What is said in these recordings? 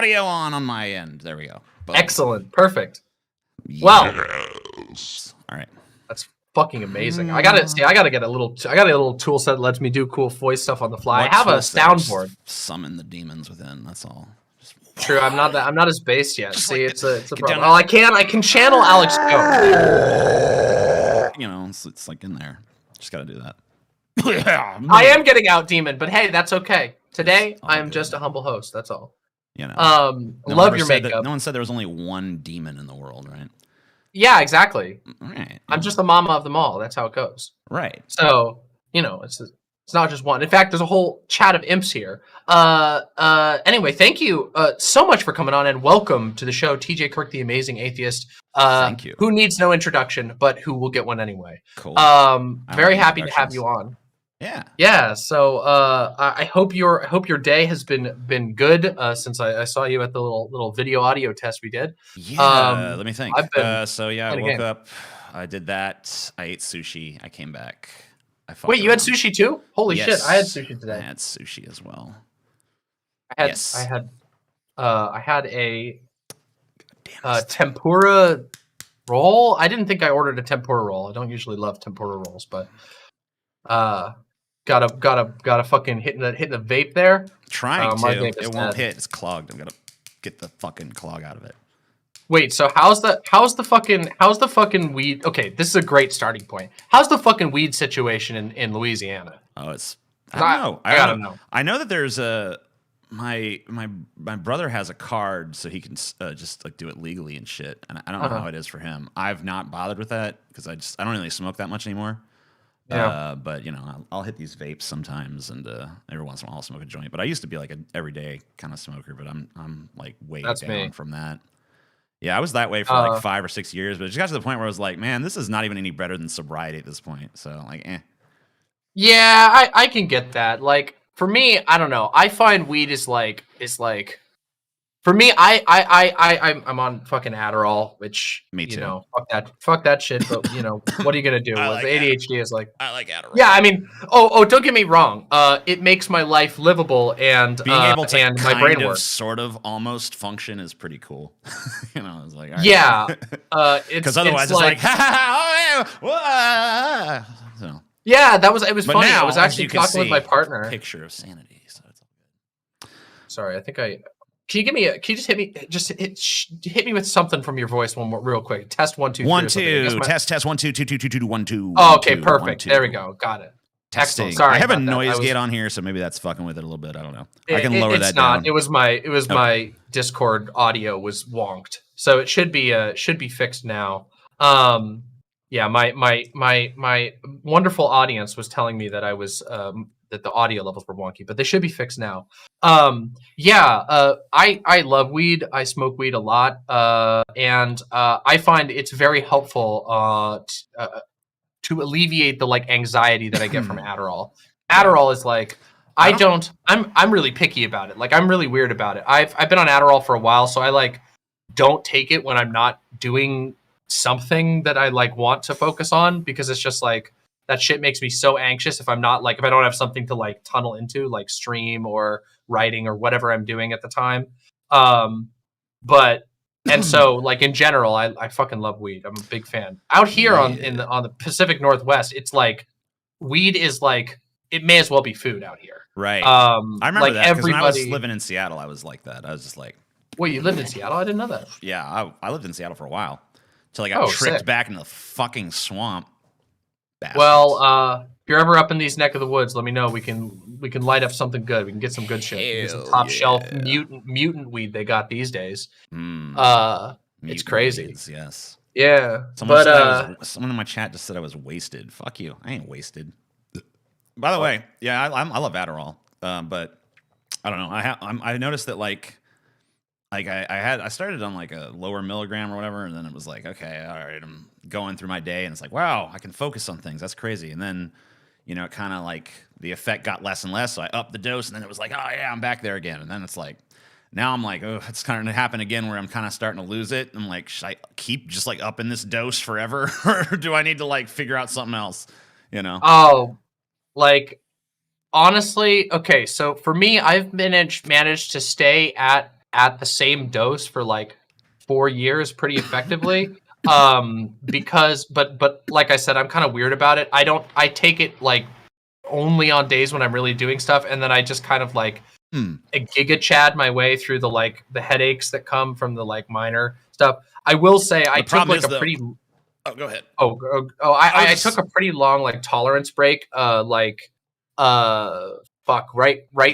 audio on my end. There we go. Boom. Excellent. Perfect. Yes. Well, all right. That's fucking amazing. I gotta get a little tool set that lets me do cool voice stuff on the fly. I have a soundboard. Summon the demons within. That's all. True. I'm not as based yet. See, it's a problem. Well, I can channel Alex Go. You know, it's like in there. Just gotta do that. I am getting out demon, but hey, that's okay. Today I am just a humble host. That's all. You know. Love your makeup. No one said there was only one demon in the world, right? Yeah, exactly. Right. I'm just the mama of them all. That's how it goes. Right. So, you know, it's not just one. In fact, there's a whole chat of imps here. Anyway, thank you so much for coming on, and welcome to the show, TJ Kirk, the amazing atheist. Thank you. Who needs no introduction, but who will get one anyway. Cool. Very happy to have you on. Yeah. Yeah. So I hope your day has been good since I saw you at the little video audio test we did. Yeah. Let me think. I woke up. I did that. I ate sushi. I came back. Wait, you had sushi too? Holy shit! I had sushi today. I had sushi as well. I had a tempura roll. I didn't think I ordered a tempura roll. I don't usually love tempura rolls, but got a fucking hitting the vape there. Trying to. It won't hit. It's clogged. I'm gonna get the fucking clog out of it. Wait, so how's the fucking weed? Okay, this is a great starting point. How's the fucking weed situation in Louisiana? Oh, I don't know. I gotta know. I know that there's my brother has a card so he can just like do it legally and shit. And I don't know how it is for him. I've not bothered with that because I don't really smoke that much anymore. Yeah. But you know, I'll hit these vapes sometimes, and every once in a while I'll smoke a joint. But I used to be like an everyday kind of smoker, but I'm like way down from that. Yeah, I was that way for like 5 or 6 years, but it just got to the point where I was like, man, this is not even any better than sobriety at this point. So like, Yeah, I can get that. Like for me, I don't know. I find weed is like for me, I'm on fucking Adderall, which me too. You know, fuck that shit. But you know, what are you gonna do? Like ADHD is like I like Adderall. Yeah, I mean, don't get me wrong. It makes my life livable, and being able to and my brain works. Sort of almost function is pretty cool. You know, it's like all right. Yeah, because otherwise it's like so. Yeah, it was funny. Now, I was actually talking with my partner. Picture of sanity. So it's all good. Sorry, I think Can you just hit me? Hit me with something from your voice real quick. Test 1 2 3. 1 2. Test 1 2 2 2 2 2 1 2. Oh, okay, perfect. There we go. Got it. Testing. Excellent. Sorry, I have a noise gate on here, so maybe that's fucking with it a little bit. I don't know. I can lower that down. down. It was my Discord audio was wonked, so it should be fixed now. Yeah, my wonderful audience was telling me that I was that the audio levels were wonky, but they should be fixed now. I love weed. I smoke weed a lot, and I find it's very helpful to alleviate the like anxiety that I get from Adderall. Adderall is like I'm really picky about it. Like I'm really weird about it. I've been on Adderall for a while, so I like don't take it when I'm not doing something that I like want to focus on, because it's just like that shit makes me so anxious if I don't have something to like tunnel into, like stream or writing or whatever I'm doing at the time. And so like in general, I fucking love weed. I'm a big fan. Out here on the Pacific Northwest, it's like weed is like it may as well be food out here. Right. I remember like that because when I was living in Seattle, I was like that. I was just like, wait, you lived in Seattle? I didn't know that. Yeah, I lived in Seattle for a while until I got tricked back into the fucking swamp. Bastards. Well, if you're ever up in these neck of the woods, let me know. We can light up something good. We can get some good shit. Get some top shelf mutant weed they got these days. It's crazy. Weeds, yes. Yeah. Someone in my chat just said I was wasted. Fuck you. I ain't wasted. By the way, yeah, I love Adderall, but I don't know. I noticed that I started on like a lower milligram or whatever, and then it was like, okay, all right, I'm going through my day, and it's like, wow, I can focus on things. That's crazy. And then, you know, it kind of like the effect got less and less, so I upped the dose, and then it was like, oh yeah, I'm back there again. And then it's like, now I'm like, oh, it's kind of happen again where I'm kind of starting to lose it. I'm like, should I keep just like upping this dose forever, or do I need to like figure out something else? You know? Oh, like honestly, okay. So for me, I've managed to stay at at the same dose for like 4 years pretty effectively. Because but like I said, I'm kind of weird about it. I take it like only on days when I'm really doing stuff, and then I just kind of like a giga chad my way through the headaches that come from the like minor stuff. I will say I took like a pretty Oh, go ahead. I took a pretty long like tolerance break, right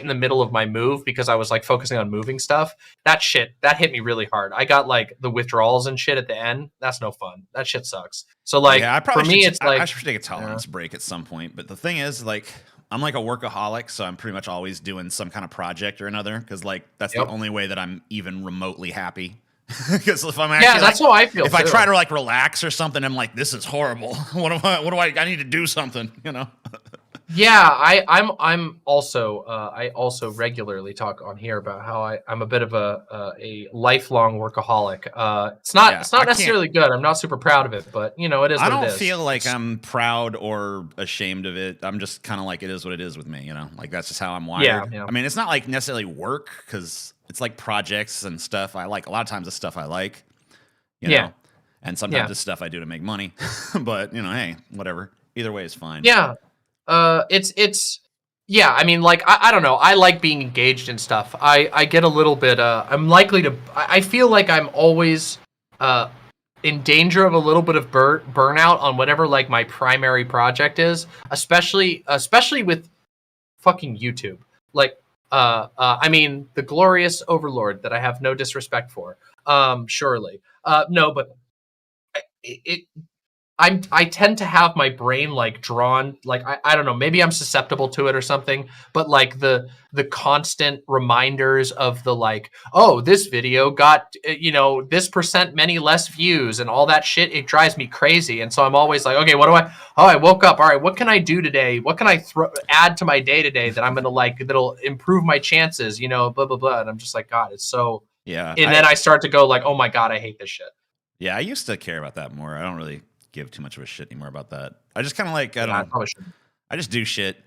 in the middle of my move because I was like focusing on moving stuff. That hit me really hard. I got like the withdrawals and shit at the end. That's no fun. That shit sucks. So like for me, it's like I should take a tolerance break at some point. But the thing is, like, I'm like a workaholic, so I'm pretty much always doing some kind of project or another because like that's the only way that I'm even remotely happy. Because if I'm actually, that's how I feel. If I try to like relax or something, I'm like, this is horrible. What do I need to do something, you know? Yeah, I'm also I also regularly talk on here about how I'm a bit of a lifelong workaholic. It's not necessarily good. I'm not super proud of it, but you know, it is. I don't feel like I'm proud or ashamed of it. I'm just kind of like, it is what it is with me, you know. Like that's just how I'm wired. Yeah. I mean, it's not like necessarily work because it's like projects and stuff. I like a lot of times the stuff I like, you know, and sometimes it's stuff I do to make money. But you know, hey, whatever. Either way is fine. Yeah. It's I mean, like, I don't know. I like being engaged in stuff. I get a little bit, I'm likely to, I feel like I'm always, in danger of a little bit of burnout on whatever, like, my primary project is, especially with fucking YouTube. Like, I mean, the glorious overlord that I have no disrespect for, surely. No, but I tend to have my brain like drawn, like I don't know, maybe I'm susceptible to it or something, but like the constant reminders of the like, oh, this video got, you know, this percent many less views and all that shit, it drives me crazy. And so I'm always like, okay, I woke up, all right, what can I do today? What can I add to my day today that I'm gonna like, that'll improve my chances, you know, blah blah blah. And I'm just like, God, it's so yeah. And then I start to go like, oh my God, I hate this shit. Yeah, I used to care about that more. I don't really give too much of a shit anymore about that. I just kind of like, I just do shit.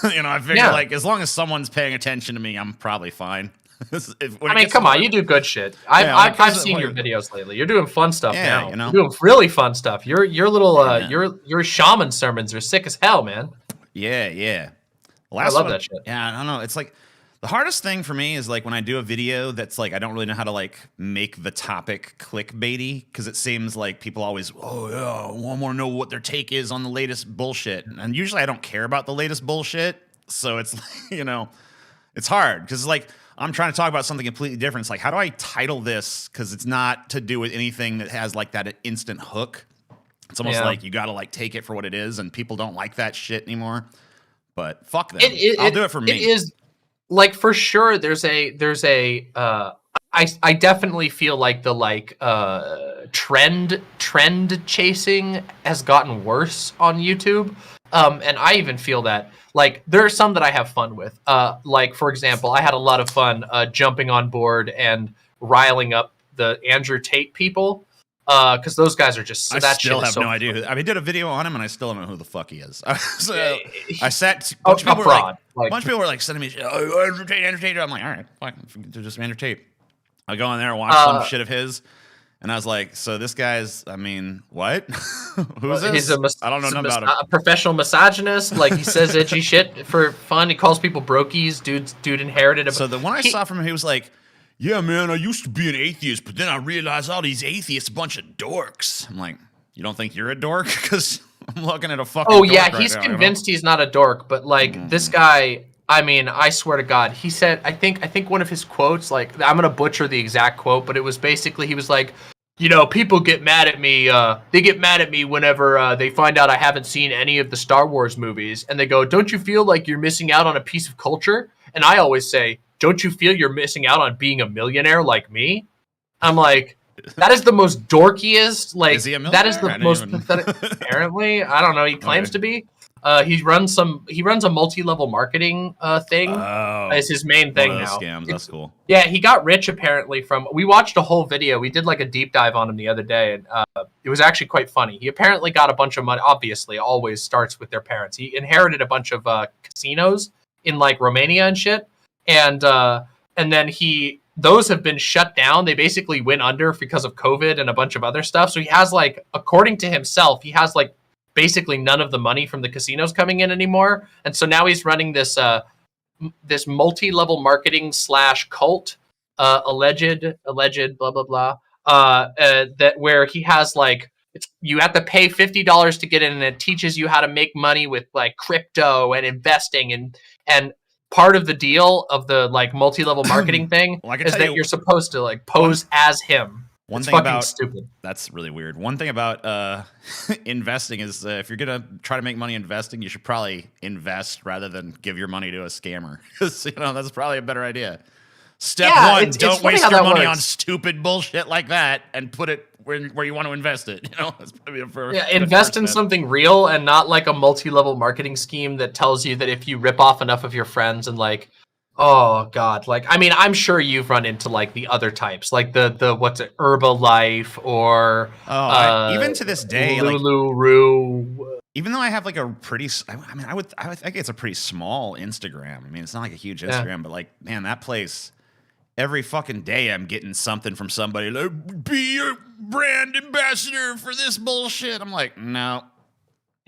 You know, I figure like as long as someone's paying attention to me, I'm probably fine. I mean, come on, you do good shit. I've seen your videos lately. You're doing fun stuff now. You know? You're doing really fun stuff. Your little your shaman sermons are sick as hell, man. Yeah. I love that shit. Yeah, I don't know. It's like the hardest thing for me is like when I do a video that's like I don't really know how to like make the topic clickbaity because it seems like people always, oh yeah, I want to know what their take is on the latest bullshit, and usually I don't care about the latest bullshit, so it's like, you know, it's hard because like I'm trying to talk about something completely different. It's like, how do I title this because it's not to do with anything that has like that instant hook. It's almost like you got to like take it for what it is, and people don't like that shit anymher. But fuck them. I'll do it for me. It is. Like for sure, there's a I definitely feel like the like trend chasing has gotten worse on YouTube, and I even feel that like there are some that I have fun with. Like for example, I had a lot of fun jumping on board and riling up the Andrew Tate people. Because those guys are just. So I still have no idea. I did a video on him, and I still don't know who the fuck he is. So I sat. A bunch of people were like sending me, "Oh, Andrew Tate." I'm like, all right, fine, just Andrew Tate. I go on there and watch some shit of his, and I was like, so this guy's. I mean, what? Who's this? I don't know nothing about him. A professional misogynist. Like he says edgy shit for fun. He calls people brokies. Dude inherited. So the one I saw from him, he was like, yeah, man, I used to be an atheist, but then I realized all these atheists, a bunch of dorks. I'm like, you don't think you're a dork? Because I'm looking at a fucking dork right he's now, convinced he's not a dork, but like this guy, I mean, I swear to God, he said, I think one of his quotes, like, I'm going to butcher the exact quote, but it was basically, he was like, you know, people get mad at me, they get mad at me whenever they find out I haven't seen any of the Star Wars movies, and they go, don't you feel like you're missing out on a piece of culture? And I always say, don't you feel you're missing out on being a millionaire like me? I'm like, that is the most dorkiest, like, is he a millionaire? That is the most pathetic. Apparently, I don't know. He claims to be. He runs a multi-level marketing thing. Is his main thing now. Scams. That's cool. Yeah, he got rich apparently from. We watched a whole video. We did like a deep dive on him the other day, and it was actually quite funny. He apparently got a bunch of money. Obviously, always starts with their parents. He inherited a bunch of casinos in like Romania and shit. And then he those have been shut down. They basically went under because of COVID and a bunch of other stuff. So he has like, according to himself, he has like basically none of the money from the casinos coming in anymore. And so now he's running this this multi-level marketing / cult, alleged blah blah blah. That where he has like, you have to pay $50 to get in, and it teaches you how to make money with like crypto and investing, and part of the deal of the like multi-level marketing thing is that you're supposed to like pose as him. One it's thing fucking about stupid. That's really weird. One thing about investing is if you're gonna try to make money investing, you should probably invest rather than give your money to a scammer. Because that's probably a better idea. Step one: don't waste your money on stupid bullshit like that, and put it where you want to invest it. That's probably invest in something real and not like a multi-level marketing scheme that tells you that if you rip off enough of your friends and like, oh god, like I mean, I'm sure you've run into like the other types, like the what's it, Herbalife or even to this day, Lulu. Even though I have like a pretty, I think it's a pretty small Instagram. I mean, it's not like a huge Instagram, but like, man, that place. Every fucking day I'm getting something from somebody like, be your brand ambassador for this bullshit. I'm like, no.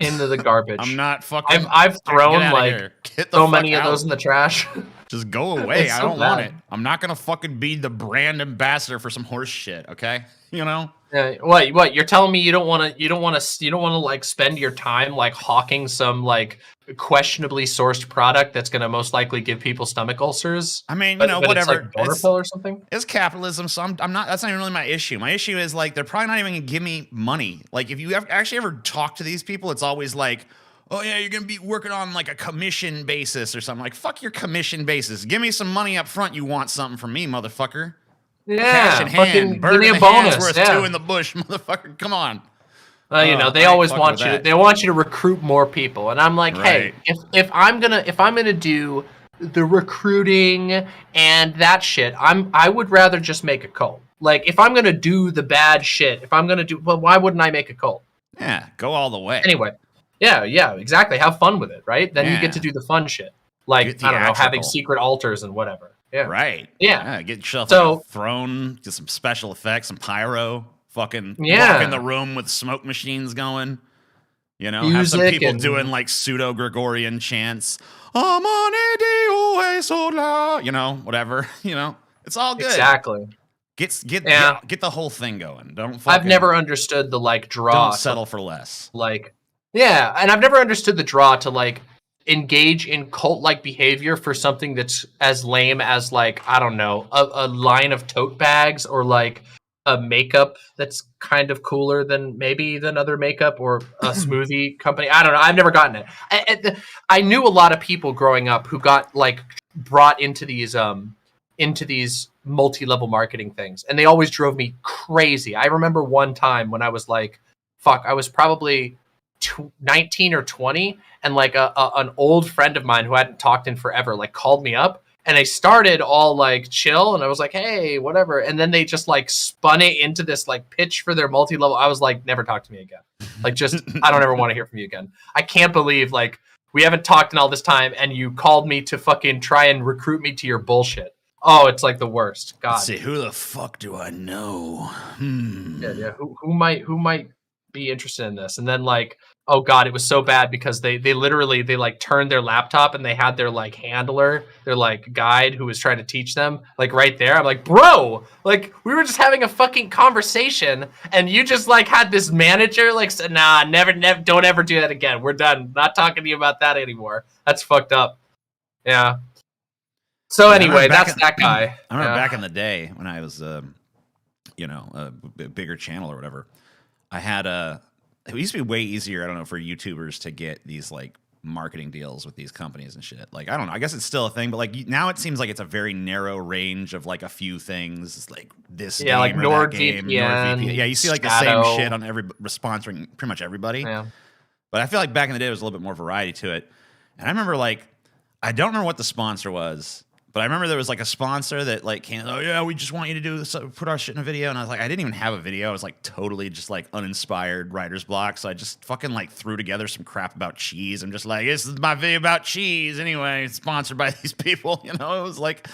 Into the garbage. I'm not fucking. I've thrown like so many of those in the trash. Just go away. I don't want it. I'm not gonna fucking be the brand ambassador for some horse shit. Okay, What? You're telling me you don't want to like spend your time like hawking some like questionably sourced product that's going to most likely give people stomach ulcers? I mean, whatever. It's like donor pill or something. It's capitalism, so I'm not. That's not even really my issue. My issue is like they're probably not even going to give me money. Like if you actually ever talk to these people, it's always like, oh yeah, you're going to be working on like a commission basis or something. Like fuck your commission basis. Give me some money up front. You want something from me, motherfucker. Yeah, cash in hand, bird in the hand's worth two in the bush, motherfucker. Come on. They always want you. They want you to recruit more people, and I'm like, hey, if I'm gonna do the recruiting and that shit, I would rather just make a cult. Like if I'm gonna do the bad shit, why wouldn't I make a cult? Yeah, go all the way. Anyway, yeah, exactly. Have fun with it, right? Then you get to do the fun shit, like I don't know, having secret altars and whatever. Yeah. Right. Yeah. Get yourself a throne, get some special effects, some pyro, fucking walk in the room with smoke machines going. Music, have some people doing like pseudo Gregorian chants. Amane Dio sola. Whatever. It's all good. Exactly. Get the whole thing going. I've never understood the like draw. Don't settle for less. Like, yeah, and I've never understood the draw to like engage in cult-like behavior for something that's as lame as like, I don't know, a line of tote bags or like a makeup that's kind of cooler than other makeup or a smoothie company. I don't know. I've never gotten it. I knew a lot of people growing up who got like brought into these multi-level marketing things, and they always drove me crazy. I remember one time when I was like, I was probably 19 or 20, and like an old friend of mine who I hadn't talked in forever like called me up, and I started all like chill, and I was like, hey, whatever, and then they just like spun it into this like pitch for their multi-level. I was like, never talk to me again. Like, just I don't ever want to hear from you again. I can't believe like we haven't talked in all this time, and you called me to fucking try and recruit me to your bullshit. Oh, it's like the worst. God. Let's see, who the fuck do I know? Yeah. Who might be interested in this? And then like, oh god, it was so bad because they literally like turned their laptop and they had their like handler, their like guide who was trying to teach them like right there. I'm like, bro, like we were just having a fucking conversation and you just like had this manager like said, nah, never, don't ever do that again. We're done. Not talking to you about that anymore. That's fucked up. Yeah. So anyway, that's that guy. I remember back in the day when I was, a bigger channel or whatever. I had it used to be way easier, I don't know, for YouTubers to get these like marketing deals with these companies and shit. Like, I don't know, I guess it's still a thing, but like now it seems like it's a very narrow range of like a few things. It's like this game like or NordVPN, that game, NordVPN. Yeah, you see like the same shit on sponsoring pretty much everybody. Yeah. But I feel like back in the day there was a little bit more variety to it. And I remember like, I don't remember what the sponsor was, but I remember there was like a sponsor that like came, oh yeah, we just want you to do this, put our shit in a video. And I was like, I didn't even have a video. I was like totally just like uninspired writer's block. So I just fucking like threw together some crap about cheese. I'm just like, this is my video about cheese. Anyway, it's sponsored by these people. It was like,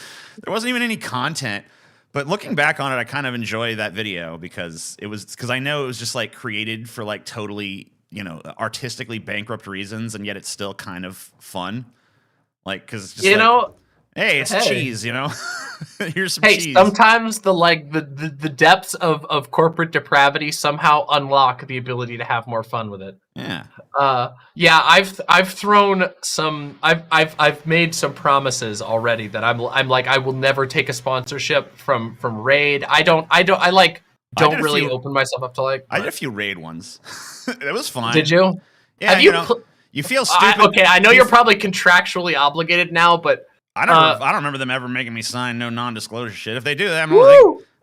there wasn't even any content. But looking back on it, I kind of enjoy that video because I know it was just like created for like totally, artistically bankrupt reasons, and yet it's still kind of fun. Like, because it's just hey, it's cheese, Here's some cheese. Sometimes the depths of corporate depravity somehow unlock the ability to have more fun with it. Yeah. I've thrown some. I've made some promises already that I'm like I will never take a sponsorship from Raid. I don't really open myself up to like. I did a few Raid ones. It was fun. Did you? Yeah. You feel stupid. Okay, I know you're probably contractually obligated now, but. I don't remember them ever making me sign no non-disclosure shit. If they do that,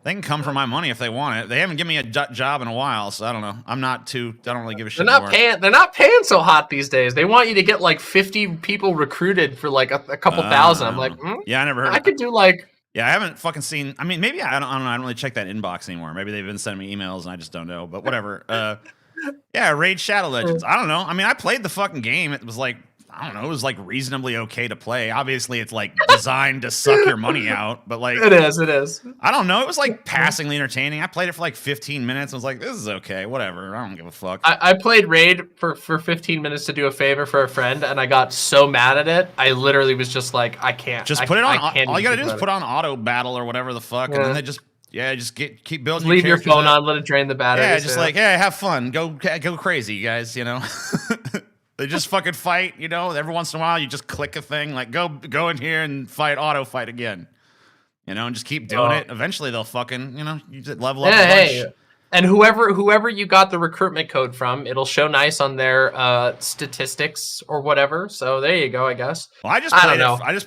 they can come for my money if they want it. They haven't given me a job in a while, so I don't know. I don't really give a shit. They're not paying so hot these days. They want you to get like 50 people recruited for like a couple thousand. I'm like, yeah, I never heard. I could do like. Yeah, I haven't fucking seen. I mean, maybe I don't know. I don't really check that inbox anymore. Maybe they've been sending me emails and I just don't know. But whatever. Yeah, Raid Shadow Legends. I don't know. I mean, I played the fucking game. It was like. I don't know, it was like reasonably okay to play. Obviously, it's like designed to suck your money out, but like it is. I don't know. It was like passingly entertaining. I played it for like 15 minutes. I was like, this is okay, whatever. I don't give a fuck. I played Raid for 15 minutes to do a favor for a friend, and I got so mad at it. I literally was just like, I can't. Just put it on. All you gotta do is put on auto battle or whatever the fuck, and then they just. Yeah, just keep building. Leave your phone on, let it drain the battery. Yeah, just like, yeah, have fun, go crazy, you guys. They just fucking fight, every once in a while you just click a thing, like go in here and auto fight again. And just keep doing it. Eventually they'll fucking, you just level up a bunch. Hey. And whoever you got the recruitment code from, it'll show nice on their statistics or whatever. So there you go, I guess. Well, I just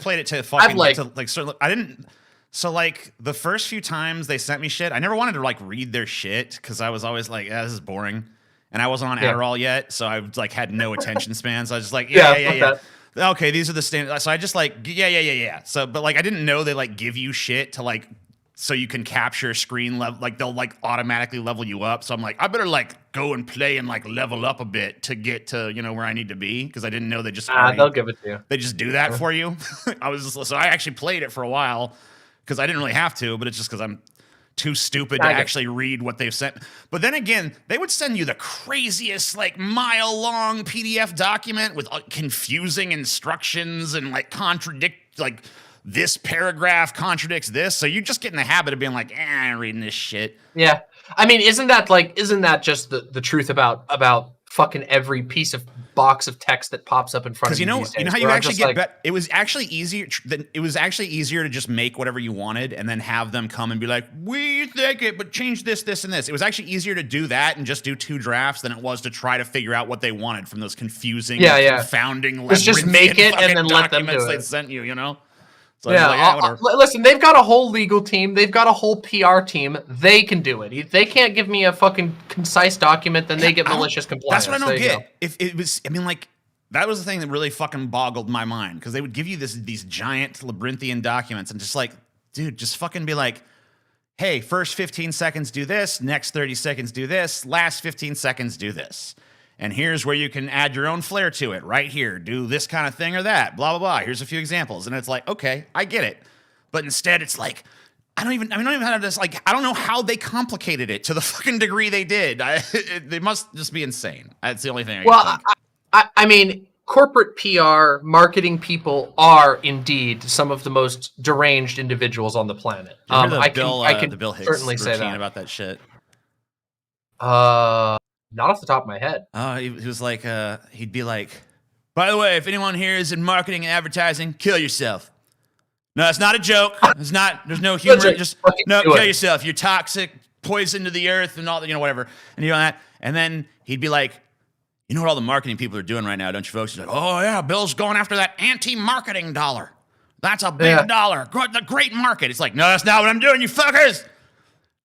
played it to fucking I didn't. So like the first few times they sent me shit, I never wanted to like read their shit because I was always like, this is boring. And I wasn't on Adderall yet, so I like had no attention span. So I was just like, yeah. Okay, these are the standards. So I just like, yeah. So, but like I didn't know they like give you shit to like, so you can capture screen level, like they'll like automatically level you up. So I'm like, I better like go and play and like level up a bit to get to where I need to be because I didn't know they just they'll give it to you. They just do that for you. So I actually played it for a while because I didn't really have to, but it's just because I'm too stupid to actually read what they've sent. But then again, they would send you the craziest, like mile-long PDF document with confusing instructions and like this paragraph contradicts this. So you just get in the habit of being like, I'm reading this shit. Yeah. I mean, isn't that just the truth about fucking every piece of box of text that pops up in front of you? Because you know how you actually get it was actually easier. It was actually easier to just make whatever you wanted and then have them come and be like, we think it, but change this, this, and this. It was actually easier to do that and just do 2 drafts than it was to try to figure out what they wanted from those confusing, confounding, just make it and then let them do it. They sent you, So listen, they've got a whole legal team. They've got a whole PR team. They can do it. If they can't give me a fucking concise document, then they get malicious compliance. That's what I don't get. If it was, that was the thing that really fucking boggled my mind because they would give you these giant labyrinthian documents and just like, dude, just fucking be like, hey, first 15 seconds do this, next 30 seconds do this, last 15 seconds do this. And here's where you can add your own flair to it. Right here, do this kind of thing or that. Blah blah blah. Here's a few examples, and it's like, okay, I get it. But instead, it's like, I don't even have this. Like, I don't know how they complicated it to the fucking degree they did. They must just be insane. That's the only thing. I mean, corporate PR marketing people are indeed some of the most deranged individuals on the planet. I can the Bill Hicks certainly say that about that shit. Not off the top of my head. He was like, he'd be like, by the way, if anyone here is in marketing and advertising, kill yourself. No, it's not a joke. It's not. There's no humor. Just kill yourself. You're toxic, poison to the earth, and all that. Whatever. And that. And then he'd be like, you know what all the marketing people are doing right now, don't you, folks? He's like, oh yeah, Bill's going after that anti-marketing dollar. That's a big dollar. The great market. It's like, no, that's not what I'm doing, you fuckers.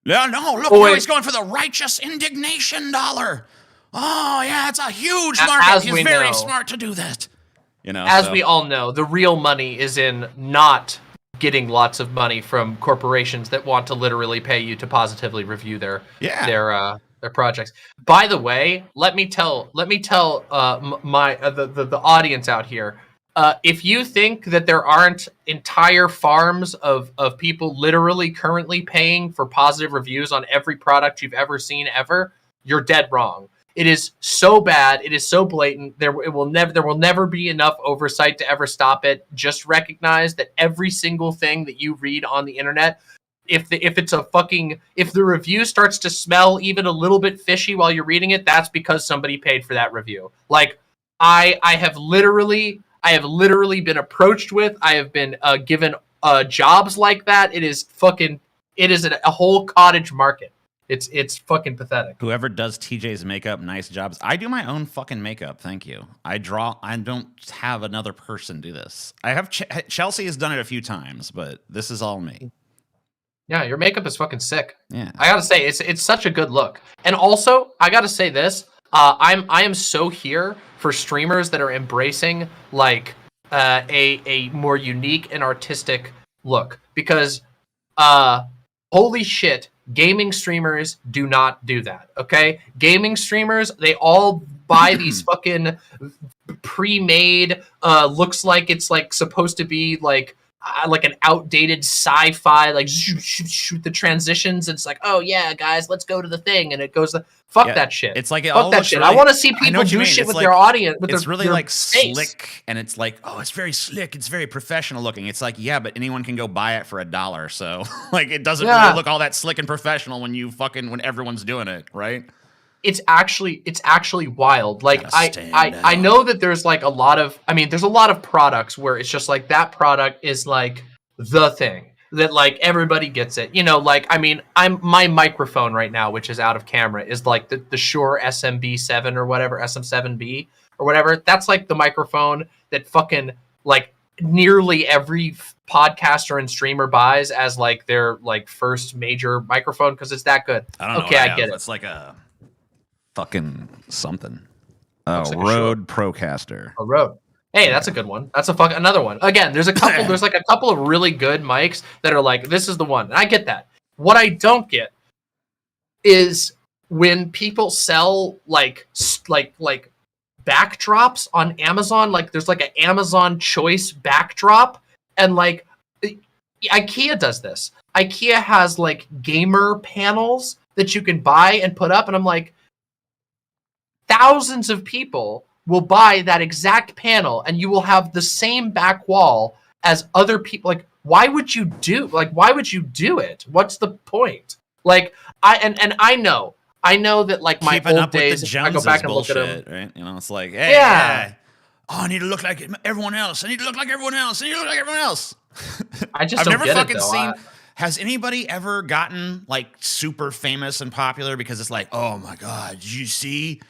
No, look, he's going for the righteous indignation dollar. Oh, yeah, it's a huge market. He's very smart to do that. We all know, the real money is in not getting lots of money from corporations that want to literally pay you to positively review their projects. By the way, let me tell the audience out here, If you think that there aren't entire farms of people literally currently paying for positive reviews on every product you've ever seen ever, you're dead wrong. It is so bad. It is so blatant. There will never be enough oversight to ever stop it. Just recognize that every single thing that you read on the internet, if the review starts to smell even a little bit fishy while you're reading it, that's because somebody paid for that review. Like I have literally been approached with. I have been given jobs like that. It is a whole cottage market. It's fucking pathetic. Whoever does TJ's makeup, nice jobs. I do my own fucking makeup. Thank you. I don't have another person do this. I have Chelsea has done it a few times, but this is all me. Yeah, your makeup is fucking sick. Yeah, I gotta say it's such a good look. And also, I gotta say this. I am so here for streamers that are embracing like a more unique and artistic look, because holy shit, gaming streamers do not do that. Okay, gaming streamers, they all buy these fucking pre-made looks like it's like supposed to be like an outdated sci-fi, like shoot the transitions. And it's like, oh yeah, guys, let's go to the thing, and it goes. Fuck that shit. It's like fuck that shit. Really, I want to see people do shit with their audience. It's really their like face. Slick, and it's like, oh, it's very slick. It's very professional looking. It's like, yeah, but anyone can go buy it for $1. So like, it doesn't really look all that slick and professional when everyone's doing it, right? It's actually wild. Like I know that there's like there's a lot of products where it's just like that product is like the thing that like everybody gets it. You know, like my microphone right now, which is out of camera, is like the Shure SMB7 or whatever, SM7B or whatever. That's like the microphone that fucking like nearly every podcaster and streamer buys as like their like first major microphone because it's that good. I don't know. Okay, I get it. It's like a fucking something. Looks like a Rode Procaster. A Rode. Hey, that's a good one. That's another one. Again, there's like a couple of really good mics that are like, this is the one. And I get that. What I don't get is when people sell like backdrops on Amazon. Like there's like an Amazon choice backdrop, and like IKEA does this. IKEA has like gamer panels that you can buy and put up, and I'm like, thousands of people will buy that exact panel, and you will have the same back wall as other people. Like, why would you do it? What's the point? Like, I know that like my Keeping old days, I go back and look at them, right? You know, it's like, hey, yeah. Oh, I need to look like everyone else. I need to look like everyone else. I need to look like everyone else. I've never fucking seen. Has anybody ever gotten like super famous and popular because it's like, oh my god, did you see?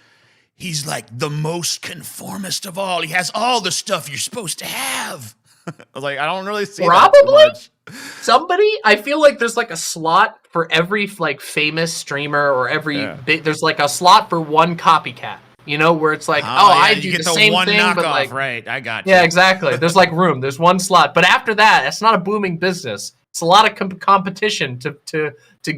He's like the most conformist of all. He has all the stuff you're supposed to have. I was like, I don't really see that too much. Somebody, I feel like there's like a slot for every like famous streamer or there's like a slot for one copycat. You know, where it's like, I do the same thing, knockoff, but like, right? I got you. Yeah, exactly. There's like room. There's one slot, but after that, it's not a booming business. It's a lot of competition to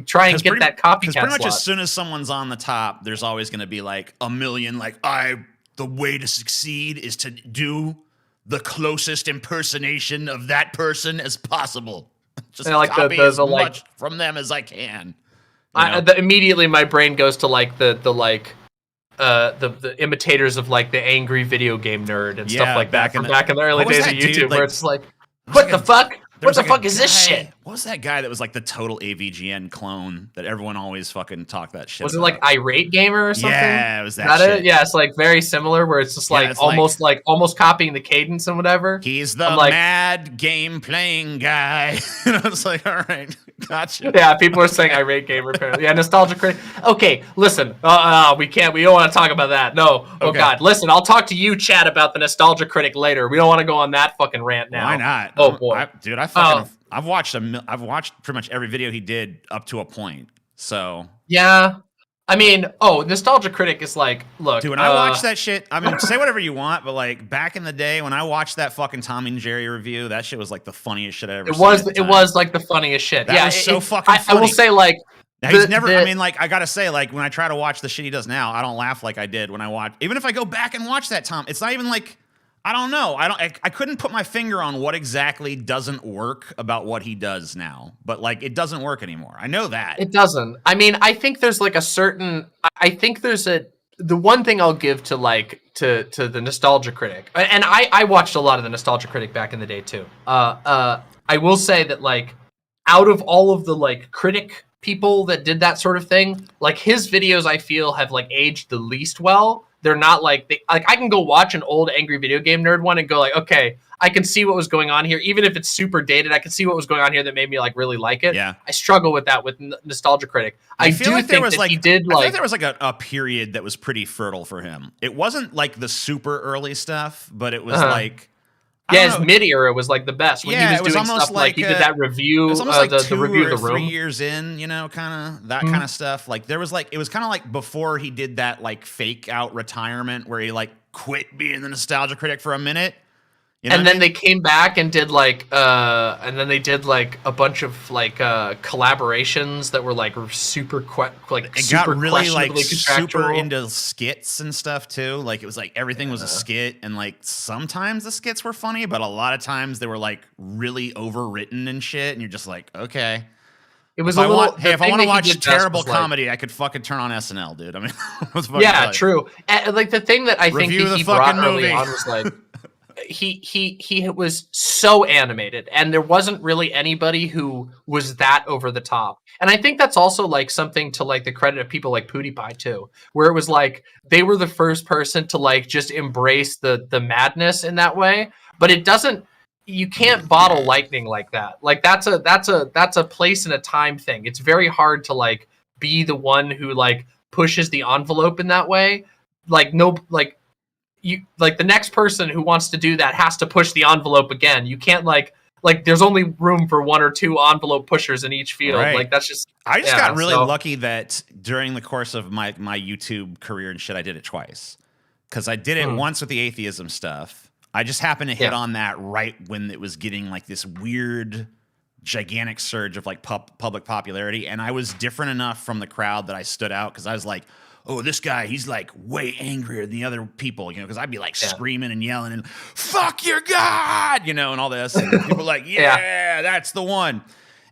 try and get that copycat. Because pretty much slot. As soon as someone's on the top, there's always going to be like a million. Like, the way to succeed is to do the closest impersonation of that person as possible. Just like copy as much from them as I can. Immediately, my brain goes to like the imitators of like the angry video game nerd and stuff like that from back in the early days of YouTube, where it's like, what the fuck? What the fuck is this shit? What was that guy that was like the total AVGN clone that everyone always fucking talked that shit Was about? It like Irate Gamer or something? Yeah, it was that shit. It? Yeah, it's like very similar where it's just like almost copying the cadence and whatever. He's the mad game playing guy. And I was like, all right, gotcha. Yeah, people are saying Irate Gamer apparently. Yeah, Nostalgia Critic. Okay, listen. We don't want to talk about that. No. Oh okay. God. Listen, I'll talk to you, chat, about the Nostalgia Critic later. We don't want to go on that fucking rant now. Why not? Oh boy. I've watched pretty much every video he did up to a point. So yeah, I mean, Nostalgia Critic is like, look, dude. When I watch that shit, I mean, say whatever you want, but like back in the day when I watched that fucking Tom and Jerry review, that shit was like the funniest shit I ever. It was like the funniest shit. That was so fucking funny. I will say like. He's never. I mean, like, I gotta say, like, when I try to watch the shit he does now, I don't laugh like I did when I watch. Even if I go back and watch that Tom, it's not even like I don't know. I couldn't put my finger on what exactly doesn't work about what he does now, but like it doesn't work anymore. I know that. It doesn't. I mean, I think there's like a certain. I think there's the one thing I'll give to like to the Nostalgia Critic, and I watched a lot of the Nostalgia Critic back in the day too. I will say that like out of all of the like critic people that did that sort of thing, like his videos I feel have like aged the least well. They're not like I can go watch an old angry video game nerd one and go like, okay, I can see what was going on here, even if it's super dated. I can see what was going on here that made me like really like it. Yeah, I struggle with that with Nostalgia Critic. I feel like there was like a period that was pretty fertile for him. It wasn't like the super early stuff, but it was like. Yeah, his mid era was like the best when he was doing stuff like he did that review. It was almost like the review of the room. 3 years in, you know, kind of that kind of stuff. Like there was like it was kind of like before he did that like fake out retirement where he like quit being the Nostalgia Critic for a minute. You know and then they came back and did like and then they did like a bunch of like collaborations that were like super it got really like super into skits and stuff too. Like it was like everything was a skit, and like sometimes the skits were funny, but a lot of times they were like really overwritten and shit, and you're just like, okay. It was if I want to watch terrible comedy, I could fucking turn on SNL, dude. I mean, yeah, true. And, like the thing that I think he brought early on was like he was so animated, and there wasn't really anybody who was that over the top. And I think that's also like something to like the credit of people like PewDiePie too, where it was like they were the first person to like just embrace the madness in that way. But it doesn't. You can't bottle lightning like that. Like that's a place and a time thing. It's very hard to like be the one who like pushes the envelope in that way. Like no, like you like the next person who wants to do that has to push the envelope again. You can't like there's only room for one or two envelope pushers in each field. Right. Like that's just. I just got really lucky that during the course of my YouTube career and shit, I did it twice, because I did it once with the atheism stuff. I just happened to hit on that right when it was getting like this weird, gigantic surge of like public popularity, and I was different enough from the crowd that I stood out, because I was like, oh, this guy, he's like way angrier than the other people, you know, because I'd be like screaming and yelling and fuck your God, you know, and all this. And people were like, yeah, that's the one.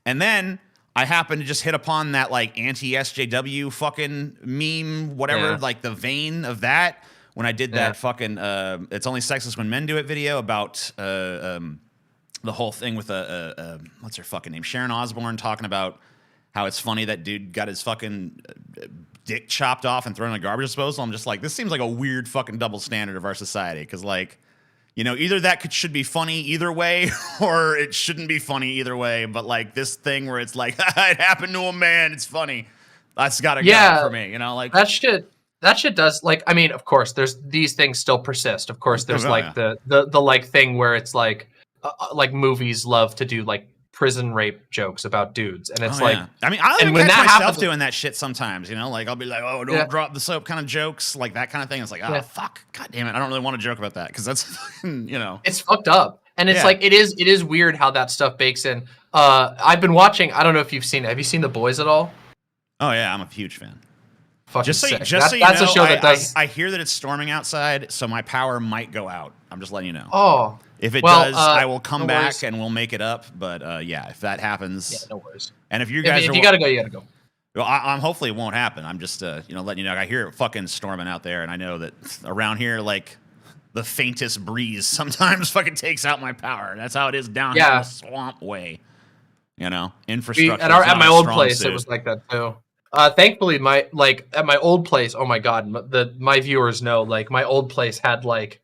And then I happened to just hit upon that like anti-SJW fucking meme, whatever, like the vein of that. When I did that fucking It's Only Sexist When Men Do It video about the whole thing with what's her fucking name? Sharon Osbourne, talking about how it's funny that dude got his fucking dick chopped off and thrown in a garbage disposal. I'm just like, this seems like a weird fucking double standard of our society, because like, you know, either that should be funny either way, or it shouldn't be funny either way. But like this thing where it's like, it happened to a man, it's funny. That's gotta go for me, you know, like That shit does, like, I mean, of course, there's these things still persist. Of course, there's the like thing where it's like movies love to do like prison rape jokes about dudes, and it's like, I mean, I even catch myself doing that shit sometimes, you know, like I'll be like, oh, don't drop the soap kind of jokes, like that kind of thing. It's like, oh, fuck, god damn it, I don't really want to joke about that, because that's fucking, you know, it's fucked up, and it's like it is weird how that stuff bakes in. I've been watching. I don't know if you've seen it. Have you seen The Boys at all? Oh yeah, I'm a huge fan. Just so you know, a show that does. I hear that it's storming outside, so my power might go out. I'm just letting you know. Oh, if it does, I will come back and we'll make it up. But yeah, if that happens, no worries. And if you guys, if you gotta go, you gotta go. Well, I'm hopefully it won't happen. I'm just you know, letting you know. I hear it fucking storming out there, and I know that around here, like the faintest breeze sometimes fucking takes out my power. That's how it is down here in the swamp way. You know, infrastructure. At my old place, it was like that too. Thankfully, at my old place, oh my god, my viewers know, like my old place had like,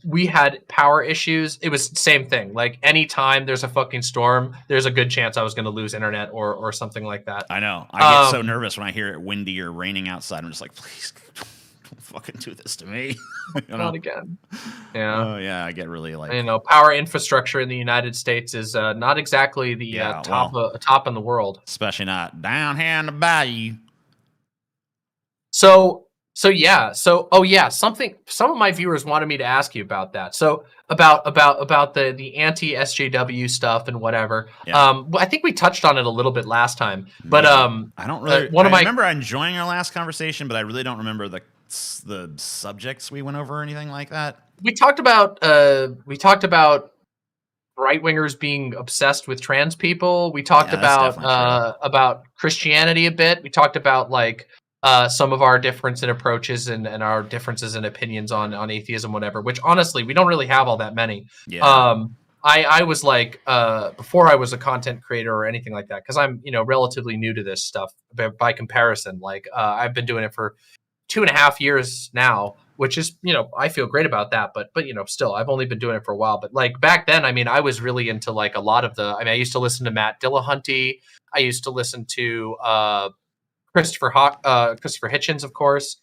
we had power issues. It was the same thing. Like anytime there's a fucking storm, there's a good chance I was going to lose internet or something like that. I know. I get so nervous when I hear it windy or raining outside. I'm just like, please don't fucking do this to me. You know? Not again. Yeah. Oh yeah, I get really like. You know, power infrastructure in the United States is not exactly the top in the world. Especially not down here in the bayou. Some of my viewers wanted me to ask you about that. So about the anti-SJW stuff and whatever. Yeah. I think we touched on it a little bit last time, but I don't really. I remember enjoying our last conversation, but I really don't remember the subjects we went over or anything like that. we talked about right wingers being obsessed with trans people. We talked about Christianity a bit. We talked about like some of our difference in approaches and our differences in opinions on atheism, whatever. Which honestly, we don't really have all that many. Yeah. I was like before I was a content creator or anything like that, because I'm relatively new to this stuff by comparison. Like I've been doing it for 2.5 years now, which is, I feel great about that, but still, I've only been doing it for a while. But like back then, I mean, I was really into like a lot of I used to listen to Matt Dillahunty. I used to listen to Christopher Hitchens, of course.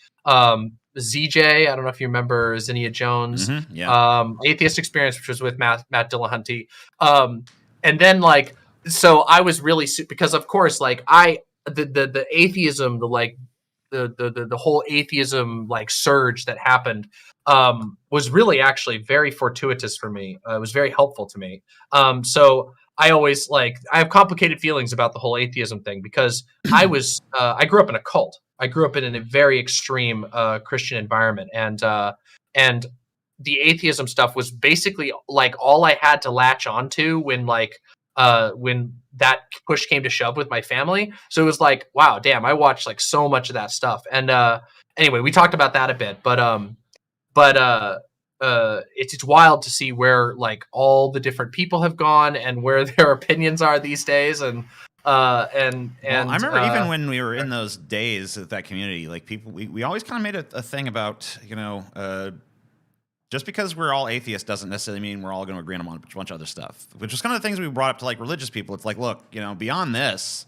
ZJ, I don't know if you remember Zinnia Jones. Mm-hmm, yeah. Atheist Experience, which was with Matt Dillahunty. And then like, so I was really, because of course, like the atheism, the whole atheism like surge that happened was really actually very fortuitous for me. It was very helpful to me. So I always I have complicated feelings about the whole atheism thing, because I grew up in a cult. I grew up in a very extreme Christian environment, and the atheism stuff was basically like all I had to latch onto when that push came to shove with my family. So it was like, wow, damn, I watched like so much of that stuff. And anyway, we talked about that a bit, but it's wild to see where like all the different people have gone and where their opinions are these days. And I remember even when we were in those days of that community, like people, we always kind of made a thing about, just because we're all atheists doesn't necessarily mean we're all going to agree on a bunch of other stuff, which is kind of the things we brought up to like religious people. It's like, look, beyond this,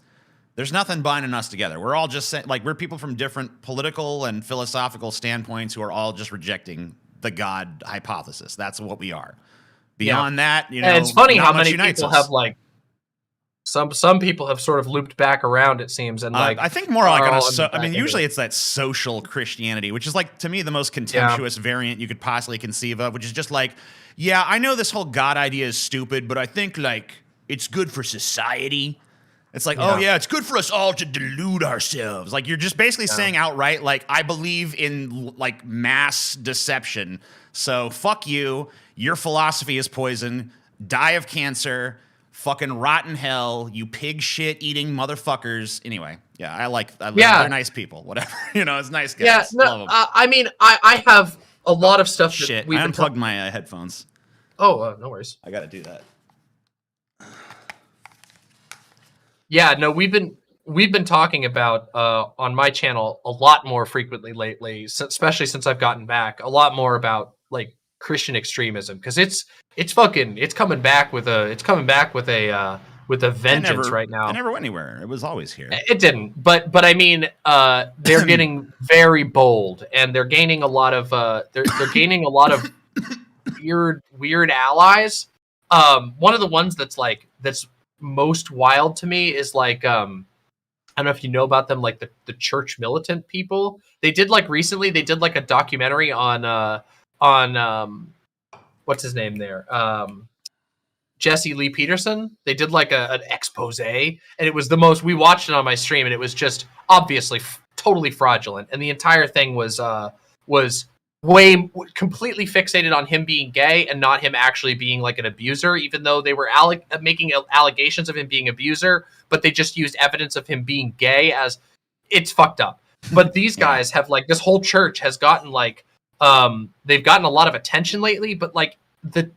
there's nothing binding us together. We're all just like, we're people from different political and philosophical standpoints who are all just rejecting the God hypothesis. That's what we are. Beyond that, and it's funny how many people have like, some people have sort of looped back around, it seems, and like I think more like usually it's that social Christianity, which is like to me the most contemptuous variant you could possibly conceive of, which is just like, yeah, I know this whole God idea is stupid, but I think like it's good for society. It's like, oh yeah, it's good for us all to delude ourselves. Like you're just basically saying outright, like, I believe in like mass deception. So fuck you. Your philosophy is poison. Die of cancer. Fucking rot in hell, you pig shit eating motherfuckers. Anyway, they're nice people. Whatever, it's nice guys. Yeah, no, love them. I mean, I have a lot of stuff. Shit, I unplugged my headphones. Oh, no worries. I got to do that. Yeah, no, we've been talking about on my channel a lot more frequently lately, especially since I've gotten back. A lot more about like Christian extremism, because it's coming back with a vengeance right now. It never went anywhere. It was always here. It didn't, but I mean, they're getting very bold, and they're gaining a lot of weird allies. One of the ones that's most wild to me is like I don't know if you know about them, like the church militant people. They did like recently a documentary on what's his name there? Jesse Lee Peterson. They did like an expose, and it was we watched it on my stream, and it was just obviously totally fraudulent. And the entire thing was completely fixated on him being gay and not him actually being like an abuser, even though they were making allegations of him being an abuser, but they just used evidence of him being gay as it's fucked up. But these guys have like, this whole church has gotten like, they've gotten a lot of attention lately, but like the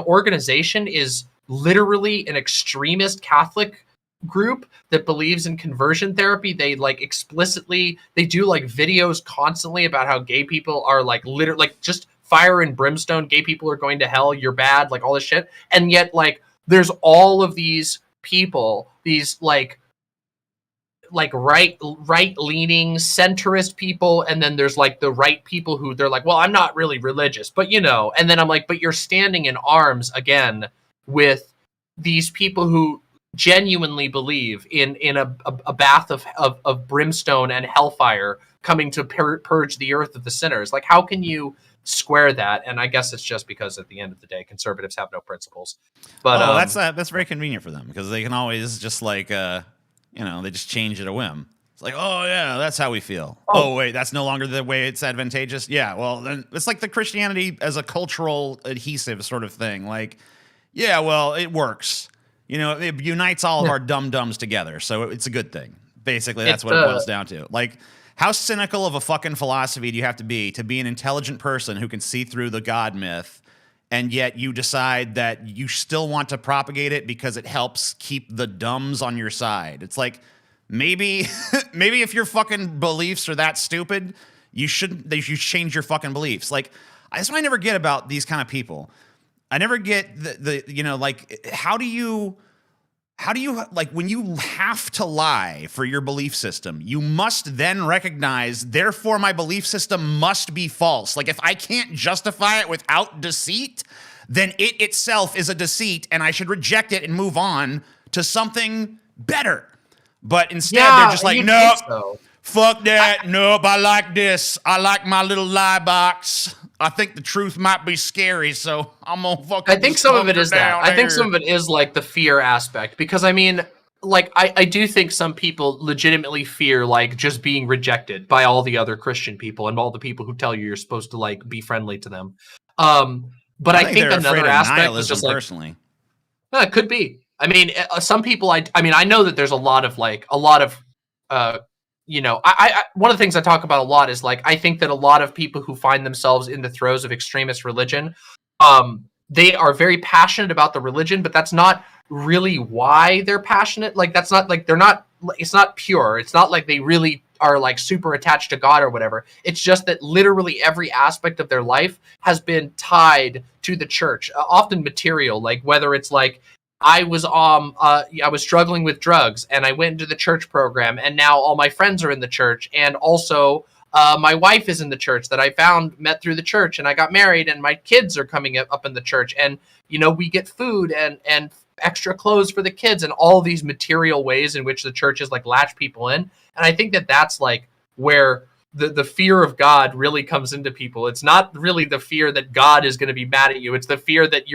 organization is literally an extremist Catholic group that believes in conversion therapy. They like explicitly, they do like videos constantly about how gay people are like literally like just fire and brimstone, gay people are going to hell, you're bad, like all this shit. And yet like there's all of these people, these like right leaning centrist people, and then there's like the right people who they're like, well, I'm not really religious, but and then I'm like, but you're standing in arms again with these people who genuinely believe in a bath of brimstone and hellfire coming to purge the earth of the sinners. Like, how can you square that? And I guess it's just because at the end of the day, conservatives have no principles. But that's very convenient for them, because they can always just like they just change at a whim. It's like, oh yeah, that's how we feel. Oh wait, that's no longer the way it's advantageous. Yeah, well then it's like the Christianity as a cultural adhesive sort of thing. Like, yeah, well it works. You know, it unites all of our dum-dums together, so it's a good thing. Basically, that's what it boils down to. Like, how cynical of a fucking philosophy do you have to be an intelligent person who can see through the God myth, and yet you decide that you still want to propagate it because it helps keep the dumbs on your side? It's like, maybe if your fucking beliefs are that stupid, you shouldn't. You change your fucking beliefs. Like, that's what I never get about these kind of people. I never get the you know, like, how do you like, when you have to lie for your belief system, you must then recognize, therefore my belief system must be false. Like, if I can't justify it without deceit, then it itself is a deceit and I should reject it and move on to something better. But instead, they're just like, nope, fuck that. Nope, I like this. I like my little lie box. I think the truth might be scary, so I'm gonna fucking. I think some of it is that. I think some of it is like the fear aspect, because I mean, like, I do think some people legitimately fear like just being rejected by all the other Christian people and all the people who tell you you're supposed to like be friendly to them. But I think another aspect is just like, personally. It could be. I mean, some people. I mean, I know that there's a lot of you know, I one of the things I talk about a lot is like, I think that a lot of people who find themselves in the throes of extremist religion, they are very passionate about the religion, but that's not really why they're passionate. Like, that's not like, it's not pure. It's not like they really are like super attached to God or whatever. It's just that literally every aspect of their life has been tied to the church, often material, like whether it's like, I was struggling with drugs and I went into the church program, and now all my friends are in the church, and also my wife is in the church that I met through the church, and I got married, and my kids are coming up in the church, and you know, we get food and extra clothes for the kids, and all these material ways in which the church is like latch people in. And I think that that's like where the fear of God really comes into people. It's not really the fear that God is going to be mad at you. It's the fear that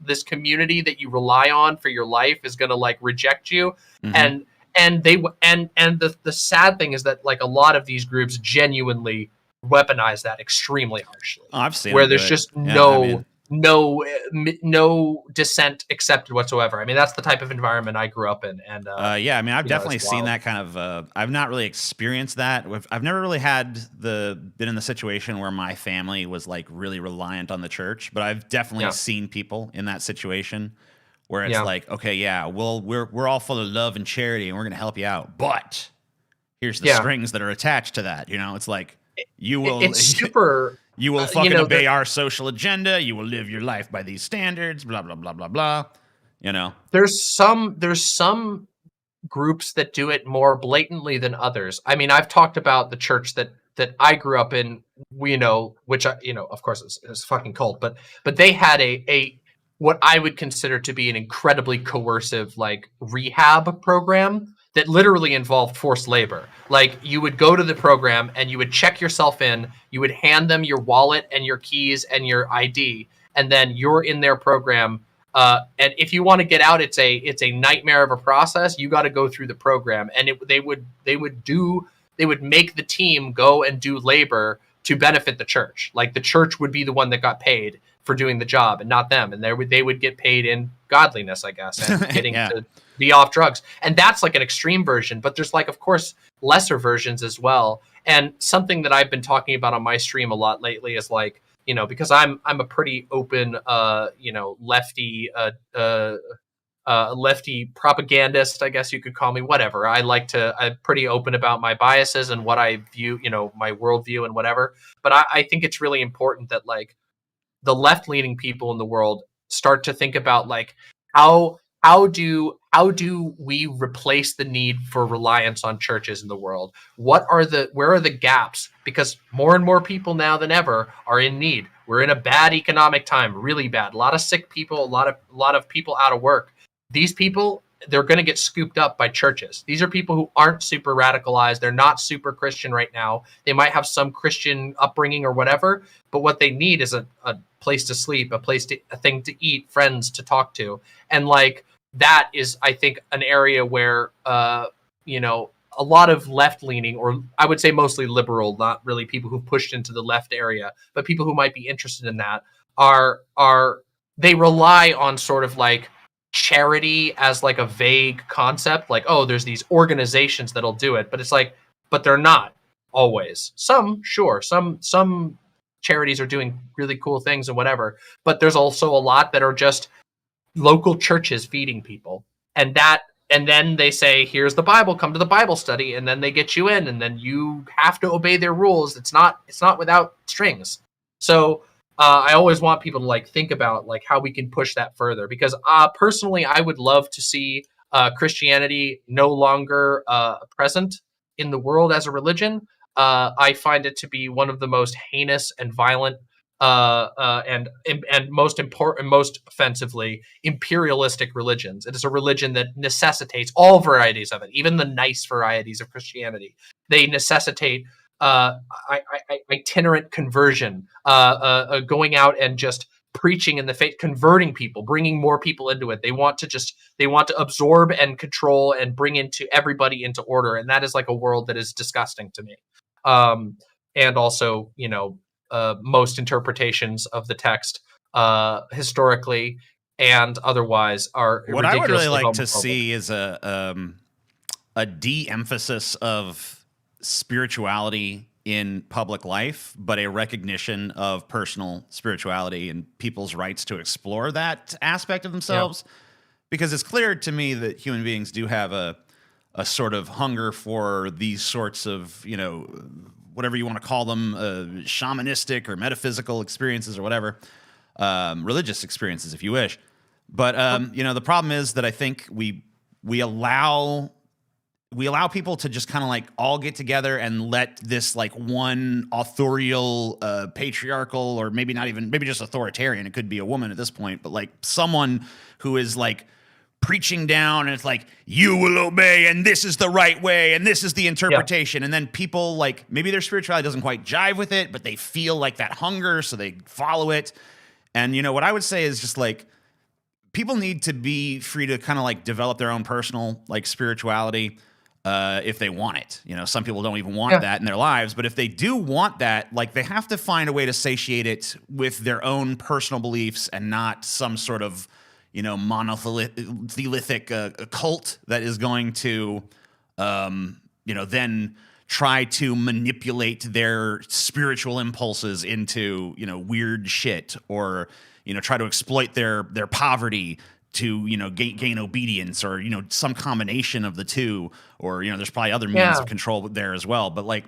this community that you rely on for your life is going to like reject you. Mm-hmm. And the sad thing is that like a lot of these groups genuinely weaponize that extremely harshly. Oh, I've seen where there's just no dissent accepted whatsoever. I mean, that's the type of environment I grew up in. And yeah, I mean, I've definitely seen that kind of. I've not really experienced that. I've never really been in the situation where my family was like really reliant on the church, but I've definitely seen people in that situation where it's like, okay, yeah, well, we're all full of love and charity, and we're gonna help you out, but here's the strings that are attached to that. You know, it's like you will. It's super. You will fucking obey our social agenda. You will live your life by these standards. Blah blah blah blah blah. You know, there's some groups that do it more blatantly than others. I mean, I've talked about the church that I grew up in. Which of course is fucking cult, but they had a what I would consider to be an incredibly coercive like rehab program that literally involved forced labor. Like, you would go to the program and you would check yourself in, you would hand them your wallet and your keys and your ID, and then you're in their program. And if you want to get out, it's a nightmare of a process. You got to go through the program, and they would make the team go and do labor to benefit the church. Like, the church would be the one that got paid for doing the job and not them. And they would get paid in godliness, I guess, and getting to be off drugs. And that's like an extreme version, but there's like, of course, lesser versions as well. And something that I've been talking about on my stream a lot lately is like, you know, because I'm a pretty open, lefty, lefty propagandist, I guess you could call me, whatever. I'm pretty open about my biases and what I view, you know, my worldview and whatever. But I think it's really important that like the left-leaning people in the world start to think about like, how do we replace the need for reliance on churches in the world? Where are the gaps? Because more and more people now than ever are in need. We're in a bad economic time, really bad. A lot of sick people, a lot of people out of work. These people, they're going to get scooped up by churches. These are people who aren't super radicalized. They're not super Christian right now. They might have some Christian upbringing or whatever, but what they need is a place to sleep, a thing to eat, friends to talk to. And like, that is, I think, an area where, a lot of left-leaning, or I would say mostly liberal, not really people who pushed into the left area, but people who might be interested in that are they rely on sort of like charity as like a vague concept, like, oh, there's these organizations that'll do it, but it's like, but they're not always. Some, sure, some charities are doing really cool things and whatever, but there's also a lot that are just local churches feeding people, and then they say, here's the Bible, come to the Bible study, and then they get you in, and then you have to obey their rules. It's not without strings. So I always want people to like think about like how we can push that further, because personally I would love to see Christianity no longer present in the world as a religion. I find it to be one of the most heinous and violent and most important, most offensively imperialistic religions. It is a religion that necessitates all varieties of it, even the nice varieties of Christianity. They necessitate itinerant conversion, going out and just preaching in the faith, converting people, bringing more people into it. They want to absorb and control and bring into everybody into order, and that is like a world that is disgusting to me. And also, most interpretations of the text historically and otherwise are what I would really like to see is a de-emphasis of spirituality in public life, but a recognition of personal spirituality and people's rights to explore that aspect of themselves. Yeah. Because it's clear to me that human beings do have a sort of hunger for these sorts of, whatever you want to call them, shamanistic or metaphysical experiences or whatever, religious experiences, if you wish. But, the problem is that I think we allow people to just kind of like all get together and let this like one authorial, patriarchal, or maybe just authoritarian, it could be a woman at this point, but like someone who is like preaching down, and it's like, you will obey, and this is the right way, and this is the interpretation. Yeah. And then people, like, maybe their spirituality doesn't quite jive with it, but they feel like that hunger, so they follow it. And, what I would say is just like, people need to be free to kind of like develop their own personal like spirituality if they want it. Some people don't even want that in their lives, but if they do want that, like, they have to find a way to satiate it with their own personal beliefs and not some sort of monolithic cult that is going to, then try to manipulate their spiritual impulses into, weird shit, or, try to exploit their poverty to, gain obedience, or, some combination of the two, or, there's probably other means of control there as well. But like,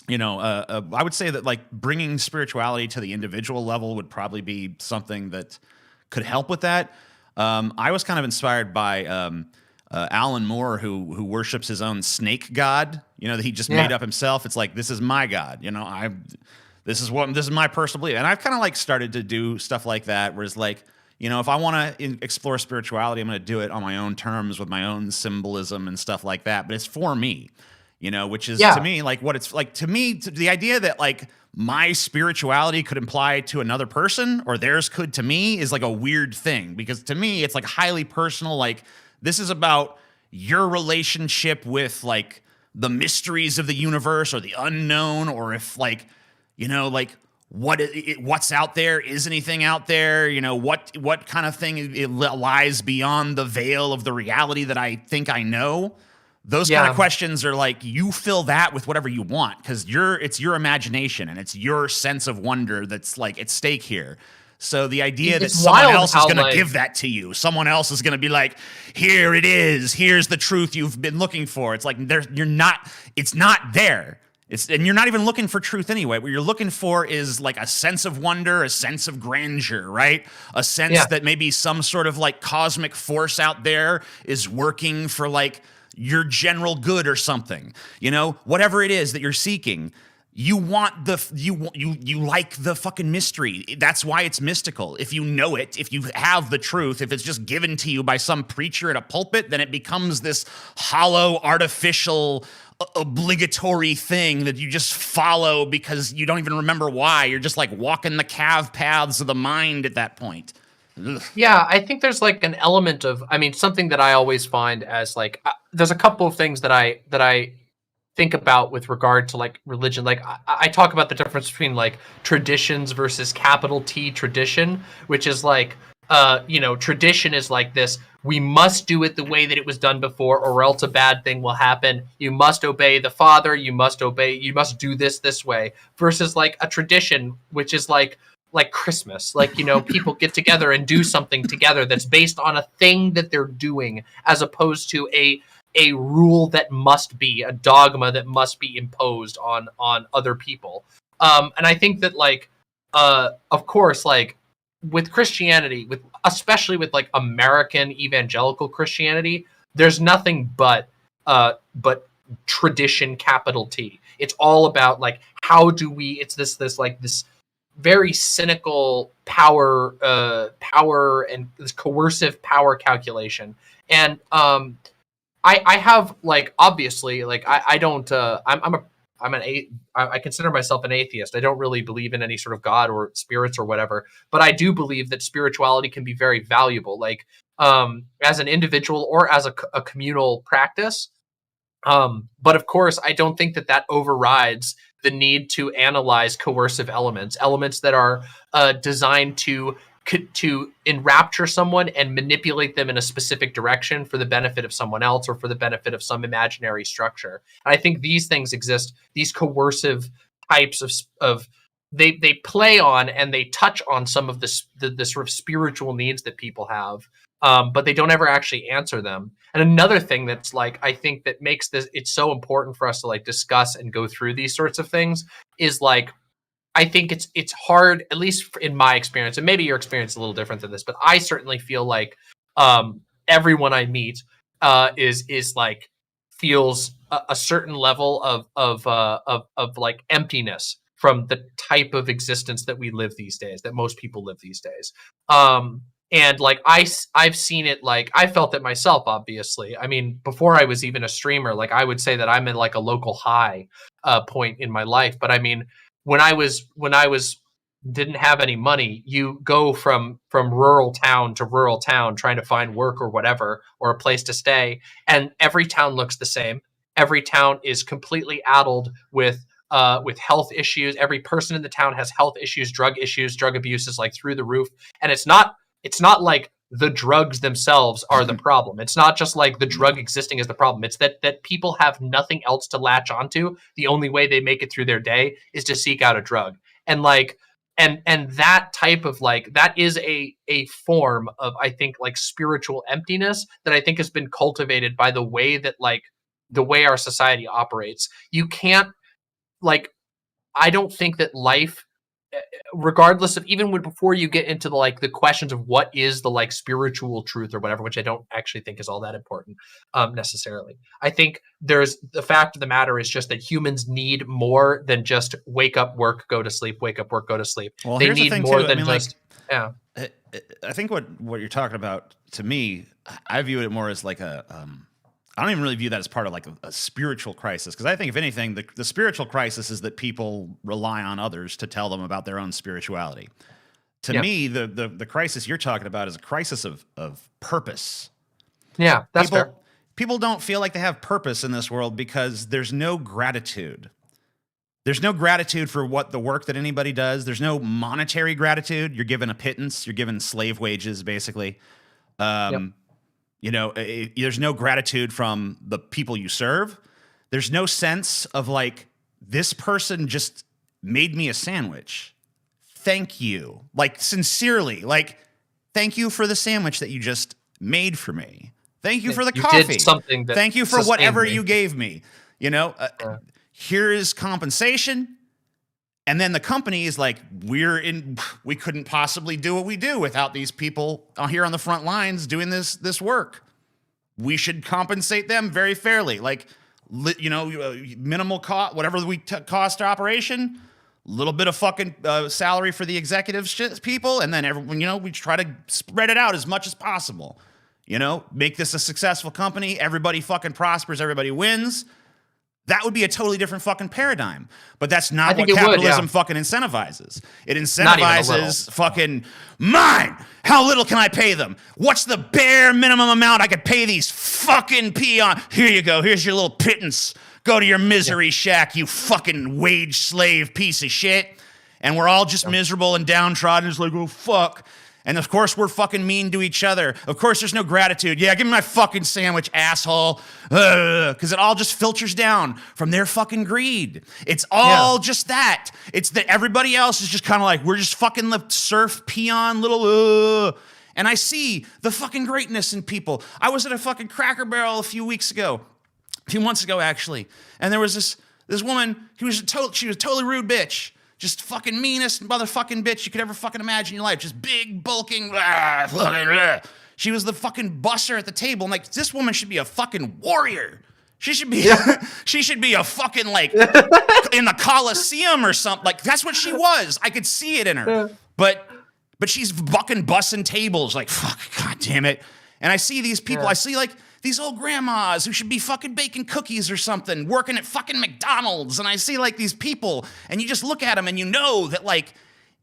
I would say that like bringing spirituality to the individual level would probably be something that could help with that. I was kind of inspired by Alan Moore, who worships his own snake god. That he just made up himself. It's like, this is my god. This is my personal belief, and I've kind of like started to do stuff like that. Where it's like, if I want to explore spirituality, I'm going to do it on my own terms with my own symbolism and stuff like that. But it's for me, which is to me like what it's like to me. The idea that like my spirituality could imply to another person, or theirs could to me, is like a weird thing, because to me it's like highly personal. Like, this is about your relationship with like the mysteries of the universe or the unknown, or if like, like what's out there, is anything out there, what kind of thing it lies beyond the veil of the reality that I think I know. Those kind of questions are like, you fill that with whatever you want, because it's your imagination and it's your sense of wonder that's like at stake here. So the idea that someone else is going to give that to you, someone else is going to be like, here it is, here's the truth you've been looking for. It's like it's not there. And you're not even looking for truth anyway. What you're looking for is like a sense of wonder, a sense of grandeur, right? A sense that maybe some sort of like cosmic force out there is working for like your general good or something. Whatever it is that you're seeking, you want you like the fucking mystery. That's why it's mystical. If you know it, if you have the truth, if it's just given to you by some preacher at a pulpit, then it becomes this hollow, artificial, obligatory thing that you just follow because you don't even remember why. You're just like walking the cave paths of the mind at that point. Ugh. Yeah, I think there's like an element of, something that I always find as like, there's a couple of things that I think about with regard to like religion. Like I talk about the difference between like traditions versus capital T tradition, which is like tradition is like this: we must do it the way that it was done before, or else a bad thing will happen. You must obey the father, you must do this way, versus like a tradition, which is like Christmas, like people get together and do something together that's based on a thing that they're doing, as opposed to a rule that must be, a dogma that must be imposed on other people. And I think that like of course, like with Christianity, especially with like American evangelical Christianity, there's nothing but tradition, capital T. It's all about like how do we, it's this very cynical power and this coercive power calculation. And I have like, obviously, like I don't I consider myself an atheist. I don't really believe in any sort of God or spirits or whatever, but I do believe that spirituality can be very valuable, like as an individual or as a communal practice. But of course, I don't think that overrides the need to analyze coercive elements that are designed to enrapture someone and manipulate them in a specific direction for the benefit of someone else or for the benefit of some imaginary structure. And I think these things exist, these coercive types of they play on and they touch on some of the sort of spiritual needs that people have, but they don't ever actually answer them. And another thing that's like, I think that makes it's so important for us to like discuss and go through these sorts of things is like, I think it's hard, at least in my experience, and maybe your experience is a little different than this, but I certainly feel like everyone I meet is like feels a certain level of like emptiness from the type of existence that we live these days, that most people live these days. And like I've seen it, like I felt it myself, obviously. I mean, before I was even a streamer, like I would say that I'm in like a local high point in my life. But I mean, when I was didn't have any money, you go from rural town to rural town trying to find work or whatever, or a place to stay, and every town looks the same. Every town is completely addled with health issues. Every person in the town has health issues, drug abuse is like through the roof. And it's not like the drugs themselves are the problem. It's not just like the drug existing is the problem. It's that people have nothing else to latch onto. The only way they make it through their day is to seek out a drug. And like, and that type of like, that is a form of, I think, like spiritual emptiness that I think has been cultivated by the way that like the way our society operates. You can't, like, I don't think that life, regardless of, even when before you get into the like the questions of what is the like spiritual truth or whatever, which I don't actually think is all that important necessarily. I think there's the fact of the matter is just that humans need more than just wake up, work, go to sleep, wake up, work, go to sleep. Well, they here's the need thing, more too. than I mean, just yeah. I think what you're talking about, to me, I view it more as like I don't even really view that as part of like a spiritual crisis, because I think if anything, the spiritual crisis is that people rely on others to tell them about their own spirituality. To me, the crisis you're talking about is a crisis of purpose. Yeah, that's fair. People don't feel like they have purpose in this world because there's no gratitude. There's no gratitude for what the work that anybody does. There's no monetary gratitude. You're given a pittance. You're given slave wages, basically. You know, there's no gratitude from the people you serve. There's no sense of like, this person just made me a sandwich. Thank you. Like, sincerely, like, thank you for the sandwich that you just made for me. Thank you for the coffee. Did something that thank you for whatever me. You gave me. You know, here is compensation. And then the company is like, we couldn't possibly do what we do without these people here on the front lines doing this work. We should compensate them very fairly. Like, you know, minimal cost, whatever we cost to operation, a little bit of fucking salary for the executive people. And then everyone, you know, we try to spread it out as much as possible. You know, make this a successful company. Everybody fucking prospers. Everybody wins. that would be a totally different fucking paradigm. But that's not I what think it would, capitalism yeah. fucking incentivizes. It Not even a little. incentivizes fucking mine. How little can I pay them? What's the bare minimum amount I could pay these fucking peon? Here you go. Here's your little pittance. Go to your misery shack, you fucking wage slave piece of shit. And we're all just miserable and downtrodden. It's like, oh, fuck. And of course, we're fucking mean to each other. Of course, there's no gratitude. Yeah, give me my fucking sandwich, asshole. Because it all just filters down from their fucking greed. It's all just that. It's that everybody else is just kind of like, we're just fucking the serf peon little. And I see the fucking greatness in people. I was at a fucking Cracker Barrel a few months ago, actually. And there was this woman, she was a totally rude bitch. Just fucking meanest motherfucking bitch you could ever fucking imagine in your life. Just big, bulking, She was the fucking busser at the table. I'm like, this woman should be a fucking warrior. She should be she should be a fucking, like, in the Coliseum or something. Like, that's what she was. I could see it in her. But she's fucking bussing tables, like, fuck, god damn it. And I see these people, I see, like, these old grandmas who should be fucking baking cookies or something, working at fucking McDonald's. And I see, like, these people, and you just look at them and you know that, like,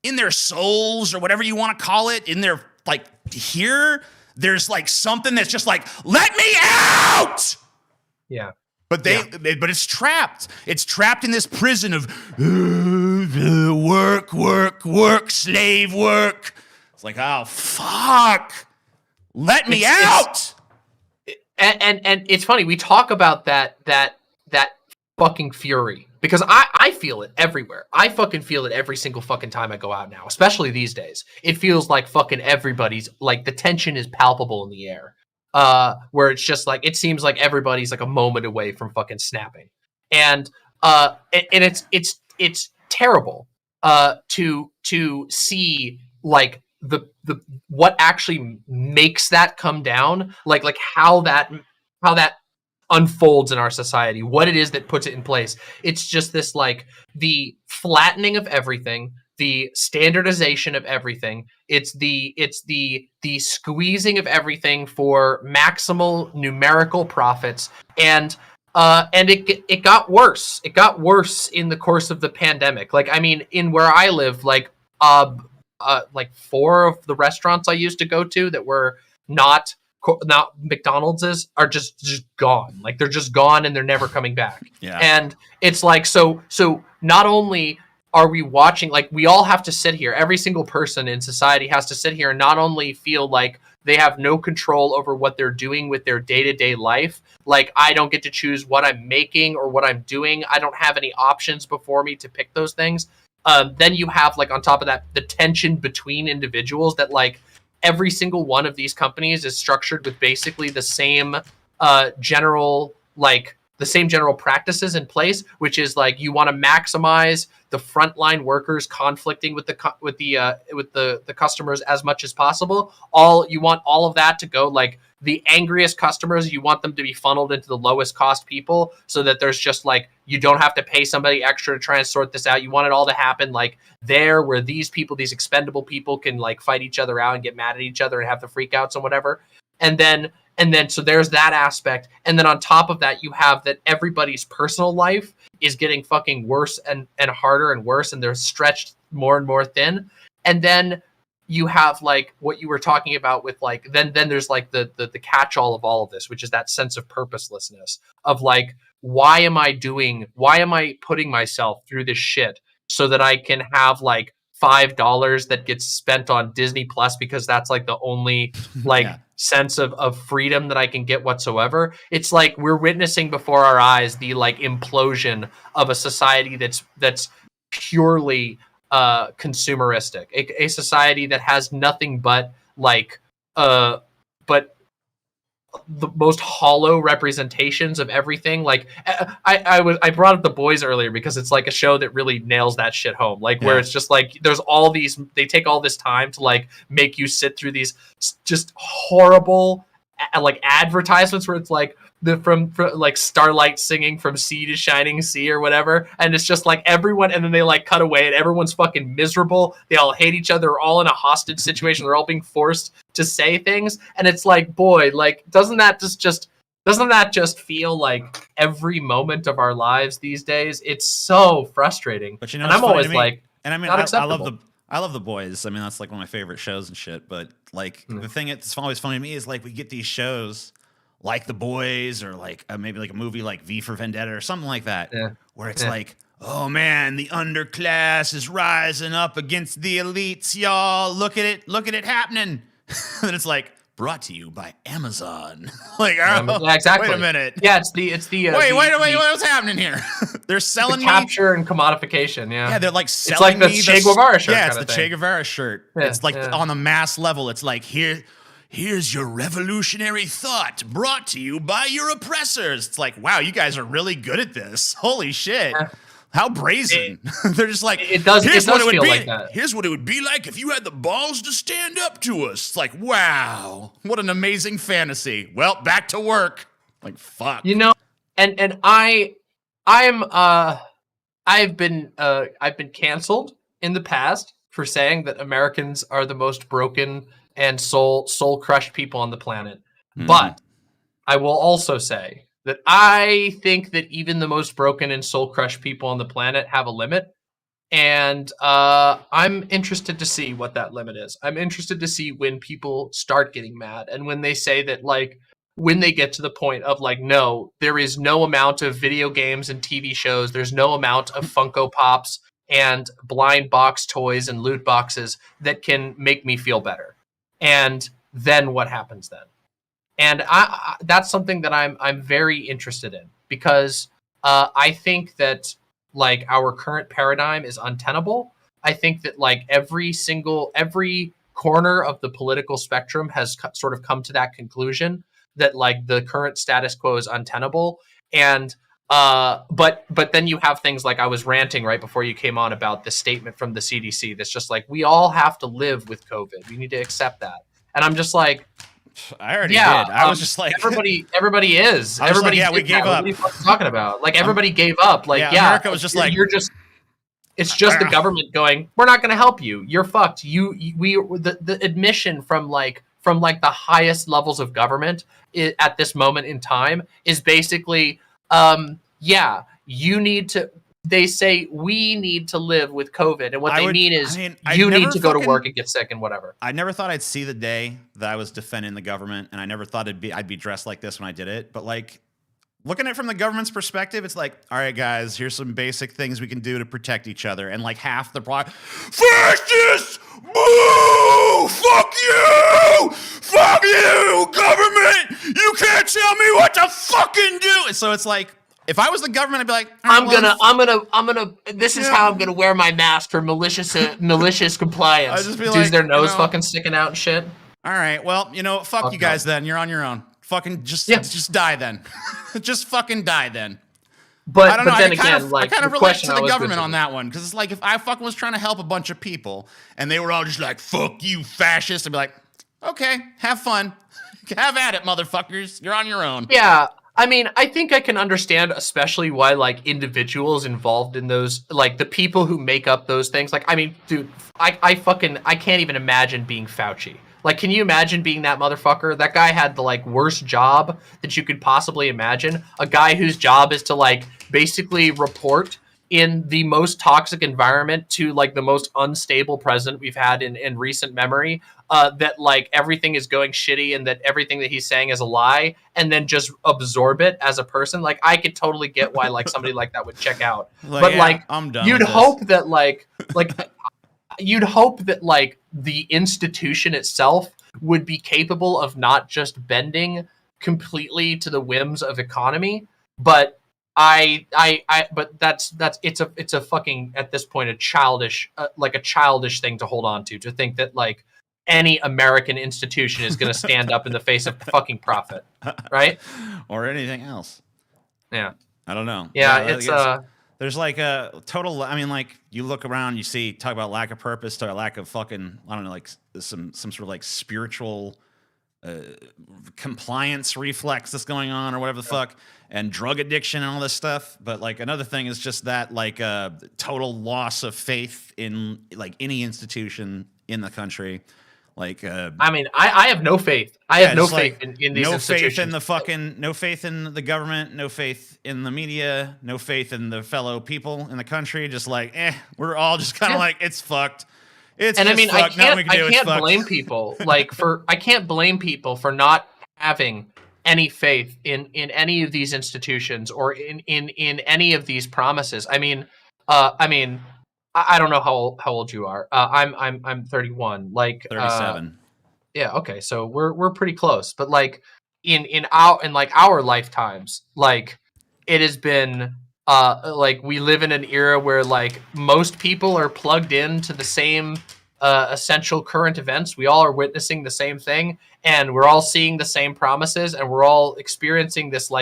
in their souls or whatever you want to call it, in their, like, here, there's, like, something that's just like, let me out! Yeah. But but it's trapped. It's trapped in this prison of work, slave work. It's like, oh, fuck. Let me out! And it's funny, we talk about that fucking fury because I feel it everywhere. I fucking feel it every single fucking time I go out now, especially these days. It feels like fucking everybody's, like, the tension is palpable in the air. Where it's just like, it seems like everybody's like a moment away from fucking snapping. And it's terrible to see, like, the what actually makes that come down, like how that unfolds in our society, what it is that puts it in place. It's just this, like, the flattening of everything, the standardization of everything. It's the squeezing of everything for maximal numerical profits. And it got worse. It got worse in the course of the pandemic. Like, I mean, in where I live, like 4 of the restaurants I used to go to that were not McDonald's are just gone. Like, they're just gone and they're never coming back. Yeah. And it's like, so not only are we watching, like, we all have to sit here, every single person in society has to sit here and not only feel like they have no control over what they're doing with their day-to-day life, like, I don't get to choose what I'm making or what I'm doing, I don't have any options before me to pick those things. Then you have, like, on top of that, the tension between individuals that, like, every single one of these companies is structured with basically the same general practices in place, which is, like, you want to maximize the frontline workers conflicting with the customers as much as possible. You want all of that to go, like, the angriest customers, you want them to be funneled into the lowest cost people so that there's just, like, you don't have to pay somebody extra to try and sort this out. You want it all to happen, like, there where these people, these expendable people, can, like, fight each other out and get mad at each other and have the freakouts and whatever. And then so there's that aspect. And then on top of that, you have that everybody's personal life is getting fucking worse and harder and worse, and they're stretched more and more thin. And then you have, like, what you were talking about with, like, then there's, like, the catch-all of all of this, which is that sense of purposelessness of, like, why am I putting myself through this shit so that I can have, like, $5 that gets spent on Disney Plus because that's, like, the only, like, sense of freedom that I can get whatsoever. It's like we're witnessing before our eyes the, like, implosion of a society that's purely consumeristic, a society that has nothing but, like, but the most hollow representations of everything. Like, I brought up The Boys earlier because it's, like, a show that really nails that shit home. Like, where it's just, like, there's all these, they take all this time to, like, make you sit through these just horrible, like, advertisements where it's like from like Starlight singing From Sea to Shining Sea or whatever, and it's just, like, everyone, and then they, like, cut away and everyone's fucking miserable, they all hate each other, they're all in a hostage situation, they're all being forced to say things, and it's like, boy, like, doesn't that just Doesn't that just feel like every moment of our lives these days? It's so frustrating. But you know, and it's I'm funny always to me. like, And I mean, not I acceptable. love the boys. I mean, that's like one of my favorite shows and shit. But like the thing that's always funny to me is like we get these shows like The Boys or like maybe like a movie like V for Vendetta or something like that, where it's like, oh man, the underclass is rising up against the elites, y'all. Look at it happening. And it's like, brought to you by Amazon. Like, oh, yeah, exactly. wait a minute. Yeah, it's the wait, what's happening here? They're selling the capture and commodification. Yeah, they're like selling it's like the Che Guevara shirt. Yeah, it's the Che Guevara shirt. Yeah, it's like on the mass level. It's like here's your revolutionary thought brought to you by your oppressors. It's like, wow, you guys are really good at this. Holy shit. How brazen. They're just like, it does feel like that. Here's what it would be like if you had the balls to stand up to us. It's like, wow, what an amazing fantasy. Well, back to work. Like, fuck. You know, and I've been canceled in the past for saying that Americans are the most broken and soul crushed people on the planet. But I will also say that I think that even the most broken and soul crushed people on the planet have a limit. And I'm interested to see what that limit is. I'm interested to see when people start getting mad and when they say that, like, when they get to the point of like, no, there is no amount of video games and TV shows. There's no amount of Funko Pops and blind box toys and loot boxes that can make me feel better. And then what happens then? And I that's something that I'm very interested in, because I think that like our current paradigm is untenable. I think that like every corner of the political spectrum has sort of come to that conclusion that like the current status quo is untenable. And but then you have things like I was ranting right before you came on about the statement from the CDC that's just like, we all have to live with COVID. We need to accept that. And I'm just like, I already did. I was just like, everybody is. Everybody, like, we gave up. What are you talking about? Like everybody gave up. Like America was just like, it's just the government going, we're not going to help you. You're fucked. The admission from the highest levels of government at this moment in time is basically, you need to. They say we need to live with COVID, and what they mean is you need to go to work and get sick and whatever. I never thought I'd see the day that I was defending the government, and I never thought I'd be dressed like this when I did it. But like, looking at it from the government's perspective, it's like, all right, guys, here's some basic things we can do to protect each other, and like half the fascists, boo, fuck you, government, you can't tell me what to fucking do. So it's like, if I was the government, I'd be like, I'm gonna. This is how I'm gonna wear my mask for malicious compliance. I'd just be Dudes, like, their nose fucking sticking out and shit. All right, well, fuck you guys then. You're on your own. Fucking just die then. Just fucking die then. But I don't know. Then I kind of relate to the government on that one, because it's like if I fucking was trying to help a bunch of people and they were all just like, fuck you, fascist, I'd be like, okay, have fun. Have at it, motherfuckers. You're on your own. Yeah. I mean, I think I can understand especially why like individuals involved in those, like the people who make up those things. Like, I mean, dude, I can't even imagine being Fauci. Like, can you imagine being that motherfucker? That guy had the like worst job that you could possibly imagine. A guy whose job is to like basically report in the most toxic environment to like the most unstable president we've had in recent memory, that like everything is going shitty and that everything that he's saying is a lie, and then just absorb it as a person. Like, I could totally get why like somebody like that would check out. But like, I'm done you'd with hope that you'd hope that like the institution itself would be capable of not just bending completely to the whims of economy, but but it's a fucking, at this point, a childish thing to hold on to think that like any American institution is going to stand up in the face of fucking profit, right? Or anything else. Yeah. I don't know. Yeah, there's like a total, I mean, like you look around, you see, talk about lack of purpose to a lack of fucking, I don't know, like some sort of like spiritual compliance reflex that's going on or whatever the fuck, and drug addiction and all this stuff. But like another thing is just that like total loss of faith in like any institution in the country. Like, I mean, I have no faith. I have no faith in these no institutions. faith in the fucking, no faith in the government, no faith in the media, no faith in the fellow people in the country. Just like, we're all just kind of like, it's fucked. It's and I just mean, fucked. I can't blame people I can't blame people for not having any faith in any of these institutions or in any of these promises. I mean, I don't know how old you are. I'm 31. Like 37. Yeah, okay, so we're pretty close. But like in our lifetimes, like it has been like we live in an era where like most people are plugged into the same essential current events. We all are witnessing the same thing, and we're all seeing the same promises, and we're all experiencing this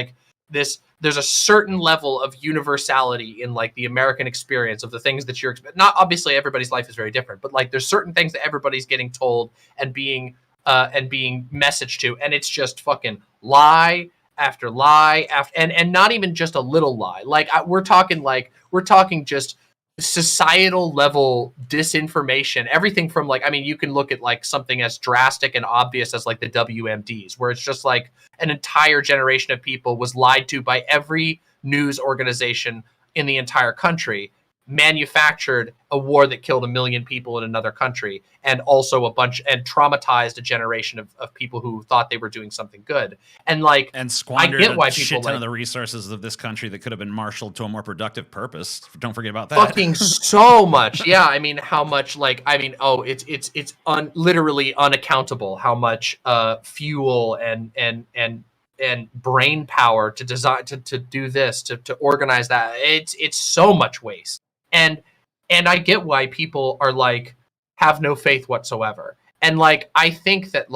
there's a certain level of universality in like the American experience of the things that you're not. Obviously everybody's life is very different, but like there's certain things that everybody's getting told and being messaged to, and it's just fucking lie after lie after, and not even just a little lie. Like we're talking just societal level disinformation. Everything from like, I mean, you can look at like something as drastic and obvious as like the WMDs, where it's just like an entire generation of people was lied to by every news organization in the entire country, manufactured a war that killed 1 million people in another country, and also and traumatized a generation of people who thought they were doing something good, and like, and squandered I get why a shit people ton like of the resources of this country that could have been marshaled to a more productive purpose. Don't forget about that. Fucking so much. Yeah, I mean, how much, like, I mean, it's literally unaccountable how much fuel and brain power to design to do this, to organize that. It's so much waste. And I get why people are like have no faith whatsoever. And like I think that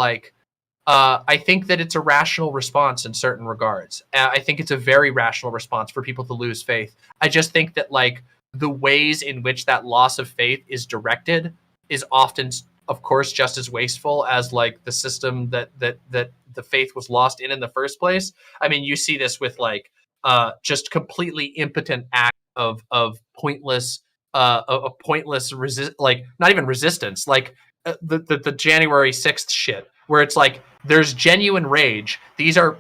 it's a rational response in certain regards. I think it's a very rational response for people to lose faith. I just think that like the ways in which that loss of faith is directed is often, of course, just as wasteful as like the system that the faith was lost in the first place. I mean, you see this with like just completely impotent act of pointless like not even resistance, like the January 6th shit, where it's like there's genuine rage. These are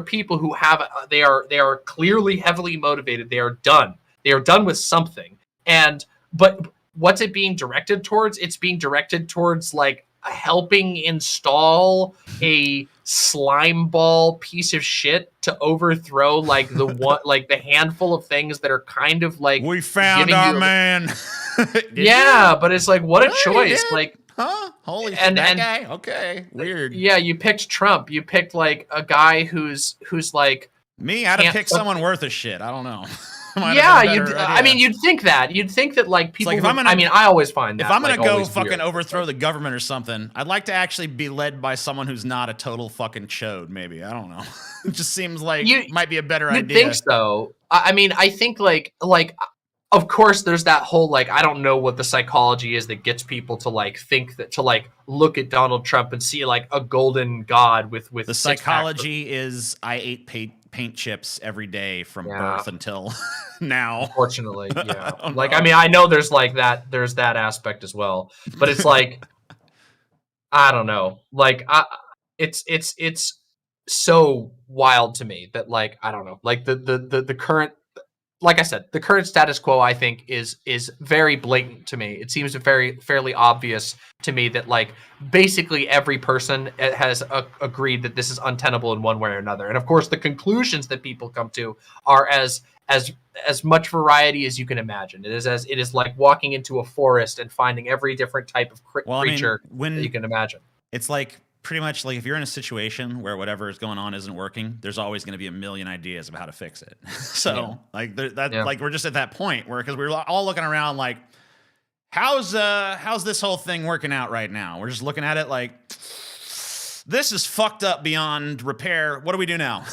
people who have they are clearly heavily motivated. They are done with something. But what's it being directed towards? It's being directed towards like helping install a slime ball piece of shit to overthrow like the one, like the handful of things that are kind of like, we found our man. Yeah, but it's like, what a choice. Like, huh? Holy shit, that guy? Okay, weird. Yeah, you picked Trump. You picked like a guy who's like me. I'd have picked someone worth a shit. I don't know. Yeah, I mean, you'd think that like people. Like I always find that if I'm gonna like, go fucking overthrow the government or something, I'd like to actually be led by someone who's not a total fucking chode. Maybe, I don't know. It just seems like might be a better idea. You think so? I mean, I think like of course there's that whole like, I don't know what the psychology is that gets people to like think that, to like look at Donald Trump and see like a golden god with the psychology is I ate paint chips every day from birth until now. Unfortunately, yeah. Like, I mean, I know there's that aspect as well, but it's like, I don't know. Like, it's so wild to me that like, I don't know, like the current, like I said, the current status quo, I think is very blatant to me. It seems fairly obvious to me that like basically every person has agreed that this is untenable in one way or another. And of course, the conclusions that people come to are as much variety as you can imagine. It is like walking into a forest and finding every different type of creature that you can imagine. It's like pretty much like if you're in a situation where whatever is going on isn't working, there's always going to be a million ideas of how to fix it. So like like we're just at that point where, because we're all looking around like, how's this whole thing working out right now? We're just looking at it like, this is fucked up beyond repair. What do we do now?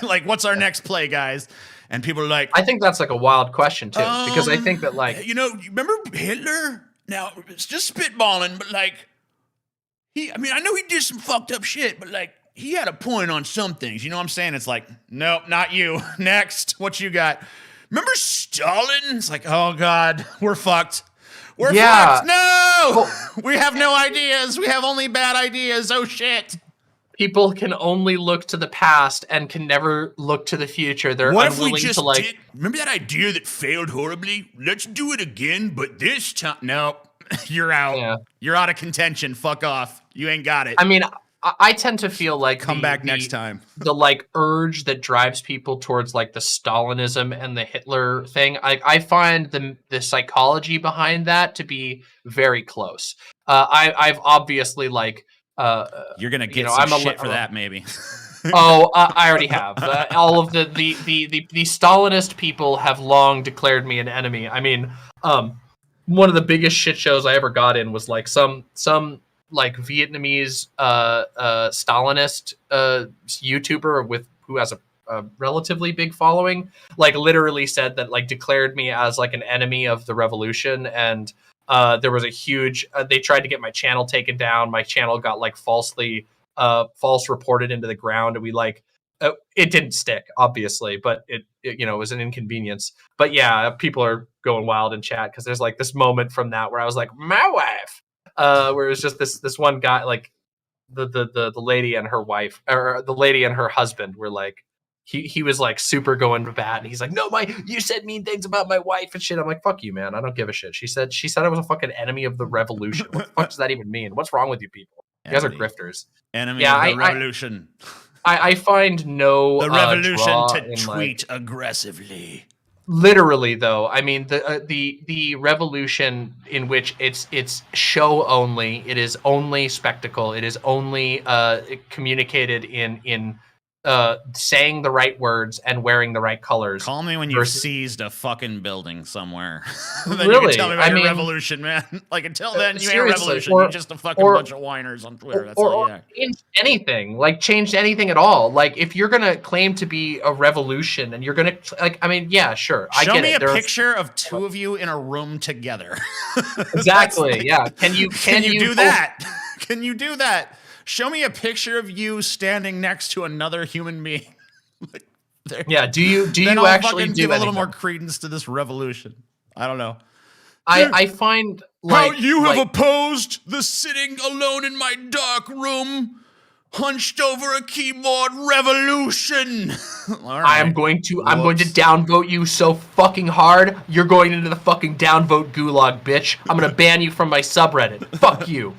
Like, what's our next play, guys? And people are like, I think that's like a wild question too, because I think that like, you remember Hitler? Now it's just spitballing, but like, I know he did some fucked up shit, but like he had a point on some things. You know what I'm saying? It's like, nope, not you. Next, what you got? Remember Stalin? It's like, oh God, we're fucked. We're fucked. No, we have no ideas. We have only bad ideas. Oh shit. People can only look to the past and can never look to the future. They're what unwilling if we just to like. did, remember that idea that failed horribly? Let's do it again, but this time, no, you're out. Yeah. You're out of contention. Fuck off. You ain't got it. I mean, I tend to feel like come back next time. The like urge that drives people towards like the Stalinism and the Hitler thing. I find the psychology behind that to be very close. I've obviously like. You're gonna get some shit for that, maybe. I already have. All of the Stalinist people have long declared me an enemy. I mean, one of the biggest shit shows I ever got in was like some like Vietnamese Stalinist YouTuber who has a relatively big following, like literally said that like declared me as like an enemy of the revolution. And there was a huge they tried to get my channel taken down. My channel got like false reported into the ground, and we like it didn't stick, obviously, but it you know, it was an inconvenience. But yeah, people are going wild in chat because there's like this moment from that where I was like, my wife, where it was just this one guy, like the lady and her wife, or the lady and her husband were like, he was like super going to bat, and he's like, no, you said mean things about my wife and shit. I'm like, fuck you, man. I don't give a shit. She said I was a fucking enemy of the revolution. What the fuck does that even mean? What's wrong with you people? You guys are grifters. Enemy of the revolution. I find no the revolution to like, tweet aggressively. Literally, though, I mean the revolution in which it's show only. It is only spectacle. It is only communicated in saying the right words and wearing the right colors. Call me when you seized a fucking building somewhere. Then really? You can tell me about your revolution, man. Like, until then, you ain't a revolution. You're just a fucking bunch of whiners on Twitter. That's all you are. Change anything. Like, change anything at all. Like, if you're going to claim to be a revolution and you're going to, like, I mean, yeah, sure. I get it. Show me a picture of two of you in a room together. Exactly, like, yeah. Can you do that? Can you do that? Show me a picture of you standing next to another human being. Yeah, do you I'll actually give a little more credence to this revolution? I don't know. I find like how you have opposed the sitting alone in my dark room, hunched over a keyboard revolution. Right. I'm going to downvote you so fucking hard. You're going into the fucking downvote gulag, bitch. I'm gonna ban you from my subreddit. Fuck you.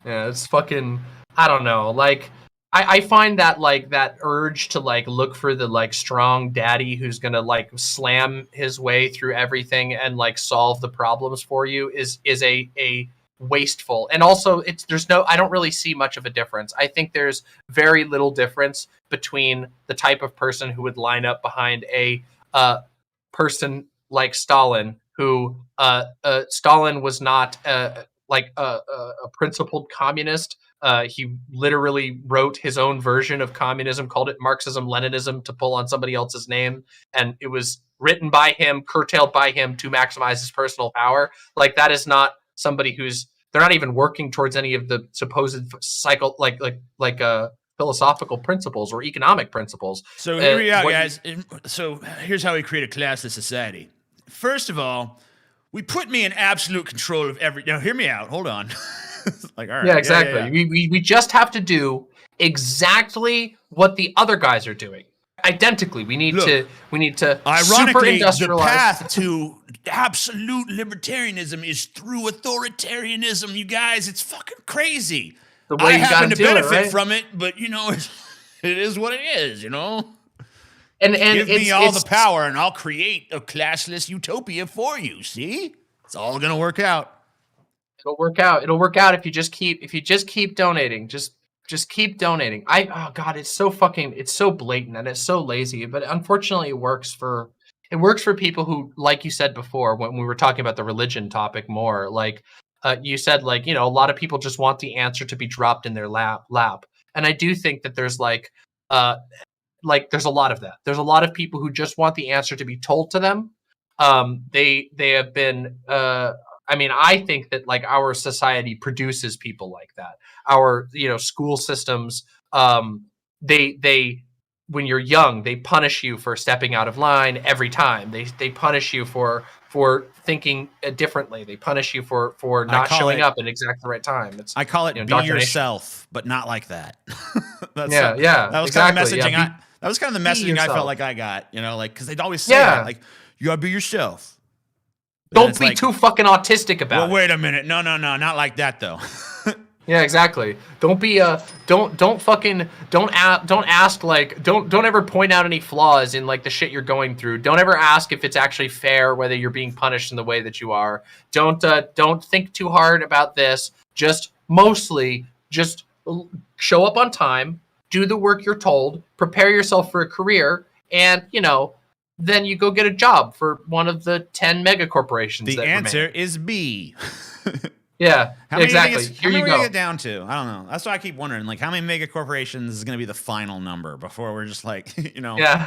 Yeah, it's fucking. I don't know. Like, I find that like that urge to like look for the like strong daddy who's gonna like slam his way through everything and like solve the problems for you is a wasteful. And also I don't really see much of a difference. I think there's very little difference between the type of person who would line up behind a person like Stalin, who Stalin was not like a principled communist. He literally wrote his own version of communism, called it Marxism-Leninism, to pull on somebody else's name, and it was written by him, curtailed by him to maximize his personal power. Like, that is not somebody they're not even working towards any of the supposed philosophical principles or economic principles. So here we are, guys. So here's how we create a classless society. First of all, we put me in absolute control of every. Now, hear me out. Hold on. Like, all right. Yeah, exactly. Yeah. We just have to do exactly what the other guys are doing. Identically. We need to ironically, super industrialize. The path to absolute libertarianism is through authoritarianism, you guys. It's fucking crazy. The way I you happen to benefit right? from it, but you know, it is what it is, you know? And give me all the power and I'll create a classless utopia for you. See? It's all gonna work out. It'll work out. It'll work out if you just keep donating. Just keep donating. Oh god, it's so blatant and it's so lazy, but unfortunately it works for people who, like you said before when we were talking about the religion topic more, like you said, like, you know, a lot of people just want the answer to be dropped in their lap. And I do think that there's like there's a lot of that. There's a lot of people who just want the answer to be told to them. They have been I mean, I think that like our society produces people like that. Our, you know, school systems, they when you're young, they punish you for stepping out of line every time. They punish you for thinking differently. They punish you for not showing up at exactly the right time. I call it be yourself, but not like that. That was kind of messaging. That was kind of the messaging I felt like I got. Like because they'd always say that, like you gotta be yourself. Don't be too fucking autistic about it. Well, wait a minute. No, not like that though. Yeah, exactly. Don't be don't ask like don't ever point out any flaws in like the shit you're going through. Don't ever ask if it's actually fair whether you're being punished in the way that you are. Don't think too hard about this. Just show up on time, do the work you're told, prepare yourself for a career, and then you go get a job for one of the 10 mega corporations. The answer is B. Yeah, exactly. Here you go. How many we get down to? I don't know. That's why I keep wondering, like, how many mega corporations is going to be the final number before we're just like, Yeah,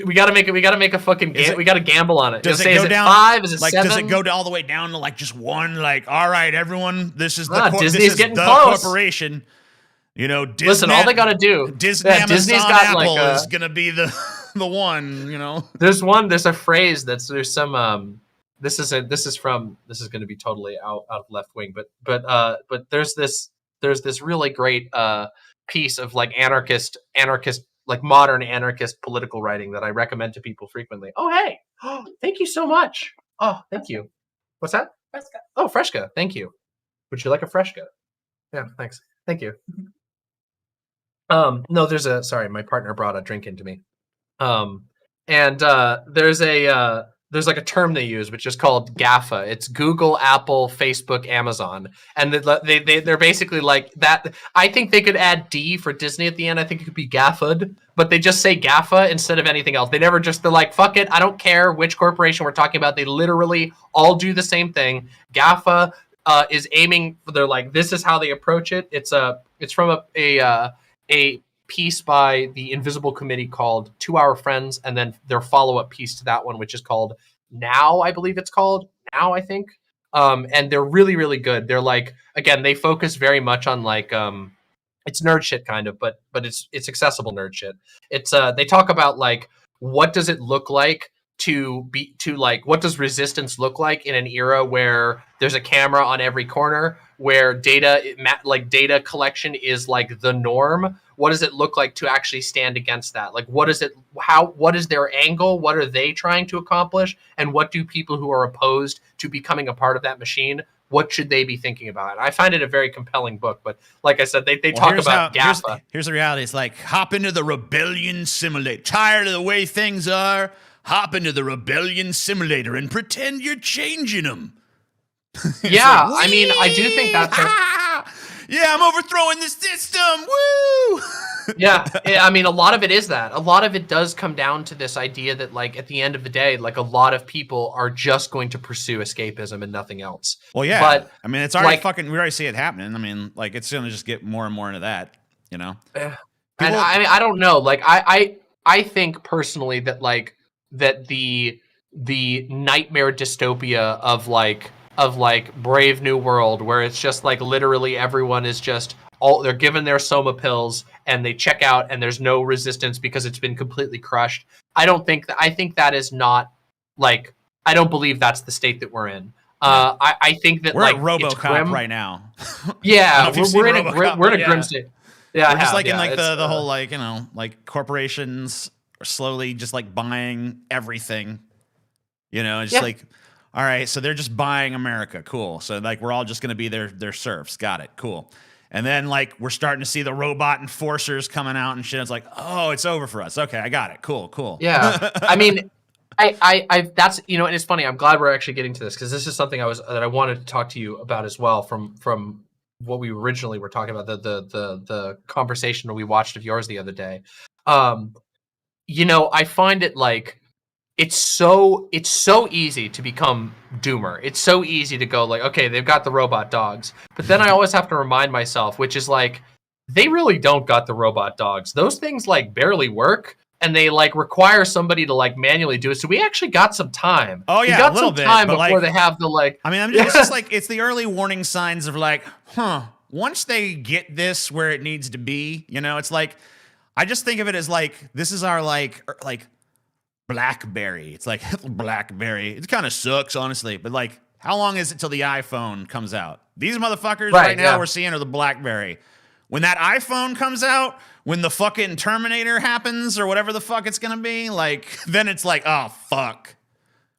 we got to make a fucking. We got to gamble on it. Does it go down? 5? Is it 7? Does it go all the way down to like just one? Like, all right, everyone, this is Disney's getting close. Corporation. Disney, listen, all they got to do. Disney's got Apple is going to be the one. There's a phrase there's some. This is going to be totally out of left wing, but there's this really great piece of like anarchist like modern anarchist political writing that I recommend to people frequently. Oh hey, thank you so much. Oh, thank you. What's that? Fresca. Oh, Fresca. Thank you. Would you like a Fresca? Yeah, thanks. Thank you. No, sorry, my partner brought a drink into me. And there's like a term they use, which is called GAFA. It's Google, Apple, Facebook, Amazon. And they're basically like that. I think they could add D for Disney at the end. I think it could be GAFA'd, but they just say GAFA instead of anything else. They're like, fuck it. I don't care which corporation we're talking about. They literally all do the same thing. GAFA is aiming, they're like, this is how they approach it. It's from a piece by the Invisible Committee called 2 Hour Friends, and then their follow-up piece to that one, which is called Now, I believe it's called Now, I think. And they're really, really good. They're like, again, they focus very much on like it's nerd shit kind of, but it's accessible nerd shit. It's they talk about like what does it look like what does resistance look like in an era where there's a camera on every corner, where data collection is like the norm. What does it look like to actually stand against that? Like, what is their angle? What are they trying to accomplish? And what do people who are opposed to becoming a part of that machine, what should they be thinking about? I find it a very compelling book, but like I said, they talk about GAFA. Here's the reality. It's like, hop into the rebellion simulator. Tired of the way things are? Hop into the rebellion simulator and pretend you're changing them. Yeah, like, I mean, I do think that's yeah, I'm overthrowing the system. Woo! Yeah, I mean, a lot of it is that. A lot of it does come down to this idea that, like, at the end of the day, like, a lot of people are just going to pursue escapism and nothing else. Well, yeah. But I mean, it's already we already see it happening. I mean, like, it's going to just get more and more into that, And I mean, I don't know. Like, I think personally that, like, that the nightmare dystopia of Brave New World, where it's just like literally everyone is just they're given their soma pills and they check out and there's no resistance because it's been completely crushed. I think that is not like, I don't believe that's the state that we're in. I think that we're like at RoboCop right now. Yeah, we're in a grim state. Yeah, we're just like in like the whole like like corporations are slowly just like buying everything. Just like, all right, so they're just buying America. Cool. So like we're all just going to be their serfs. Got it. Cool. And then like we're starting to see the robot enforcers coming out and shit. It's like, oh, it's over for us. Okay, I got it. Cool. Yeah. I mean, I that's and it's funny. I'm glad we're actually getting to this because this is something that I wanted to talk to you about as well from what we originally were talking about, the conversation we watched of yours the other day. I find it like it's so easy to become doomer. It's so easy to go like, okay, they've got the robot dogs. But then I always have to remind myself, which is like, they really don't got the robot dogs. Those things like barely work and they like require somebody to like manually do it. So we actually got some time. Oh yeah, we got a little some bit, time before like, they have the like. I mean, it's just like it's the early warning signs of like, once they get this where it needs to be, it's like, I just think of it as like, this is our like BlackBerry. It's like BlackBerry. It kind of sucks, honestly. But like, how long is it till the iPhone comes out? These motherfuckers right now we're seeing are the BlackBerry. When that iPhone comes out, when the fucking Terminator happens or whatever the fuck it's gonna be, like then it's like, oh fuck.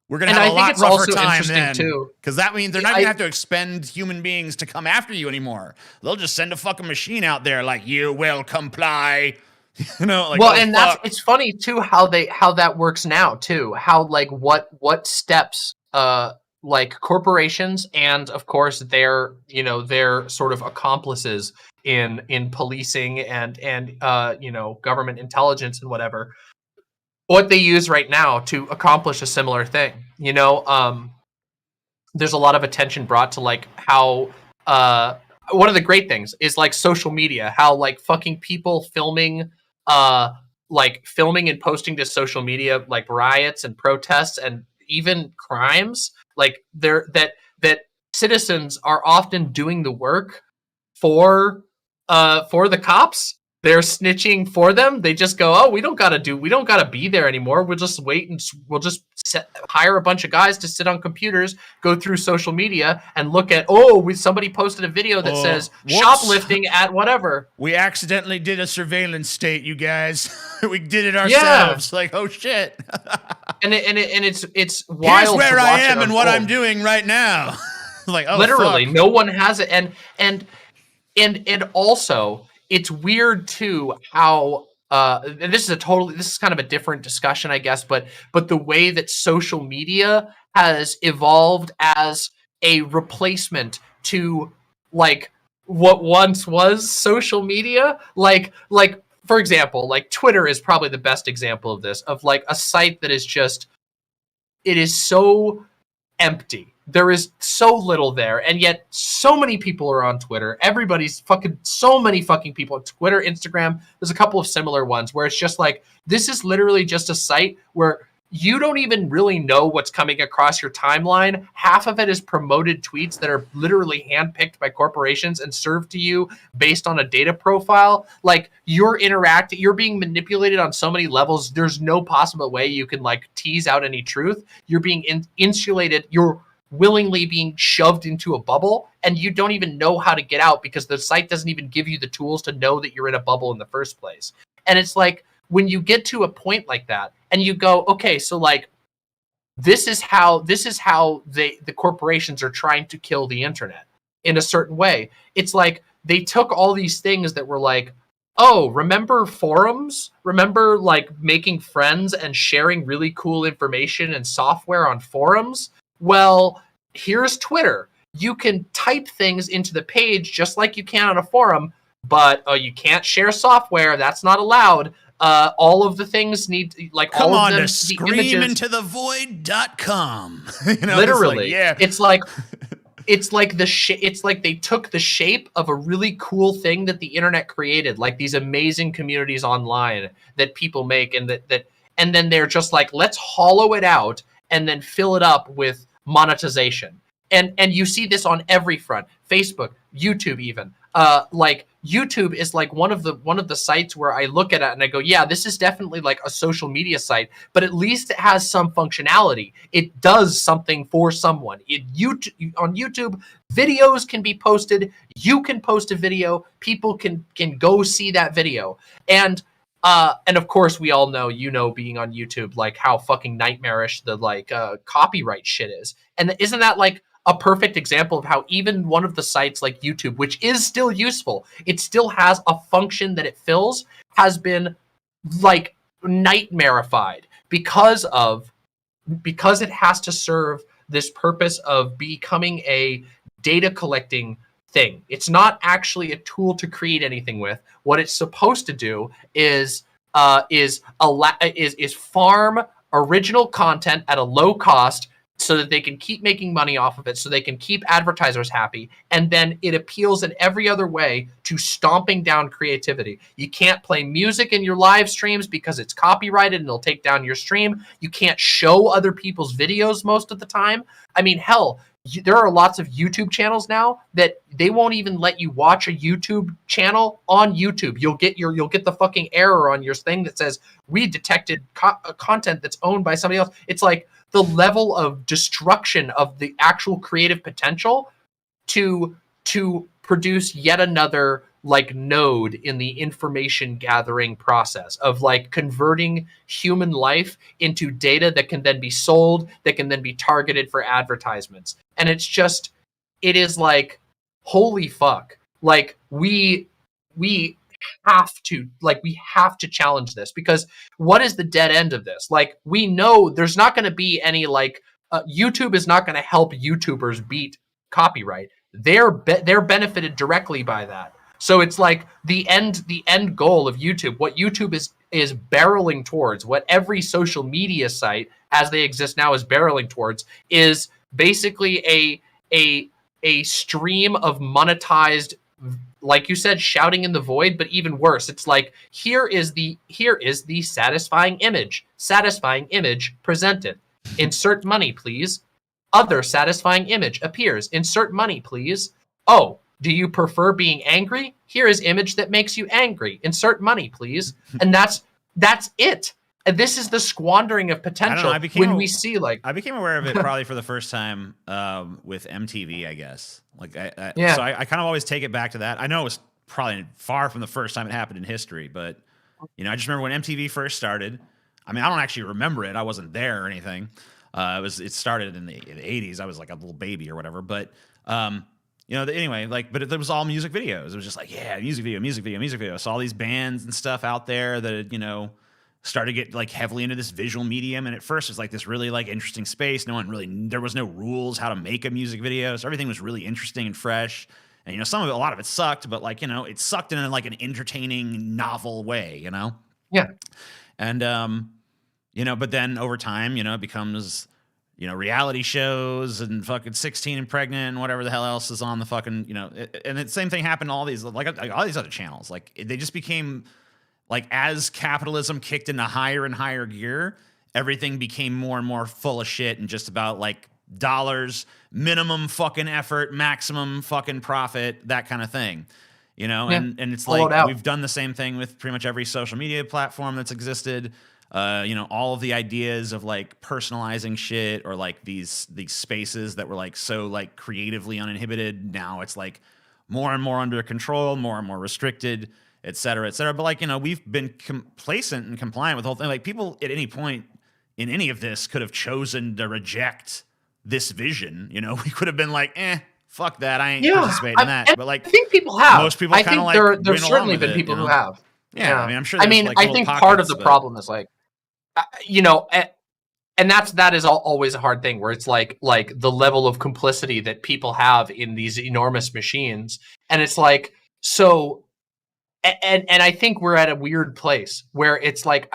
We're gonna have a lot rougher time then, because that means they're not gonna have to expend human beings to come after you anymore. They'll just send a fucking machine out there, like you will comply. You know, like, well, and it's funny too how that works now too. How like what steps like corporations and of course their sort of accomplices in policing and government intelligence and whatever, what they use right now to accomplish a similar thing. There's a lot of attention brought to like how one of the great things is like social media, how like fucking people filming and posting to social media like riots and protests and even crimes, like that citizens are often doing the work for the cops. They're snitching for them. They just go, oh, we don't gotta be there anymore. We'll just wait and we'll just hire a bunch of guys to sit on computers, go through social media and look at, somebody posted a video that says shoplifting at whatever. We accidentally did a surveillance state, you guys. We did it ourselves. Yeah. Like, oh shit. and it's wild. Here's where I am and what I'm doing right now. Like, oh, literally, fuck. No one has it, and also. It's weird too how and this is kind of a different discussion, I guess, but the way that social media has evolved as a replacement to like what once was social media, like for example, like Twitter is probably the best example of this, of like a site that is just, it is so empty. There is so little there, and yet so many people are on Twitter. So many fucking people on Twitter, Instagram. There's a couple of similar ones where it's just like, this is literally just a site where you don't even really know what's coming across your timeline. Half of it is promoted tweets that are literally handpicked by corporations and served to you based on a data profile. Like you're being manipulated on so many levels. There's no possible way you can like tease out any truth. You're being insulated. You're willingly being shoved into a bubble, and you don't even know how to get out because the site doesn't even give you the tools to know that you're in a bubble in the first place. And it's like, when you get to a point like that and you go, okay, so like, this is how the corporations are trying to kill the internet in a certain way. It's like, they took all these things that were like, oh, remember forums? Remember like making friends and sharing really cool information and software on forums? Well, here's Twitter. You can type things into the page just like you can on a forum, but you can't share software. That's not allowed. All of the things need, like, come all on of to screamintothevoid.com. Literally, yeah. It's like they took the shape of a really cool thing that the internet created, like these amazing communities online that people make, and and then they're just like, let's hollow it out and then fill it up with monetization. And you see this on every front. Facebook, YouTube even. Like YouTube is like one of the sites where I look at it and I go, yeah, this is definitely like a social media site, but at least it has some functionality. It does something for someone. On YouTube, videos can be posted. You can post a video. People can go see that video. And of course, we all know, being on YouTube, like how fucking nightmarish the like copyright shit is. And isn't that like a perfect example of how even one of the sites like YouTube, which is still useful, it still has a function that it fills, has been like nightmarified because it has to serve this purpose of becoming a data collecting thing. It's not actually a tool to create anything with. What it's supposed to do is farm original content at a low cost so that they can keep making money off of it, so they can keep advertisers happy, and then it appeals in every other way to stomping down creativity. You can't play music in your live streams because it's copyrighted and it'll take down your stream. You can't show other people's videos most of the time. I mean, hell, there are lots of YouTube channels now that they won't even let you watch a YouTube channel on YouTube. You'll get the fucking error on your thing that says we detected content that's owned by somebody else. It's like the level of destruction of the actual creative potential to produce yet another like node in the information gathering process of like converting human life into data that can then be sold, that can then be targeted for advertisements. And it's just, it is like, holy fuck. Like we have to challenge this, because what is the dead end of this? Like, we know there's not going to be any like, YouTube is not going to help YouTubers beat copyright. They're benefited directly by that. So it's like the end goal of YouTube, what YouTube is barreling towards, what every social media site as they exist now is barreling towards, is basically a stream of monetized, like you said, shouting in the void, but even worse. It's like, here is the satisfying image presented. Insert money, please. Other satisfying image appears. Insert money, please. Oh, do you prefer being angry? Here is image that makes you angry. Insert money, please. And that's it. And this is the squandering of potential. I became aware of it probably for the first time with MTV, I guess. Like, So I kind of always take it back to that. I know it was probably far from the first time it happened in history, but I just remember when MTV first started. I mean, I don't actually remember it. I wasn't there or anything. It started in the 80s. I was like a little baby or whatever, but. Anyway, like, but it was all music videos. It was just like, yeah, music video. So all these bands and stuff out there that, started to get like heavily into this visual medium. And at first it's like this really like interesting space. There was no rules how to make a music video. So everything was really interesting and fresh. And, a lot of it sucked, but like, it sucked in like an entertaining, novel way, Yeah. And, but then over time, it becomes, reality shows and fucking 16 and pregnant and whatever the hell else is on the fucking, and the same thing happened to all these, like all these other channels. Like they just became like, as capitalism kicked into higher and higher gear, everything became more and more full of shit and just about like dollars, minimum fucking effort, maximum fucking profit, that kind of thing, and it's like, we've done the same thing with pretty much every social media platform that's existed. All of the ideas of like personalizing shit or like these spaces that were like so like creatively uninhibited. Now it's like more and more under control, more and more restricted, et cetera, et cetera. But like, we've been complacent and compliant with the whole thing. Like people at any point in any of this could have chosen to reject this vision. We could have been like, fuck that. I ain't participating in that. But like, I think people have. Most people kind of like, there's certainly been people who have. Yeah. I mean, I'm sure. I think part of the problem is like, and that is always a hard thing where it's like the level of complicity that people have in these enormous machines. And it's like, so, and I think we're at a weird place where it's like,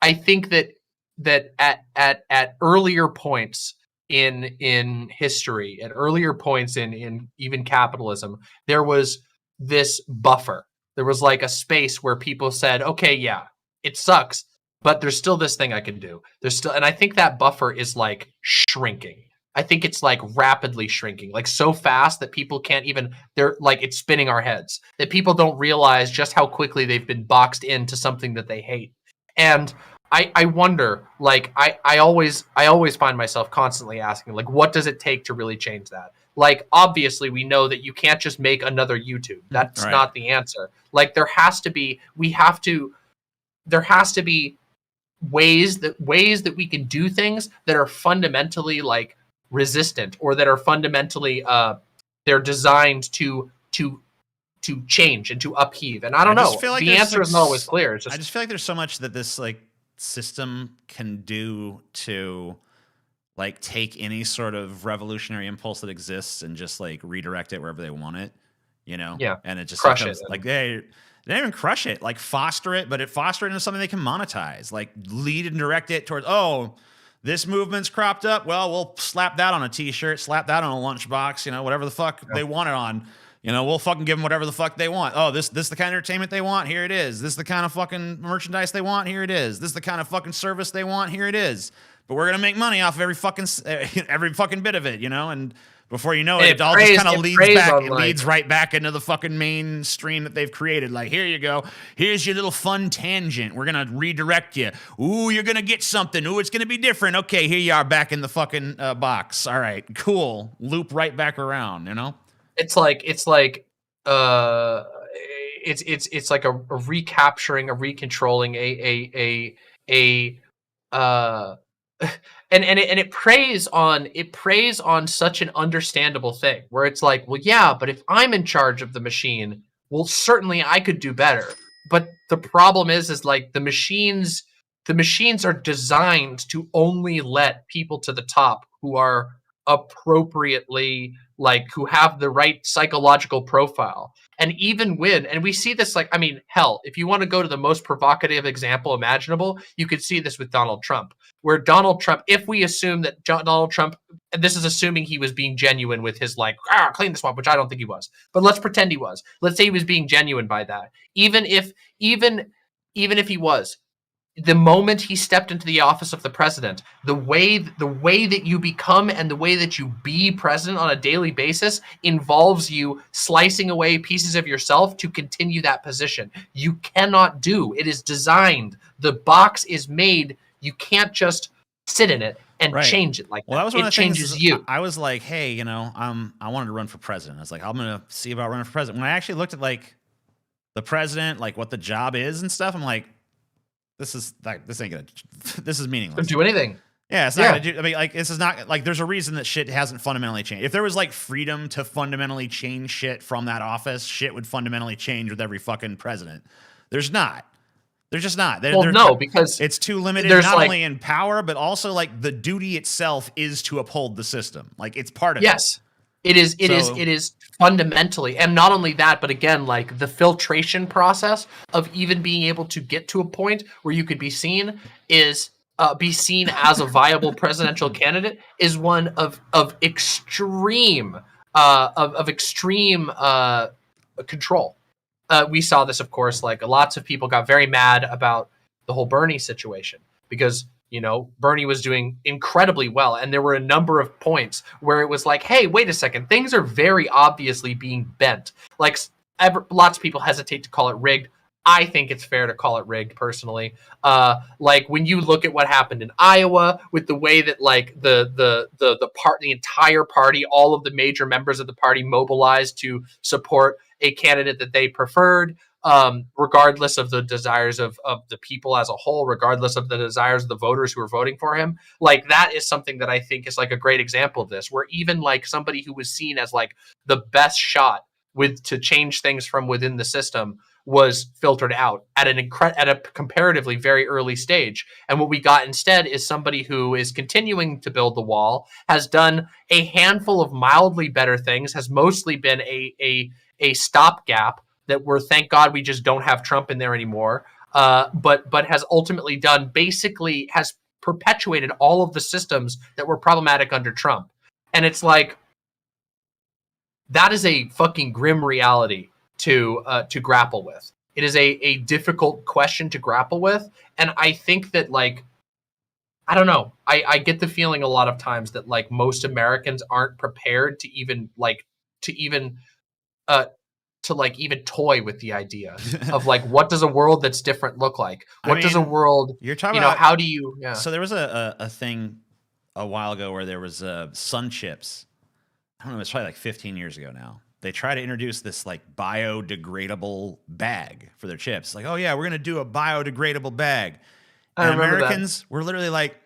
I think that at earlier points in history, at earlier points in even capitalism, there was this buffer. There was like a space where people said, okay, yeah, it sucks, but there's still this thing I can do. And I think that buffer is like shrinking. I think it's like rapidly shrinking, like so fast that people can't even, they're like, it's spinning our heads, that people don't realize just how quickly they've been boxed into something that they hate. And I wonder, like, I always find myself constantly asking, like, what does it take to really change that? Like, obviously we know that you can't just make another YouTube. That's not the answer. Like, there has to be ways that we can do things that are fundamentally like resistant, or that are fundamentally they're designed to change and to upheave. And I don't know. Like the answer is not always clear. It's just, I just feel like there's so much that this like system can do to like take any sort of revolutionary impulse that exists and just like redirect it wherever they want it, Yeah. And it just crush becomes, it. like they don't even crush it, like foster it, but foster it into something they can monetize, like lead and direct it towards, this movement's cropped up. Well, we'll slap that on a t-shirt, slap that on a lunchbox, whatever the fuck they want it on. We'll fucking give them whatever the fuck they want. Oh, this the kind of entertainment they want? Here it is. This the kind of fucking merchandise they want? Here it is. This the kind of fucking service they want? Here it is. But we're gonna make money off of every fucking bit of it, Before you know it, all just kind of leads back. It leads right back into the fucking mainstream that they've created. Like, here you go. Here's your little fun tangent. We're going to redirect you. Ooh, you're going to get something. Ooh, it's going to be different. Okay, here you are back in the fucking box. All right, cool. Loop right back around, you know? It's like it's like a recapturing, a recontrolling, and it preys on such an understandable thing where it's like, well, yeah, but if I'm in charge of the machine, well, certainly I could do better. But the problem is like the machines are designed to only let people to the top who are appropriately, like, who have the right psychological profile. And even when, and we see this, like, I mean, hell, if you want to go to the most provocative example imaginable, you could see this with Donald Trump, where Donald Trump, if we assume that Donald Trump, and this is assuming he was being genuine with his, like, clean the swamp, which I don't think he was, but let's pretend he was. Let's say he was being genuine by that. Even if he was, the moment he stepped into the office of the president, the way that you become and the way that you be president on a daily basis involves you slicing away pieces of yourself to continue that position. You cannot do. It is designed. The box is made. You can't just sit in it and change it like that. That was one of the changes things you. I was like, hey, you know, I wanted to run for president. I was like, I'm going to see about running for president. When I actually looked at, like, the president, like, what the job is and stuff, I'm like, this is meaningless. Don't do anything. Yeah, it's not gonna do. I mean, like, this is not, like, there's a reason that shit hasn't fundamentally changed. If there was, like, freedom to fundamentally change shit from that office, shit would fundamentally change with every fucking president. There's not. There's just not. No, because it's too limited, not only in power, but also, like, the duty itself is to uphold the system. Like, it's part of it. Yes. It is fundamentally, and not only that, but again, like, the filtration process of even being able to get to a point where you could be seen as a viable presidential candidate is one of extreme control. We saw this, of course, like, lots of people got very mad about the whole Bernie situation because, you know, Bernie was doing incredibly well. And there were a number of points where it was like, hey, wait a second. Things are very obviously being bent. Like, lots of people hesitate to call it rigged. I think it's fair to call it rigged, personally. Like, when you look at what happened in Iowa with the way that, like, the entire party, all of the major members of the party mobilized to support a candidate that they preferred, regardless of the desires of the people as a whole, regardless of the desires of the voters who are voting for him. Like, that is something that I think is, like, a great example of this, where even, like, somebody who was seen as, like, the best shot to change things from within the system was filtered out at a comparatively very early stage. And what we got instead is somebody who is continuing to build the wall, has done a handful of mildly better things, has mostly been a stopgap that we're, thank God we just don't have Trump in there anymore, but has ultimately has perpetuated all of the systems that were problematic under Trump. And it's like, that is a fucking grim reality to grapple with. It is a difficult question to grapple with. And I think that, like, I don't know, I get the feeling a lot of times that, like, most Americans aren't prepared to even toy with the idea of, like, what does a world that's different look like? What does a world, you're talking about, how do you, So there was a thing a while ago where there was Sun Chips. I don't know, it's probably like 15 years ago now. They try to introduce this, like, biodegradable bag for their chips. Like, oh yeah, we're going to do a biodegradable bag. And Americans were literally like,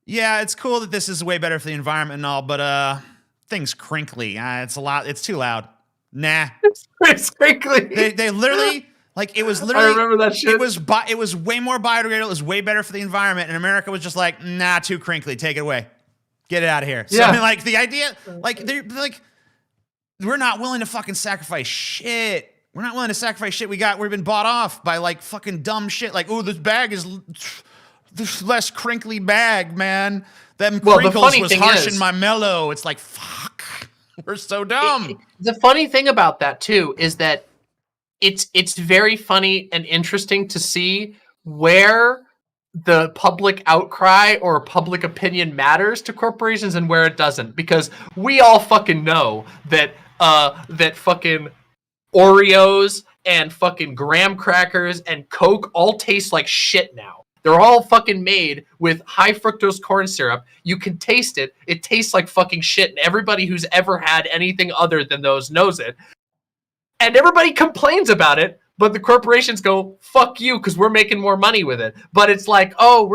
yeah, it's cool that this is way better for the environment and all, but things crinkly. It's too loud. Nah. It's crinkly. They literally, like, it was literally, I remember that shit. It was way more biodegradable. It was way better for the environment. And America was just like, nah, too crinkly. Take it away. Get it out of here. So, I mean, like, the idea, like, they're like, we're not willing to fucking sacrifice shit. We're not willing to sacrifice shit we've been bought off by, like, fucking dumb shit. Like, ooh, this bag is this less crinkly bag, man. Them crinkles was harshing my mellow. It's like, fuck. We're so dumb. The funny thing about that, too, is that it's very funny and interesting to see where the public outcry or public opinion matters to corporations and where it doesn't, because we all fucking know that that fucking Oreos and fucking graham crackers and Coke all taste like shit now. They're all fucking made with high fructose corn syrup. You can taste it. It tastes like fucking shit, and everybody who's ever had anything other than those knows it. And everybody complains about it, but the corporations go, fuck you, because we're making more money with it. But it's like, oh,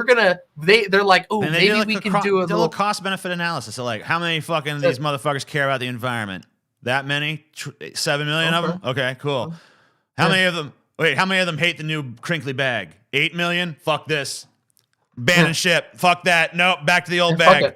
they're like, oh, maybe we can do a little cost-benefit analysis. So like, how many fucking these motherfuckers care about the environment? That many? 7 million of them? Okay, cool. How many of them? Wait, how many of them hate the new crinkly bag? 8 million? Fuck this. Ban and ship. Fuck that. Nope, back to the old bag.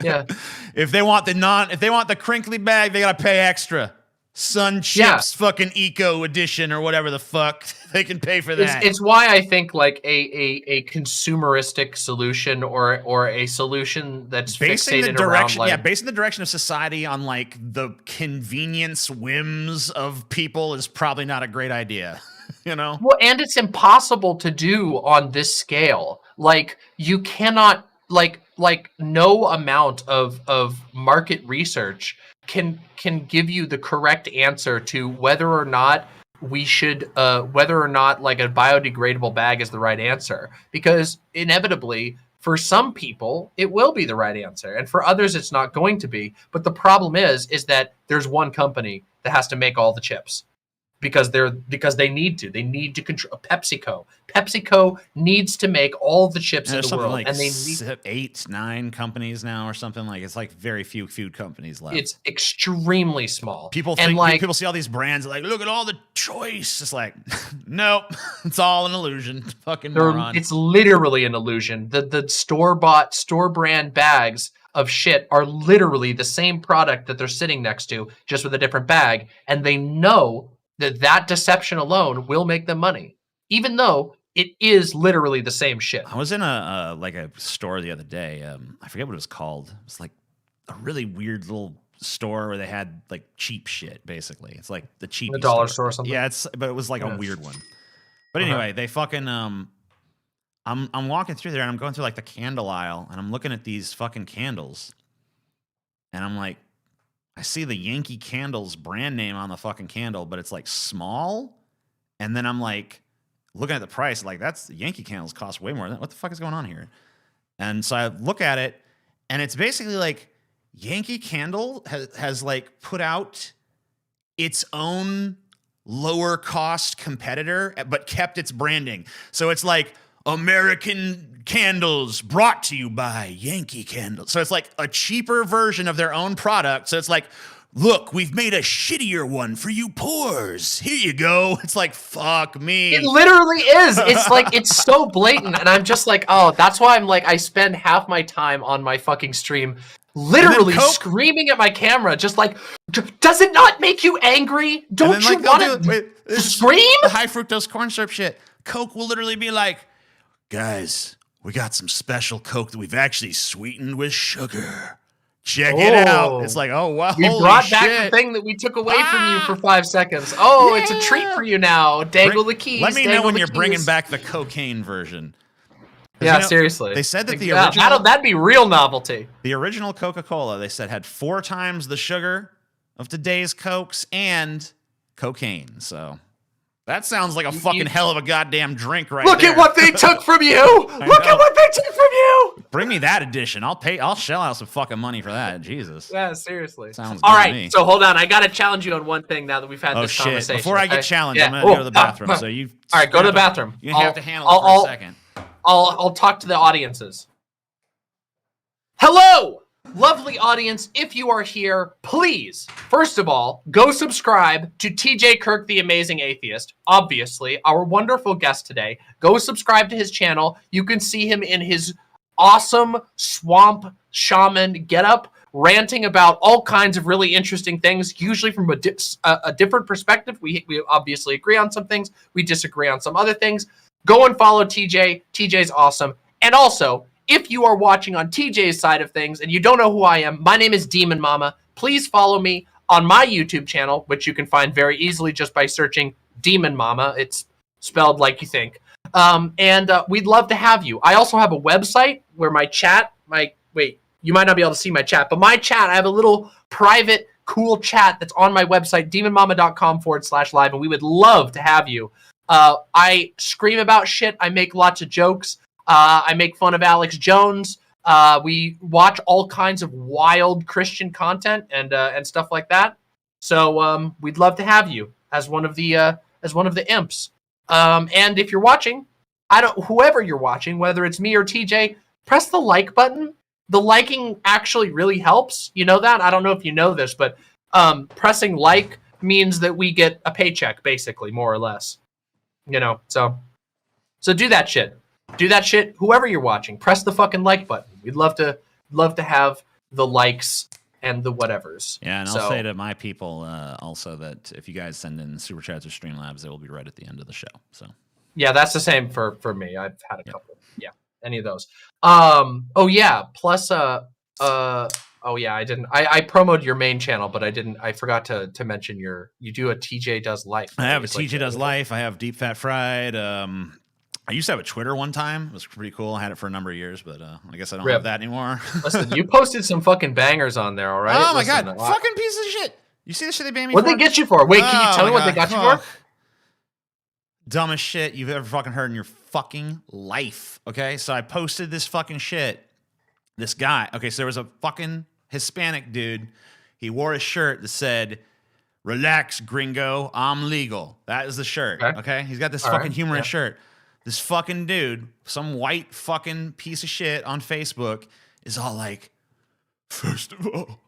Yeah. If they want the crinkly bag, they gotta pay extra. Sun Chips fucking Eco Edition or whatever the fuck. They can pay for that. It's why I think like a consumeristic solution or a solution that's fixated around like, basing the direction of society on like the convenience whims of people is probably not a great idea. You know? Well, and it's impossible to do on this scale. Like you cannot like no amount of market research can give you the correct answer to whether or not we should whether or not like a biodegradable bag is the right answer, because inevitably for some people it will be the right answer and for others it's not going to be. But the problem is that there's one company that has to make all the chips because they need to control. PepsiCo needs to make all the chips in the world, like, and they need 8-9 companies now or something. Like it's like very few food companies left. It's extremely small. People see all these brands like, look at all the choice. It's like, nope, it's all an illusion. Fucking moron. It's literally an illusion. The store-bought, store-brand bags of shit are literally the same product that they're sitting next to, just with a different bag, and they know that deception alone will make them money, even though it is literally the same shit. I was in a store the other day. I forget what it was called. It was like a really weird little store where they had like cheap shit. Basically, it's like the cheap dollar store or something. Yeah, but it was like a weird one. But anyway, they fucking I'm walking through there and I'm going through like the candle aisle and I'm looking at these fucking candles, and I'm like, I see the Yankee Candles brand name on the fucking candle, but it's like small. And then I'm like looking at the price, like that's Yankee Candles cost way more than that. What the fuck is going on here? And so I look at it, and it's basically like Yankee Candle has like put out its own lower cost competitor, but kept its branding. So it's like American Candles brought to you by Yankee Candles. So it's like a cheaper version of their own product. So it's like, look, we've made a shittier one for you poors. Here you go. It's like, fuck me. It literally is. It's like, it's so blatant. And I'm just like, oh, that's why I'm like, I spend half my time on my fucking stream literally screaming at my camera, just like, does it not make you angry? Don't you want to scream? The high fructose corn syrup shit. Coke will literally be like, guys, we got some special Coke that we've actually sweetened with sugar. Check it out. It's like, oh, wow. We brought back the thing that we took away from you for 5 seconds. Oh, yeah. It's a treat for you now. Dangle the keys. Let me know when you're bringing back the cocaine version. Yeah, seriously. They said that the original... That'd be real novelty. The original Coca-Cola, they said, had 4 times the sugar of today's Cokes and cocaine. So... that sounds like a fucking hell of a goddamn drink right Look there. at what they took from you! Look at what they took from you! Bring me that edition. I'll shell out some fucking money for that. Jesus. Yeah, seriously. Sounds all good right, to me. So hold on. I gotta challenge you on one thing now that we've had this conversation. Before I get challenged, I'm gonna go to the bathroom. So you all right, go to the bathroom. You have to handle it for a second. I'll talk to the audiences. Hello! Lovely audience, if you are here, please, first of all, go subscribe to TJ Kirk, the Amazing Atheist. Obviously, our wonderful guest today. Go subscribe to his channel. You can see him in his awesome swamp shaman getup, ranting about all kinds of really interesting things, usually from a different perspective. We obviously agree on some things. We disagree on some other things. Go and follow TJ. TJ's awesome. And also, if you are watching on TJ's side of things and you don't know who I am, my name is Demon Mama. Please follow me on my YouTube channel, which you can find very easily just by searching Demon Mama. It's spelled like you think. And we'd love to have you. I also have a website where you might not be able to see my chat, but my chat, I have a little private, cool chat that's on my website, demonmama.com/live, and we would love to have you. I scream about shit. I make lots of jokes. I make fun of Alex Jones. We watch all kinds of wild Christian content and stuff like that. So we'd love to have you as one of the imps. And if you're watching, whoever you're watching, whether it's me or TJ, press the like button. The liking actually really helps. You know that? I don't know if you know this, but pressing like means that we get a paycheck, basically, more or less. You know, so do that shit. Do that shit. Whoever you're watching, press the fucking like button. We'd love to have the likes and the whatevers. Yeah, and I'll say to my people also that if you guys send in super chats or Streamlabs, it will be right at the end of the show. So yeah, that's the same for me. I've had a couple. Yeah, any of those. Oh yeah. Plus oh yeah, I didn't. I promoted your main channel, but I didn't. I forgot to mention you do a TJ Does Life. I have a TJ Does Life. I have Deep Fat Fried. I used to have a Twitter one time. It was pretty cool. I had it for a number of years, but I guess I don't have that anymore. Listen, you posted some fucking bangers on there, all right? Oh my god, fucking piece of shit! You see the shit they banned me for? What'd they get you for? Wait, can you tell me what God. they got you for? Dumbest shit you've ever fucking heard in your fucking life. Okay, so I posted this fucking shit. This guy. Okay, so there was a fucking Hispanic dude. He wore a shirt that said, "Relax, gringo, I'm legal." That is the shirt. Okay? He's got this fucking humorous shirt. This fucking dude, some white fucking piece of shit on Facebook, is all like, "First of all,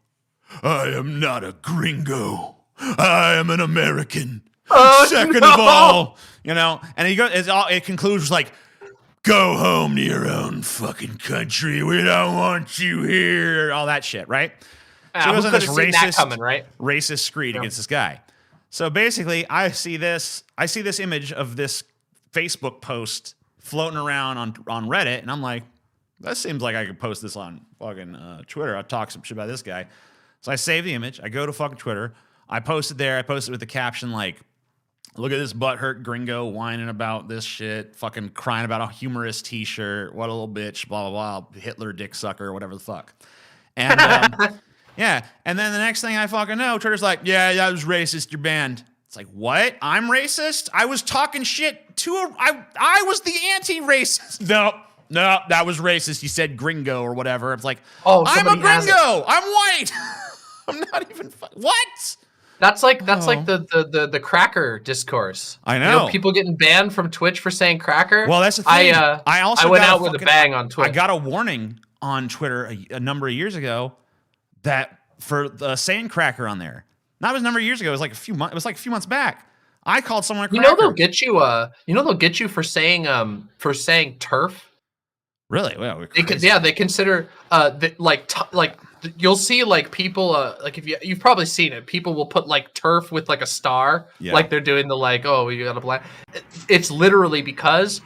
I am not a gringo. I am an American. Second of all," you know, and he goes, it concludes like, "Go home to your own fucking country. We don't want you here." All that shit, right? So it was on this racist screed against this guy. So basically, I see this image of this Facebook post floating around on Reddit, and I'm like, that seems like I could post this on fucking Twitter. I'll talk some shit about this guy. So I save the image. I go to fucking Twitter. I post it there. I post it with the caption like, "Look at this butthurt gringo whining about this shit, fucking crying about a humorous t-shirt. What a little bitch, blah, blah, blah, Hitler dick sucker, whatever the fuck." And yeah, and then the next thing I fucking know, Twitter's like, "Yeah, that was racist, you're banned." It's like, what? I'm racist? I was talking shit to I was the anti-racist. No, that was racist. You said gringo or whatever. It's like, I'm a gringo. I'm white. I'm not even, what? That's like the cracker discourse. I know. You know, people getting banned from Twitch for saying cracker. Well, that's the thing. I went out with a bang on Twitter. I got a warning on Twitter a number of years ago that for saying cracker on there. Not a number of years ago. It was like a few months. It was like a few months back. I called someone a cracker. You know they'll get you. They'll get you for saying turf. Really? Well, they consider you'll see like people like if you've probably seen it. People will put like turf with like a star, like they're doing the like, "Oh, you got a black." It's literally because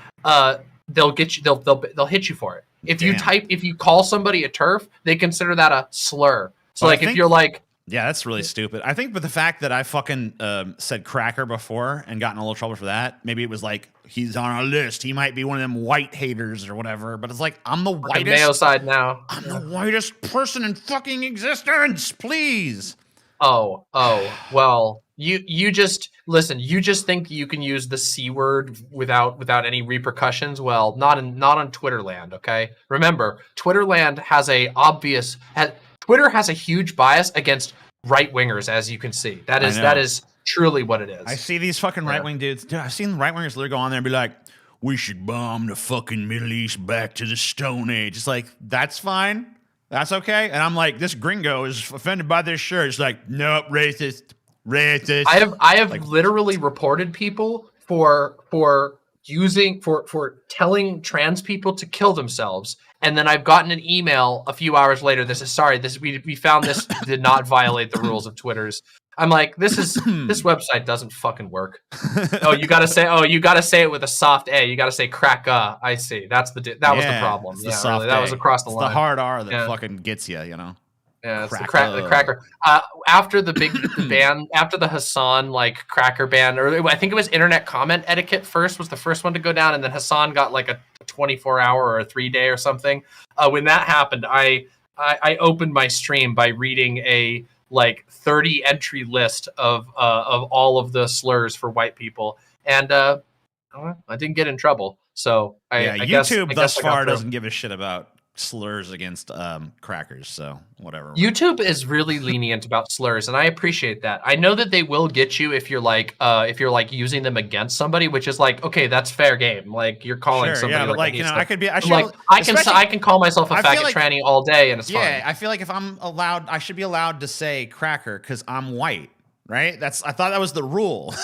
they'll get you. They'll hit you for it. If you call somebody a turf, they consider that a slur. So if you're like. Yeah, that's really stupid. I think with the fact that I fucking said cracker before and got in a little trouble for that, maybe it was like, he's on our list. He might be one of them white haters or whatever. But it's like, I'm the whitest. Mayo side now. I'm the whitest person in fucking existence. Please. Oh. Well, you just listen. You just think you can use the C word without any repercussions. Well, not on Twitter land. Okay, remember, Twitter land has Twitter has a huge bias against right wingers, as you can see. That is truly what it is. I see these fucking right wing dudes. Dude, I've seen right wingers literally go on there and be like, "We should bomb the fucking Middle East back to the Stone Age." It's like, that's fine, that's okay. And I'm like, this gringo is offended by this shirt. It's like, nope, racist. I have like, literally reported people for telling trans people to kill themselves. And then I've gotten an email a few hours later. We found this did not violate the rules of Twitter's. I'm like, this website doesn't fucking work. You gotta say it with a soft A. You gotta say crack. I see. That was the problem. Yeah, really, that was across the line. The hard R that fucking gets you. You know. Yeah, it's the cracker. After the big ban, after the Hassan like cracker ban, or I think it was internet comment etiquette first was the first one to go down, and then Hassan got like a 24-hour or a 3-day or something. When that happened, I opened my stream by reading a like 30 entry list of all of the slurs for white people, and I didn't get in trouble. So YouTube thus far doesn't give a shit about slurs against crackers, so whatever. YouTube is really lenient about slurs, and I appreciate that. I know that they will get you if you're like using them against somebody, which is like, okay, that's fair game. Like you're calling somebody but like you know, I can call myself a faggot tranny all day, and it's fine. Yeah, I feel like if I'm allowed, I should be allowed to say cracker because I'm white, right? I thought that was the rule.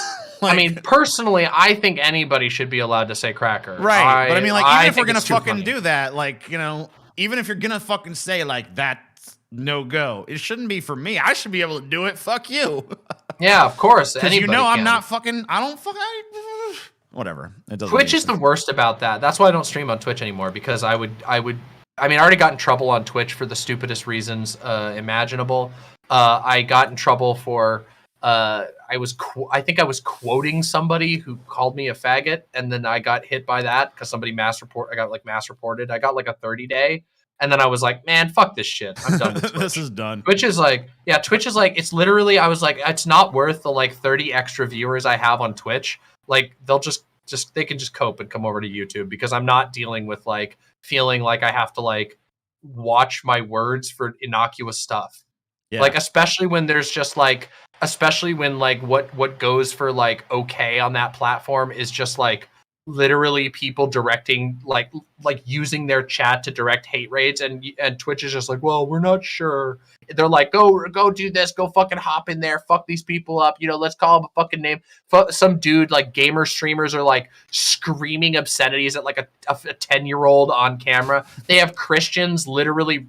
I mean, personally, I think anybody should be allowed to say cracker. Right, but I mean, like, even if we're gonna fucking do that, like, you know. Even if you're gonna fucking say like that's no go, it shouldn't be for me. I should be able to do it. Fuck you. Yeah, of course. Because you know I'm not fucking. Whatever. It doesn't. Twitch is the worst about that. That's why I don't stream on Twitch anymore, because I mean, I already got in trouble on Twitch for the stupidest reasons imaginable. I got in trouble for I think I was quoting somebody who called me a faggot, and then I got hit by that because somebody I got like mass reported. I got like a 30-day, and then I was like, man, fuck this shit. I'm done with Twitch. This is done. Twitch is like, it's literally, I was like, it's not worth the like 30 extra viewers I have on Twitch. Like they'll they can just cope and come over to YouTube, because I'm not dealing with like feeling like I have to like watch my words for innocuous stuff. Yeah. Like, especially when there's just like, what goes for like okay on that platform is just like literally people directing like using their chat to direct hate raids, and Twitch is just like, well, we're not sure. They're like, go do this, go fucking hop in there, fuck these people up, you know, let's call them a fucking name. Some dude, like gamer streamers are like screaming obscenities at like a 10-year-old on camera. They have Christians literally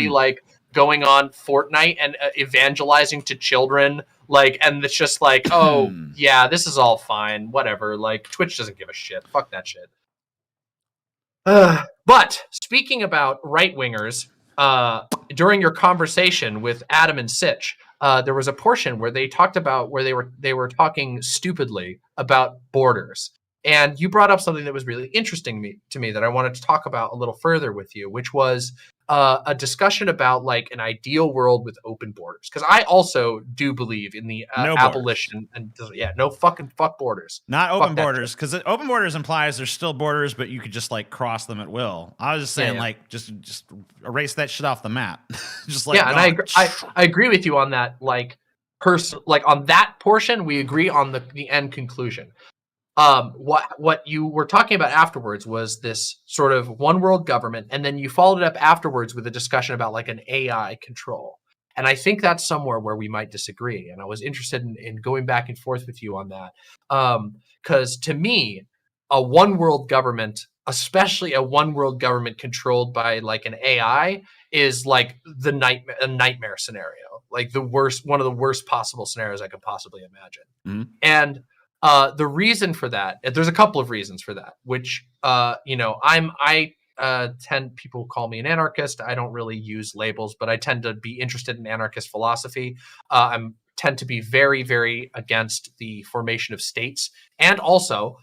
like going on Fortnite and evangelizing to children, like, and it's just like, oh yeah, this is all fine, whatever. Like Twitch doesn't give a shit. Fuck that shit. But speaking about right wingers, during your conversation with Adam and Sitch, there was a portion where they talked about where they were talking stupidly about borders. And you brought up something that was really interesting to me that I wanted to talk about a little further with you, which was a discussion about like an ideal world with open borders. Because I also do believe in the abolition and no fucking borders. Not open borders, because open borders implies there's still borders, but you could just like cross them at will. I was just saying like just erase that shit off the map. Just like and I agree with you on that. Like on that portion, we agree on the end conclusion. What you were talking about afterwards was this sort of one world government, and then you followed it up afterwards with a discussion about like an AI control. And I think that's somewhere where we might disagree. And I was interested in going back and forth with you on that. Because to me, a one world government, especially a one world government controlled by like an AI, is like a nightmare scenario, like one of the worst possible scenarios I could possibly imagine. Mm-hmm. And the reason for that, there's a couple of reasons for that, which, people call me an anarchist. I don't really use labels, but I tend to be interested in anarchist philosophy. I tend to be very, very against the formation of states, and also,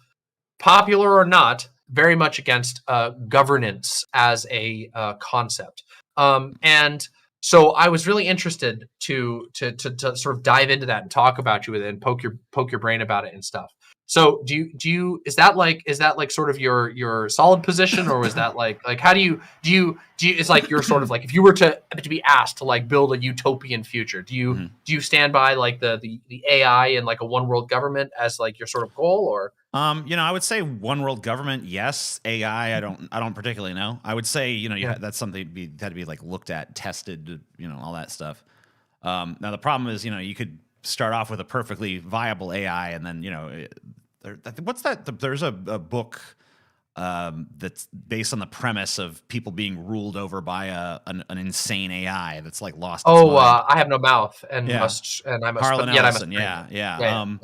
popular or not, very much against governance as a concept. And so I was really interested to sort of dive into that and talk about you with it and poke your brain about it and stuff. So is that like sort of your solid position, or was that like how do you it's like you're sort of like, if you were to be asked to like build a utopian future, do you stand by like the AI and like a one world government as like your sort of goal, or? I would say one world government, yes. AI, I don't particularly know. I would say, that's something that had to be like looked at, tested, all that stuff. Now the problem is, you could start off with a perfectly viable AI, and then, what's that? There's a book that's based on the premise of people being ruled over by an insane AI that's like lost. I have no mouth and I must. Harlan Ellison, yeah.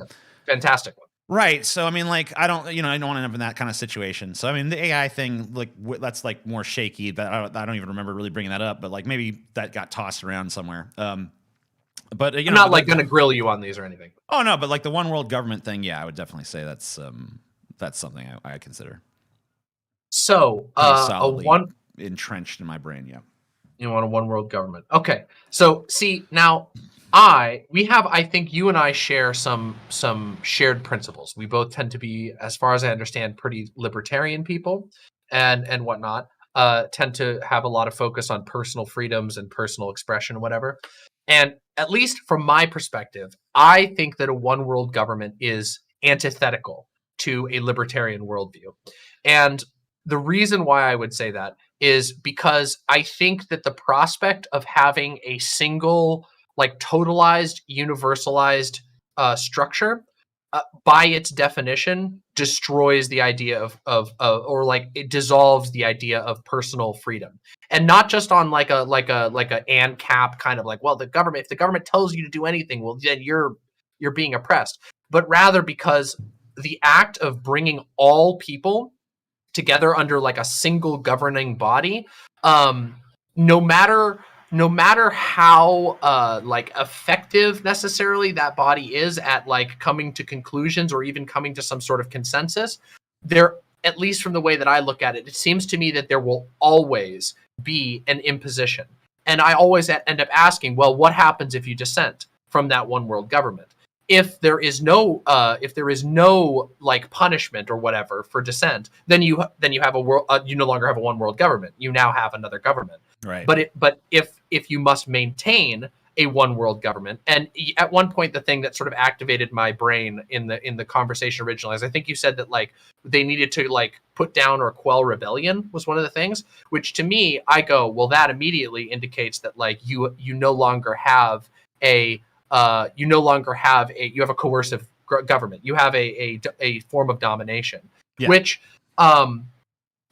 Fantastic one. Right. So I mean, like, I don't want to end up in that kind of situation. So I mean, the AI thing, like, that's like more shaky. But I don't even remember really bringing that up. But like, maybe that got tossed around somewhere. But I'm not like going to grill you on these or anything. Oh no, but like the one world government thing, yeah, I would definitely say that's something I consider. So solidly entrenched in my brain. Yeah. You want a one world government. Okay. So see now I think you and I share some shared principles. We both tend to be, as far as I understand, pretty libertarian people and whatnot. Tend to have a lot of focus on personal freedoms and personal expression, whatever. And at least from my perspective, I think that a one world government is antithetical to a libertarian worldview. And the reason why I would say that is because I think that the prospect of having a single, like, totalized, universalized structure, by its definition, destroys the idea of or like it dissolves the idea of personal freedom, and not just on like a ANCAP kind of like, well, if the government tells you to do anything, well, then you're being oppressed, but rather because the act of bringing all people together under like a single governing body, no matter how like effective necessarily that body is at like coming to conclusions or even coming to some sort of consensus, there, at least from the way that I look at it, it seems to me that there will always be an imposition. And I always end up asking, well, what happens if you dissent from that one world government? If there is no like punishment or whatever for dissent, then you have a world. You no longer have a one world government. You now have another government. Right. But if you must maintain a one world government, and at one point the thing that sort of activated my brain in the conversation originally is, I think you said that like they needed to like put down or quell rebellion was one of the things, which to me, I go, well, that immediately indicates that like you no longer have a you have a coercive government. You have a form of domination, yeah. Which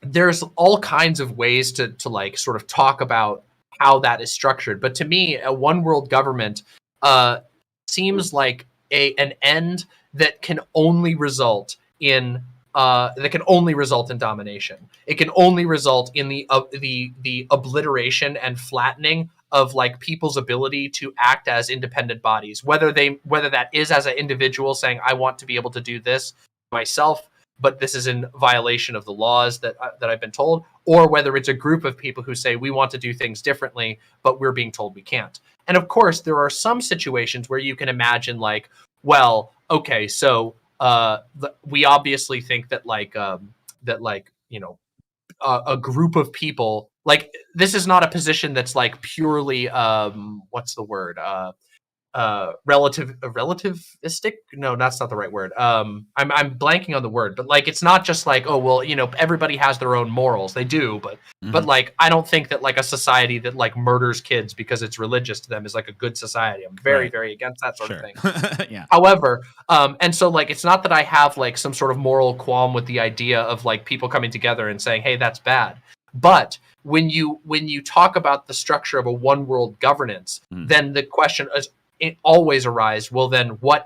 there's all kinds of ways to like sort of talk about how that is structured. But to me, a one world government seems like an end that can only result in domination. It can only result in the obliteration and flattening of like people's ability to act as independent bodies, whether that is as an individual saying, I want to be able to do this myself, but this is in violation of the laws that I've been told, or whether it's a group of people who say we want to do things differently, but we're being told we can't. And of course, there are some situations where you can imagine like, well, okay, so we obviously think that a group of people, like, this is not a position that's like purely what's the word, relativistic. No, that's not the right word. I'm blanking on the word, but like it's not just like, oh well, everybody has their own morals. They do, but like I don't think that like a society that like murders kids because it's religious to them is like a good society. I'm very against that sort of thing. Yeah. However, and so like it's not that I have like some sort of moral qualm with the idea of like people coming together and saying, hey, that's bad. But when you talk about the structure of a one world governance, then the question is, it always arise, well then what's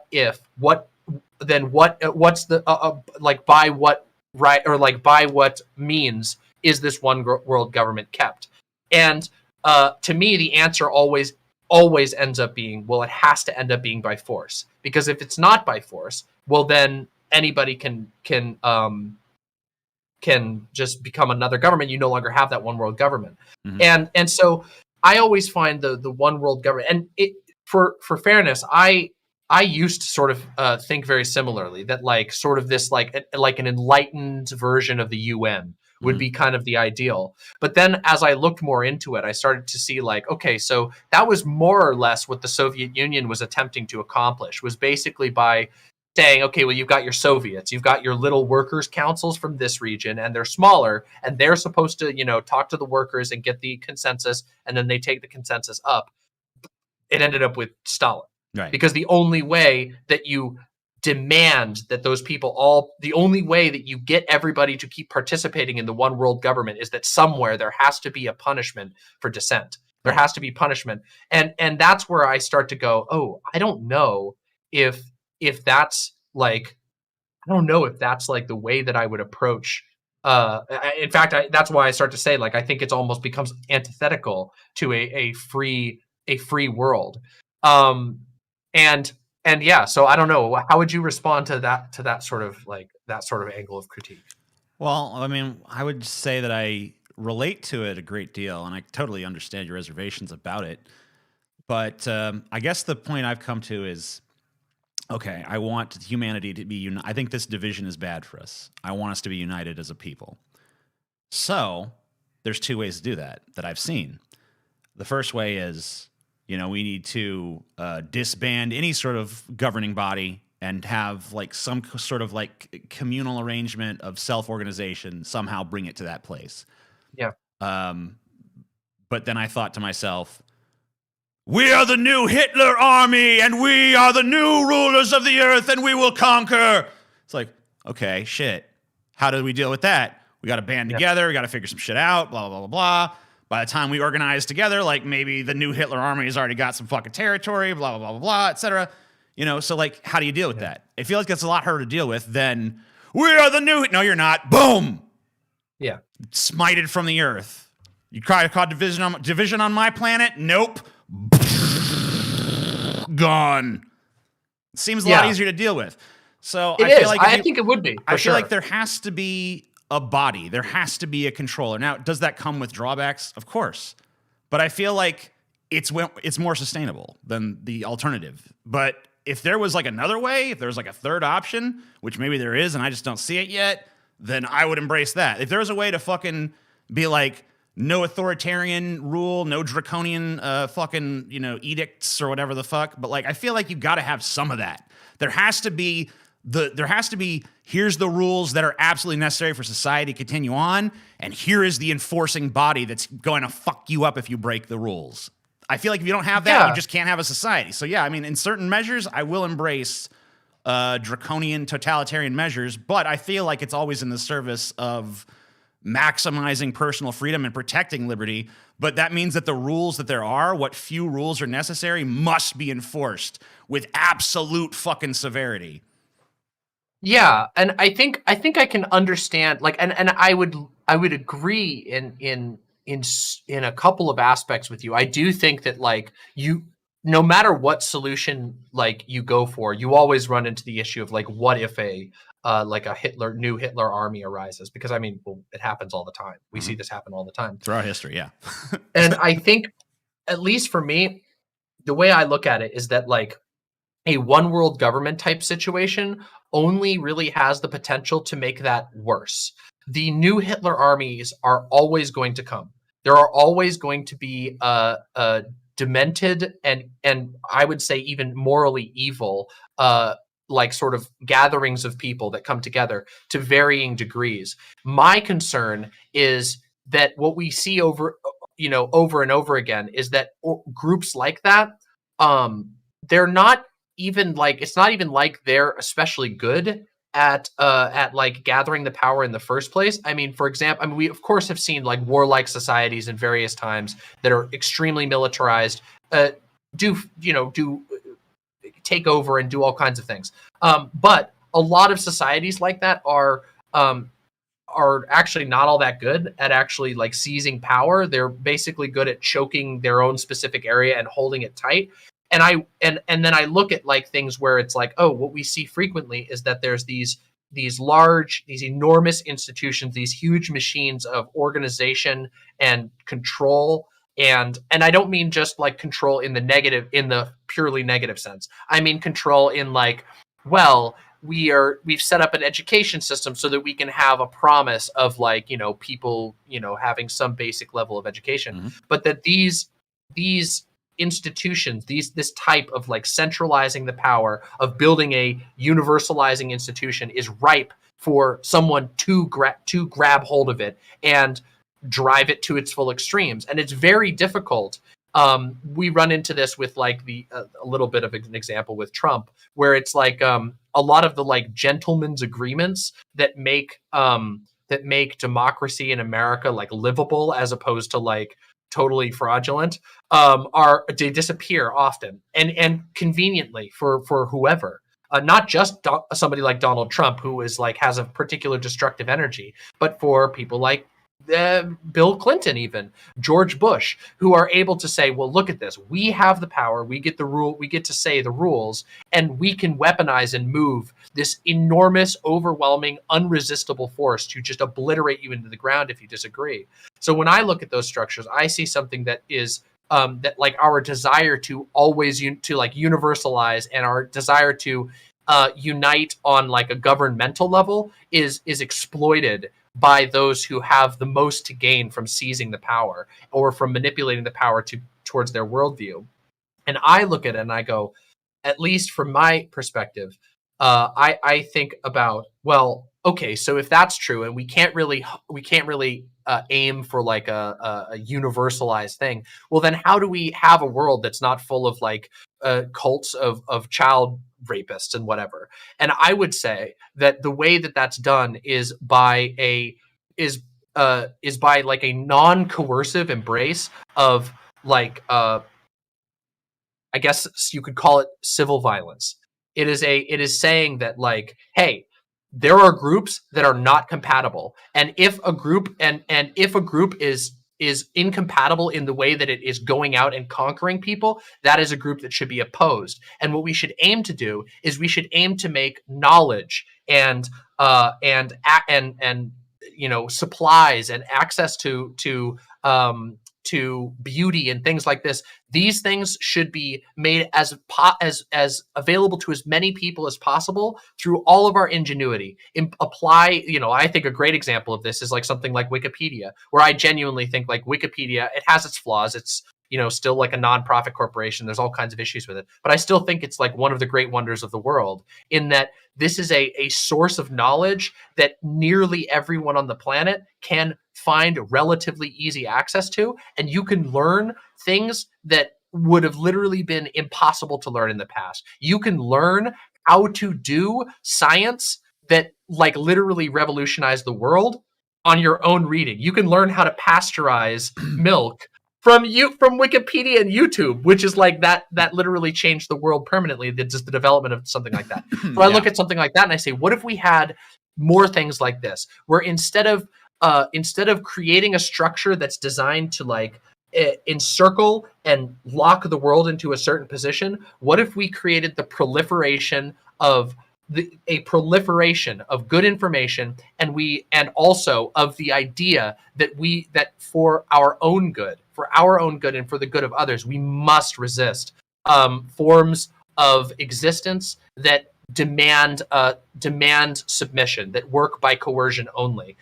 the like by what right, or like by what means is this one world government kept? And to me the answer always ends up being, well, it has to end up being by force, because if it's not by force, well then anybody can just become another government. You no longer have that one world government. And so I always find the one world government, and it, for fairness, I used to sort of think very similarly, that like sort of this like an enlightened version of the UN would be kind of the ideal. But then as I looked more into it, I started to see like, okay, so that was more or less what the Soviet Union was attempting to accomplish, was basically by saying, okay, well, you've got your Soviets, you've got your little workers' councils from this region, and they're smaller, and they're supposed to, talk to the workers and get the consensus, and then they take the consensus up. It ended up with Stalin. Right. Because the only way that you demand that those people the only way that you get everybody to keep participating in the one world government is that somewhere there has to be a punishment for dissent. There has to be punishment. And that's where I start to go, oh, I don't know if that's like I don't know if that's like the way that I would approach. In fact, that's why I start to say, like, I think it's almost becomes antithetical to a free world. And yeah, so I don't know. How would you respond to that sort of angle of critique? Well, I mean, I would say that I relate to it a great deal, and I totally understand your reservations about it. But I guess the point I've come to is, okay, I want humanity to be united. I think this division is bad for us. I want us to be united as a people. So there's two ways to do that I've seen. The first way is, we need to disband any sort of governing body and have like some sort of like communal arrangement of self-organization, somehow bring it to that place. Yeah. But then I thought to myself, we are the new Hitler army, and we are the new rulers of the earth, and we will conquer. It's like, okay, shit. How do we deal with that? We got to band together. We got to figure some shit out, blah, blah, blah, blah. By the time we organize together, like maybe the new Hitler army has already got some fucking territory, blah, blah, blah, blah, blah, et cetera. So like, how do you deal with that? I feel like it's a lot harder to deal with than, we are the new... No, you're not. Boom! Yeah. Smited from the earth. You try to cause division on my planet? Nope. Gone. Seems a lot easier to deal with. So I think it would be. I feel like there has to be a body. There has to be a controller. Now, does that come with drawbacks? Of course. But I feel like it's more sustainable than the alternative. But if there was like another way, if there was like a third option, which maybe there is and I just don't see it yet, then I would embrace that. If there was a way to fucking be like, no authoritarian rule, no draconian fucking, edicts or whatever the fuck. But like, I feel like you got to have some of that. There has to be here's the rules that are absolutely necessary for society to continue on, and here is the enforcing body that's going to fuck you up if you break the rules. I feel like if you don't have that, you just can't have a society. So yeah, I mean, in certain measures, I will embrace draconian totalitarian measures, but I feel like it's always in the service of maximizing personal freedom and protecting liberty. But that means that the rules that there are, what few rules are necessary, must be enforced with absolute fucking severity. Yeah, and I think I can understand, like, and I would agree in a couple of aspects with you. I do think that, like, no matter what solution like you go for, you always run into the issue of like, what if a new Hitler army arises? Because I mean, well, it happens all the time. We see this happen all the time throughout history. Yeah. And I think, at least for me, the way I look at it is that like a one world government type situation only really has the potential to make that worse. The new Hitler armies are always going to come. There are always going to be demented and I would say even morally evil like sort of gatherings of people that come together to varying degrees. My concern is that what we see over and over again is that groups like that, they're not even like, it's not even like they're especially good at like gathering the power in the first place. I mean, for example, we of course have seen like warlike societies in various times that are extremely militarized, do take over and do all kinds of things. But a lot of societies like that are actually not all that good at actually like seizing power. They're basically good at choking their own specific area and holding it tight. And then I look at like things where it's like, oh, what we see frequently is that there's these enormous institutions, these huge machines of organization and control. And I don't mean just like control in the purely negative sense. I mean control in like, well, we've set up an education system so that we can have a promise of like, people, having some basic level of education, but that these institutions, this type of like centralizing the power of building a universalizing institution is ripe for someone to grab hold of it and drive it to its full extremes. And it's very difficult. We run into this with like a little bit of an example with Trump, where it's like a lot of the like gentlemen's agreements that make democracy in America like livable as opposed to like totally fraudulent, they disappear often and conveniently for whoever. not just somebody like Donald Trump, who is like has a particular destructive energy, but for people like Bill Clinton, even George Bush, who are able to say, well, look at this. We have the power. We get the rule. We get to say the rules, and we can weaponize and move this enormous, overwhelming, unresistible force to just obliterate you into the ground if you disagree. So when I look at those structures, I see something that is that like our desire to always like universalize, and our desire to unite on like a governmental level is exploited by those who have the most to gain from seizing the power or from manipulating the power towards their worldview. And I look at it and I go, at least from my perspective, I think about, well, okay, so if that's true, and we can't really aim for like a universalized thing, well, then how do we have a world that's not full of like cults of child rapists and whatever? And I would say that the way that that's done is by like a non-coercive embrace of like I guess you could call it civil violence. It is saying that like, hey, there are groups that are not compatible, and if a group is incompatible in the way that it is going out and conquering people, that is a group that should be opposed. And what we should aim to do is we should aim to make knowledge and supplies and access to beauty and things like this. These things should be made as available to as many people as possible through all of our ingenuity. Apply, I think a great example of this is like something like Wikipedia, where I genuinely think like Wikipedia, it has its flaws. It's, still like a nonprofit corporation. There's all kinds of issues with it, but I still think it's like one of the great wonders of the world, in that this is a source of knowledge that nearly everyone on the planet can find relatively easy access to. And you can learn things that would have literally been impossible to learn in the past. You can learn how to do science that like literally revolutionized the world on your own reading. You can learn how to pasteurize milk from Wikipedia and YouTube, which is like that literally changed the world permanently. Just the development of something like that. So I look at something like that and I say, what if we had more things like this, where instead of creating a structure that's designed to like encircle and lock the world into a certain position, what if we created the proliferation of good information, and also of the idea that for our own good and for the good of others, we must resist forms of existence that demand submission, that work by coercion only.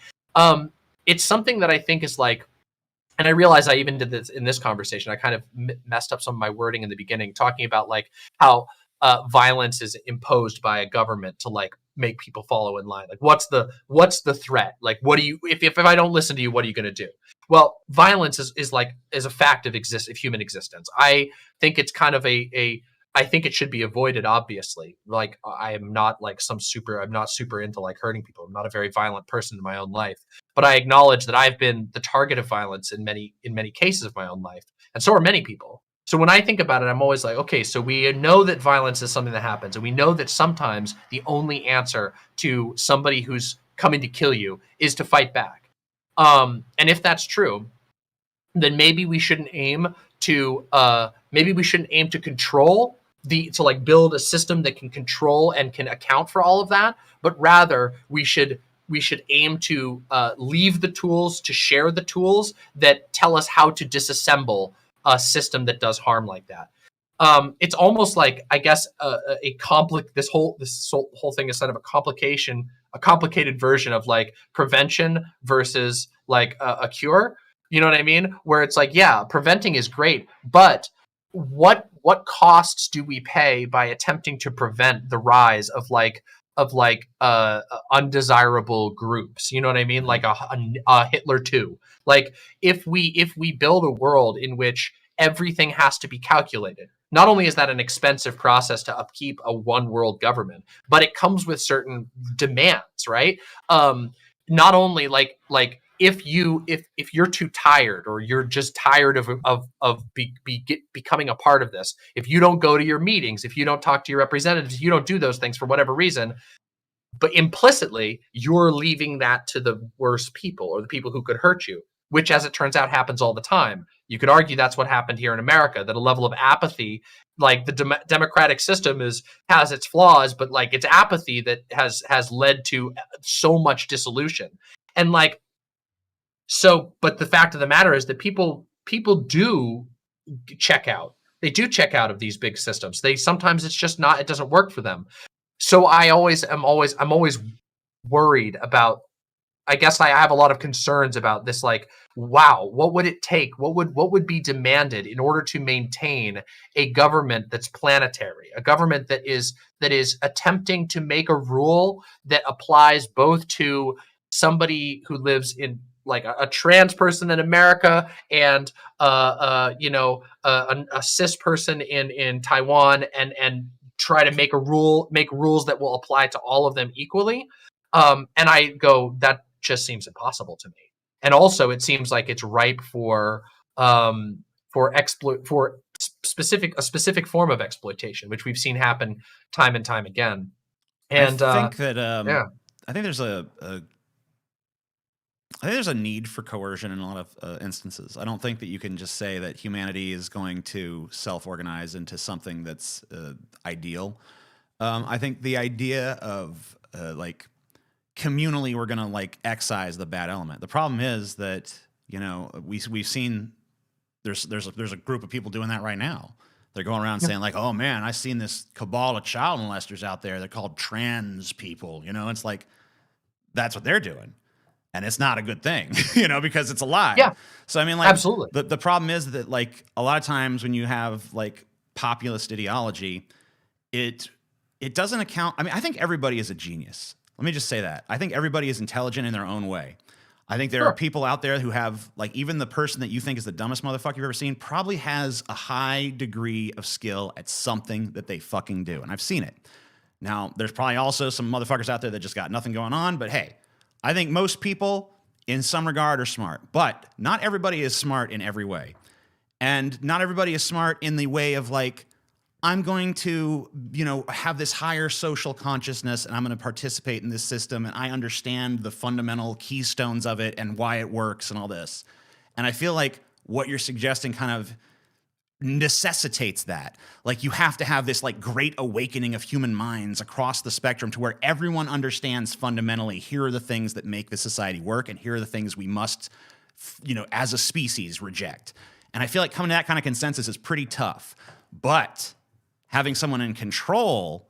It's something that I think is like, and I realize I even did this in this conversation. I kind of messed up some of my wording in the beginning, talking about like how violence is imposed by a government to like make people follow in line. Like, what's the threat? Like, what do you, if I don't listen to you, what are you going to do? Well, violence is a fact of human existence. I think it's kind of I think it should be avoided, obviously. Like, I'm not super into like hurting people. I'm not a very violent person in my own life, but I acknowledge that I've been the target of violence in many cases of my own life. And so are many people. So when I think about it, I'm always like, okay, so we know that violence is something that happens, and we know that sometimes the only answer to somebody who's coming to kill you is to fight back. And if that's true, then maybe we shouldn't aim to control to like build a system that can control and can account for all of that, but rather we should aim to leave the tools, to share the tools that tell us how to disassemble a system that does harm like that. It's almost like, I guess, this whole thing is sort of a complicated version of like prevention versus like a cure. You know what I mean? Where it's like, yeah, preventing is great, but what costs do we pay by attempting to prevent the rise of undesirable groups? You know what I mean? Like a Hitler 2. Like, if we build a world in which everything has to be calculated, not only is that an expensive process to upkeep a one world government, but it comes with certain demands, right? Not only like if you're too tired, or you're just tired of becoming a part of this, if you don't go to your meetings, if you don't talk to your representatives, you don't do those things for whatever reason, but implicitly you're leaving that to the worst people, or the people who could hurt you, which, as it turns out, happens all the time. You could argue that's what happened here in America, that a level of apathy, like the democratic system has its flaws, but like it's apathy that has led to so much dissolution. And like, so, but the fact of the matter is that people do check out. They do check out of these big systems. Sometimes it's just not, it doesn't work for them. So I'm always worried about, I guess I have a lot of concerns about this, like, wow, what would it take? What would be demanded in order to maintain a government that's planetary, a government that is attempting to make a rule that applies both to somebody who lives in, like, a trans person in America, and a cis person in Taiwan, and try to make rules that will apply to all of them equally. And I go, that just seems impossible to me. And also, it seems like it's ripe for a specific form of exploitation, which we've seen happen time and time again. And I think that I think there's a need for coercion in a lot of instances. I don't think that you can just say that humanity is going to self-organize into something that's ideal. I think the idea of like communally we're going to like excise the bad element. The problem is that, you know, we've seen there's a group of people doing that right now. They're going around saying like, oh man, I've seen this cabal of child molesters out there. They're called trans people. You know, it's like, that's what they're doing. And it's not a good thing, you know, because it's a lie. Yeah. So, I mean, like, absolutely. The problem is that, like, a lot of times when you have, like, populist ideology, it doesn't account. I mean, I think everybody is a genius. Let me just say that. I think everybody is intelligent in their own way. I think there are people out there who have, like, even the person that you think is the dumbest motherfucker you've ever seen probably has a high degree of skill at something that they fucking do. And I've seen it. Now, there's probably also some motherfuckers out there that just got nothing going on, but hey, I think most people in some regard are smart, but not everybody is smart in every way. And not everybody is smart in the way of like, I'm going to, you know, have this higher social consciousness and I'm going to participate in this system and I understand the fundamental keystones of it and why it works and all this. And I feel like what you're suggesting kind of necessitates that. Like, you have to have this like great awakening of human minds across the spectrum to where everyone understands fundamentally, here are the things that make the society work and here are the things we must, you know, as a species reject. And I feel like coming to that kind of consensus is pretty tough. But having someone in control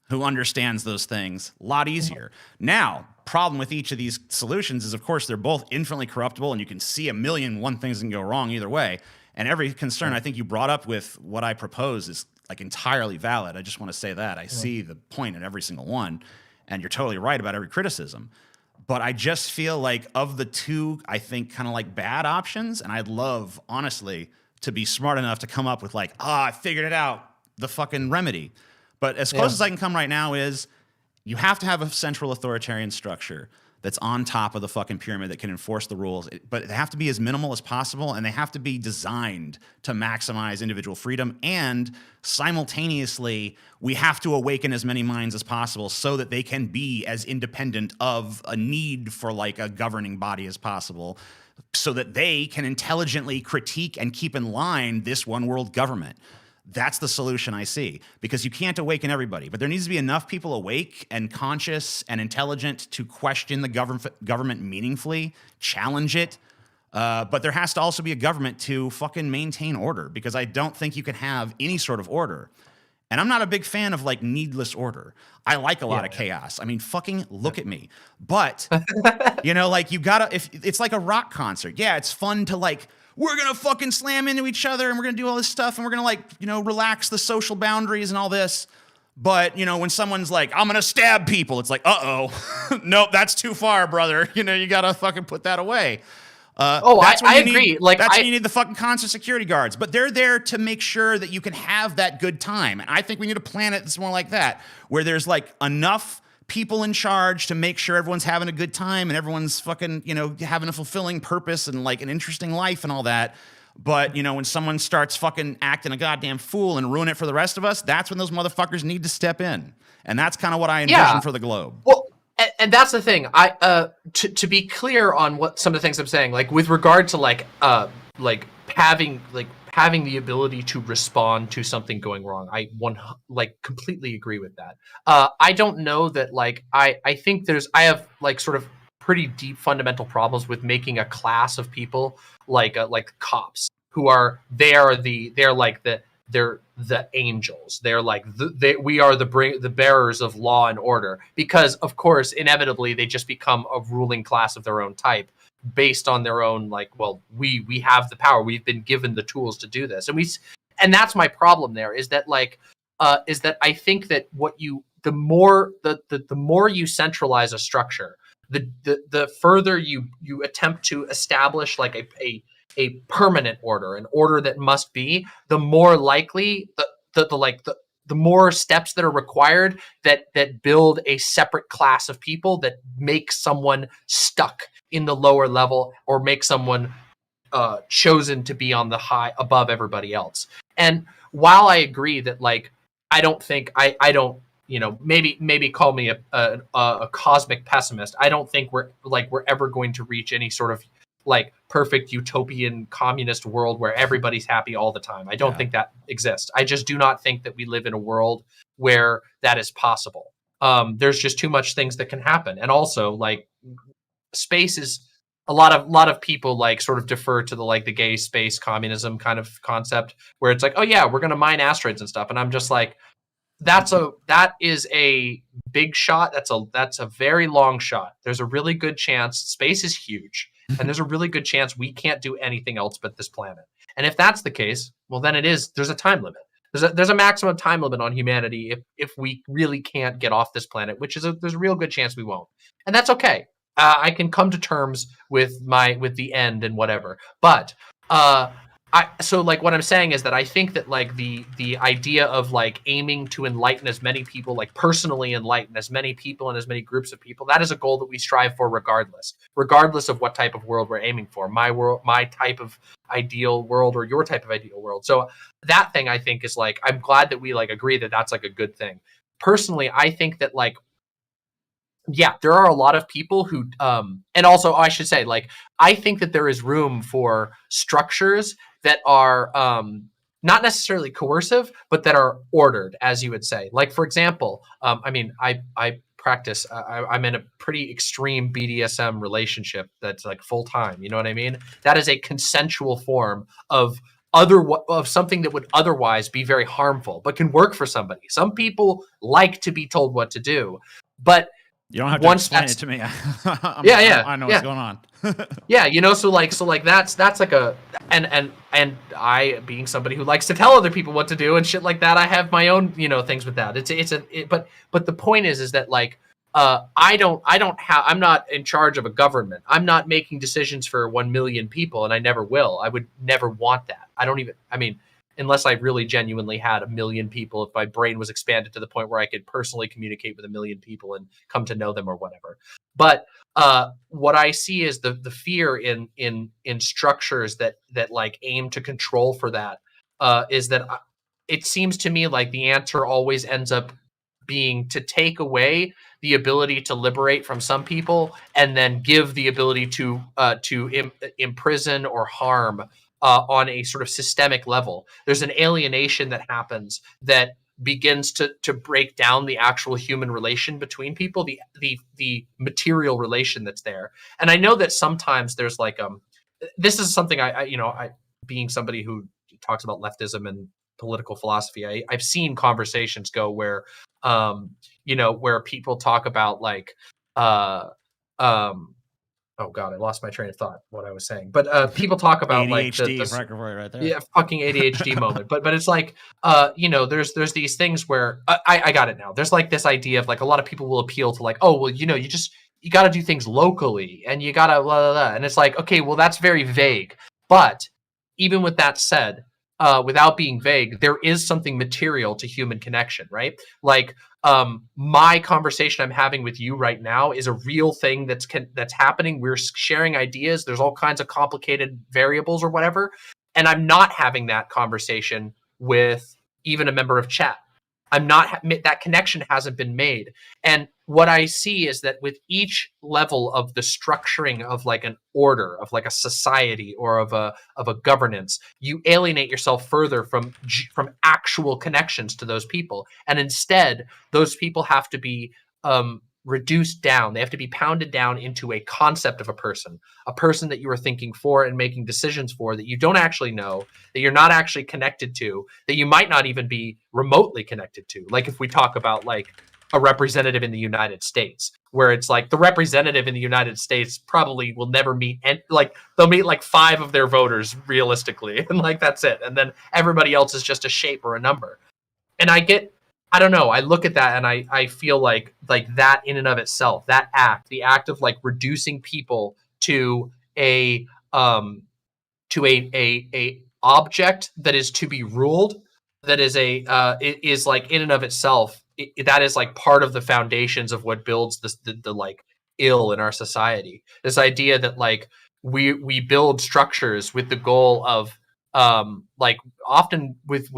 who understands those things, a lot easier. Now, problem with each of these solutions is, of course, they're both infinitely corruptible and you can see a million one things can go wrong either way. And every concern I think you brought up with what I propose is like entirely valid. I just want to say that. I see the point in every single one, and you're totally right about every criticism. But I just feel like of the two, I think kind of like bad options, and I'd love, honestly, to be smart enough to come up with like, I figured it out, the fucking remedy. But as close as I can come right now is you have to have a central authoritarian structure that's on top of the fucking pyramid that can enforce the rules, but they have to be as minimal as possible, and they have to be designed to maximize individual freedom, and simultaneously, we have to awaken as many minds as possible so that they can be as independent of a need for like a governing body as possible, so that they can intelligently critique and keep in line this one world government. That's the solution I see, because you can't awaken everybody, but there needs to be enough people awake and conscious and intelligent to question the government meaningfully, challenge it. But there has to also be a government to fucking maintain order, because I don't think you can have any sort of order. And I'm not a big fan of like needless order. I like a lot of chaos. I mean, fucking look at me. But, you know, like you gotta, if it's like a rock concert. Yeah, it's fun to like, we're going to fucking slam into each other and we're going to do all this stuff and we're going to like, you know, relax the social boundaries and all this. But, you know, when someone's like, I'm going to stab people, it's like, uh-oh, nope, that's too far, brother. You know, you got to fucking put that away. I agree. That's when you need the fucking constant security guards. But they're there to make sure that you can have that good time. And I think we need a planet that's more like that, where there's like enough people in charge to make sure everyone's having a good time and everyone's fucking, you know, having a fulfilling purpose and like an interesting life and all that. But, you know, when someone starts fucking acting a goddamn fool and ruin it for the rest of us, that's when those motherfuckers need to step in. And that's kind of what I envision for the globe. Well, and that's the thing. To be clear on what some of the things I'm saying, like with regard to like having the ability to respond to something going wrong, I completely agree with that. I don't know that I think I have like sort of pretty deep fundamental problems with making a class of people like cops who are they're the angels. They're like we are the bearers of law and order, because of course inevitably they just become a ruling class of their own type based on their own we have the power, we've been given the tools to do this, and that's my problem there is that I think that the more you centralize a structure, the further you attempt to establish like a permanent order, an order that must be, the more likely the more steps that are required that build a separate class of people that make someone stuck in the lower level or make someone chosen to be on the high above everybody else. And while I agree that I don't think I don't, you know, maybe call me a cosmic pessimist, I don't think we're ever going to reach any sort of perfect utopian communist world where everybody's happy all the time. I don't think that exists. I just do not think that we live in a world where that is possible. There's just too much things that can happen. And also space is a lot of people sort of defer to the gay space communism kind of concept where it's like, oh yeah, we're going to mine asteroids and stuff. And I'm just like, that is a big shot. That's a very long shot. There's a really good chance space is huge. And there's a really good chance we can't do anything else but this planet. And if that's the case, well, then there's a time limit. There's a maximum time limit on humanity if we really can't get off this planet, which there's a real good chance we won't. And that's okay. I can come to terms with the end and whatever. But what I'm saying is that I think that the idea of aiming to enlighten as many people, personally enlighten as many people and as many groups of people, that is a goal that we strive for regardless of what type of world we're aiming for, my type of ideal world or your type of ideal world. So that thing I think is I'm glad that we agree that that's a good thing. Personally, I think that yeah, there are a lot of people who, and also I should say, I think that there is room for structures that are not necessarily coercive, but that are ordered, as you would say. For example, I practice, I'm in a pretty extreme BDSM relationship that's full time. You know what I mean? That is a consensual form of something that would otherwise be very harmful, but can work for somebody. Some people like to be told what to do, but you don't have to explain it to me. I know what's going on. Yeah, you know, so that's and I, being somebody who likes to tell other people what to do and shit like that, I have my own, you know, things with that. But the point is that I'm not in charge of a government. I'm not making decisions for 1 million people, and I never will. I would never want that. Unless I really genuinely had 1 million people, if my brain was expanded to the point where I could personally communicate with 1 million people and come to know them or whatever. But what I see is the fear in structures that aim to control for that is that it seems to me like the answer always ends up being to take away the ability to liberate from some people and then give the ability to imprison or harm on a sort of systemic level. There's an alienation that happens that begins to break down the actual human relation between people, the material relation that's there. And I know that sometimes there's this is something I being somebody who talks about leftism and political philosophy, I've seen conversations go where where people talk about oh God, I lost my train of thought. What I was saying, but people talk about ADHD right there. Yeah, fucking ADHD moment. But it's there's these things where I got it now. There's this idea of a lot of people will appeal to oh well, you got to do things locally and you got to blah, blah, blah. And it's okay, well that's very vague. But even with that said, without being vague, there is something material to human connection, right? my conversation I'm having with you right now is a real thing that's happening. We're sharing ideas. There's all kinds of complicated variables or whatever. And I'm not having that conversation with even a member of chat. I'm not, that connection hasn't been made. And what I see is that with each level of the structuring of like an order, of like a society or of a governance, you alienate yourself further from actual connections to those people. And instead, those people have to be reduced down. They have to be pounded down into a concept of a person that you are thinking for and making decisions for, that you don't actually know, that you're not actually connected to, that you might not even be remotely connected to. Like if we talk about like a representative in the United States, where it's like the representative in the United States probably will never meet, and like they'll meet like 5 of their voters realistically, and like that's it. And then everybody else is just a shape or a number. And I don't know, I look at that and I feel like that in and of itself, that the act of like reducing people to a object that is to be ruled, that is is like in and of itself, that is like part of the foundations of what builds the like ill in our society. This idea that like we build structures with the goal of like often with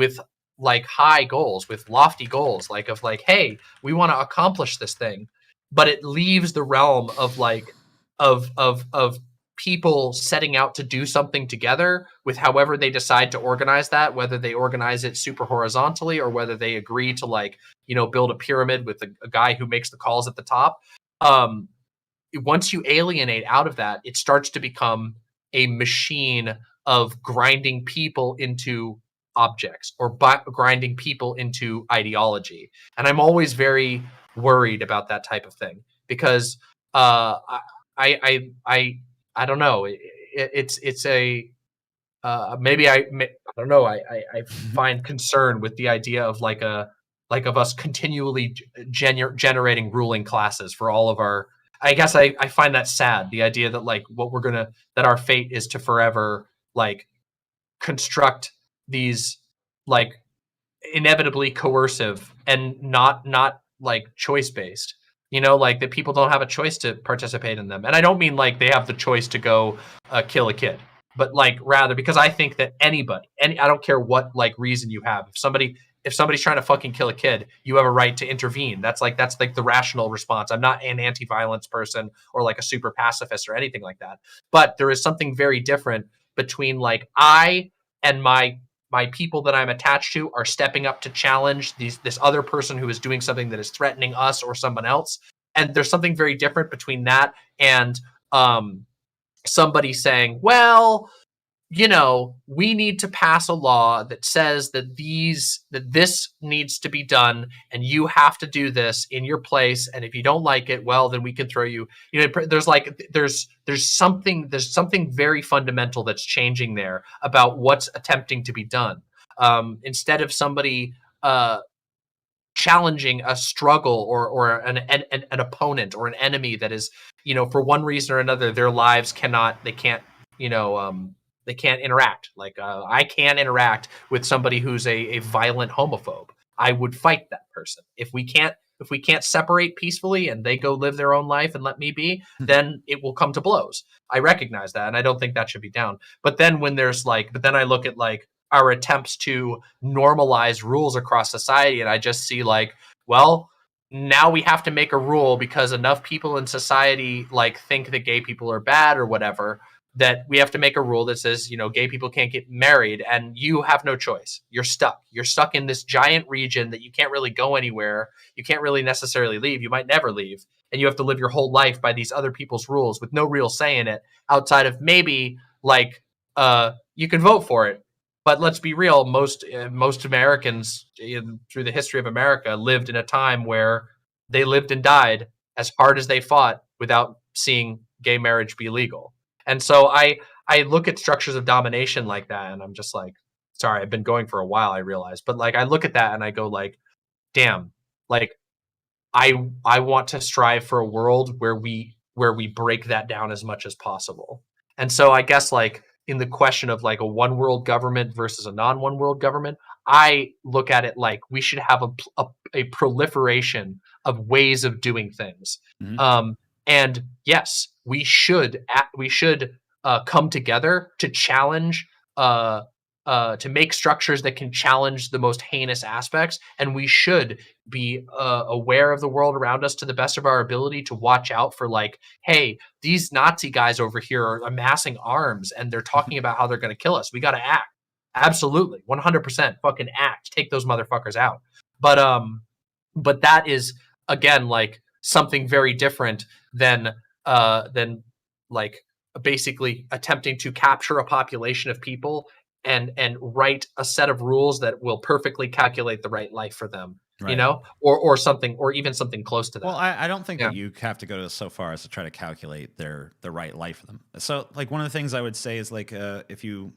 like high goals, with lofty goals, like of like, hey, we want to accomplish this thing, but it leaves the realm of like of people setting out to do something together with however they decide to organize that, whether they organize it super horizontally or whether they agree to like, you know, build a pyramid with a guy who makes the calls at the top. Once you alienate out of that, it starts to become a machine of grinding people into objects or grinding people into ideology. And I'm always very worried about that type of thing because I don't know. It's a maybe I don't know. I find concern with the idea of like of us continually generating ruling classes for all of our. I guess I find that sad. The idea that like that our fate is to forever like construct these like inevitably coercive and not like choice based, you know, like that people don't have a choice to participate in them. And I don't mean like they have the choice to go kill a kid, but like rather because I think that I don't care what like reason you have, if somebody's trying to fucking kill a kid, you have a right to intervene. That's like the rational response. I'm not an anti-violence person or like a super pacifist or anything like that, but there is something very different between like I and my people that I'm attached to are stepping up to challenge this other person who is doing something that is threatening us or someone else. And there's something very different between that and somebody saying, well, you know, we need to pass a law that says that this needs to be done and you have to do this in your place. And if you don't like it, well, then we can throw you, you know, there's something very fundamental that's changing there about what's attempting to be done. Instead of somebody challenging a struggle or an opponent or an enemy that is, you know, for one reason or another, their lives they can't interact. Like I can't interact with somebody who's a violent homophobe. I would fight that person. If we can't separate peacefully and they go live their own life and let me be, then it will come to blows. I recognize that, and I don't think that should be down. But then I look at like our attempts to normalize rules across society, and I just see like, well, now we have to make a rule because enough people in society like think that gay people are bad or whatever, that we have to make a rule that says, you know, gay people can't get married and you have no choice. You're stuck in this giant region that you can't really go anywhere. You can't really necessarily leave. You might never leave. And you have to live your whole life by these other people's rules with no real say in it outside of maybe like, you can vote for it. But let's be real. Most Americans through the history of America lived in a time where they lived and died as hard as they fought without seeing gay marriage be legal. And so I look at structures of domination like that, and I'm just like, sorry, I've been going for a while, I realize. But like I look at that and I go like, damn, like I want to strive for a world where we break that down as much as possible. And so I guess like in the question of like a one world government versus a non one world government, I look at it like we should have a proliferation of ways of doing things. Mhm. And yes, we should come together to challenge, to make structures that can challenge the most heinous aspects, and we should be aware of the world around us to the best of our ability to watch out for, like, hey, these Nazi guys over here are amassing arms and they're talking about how they're going to kill us. We got to act. Absolutely, 100%, fucking act. Take those motherfuckers out. But that is, again, like something very different than like basically attempting to capture a population of people and write a set of rules that will perfectly calculate the right life for them, you Right. know, or something, or even something close to that. Well, I don't think Yeah. that you have to go so far as to try to calculate the right life for them. So, like, one of the things I would say is, like, if you,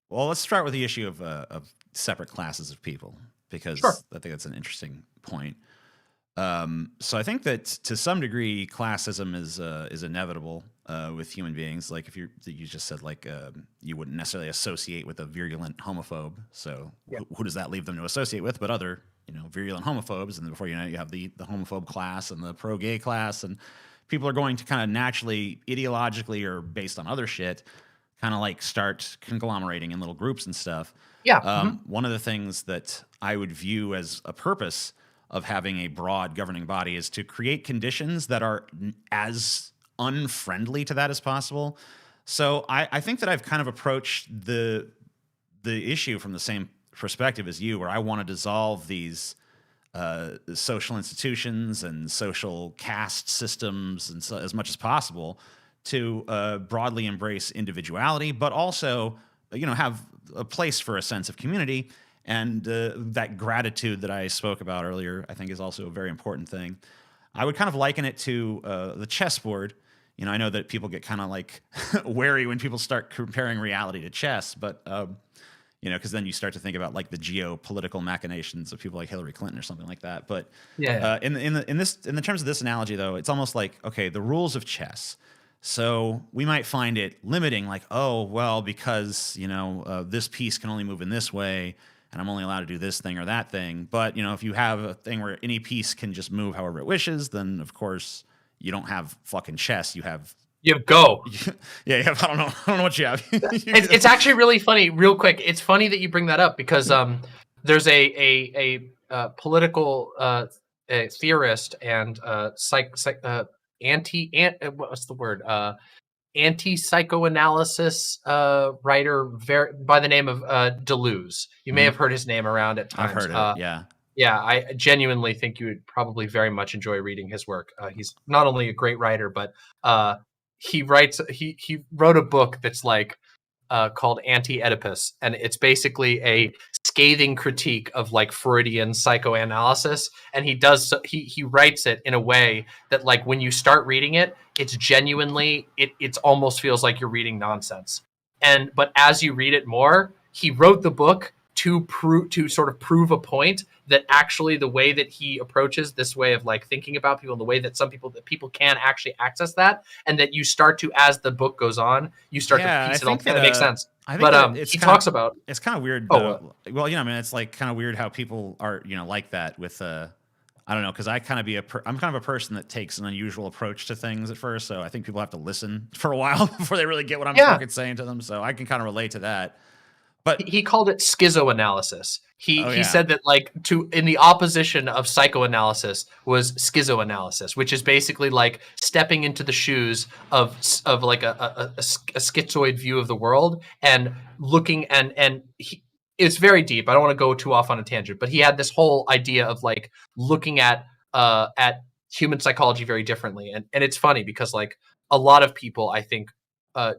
well, let's start with the issue of separate classes of people, because Sure. I think that's an interesting point. So I think that to some degree, classism is inevitable with human beings. Like, if you just said, like, you wouldn't necessarily associate with a virulent homophobe. So Yeah. who does that leave them to associate with? But other, virulent homophobes. And before you know it, you have the homophobe class and the pro-gay class, and people are going to kind of naturally, ideologically, or based on other shit, kind of like start conglomerating in little groups and stuff. Yeah. One of the things that I would view as a purpose of having a broad governing body is to create conditions that are as unfriendly to that as possible. So I think that I've kind of approached the issue from the same perspective as you, where I want to dissolve these social institutions and social caste systems and so, as much as possible, to broadly embrace individuality, but also, have a place for a sense of community. And that gratitude that I spoke about earlier, I think, is also a very important thing. I would kind of liken it to the chessboard. I know that people get kind of like wary when people start comparing reality to chess, but because then you start to think about, like, the geopolitical machinations of people like Hillary Clinton or something like that. But Yeah. in the terms of this analogy, though, it's almost like, okay, the rules of chess. So we might find it limiting, like, oh, well, because this piece can only move in this way, and I'm only allowed to do this thing or that thing. But if you have a thing where any piece can just move however it wishes, then of course you don't have fucking chess. You have Go. yeah, you have, I don't know what you have. It's actually really funny. Real quick, it's funny that you bring that up, because there's a political theorist and what's the word, anti-psychoanalysis writer by the name of Deleuze. You may have heard his name around at times. I've heard it. Yeah. Yeah, I genuinely think you would probably very much enjoy reading his work. He's not only a great writer, but he wrote a book that's like called Anti-Oedipus, and it's basically a scathing critique of, like, Freudian psychoanalysis. And he writes it in a way that, like, when you start reading it, it's genuinely, it's almost feels like you're reading nonsense. But as you read it more, he wrote the book to sort of prove a point that actually the way that he approaches this way of, like, thinking about people, and the way that people can actually access that, and that you start to, as the book goes on, you start to piece it all together. It makes sense. But he talks about, it's kind of weird. Oh, well, it's like kind of weird how people are, like that with I don't know, because I'm kind of a person that takes an unusual approach to things at first. So I think people have to listen for a while before they really get what I'm fucking saying to them. So I can kind of relate to that. But he called it schizoanalysis. He yeah. said that, like, in the opposition of psychoanalysis was schizoanalysis, which is basically like stepping into the shoes of like a schizoid view of the world, and looking it's very deep. I don't want to go too off on a tangent, but he had this whole idea of, like, looking at human psychology very differently. And it's funny because, like, a lot of people, I think,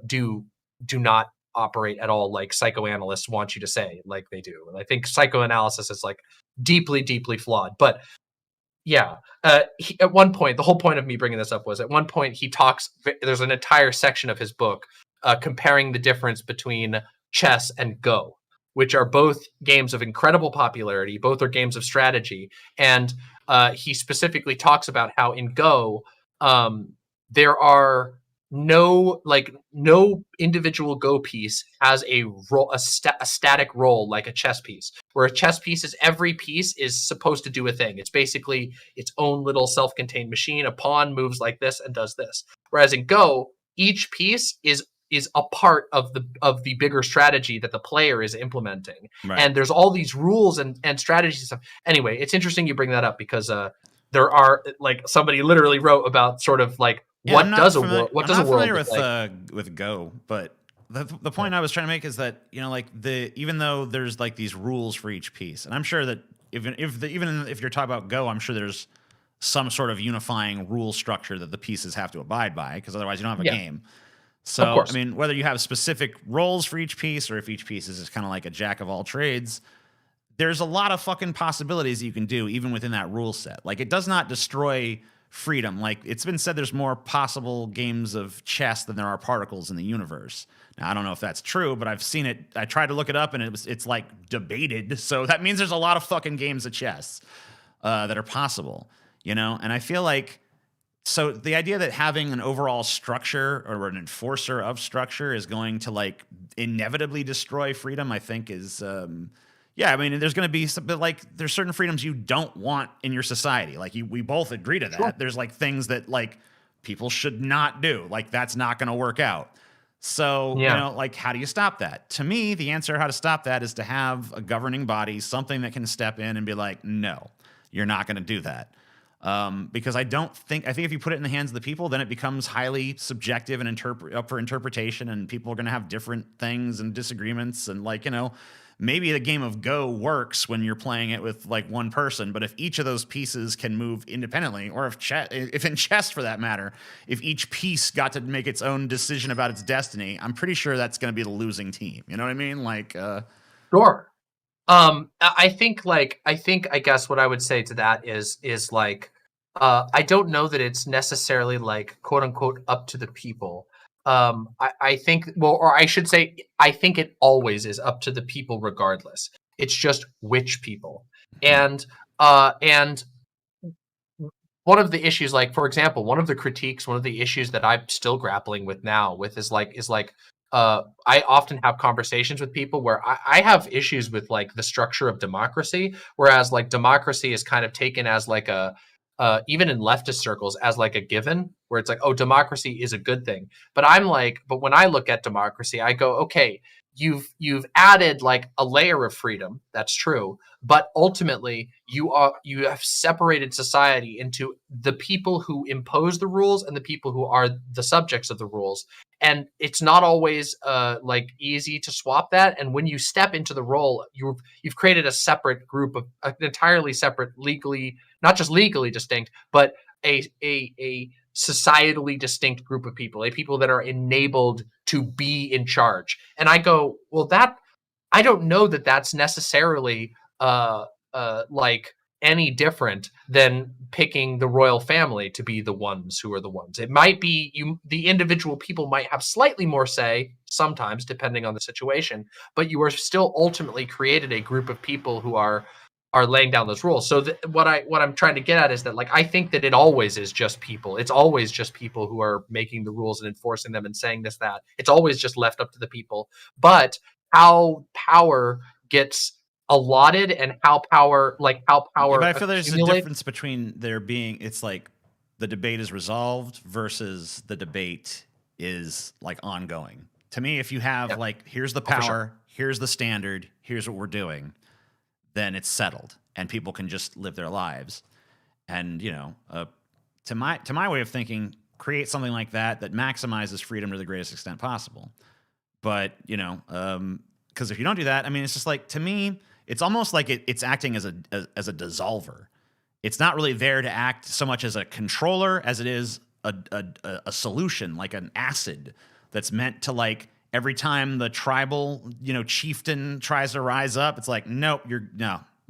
do not operate at all like psychoanalysts want you to say, like, they do. And I think psychoanalysis is, like, deeply, deeply flawed. But yeah, at one point, the whole point of me bringing this up was, at one point he talks, there's an entire section of his book comparing the difference between chess and Go, which are both games of incredible popularity. Both are games of strategy. And he specifically talks about how in Go, there are no individual Go piece has a role, a static role like a chess piece, where a chess piece is every piece is supposed to do a thing. It's basically its own little self-contained machine. A pawn moves like this and does this. Whereas in Go, each piece is a part of the bigger strategy that the player is implementing. Right. And there's all these rules and strategies and stuff. Anyway, it's interesting you bring that up because there are, like, somebody literally wrote about sort of like what does a world with Go, but the point I was trying to make is that, you know, like even though there's like these rules for each piece, and I'm sure that even if you're talking about Go, I'm sure there's some sort of unifying rule structure that the pieces have to abide by, because otherwise you don't have a game. So I mean, whether you have specific roles for each piece or if each piece is just kind of like a jack of all trades, there's a lot of fucking possibilities you can do even within that rule set. Like, it does not destroy freedom. Like, it's been said there's more possible games of chess than there are particles in the universe. Now, I don't know if that's true, but I've seen it. I tried to look it up, and it's like debated. So that means there's a lot of fucking games of chess that are possible, you know? And I feel like, so the idea that having an overall structure or an enforcer of structure is going to like inevitably destroy freedom, I think is, yeah, I mean, there's going to be some, but like there's certain freedoms you don't want in your society. Like we both agree to that. Sure. There's like things that like people should not do. Like that's not going to work out. So, you know, like, how do you stop that? To me, the answer how to stop that is to have a governing body, something that can step in and be like, no, you're not going to do that. Because I think if you put it in the hands of the people, then it becomes highly subjective and up for interpretation, and people are going to have different things and disagreements. And like, you know, maybe the game of Go works when you're playing it with like one person, but if each of those pieces can move independently, or if in chess for that matter, if each piece got to make its own decision about its destiny, I'm pretty sure that's going to be the losing team. You know what I mean? Like, sure. I guess what I would say to that is like, I don't know that it's necessarily like quote unquote up to the people. I think, well, or I should say, I think it always is up to the people regardless. It's just which people. And one of the issues, like, for example, one of the critiques, one of the issues that I'm still grappling with now is I often have conversations with people where I have issues with like the structure of democracy, whereas like democracy is kind of taken as like even in leftist circles as like a given, where it's like, oh, democracy is a good thing. But I'm like, but when I look at democracy, I go, okay, you've added like a layer of freedom. That's true. But ultimately you have separated society into the people who impose the rules and the people who are the subjects of the rules. And it's not always like easy to swap that. And when you step into the role, you've created a separate group of an entirely separate, legally, not just legally distinct, but a societally distinct group of people, people that are enabled to be in charge. And I go, well, I don't know that that's necessarily like any different than picking the royal family to be the ones who are the ones. It might be the individual people might have slightly more say sometimes, depending on the situation, but you are still ultimately created a group of people who are laying down those rules. So what I'm trying to get at is that, like, I think that it always is just people. It's always just people who are making the rules and enforcing them and saying this, that. It's always just left up to the people. But how power gets allotted and how power. But I feel there's a difference between it's like the debate is resolved versus the debate is like ongoing. To me, if you have like, here's the power, here's the standard, here's what we're doing, then it's settled and people can just live their lives. And, you know, to my way of thinking, create something like that maximizes freedom to the greatest extent possible. But, you know, because if you don't do that, I mean, it's just like, to me, it's almost like it's acting as a dissolver. It's not really there to act so much as a controller as it is a solution, like an acid that's meant to, like, every time the tribal, you know, chieftain tries to rise up, it's like, nope,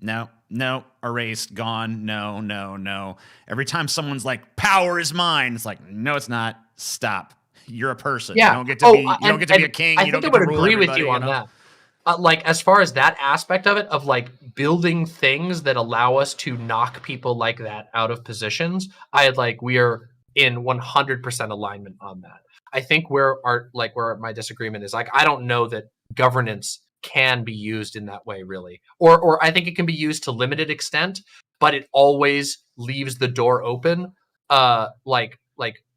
no, erased, gone, no. Every time someone's like, power is mine, it's like, no, it's not. Stop. You're a person. Yeah. You don't get to be a king. I think I would agree with you on that. Like, as far as that aspect of it, of like building things that allow us to knock people like that out of positions, we are in 100% alignment on that. I think where my disagreement is, like, I don't know that governance can be used in that way, really, or I think it can be used to limited extent, but it always leaves the door open. Like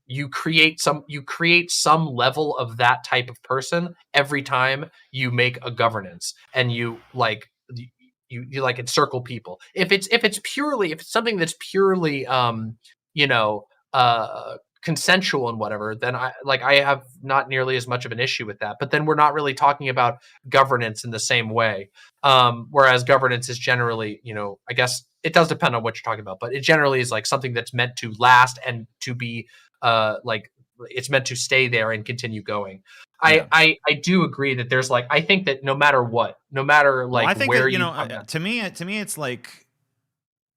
you create some level of that type of person every time you make a governance, and you like encircle people. If it's something that's purely you know consensual and whatever, then I have not nearly as much of an issue with that. But then we're not really talking about governance in the same way. Whereas governance is generally, I guess it does depend on what you're talking about, but it generally is like something that's meant to last and to be like it's meant to stay there and continue going. Yeah. I do agree that there's like, I think that no matter like, I think where that, to me it's like,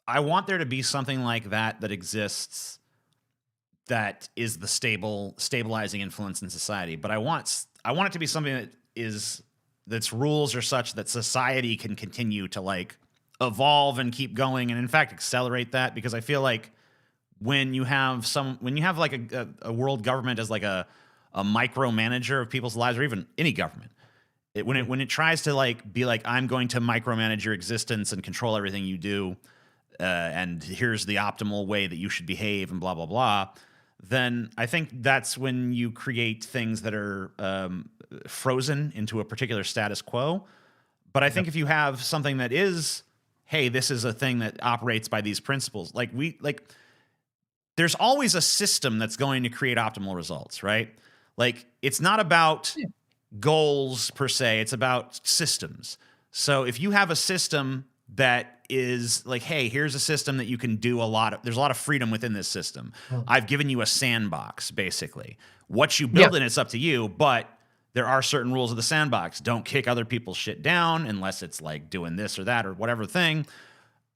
I want there to be something like that exists, that is the stabilizing influence in society. But I want it to be something that's rules are such that society can continue to like evolve and keep going, and in fact accelerate that. Because I feel like when you have like a world government as like a micromanager of people's lives, or even any government, when it tries to like be like, I'm going to micromanage your existence and control everything you do, and here's the optimal way that you should behave and blah blah blah, then I think that's when you create things that are frozen into a particular status quo. But I think if you have something that is, hey, this is a thing that operates by these principles, there's always a system that's going to create optimal results, right? Like, it's not about goals per se, it's about systems. So if you have a system that is like, hey, here's a system that you can do there's a lot of freedom within this system. I've given you a sandbox, basically. What you build in, it's up to you, but there are certain rules of the sandbox. Don't kick other people's shit down unless it's like doing this or that or whatever thing.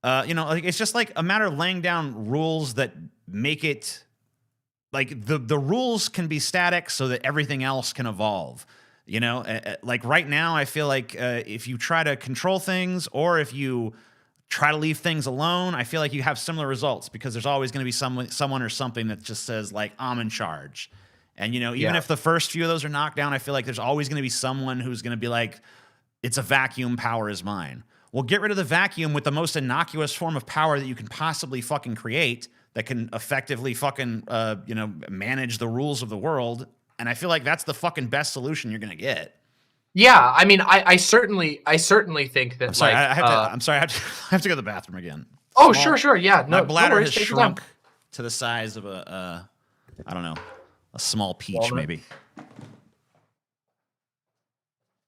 Like, it's just like a matter of laying down rules that make it like the rules can be static so that everything else can evolve. Like right now, I feel like if you try to control things, or if you try to leave things alone, I feel like you have similar results, because there's always going to be someone or something that just says like, I'm in charge. And, even if the first few of those are knocked down, I feel like there's always going to be someone who's going to be like, it's a vacuum, power is mine. Well, get rid of the vacuum with the most innocuous form of power that you can possibly fucking create, that can effectively fucking, manage the rules of the world. And I feel like that's the fucking best solution you're going to get. Yeah, I mean, I certainly think that. I'm sorry, like, I have to go to the bathroom again. Oh, sure, yeah. No, my bladder has shrunk to the size of a small peach, walnut? maybe.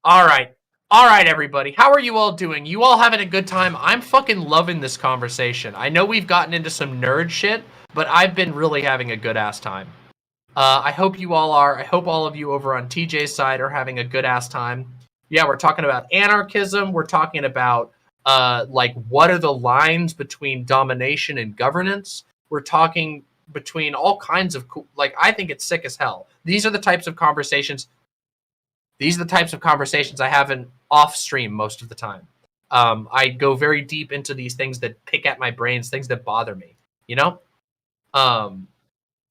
All right, everybody. How are you all doing? You all having a good time? I'm fucking loving this conversation. I know we've gotten into some nerd shit, but I've been really having a good ass time. I hope you all are. I hope all of you over on TJ's side are having a good ass time. Yeah, we're talking about anarchism. We're talking about like, what are the lines between domination and governance? We're talking between all kinds of I think it's sick as hell. These are the types of conversations I have in off stream most of the time. I go very deep into these things that pick at my brains, things that bother me,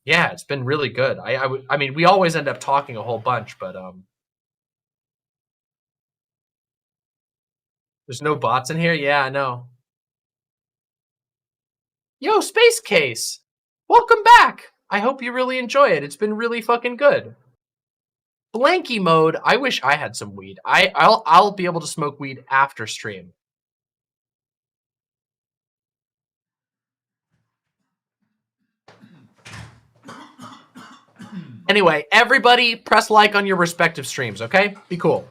Yeah, it's been really good. I mean, we always end up talking a whole bunch, but there's no bots in here. Yeah, I know. Yo, Space Case, welcome back. I hope you really enjoy it. It's been really fucking good. Blanky mode. I wish I had some weed. I'll be able to smoke weed after stream. Anyway, everybody press like on your respective streams, okay? Be cool.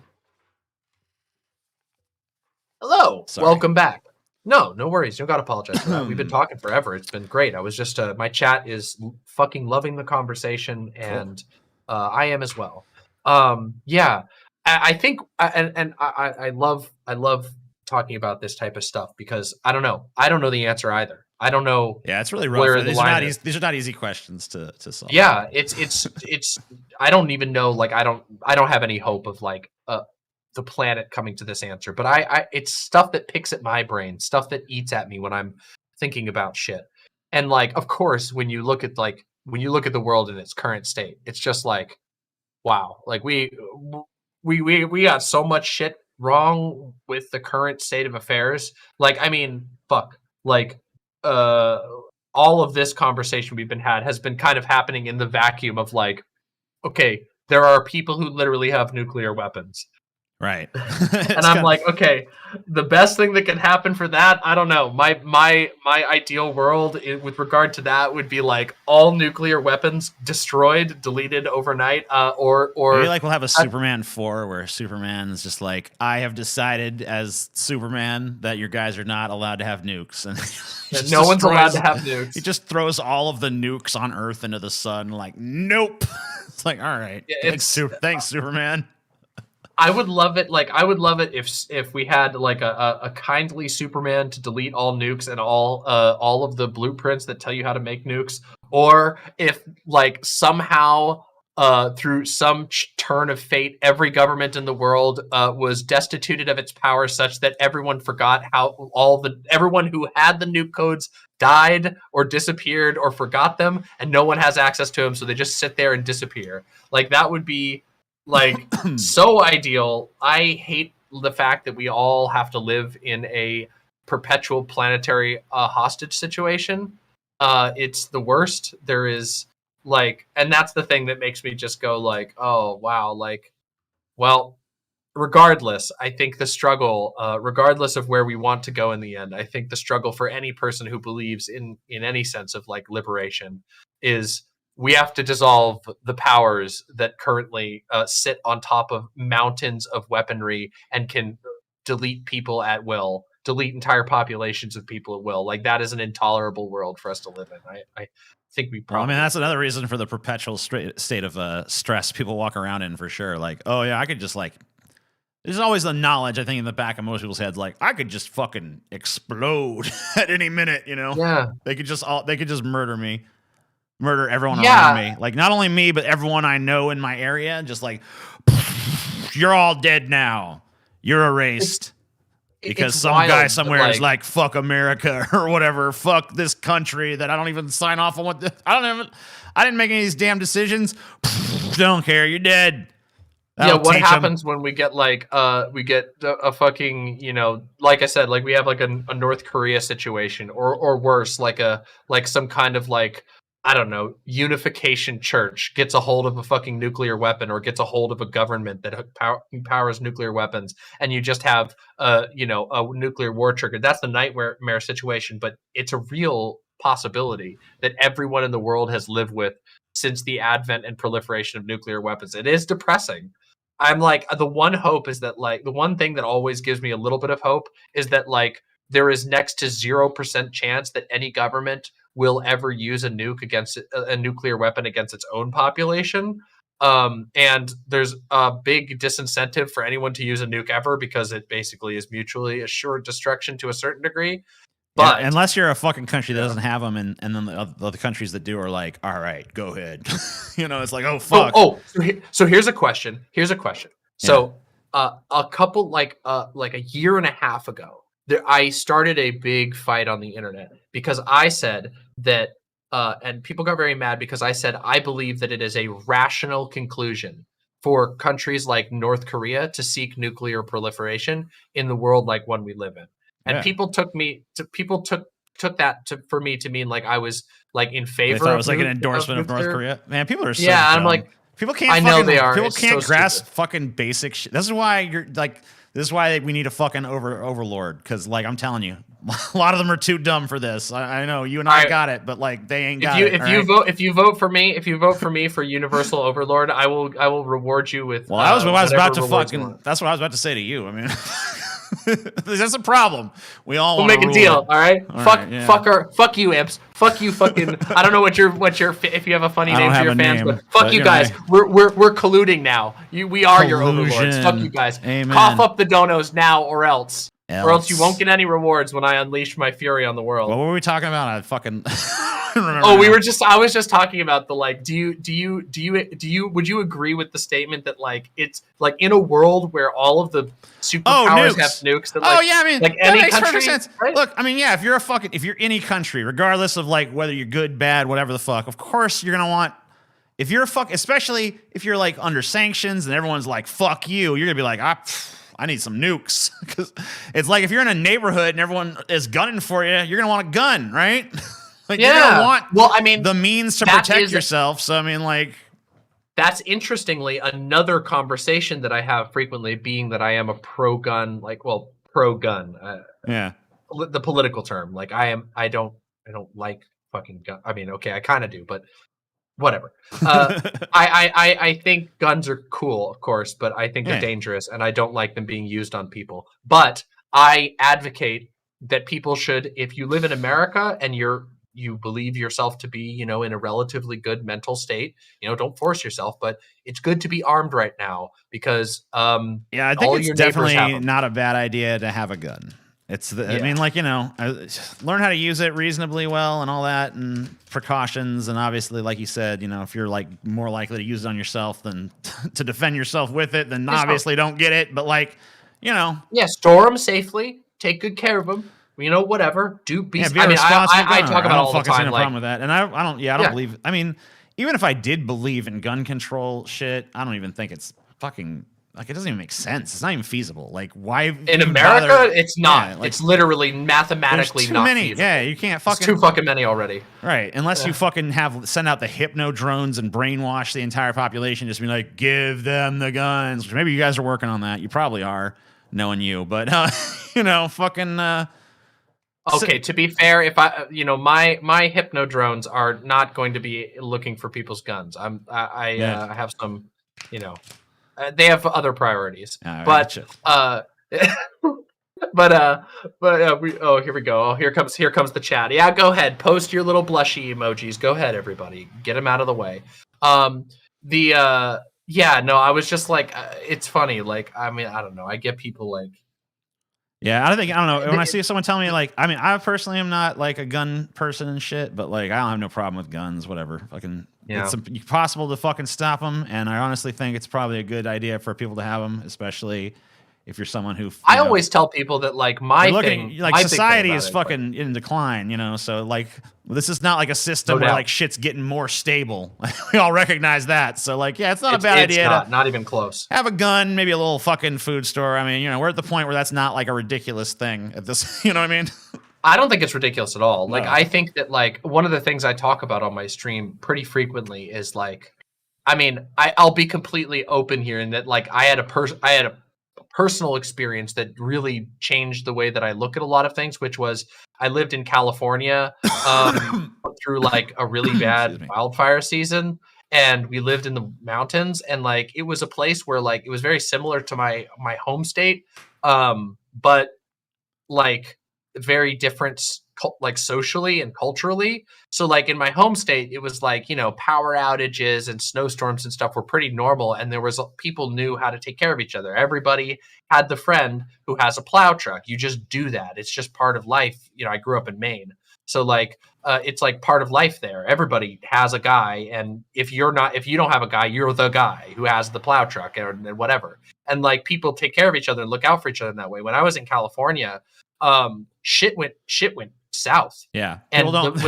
Hello. Sorry. Welcome back. No worries. You don't got to apologize for that. We've been talking forever. It's been great. I was just, my chat is fucking loving the conversation, and I am as well. Yeah, I think, I love talking about this type of stuff, because I don't know the answer either. I don't know. Yeah, it's really rough. These are not easy questions to solve. Yeah, it's I don't even know. Like, I don't have any hope of like the planet coming to this answer. But I it's stuff that picks at my brain, stuff that eats at me when I'm thinking about shit. And like, of course, when you look at the world in its current state, it's just like, wow, like we got so much shit wrong with the current state of affairs. Like, I mean, fuck, like, all of this conversation we've been had has been kind of happening in the vacuum of like, okay, there are people who literally have nuclear weapons. Right. And I'm like, okay, the best thing that can happen for that, I don't know. My ideal world with regard to that would be like all nuclear weapons destroyed, deleted overnight, or maybe like we'll have a Superman 4 where Superman's just like, I have decided as Superman that your guys are not allowed to have nukes, and no one's allowed to have nukes. He just throws all of the nukes on Earth into the sun. Like, nope. It's like, all right, thanks, Superman. I would love it. Like, I would love it if we had like a kindly Superman to delete all nukes and all of the blueprints that tell you how to make nukes, or if like somehow through some turn of fate, every government in the world was destituted of its power, such that everyone forgot how everyone who had the nuke codes died or disappeared or forgot them, and no one has access to them, so they just sit there and disappear. Like, that would be like so ideal. I hate the fact that we all have to live in a perpetual planetary hostage situation. It's the worst. There is like, and that's the thing that makes me just go like, oh wow, like, well, regardless, I think the struggle, regardless of where we want to go in the end, I think the struggle for any person who believes in any sense of like liberation is we have to dissolve the powers that currently sit on top of mountains of weaponry and can delete people at will, delete entire populations of people at will. Like, that is an intolerable world for us to live in. I think we probably... Well, I mean, that's another reason for the perpetual state of stress people walk around in, for sure. Like, oh yeah, I could just like... There's always the knowledge, I think, in the back of most people's heads, like, I could just fucking explode at any minute, you know? Yeah. They could just murder me. Murder everyone around me. Like, not only me, but everyone I know in my area. Just like, you're all dead now. You're erased. Because some guy somewhere is like, fuck America or whatever. Fuck this country that I don't even sign off on I didn't make any of these damn decisions. Don't care. You're dead. That'll what happens when we get like we get a fucking, you know, like I said, like we have like a North Korea situation or worse, like some kind of like, I don't know, unification church gets a hold of a fucking nuclear weapon or gets a hold of a government that powers nuclear weapons, and you just have you know, a nuclear war trigger. That's the nightmare situation, but it's a real possibility that everyone in the world has lived with since the advent and proliferation of nuclear weapons. It is depressing. I'm like, the one hope is that, like, the one thing that always gives me a little bit of hope is that, like, there is next to 0% chance that any government will ever use a nuke against a nuclear weapon against its own population. And there's a big disincentive for anyone to use a nuke ever, because it basically is mutually assured destruction to a certain degree. But yeah, unless you're a fucking country that doesn't have them, and then the other countries that do are like, all right, go ahead. You know, it's like, oh fuck. So here's a question. Yeah. So a couple like a year and a half ago, I started a big fight on the internet because I said that, and people got very mad because I said I believe that it is a rational conclusion for countries like North Korea to seek nuclear proliferation in the world like one we live in. And people took that for me to mean like I was like in favor. They thought it was like an endorsement of North Korea. Man, people are so dumb. I'm like, people can't. I know they are. People can't grasp fucking basic shit. This is why you're like. This is why we need a fucking overlord. Because like I'm telling you, a lot of them are too dumb for this. I know you and I got it, but like they ain't got it. If you vote for me for universal overlord, I will reward you with. Well, that's what I was about to say to you. I mean. That's a problem. We'll make a deal, all right? Fuck you, imps. Fuck you, fucking. I don't know what your if you have a funny name for your fans, but fuck you guys. We're colluding now. We are your overlords. Fuck you guys. Amen. Cough up the donos now, or else you won't get any rewards when I unleash my fury on the world. What were we talking about? I fucking. I was just talking about the like. Would you agree with the statement that like it's like in a world where all of the superpowers have nukes? That, like, I mean, like that any makes country, perfect sense. Right? Look, I mean, yeah, if you're any country, regardless of like whether you're good, bad, whatever the fuck, of course you're gonna want if you're especially if you're like under sanctions and everyone's like, fuck you, you're gonna be like, I need some nukes. Because it's like if you're in a neighborhood and everyone is gunning for you, you're gonna want a gun, right? Like you're gonna want the means to protect yourself. So I mean, like, that's interestingly another conversation that I have frequently, being that I am a pro-gun, pro-gun. The political term. Like I don't like fucking gun. I mean, okay, I kind of do, but whatever. I think guns are cool, of course, but I think they're dangerous, and I don't like them being used on people. But I advocate that people should, if you live in America and you believe yourself to be, in a relatively good mental state, don't force yourself, but it's good to be armed right now because I think it's definitely not a bad idea to have a gun. I mean, like, learn how to use it reasonably well and all that, and precautions. And obviously, like you said, if you're like more likely to use it on yourself than to defend yourself with it, then obviously don't get it. But like, store them safely, take good care of them. Whatever. I mean, I talk about all the time. Problem with that, and I don't believe. I mean, even if I did believe in gun control shit, I don't even think it's fucking. Like, it doesn't even make sense. It's not even feasible. Like, why in America? It's not. It's literally mathematically not many. feasible. Yeah, you can't fucking. It's too fucking many already. Right, unless you fucking send out the hypno drones and brainwash the entire population, just be like, give them the guns. Maybe you guys are working on that. You probably are, knowing you. But fucking. Okay, to be fair, if my hypno drones are not going to be looking for people's guns. I have some, they have other priorities, but here we go. Oh, here comes the chat. Yeah, go ahead. Post your little blushy emojis. Go ahead, everybody. Get them out of the way. I was just like, it's funny. Like, I mean, I don't know. I get people like, I don't know. When I see someone tell me, like, I mean, I personally am not like a gun person and shit, but like, I don't have no problem with guns, whatever. Fucking, it's possible to fucking stop them. And I honestly think it's probably a good idea for people to have them, especially if you're someone who. I always tell people that, like, society is fucking in decline, so like, this is not like a system where like shit's getting more stable. We all recognize that. So like, it's not a bad idea. Not even close. Have a gun, maybe a little fucking food store. I mean, we're at the point where that's not like a ridiculous thing at this, you know what I mean? I don't think it's ridiculous at all. Like, I think that, like, one of the things I talk about on my stream pretty frequently is, like, I mean, I'll be completely open here in that, like, I had a personal experience that really changed the way that I look at a lot of things, which was I lived in California through like a really bad wildfire season, and we lived in the mountains, and like it was a place where like it was very similar to my home state, but like very different, like socially and culturally. So like in my home state, it was like, power outages and snowstorms and stuff were pretty normal. And there was people knew how to take care of each other. Everybody had the friend who has a plow truck. You just do that. It's just part of life. I grew up in Maine. So like, it's like part of life there. Everybody has a guy. And if you don't have a guy, you're the guy who has the plow truck or whatever. And like people take care of each other and look out for each other in that way. When I was in California, shit went south. Yeah. And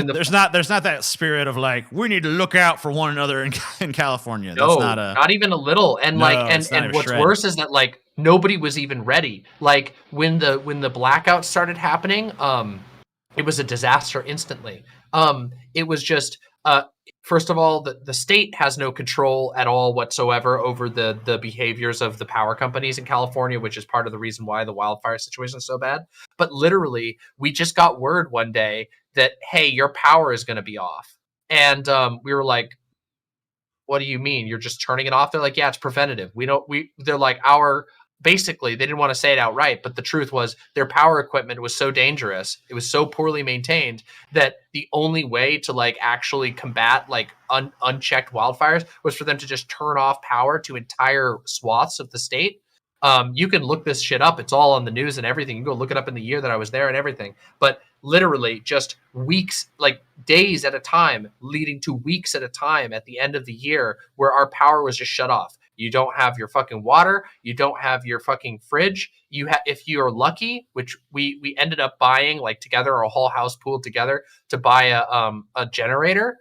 there's not that spirit of like, we need to look out for one another in California. That's not even a little. And and what's worse is that like nobody was even ready. Like when the blackouts started happening, it was a disaster instantly. It was just first of all, the state has no control at all whatsoever over the behaviors of the power companies in California, which is part of the reason why the wildfire situation is so bad. But literally, we just got word one day that, hey, your power is going to be off. And we were like, what do you mean? You're just turning it off? They're like, yeah, it's preventative. They're like, basically, they didn't want to say it outright, but the truth was their power equipment was so dangerous, it was so poorly maintained, that the only way to like actually combat like unchecked wildfires was for them to just turn off power to entire swaths of the state. You can look this shit up. It's all on the news and everything. You can go look it up in the year that I was there and everything. But literally just weeks, like days at a time, leading to weeks at a time at the end of the year where our power was just shut off. You don't have your fucking water. You don't have your fucking fridge. If you're lucky, which we ended up buying like together, our whole house pooled together to buy a generator.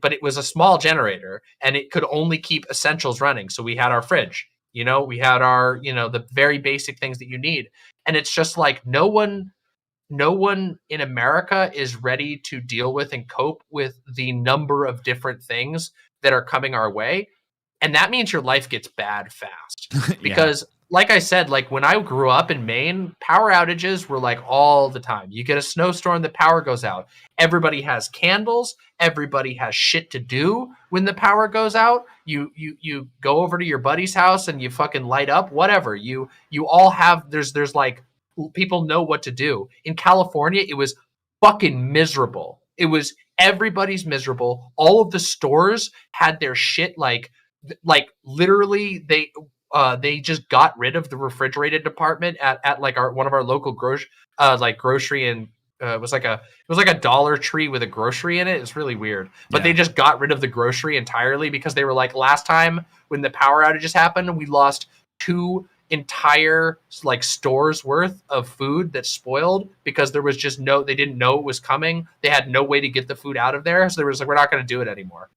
but it was a small generator and it could only keep essentials running. So we had our fridge, we had our, the very basic things that you need. And it's just like no one in America is ready to deal with and cope with the number of different things that are coming our way. And that means your life gets bad fast. Because like I said, like when I grew up in Maine, power outages were like all the time. You get a snowstorm, the power goes out. Everybody has candles. Everybody has shit to do when the power goes out. You go over to your buddy's house and you fucking light up, whatever. You all have, there's like, people know what to do. In California, it was fucking miserable. It was, everybody's miserable. All of the stores had their shit like literally they just got rid of the refrigerated department at like one of our local grocery, and it was like a Dollar Tree with a grocery in it. It's really weird, but they just got rid of the grocery entirely because they were like, last time when the power outages happened, we lost 2 entire like stores worth of food that spoiled because there was just they didn't know it was coming. They had no way to get the food out of there, so they were just like, we're not going to do it anymore.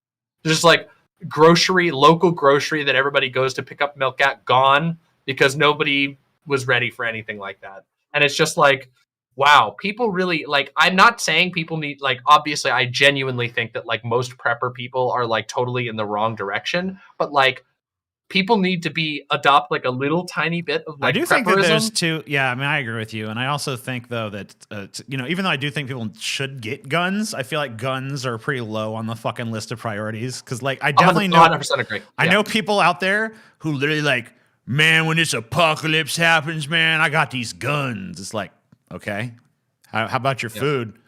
Just like local grocery that everybody goes to pick up milk at, gone because nobody was ready for anything like that. And it's just like, wow, people really, like, I'm not saying people need, like, obviously I genuinely think that like most prepper people are like totally in the wrong direction, but like people need to adopt like a little tiny bit of like I do prepperism. think that there's two. Yeah, I mean, I agree with you, and I also think though that even though I do think people should get guns, I feel like guns are pretty low on the fucking list of priorities. Because like I definitely 100% agree. I know people out there who literally like, man, when this apocalypse happens, man, I got these guns. It's like, okay, how about your food?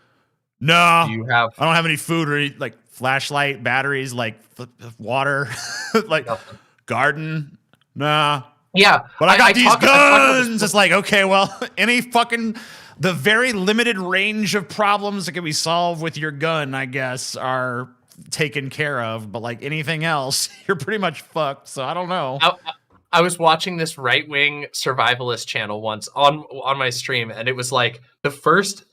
No, I don't have any food or like flashlight, batteries, like water, like. Nothing. Garden, nah. Yeah, but I got these guns. It's like, okay, well, the very limited range of problems that can be solved with your gun, I guess, are taken care of. But like anything else, you're pretty much fucked. So I don't know. I was watching this right-wing survivalist channel once on my stream, and it was like the first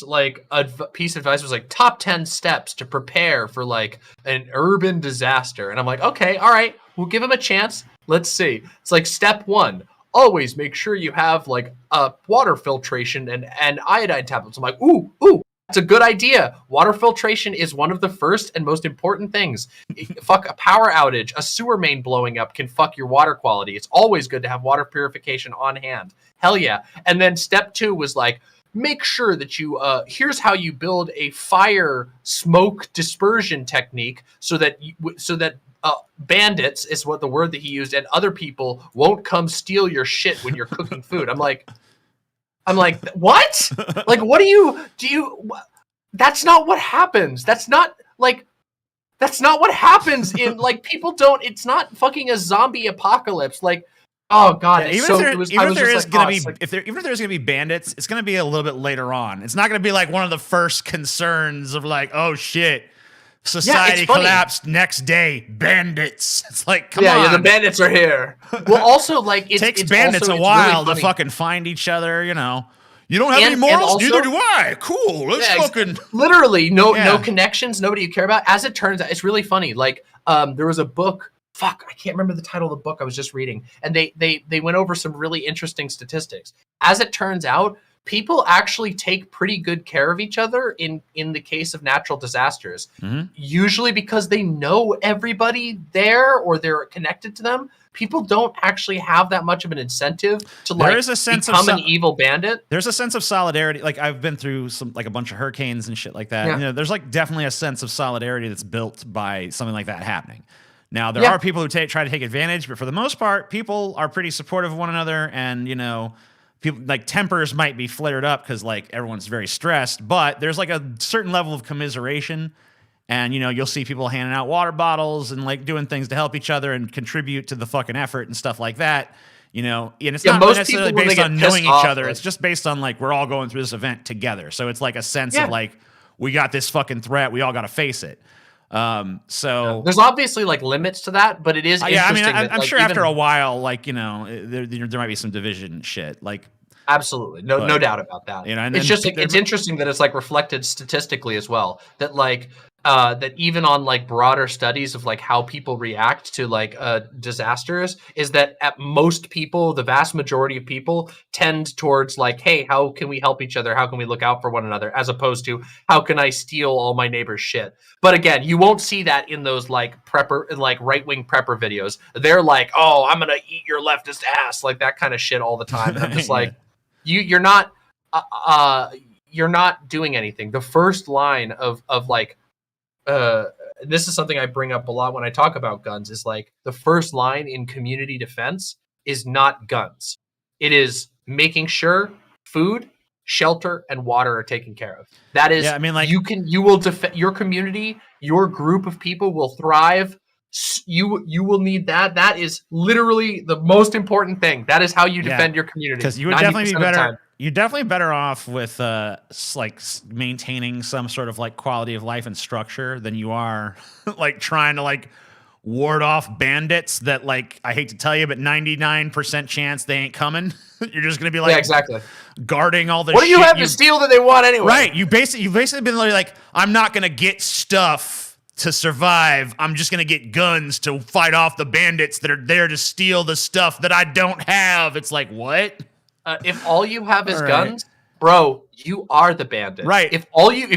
like piece of advice was like top 10 steps to prepare for like an urban disaster. And I'm like, okay, all right, we'll give him a chance. Let's see. It's like step 1, always make sure you have like a water filtration and iodine tablets. I'm like, ooh, that's a good idea. Water filtration is one of the first and most important things. Fuck a power outage, a sewer main blowing up can fuck your water quality. It's always good to have water purification on hand. Hell yeah. And then step 2 was like, make sure that you, here's how you build a fire smoke dispersion technique so that bandits is what the word that he used, and other people won't come steal your shit when you're cooking food. I'm like, what? Like, what do you, that's not what happens. That's not what happens in, like, people don't, it's not fucking a zombie apocalypse. Like, oh God. Yeah, even if there's gonna be bandits, it's gonna be a little bit later on. It's not gonna be like one of the first concerns of like, oh shit, society collapsed next day, bandits. It's like, come on. Yeah, the bandits are here. Well, also, like, it takes bandits a while to fucking find each other, You don't have any morals? Also, neither do I. Cool. Let's fucking... Literally, no connections, nobody you care about. As it turns out, it's really funny. Like, there was a book, I can't remember the title of the book I was just reading, and they went over some really interesting statistics. As it turns out, people actually take pretty good care of each other in the case of natural disasters, usually because they know everybody there or they're connected to them. People don't actually have that much of an incentive to become an evil bandit. There's a sense of solidarity. Like, I've been through a bunch of hurricanes and shit like that. Yeah. There's like definitely a sense of solidarity that's built by something like that happening. Now, there are people who try to take advantage, but for the most part, people are pretty supportive of one another, and people, like, tempers might be flared up because like everyone's very stressed, but there's like a certain level of commiseration, and you'll see people handing out water bottles and like doing things to help each other and contribute to the fucking effort and stuff like that. And it's not necessarily based on knowing each other. Like, it's just based on like, we're all going through this event together. So it's like a sense of like, we got this fucking threat, we all got to face it. So there's obviously like limits to that, but it is interesting. I mean, I'm sure after a while, like, there might be some division and shit. Like, absolutely, no doubt about that. It's just it's interesting that it's like reflected statistically as well. That like that even on like broader studies of like how people react to like disasters is that at most people, the vast majority of people tend towards like, hey, how can we help each other? How can we look out for one another? As opposed to how can I steal all my neighbor's shit? But again, you won't see that in those like right-wing prepper videos. They're like, oh, I'm going to eat your leftist ass, like that kind of shit all the time. And I'm just like, you're not doing anything. The first line of like, this is something I bring up a lot when I talk about guns, is like the first line in community defense is not guns. It is making sure food, shelter, and water are taken care of. That is, you will defend your community, your group of people will thrive. You will need that. That is literally the most important thing. That is how you defend your community. Because you would definitely be better. You're definitely better off with like maintaining some sort of like quality of life and structure than you are like trying to like ward off bandits that, like, I hate to tell you, but 99% chance they ain't coming. You're just gonna be like, exactly, guarding all the. What do you have to steal that they want anyway? Right. You've basically been like, I'm not gonna get stuff to survive. I'm just gonna get guns to fight off the bandits that are there to steal the stuff that I don't have. It's like, what? If all you have is guns, bro, you are the bandit. Right. If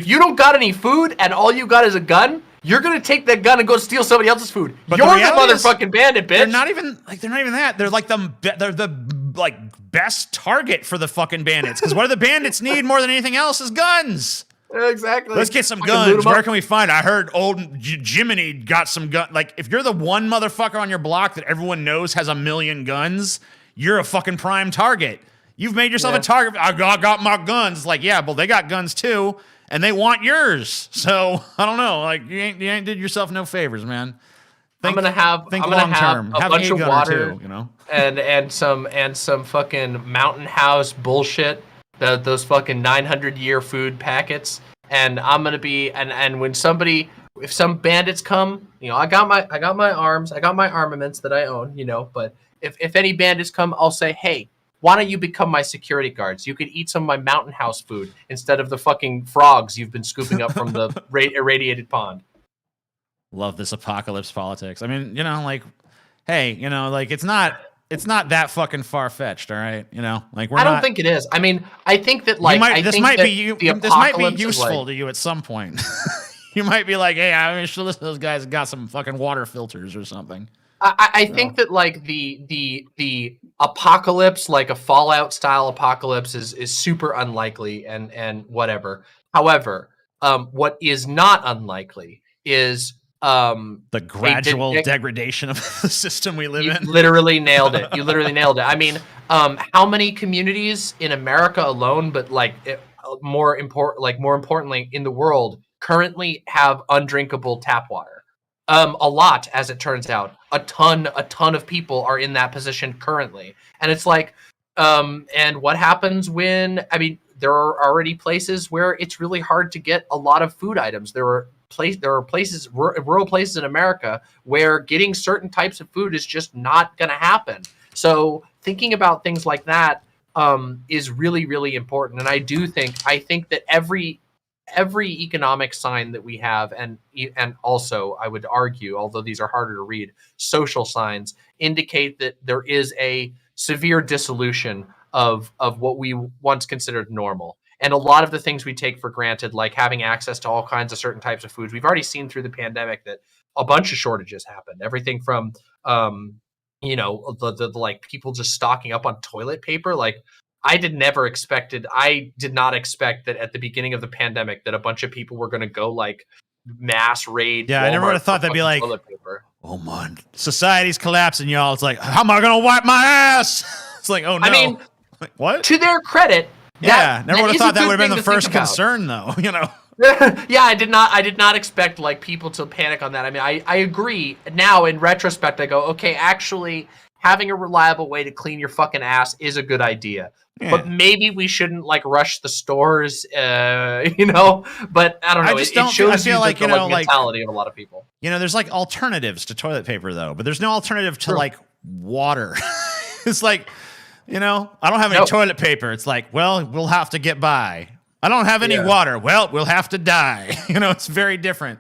you don't got any food and all you got is a gun, you're gonna take that gun and go steal somebody else's food. But you're the motherfucking bandit, bitch. They're not even that. They're like the like best target for the fucking bandits. Because what do the bandits need more than anything else is guns. Exactly. Let's get some guns. Where can we find? I heard old Hegemony got some gun. Like, if you're the one motherfucker on your block that everyone knows has 1 million guns, you're a fucking prime target. You've made yourself a target. I got my guns. It's like, yeah, well, they got guns too, and they want yours. So I don't know. Like, you ain't did yourself no favors, man. I'm gonna have a bunch of water, too, you know, and some fucking mountain house bullshit. Those fucking 900-year food packets, and I'm gonna be and when if some bandits come, you know, I got my arms, I got my armaments that I own, you know, but if any bandits come, I'll say, hey, why don't you become my security guards? You could eat some of my mountain house food instead of the fucking frogs you've been scooping up from the irradiated pond. Love this apocalypse politics. I mean, you know, like, hey, you know, like, it's not that fucking far-fetched, all right? You know, like, I don't think it is. I mean, I think that, like, this might be useful to you at some point. You might be like, hey, I should listen to those guys that got some fucking water filters or something. I think that, like, the apocalypse, like a Fallout style apocalypse, is super unlikely and whatever. However, what is not unlikely is the gradual degradation of the system we live in. You literally nailed it. I mean, how many communities in America alone, but like more importantly in the world, currently have undrinkable tap water? A lot, as it turns out. A ton of people are in that position currently. And it's like, and what happens when, I mean, there are already places where it's really hard to get a lot of food items. There are places, rural places in America where getting certain types of food is just not going to happen. So thinking about things like that is really, really important. And I think that every economic sign that we have, and also I would argue, although these are harder to read, social signs indicate that there is a severe dissolution of what we once considered normal. And a lot of the things we take for granted, like having access to all kinds of certain types of foods, we've already seen through the pandemic that a bunch of shortages happened. Everything from, you know, the like people just stocking up on toilet paper. Like, I did not expect that at the beginning of the pandemic that a bunch of people were going to go like mass raid. Yeah, Walmart. I never would have thought they'd be like, toilet paper. Oh man, society's collapsing, y'all. It's like, how am I going to wipe my ass? It's like, oh no. I mean, like, what? To their credit, never would have thought that would have been the first concern, though. You know. Yeah, I did not expect like people to panic on that. I mean, I agree. Now in retrospect, I go, okay, actually, having a reliable way to clean your fucking ass is a good idea. Yeah. But maybe we shouldn't like rush the stores, you know. But I don't know. It shows you like, the mentality of a lot of people. You know, there's like alternatives to toilet paper though, but there's no alternative to like water. It's like, you know, I don't have any toilet paper. It's like, well, we'll have to get by. I don't have any water. Well, we'll have to die. You know, it's very different.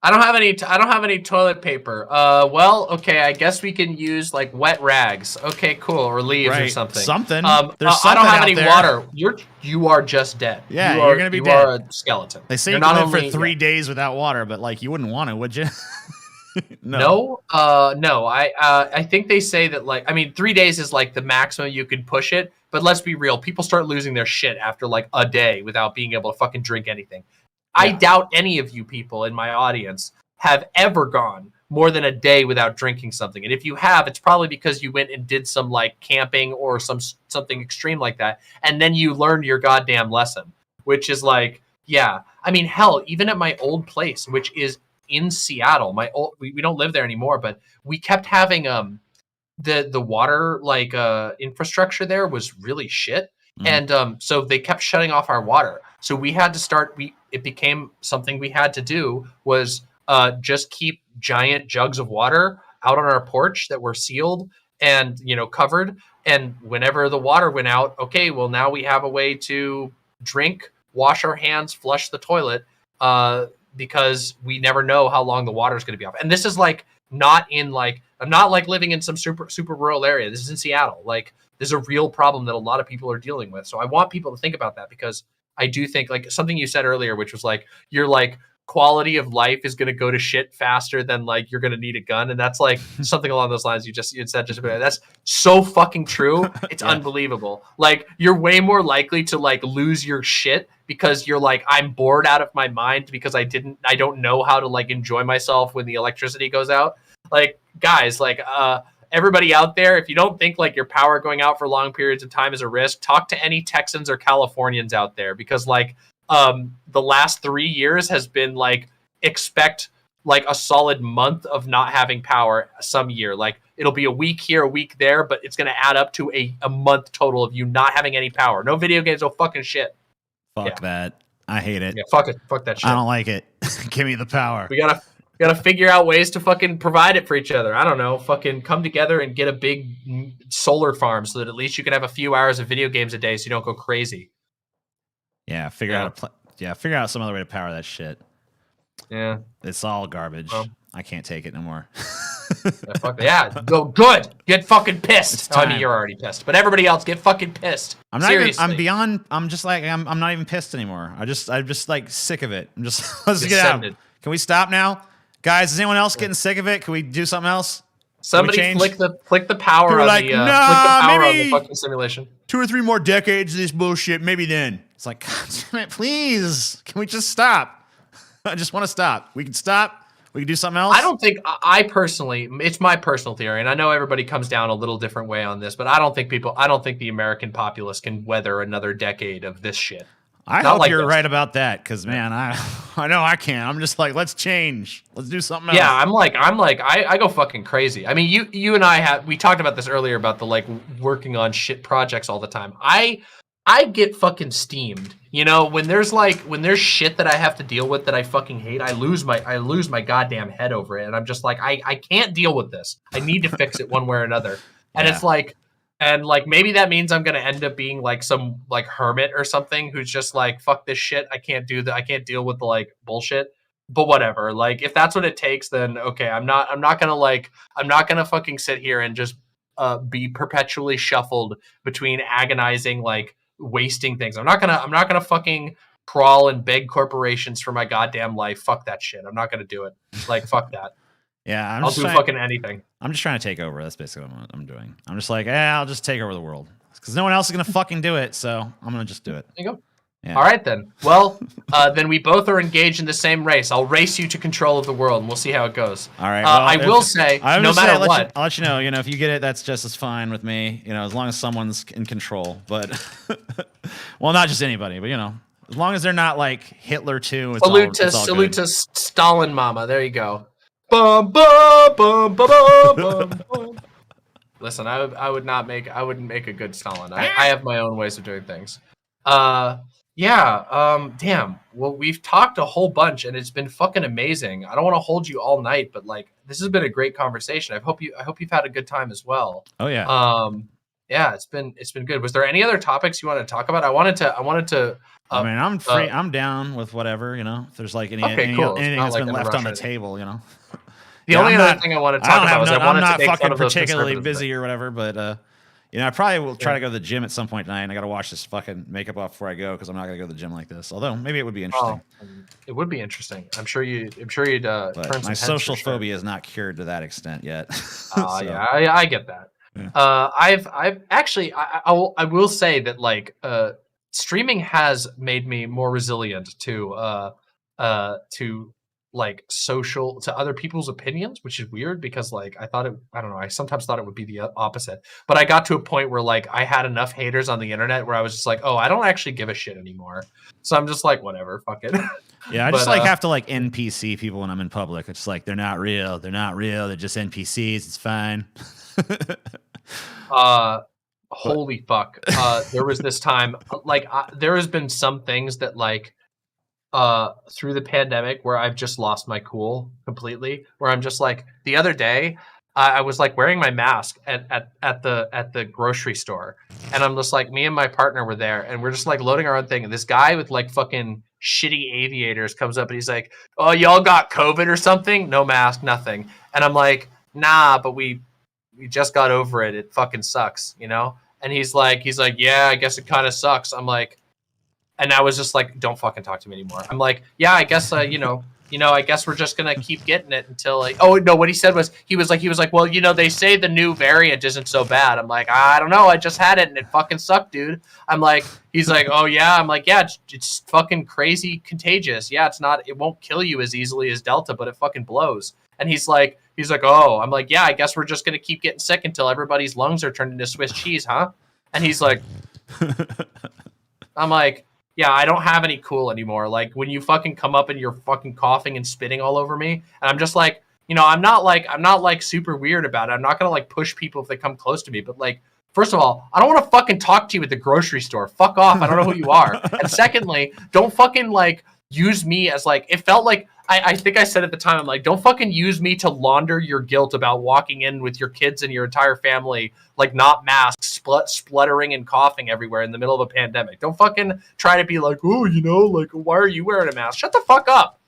I don't have any. I don't have any toilet paper. Well, okay. I guess we can use like wet rags. Okay, cool, or leaves or something. Something. There's something I don't have any water. You are just dead. Yeah, you're gonna be dead. You are a skeleton. They say you can live for 3 days without water, but like you wouldn't want to, would you? No. No. I think they say that like 3 days is like the maximum you can push it. But let's be real. People start losing their shit after like a day without being able to fucking drink anything. I doubt any of you people in my audience have ever gone more than a day without drinking something. And if you have, it's probably because you went and did some like camping or something extreme like that. And then you learned your goddamn lesson, which is like, yeah. I mean, hell, even at my old place, which is in Seattle, we don't live there anymore, but we kept having the water like infrastructure there was really shit. And so they kept shutting off our water. So we had to start, it became something we had to do was just keep giant jugs of water out on our porch that were sealed and, covered. And whenever the water went out, okay, well, now we have a way to drink, wash our hands, flush the toilet, because we never know how long the water is going to be off. And this is like not in like, I'm not like living in some super, super rural area. This is in Seattle. Like, there's a real problem that a lot of people are dealing with. So I want people to think about that, because I do think like something you said earlier, which was like, your like quality of life is going to go to shit faster than like you're going to need a gun. And that's like something along those lines you said just about. That's so fucking true. It's unbelievable. Like, you're way more likely to like lose your shit because you're like, I'm bored out of my mind because I don't know how to like enjoy myself when the electricity goes out. Like, guys, like, everybody out there, if you don't think like your power going out for long periods of time is a risk, talk to any Texans or Californians out there, because like the last 3 years has been like, expect like a solid month of not having power some year. Like, it'll be a week here, a week there, but it's going to add up to a month total of you not having any power. No video games, no fucking shit. Fuck that. I hate it. Yeah, fuck it. Fuck that shit. I don't like it. Give me the power. We gotta figure out ways to fucking provide it for each other. I don't know. Fucking come together and get a big solar farm so that at least you can have a few hours of video games a day so you don't go crazy. Yeah, figure out some other way to power that shit. Yeah. It's all garbage. Well, I can't take it no more. Go good. Get fucking pissed. I mean, you're already pissed, but everybody else get fucking pissed. I'm not even, I'm beyond, I'm just like, I'm not even pissed anymore. I'm just like sick of it. I'm just, let's get out. Can we stop now? Guys, is anyone else getting sick of it? Can we do something else? Somebody flick the power on the on the fucking simulation. 2 or 3 more decades of this bullshit, maybe then. It's like, God damn it, please. Can we just stop? I just want to stop. We can stop. We can do something else. I don't think, I personally, it's my personal theory, and I know everybody comes down a little different way on this, but I don't think the American populace can weather another decade of this shit. I hope you're right about that, because man, I know I can't. I'm just like, let's change. Let's do something else. Yeah, I go fucking crazy. I mean, you and we talked about this earlier about the like working on shit projects all the time. I get fucking steamed. When there's shit that I have to deal with that I fucking hate, I lose my goddamn head over it, and I'm just like, I can't deal with this. I need to fix it one way or another. And it's like. And like, maybe that means I'm going to end up being like some like hermit or something who's just like, fuck this shit. I can't do that. I can't deal with the like bullshit, but whatever. Like, if that's what it takes, then okay. I'm not going to fucking sit here and just be perpetually shuffled between agonizing, like wasting things. I'm not going to fucking crawl and beg corporations for my goddamn life. Fuck that shit. I'm not going to do it. Like, fuck that. Yeah, I'll do fucking anything. I'm just trying to take over. That's basically what I'm doing. I'm just like, I'll just take over the world, because no one else is gonna fucking do it. So I'm gonna just do it. There you go. Yeah. All right then. Well, then we both are engaged in the same race. I'll race you to control of the world, and we'll see how it goes. All right. Well, I will say, no matter what, I'll let you know. If you get it, that's just as fine with me. As long as someone's in control. But well, not just anybody, but as long as they're not like Hitler too. Salute to Stalin, mama. There you go. Bum, bum, bum, bum, bum, bum. Listen, I wouldn't make a good Stalin. I have my own ways of doing things. Damn. Well, we've talked a whole bunch, and it's been fucking amazing. I don't want to hold you all night, but like, this has been a great conversation. I hope you've had a good time as well. Oh yeah. Yeah, it's been good. Was there any other topics you wanted to talk about? I wanted to. I mean, I'm free. I'm down with whatever, If there's like anything that's been left on the table, The only other thing I want to talk about is I'm not fucking particularly busy or whatever, but I probably will try to go to the gym at some point tonight, and I got to watch this fucking makeup off before I go because I'm not gonna go to the gym like this. Although maybe it would be interesting. It would be interesting. I'm sure you'd. Turn my social phobia is not cured to that extent yet. Yeah, I get that. Yeah. I've actually I will say that like streaming has made me more resilient to like to other people's opinions, which is weird because like I don't know, I sometimes thought it would be the opposite, but I got to a point where like I had enough haters on the internet where I was just like, oh, I don't actually give a shit anymore, so I'm just like, whatever, fuck it. Yeah, I just have to like NPC people when I'm in public. It's like they're not real, they're just NPCs, it's fine. Holy fuck. There was this time like there has been some things that like through the pandemic where I've just lost my cool completely, where I'm just like, the other day I was like wearing my mask at the grocery store, and I'm just like, me and my partner were there and we're just like loading our own thing, and this guy with like fucking shitty aviators comes up and he's like, oh, y'all got COVID or something? No mask, nothing. And I'm like, nah, but we just got over it. It fucking sucks, And he's like, yeah, I guess it kind of sucks. I'm like, and I was just like, don't fucking talk to me anymore. I'm like, yeah, I guess, I guess we're just gonna keep getting it until like, oh no, what he said was, he was like, well, they say the new variant isn't so bad. I'm like, I don't know, I just had it and it fucking sucked, dude. I'm like, he's like, oh yeah. I'm like, yeah, it's fucking crazy contagious. Yeah, it won't kill you as easily as Delta, but it fucking blows. And he's like, oh, I'm like, yeah, I guess we're just going to keep getting sick until everybody's lungs are turned into Swiss cheese, huh? And he's like, I'm like, yeah, I don't have any cool anymore. Like when you fucking come up and you're fucking coughing and spitting all over me, and I'm just like, I'm not like super weird about it. I'm not going to like push people if they come close to me, but like, first of all, I don't want to fucking talk to you at the grocery store. Fuck off. I don't know who you are. And secondly, don't fucking like use me as like, it felt like, I think I said at the time, I'm like, don't fucking use me to launder your guilt about walking in with your kids and your entire family, like not masked, spluttering and coughing everywhere in the middle of a pandemic. Don't fucking try to be like, oh, like, why are you wearing a mask? Shut the fuck up.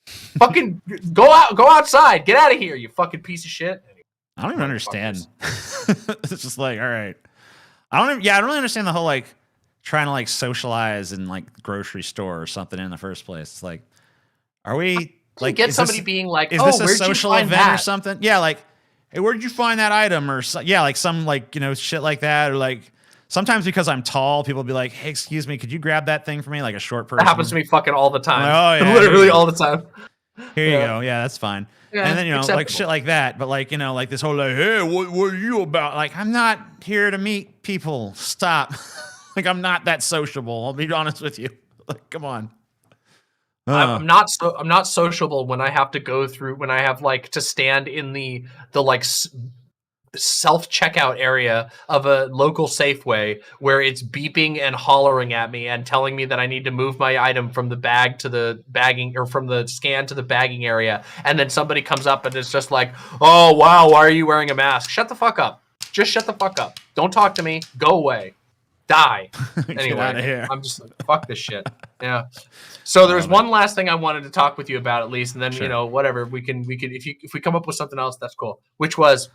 Fucking go outside. Get out of here, you fucking piece of shit. Anyway, I don't even understand. It's just like, all right. I don't really understand the whole like trying to like socialize in like grocery store or something in the first place. It's like, are we like get somebody being like, is this a social event or something? Yeah, like, hey, where did you find that item? Or yeah, like some like shit like that. Or like sometimes because I'm tall, people be like, hey, excuse me, could you grab that thing for me? Like a short person. That happens to me fucking all the time. Like, oh yeah, literally all the time. Here you go. Yeah, that's fine. Yeah, and then acceptable. Like shit like that. But like like this whole like, hey, what are you about? Like, I'm not here to meet people. Stop. Like I'm not that sociable. I'll be honest with you. Like, come on. I'm not sociable when I have like to stand in the like self checkout area of a local Safeway where it's beeping and hollering at me and telling me that I need to move my item from the bag to the bagging, or from the scan to the bagging area, and then somebody comes up and it's just like, oh wow, why are you wearing a mask? Shut the fuck up. Just shut the fuck up. Don't talk to me. Go away. Die. Anyway, I'm just like, fuck this shit. Yeah. So there's one last thing I wanted to talk with you about, at least, and then sure. Whatever we can if we come up with something else, that's cool. Which was,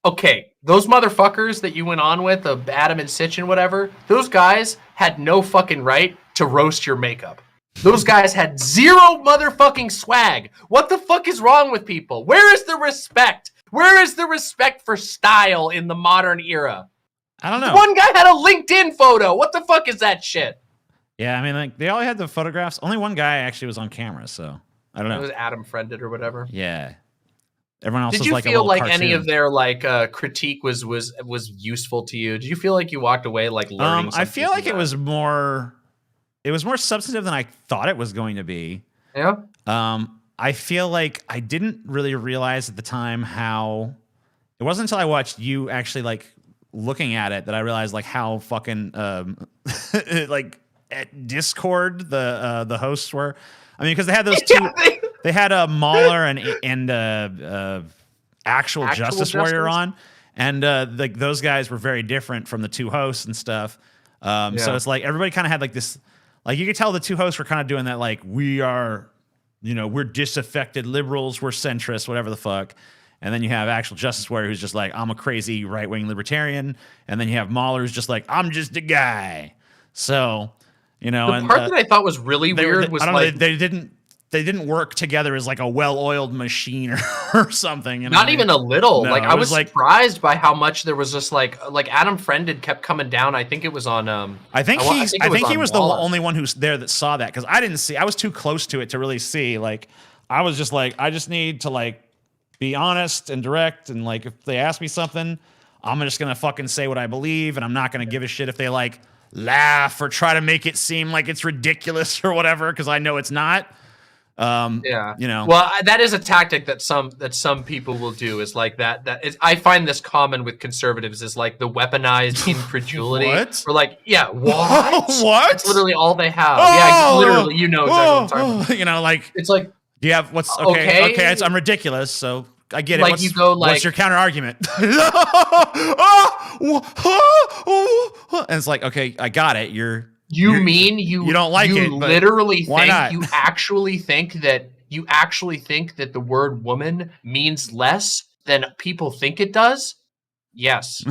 okay, those motherfuckers that you went on with, Adam and Sitch and whatever, those guys had no fucking right to roast your makeup. Those guys had zero motherfucking swag. What the fuck is wrong with people? Where is the respect? Where is the respect for style in the modern era? I don't know. One guy had a LinkedIn photo. What the fuck is that shit? Yeah, I mean, like, they all had the photographs. Only one guy actually was on camera, so I don't know. It was Adam friended or whatever. Yeah. Everyone else was like a little cartoon. Did you feel like any of their like critique was useful to you? Did you feel like you walked away like learning something? I feel like it was more substantive than I thought it was going to be. Yeah. I feel like I didn't really realize at the time how it wasn't until I watched you actually like looking at it that I realized like how fucking like at Discord the hosts were. I mean, because they had those two. They had a Mauler and actual Justice Warrior on, And like those guys were very different from the two hosts and stuff. So it's like everybody kind of had like this, like you could tell the two hosts were kind of doing that, like we are, we're disaffected liberals, we're centrists, whatever the fuck. And then you have actual Justice Warrior who's just like, I'm a crazy right-wing libertarian. And then you have Mahler who's just like, I'm just a guy. So, the part that I thought was really weird was like they didn't work together as like a well-oiled machine or something. Not even a little. No, like I was like, surprised by how much there was just like Adam Friend kept coming down. I think it was on. I think he was the only one who's there that saw that, because I didn't see. I was too close to it to really see. Like I was just like, I just need to like be honest and direct, and like if they ask me something, I'm just gonna fucking say what I believe, and I'm not gonna give a shit if they like laugh or try to make it seem like it's ridiculous or whatever, because I know it's not. Well, that is a tactic that some people will do, is like I find this common with conservatives, is like the weaponized incredulity. What? Or like, what? What? It's literally all they have. Literally, exactly what I'm talking about. Like it's like, do you have what's okay? I'm ridiculous, so I get it. Like what's your counter argument? And it's like, okay, I got it. You don't like it. You literally think you actually think that the word woman means less than people think it does? Yes.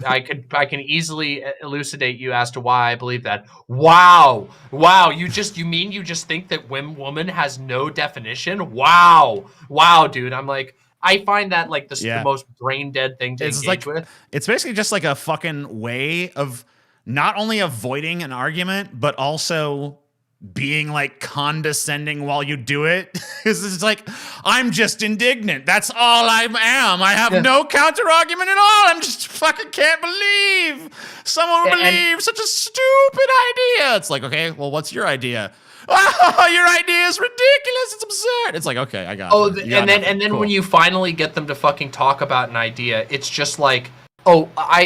I can easily elucidate you as to why I believe that. Wow. You just think that woman has no definition? Wow, dude. I'm like, I find that like the most brain dead thing to engage with. It's basically just like a fucking way of not only avoiding an argument, but also being like condescending while you do it. It's like, I'm just indignant. That's all I am. I have no counter argument at all. I'm just fucking can't believe someone would believe such a stupid idea. It's like, okay, well, what's your idea? Oh, your idea is ridiculous. It's absurd. It's like, okay, I got it. And then when you finally get them to fucking talk about an idea, it's just like,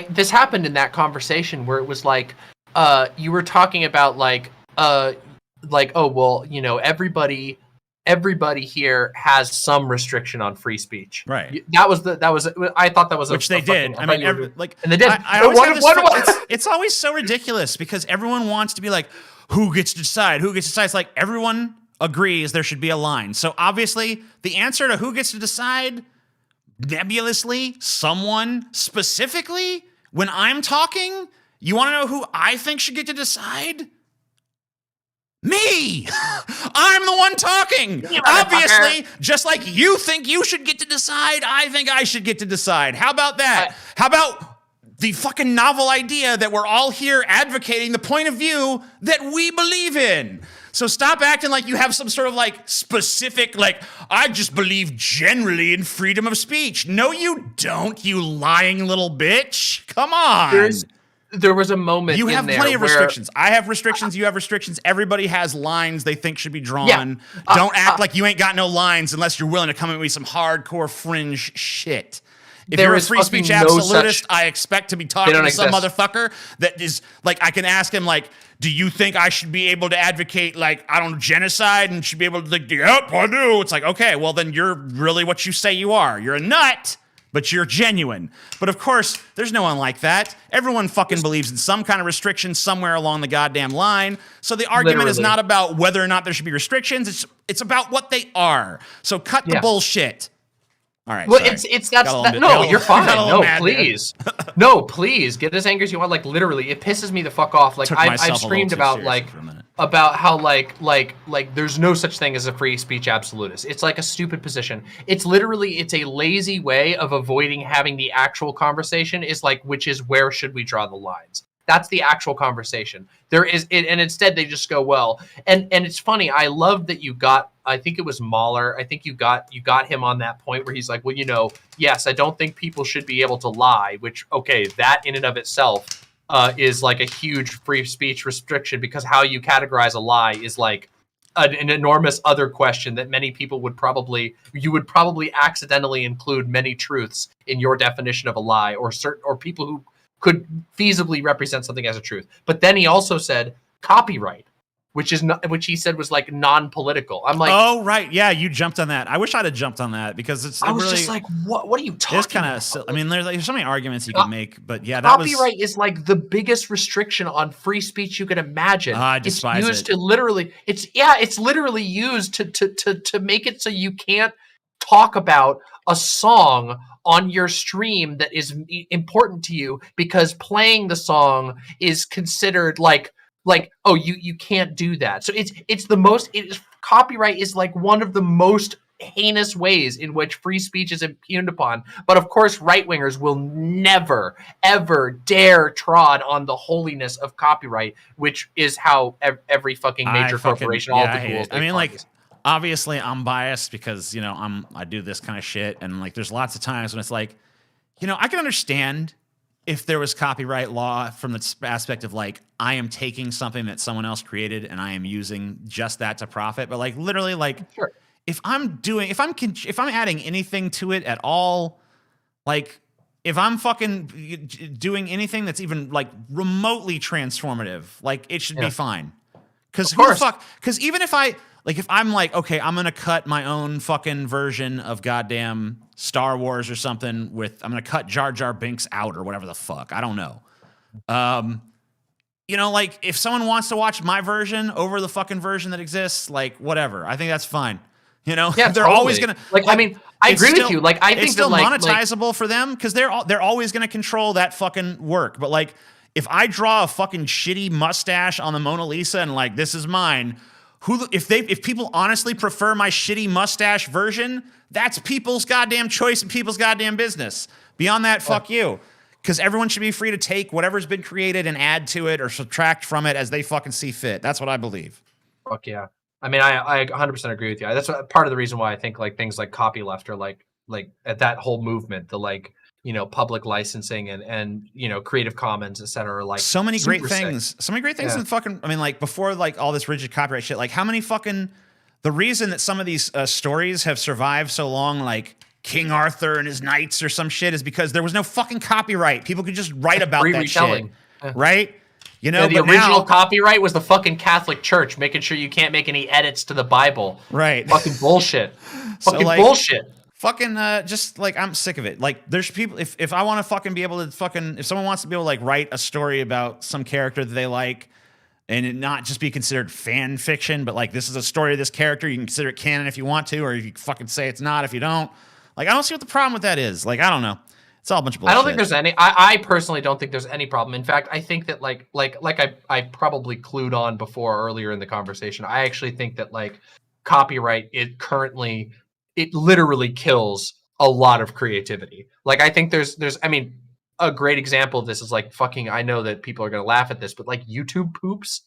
this happened in that conversation where it was like, you were talking about everybody here has some restriction on free speech. Right. I thought that was which they did. I mean, and they did. It's always so ridiculous because everyone wants to be like, who gets to decide? Who gets to decide? It's like everyone agrees there should be a line. So obviously, the answer to who gets to decide, nebulously, someone specifically, when I'm talking, you want to know who I think should get to decide? Me! I'm the one talking! Obviously, just like you think you should get to decide, I think I should get to decide. How about that? How about the fucking novel idea that we're all here advocating the point of view that we believe in? So stop acting like you have some sort of like specific, like, I just believe generally in freedom of speech. No, you don't, you lying little bitch. Come on. There was a moment you have plenty of restrictions. I have restrictions. You have restrictions. Everybody has lines they think should be drawn. Yeah. Don't act like you ain't got no lines unless you're willing to come at me with some hardcore fringe shit. If you're a free speech absolutist, I expect to be talking to some motherfucker that is like, I can ask him like, do you think I should be able to advocate like, I don't know, genocide, and should be able to like, yep, I do. It's like, okay, well then you're really what you say you are. You're a nut, but you're genuine. But of course, there's no one like that. Everyone fucking believes in some kind of restriction somewhere along the goddamn line. So the argument is not about whether or not there should be restrictions. It's about what they are. So cut the bullshit. All right. Well, you're fine. No, please. No, please get as angry as you want. Like literally, it pisses me the fuck off. Like I've screamed about how there's no such thing as a free speech absolutist. It's like a stupid position. It's a lazy way of avoiding having the actual conversation. Which is where should we draw the lines? That's the actual conversation. And instead they just go, well, and it's funny. I love that you got, I think it was Mahler. I think you got him on that point where he's like, well, yes, I don't think people should be able to lie, which, okay, that in and of itself is like a huge free speech restriction, because how you categorize a lie is like an enormous other question that many people would probably accidentally include many truths in your definition of a lie, or people who could feasibly represent something as a truth. But then he also said copyright. which he said was like non-political. I'm like, oh right, yeah, you jumped on that. I wish I'd have jumped on that because I was just like, what are you talking about? I mean, there's so many arguments you could make, but yeah, copyright is like the biggest restriction on free speech you can imagine. I despise it's used to literally, it's literally used to make it so you can't talk about a song on your stream that is important to you because playing the song is considered like oh, you can't do that. So copyright is like one of the most heinous ways in which free speech is impugned upon. But of course, right-wingers will never, ever dare trod on the holiness of copyright, which is how every fucking major corporation, all the cool. I mean, like, obviously I'm biased because, you know, I do this kind of shit. And like, there's lots of times when it's like, you know, I can understand if there was copyright law from the aspect of like, I am taking something that someone else created and I am using just that to profit. But like, literally, like, sure. if I'm adding anything to it at all, like if I'm fucking doing anything that's even like remotely transformative, like it should be fine. Because even if I'm like, okay, I'm going to cut my own fucking version of goddamn Star Wars or something I'm going to cut Jar Jar Binks out or whatever the fuck. I don't know. You know, like if someone wants to watch my version over the fucking version that exists, like whatever, I think that's fine. You know, yeah, they're always going to like, I mean, I agree with you. Like, I think it's still that, monetizable for them because they're always going to control that fucking work. But like, if I draw a fucking shitty mustache on the Mona Lisa and like, this is mine, if people honestly prefer my shitty mustache version, that's people's goddamn choice and people's goddamn business. Beyond that, fuck you. Because everyone should be free to take whatever's been created and add to it or subtract from it as they fucking see fit. That's what I believe. Fuck yeah. I mean, I 100% agree with you. That's part of the reason why I think like things like copyleft are like at that whole movement, the like, you know, public licensing and you know, Creative Commons, et cetera, are like so many great things. Sick. So many great things in fucking, I mean, like before like all this rigid copyright shit, like how many fucking, the reason that some of these stories have survived so long, like King Arthur and his knights or some shit, is because there was no fucking copyright. People could just write about that shit. Right? You know, the original copyright was the fucking Catholic Church making sure you can't make any edits to the Bible. Right. Fucking bullshit. Fucking like, bullshit. Fucking just like I'm sick of it. Like there's people if I want to fucking be able to fucking if someone wants to be able to like write a story about some character that they like and it not just be considered fan fiction, but like this is a story of this character, you can consider it canon if you want to, or you can fucking say it's not if you don't. Like I don't see what the problem with that is. Like I don't know. It's all a bunch of bullshit. I don't think there's any. I personally don't think there's any problem. In fact, I think that like I probably clued on before earlier in the conversation. I actually think that like copyright it literally kills a lot of creativity. Like I think there's I mean a great example of this is like fucking, I know that people are gonna laugh at this, but like YouTube poops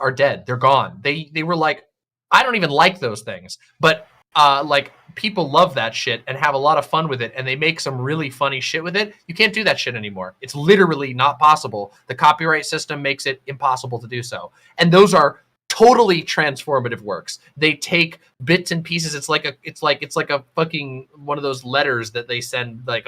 are dead. They're gone. They were like, I don't even like those things, but like people love that shit and have a lot of fun with it and they make some really funny shit with it. You can't do that shit anymore. It's literally not possible. The copyright system makes it impossible to do so. And those are totally transformative works. They take bits and pieces. It's like a fucking one of those letters that they send, like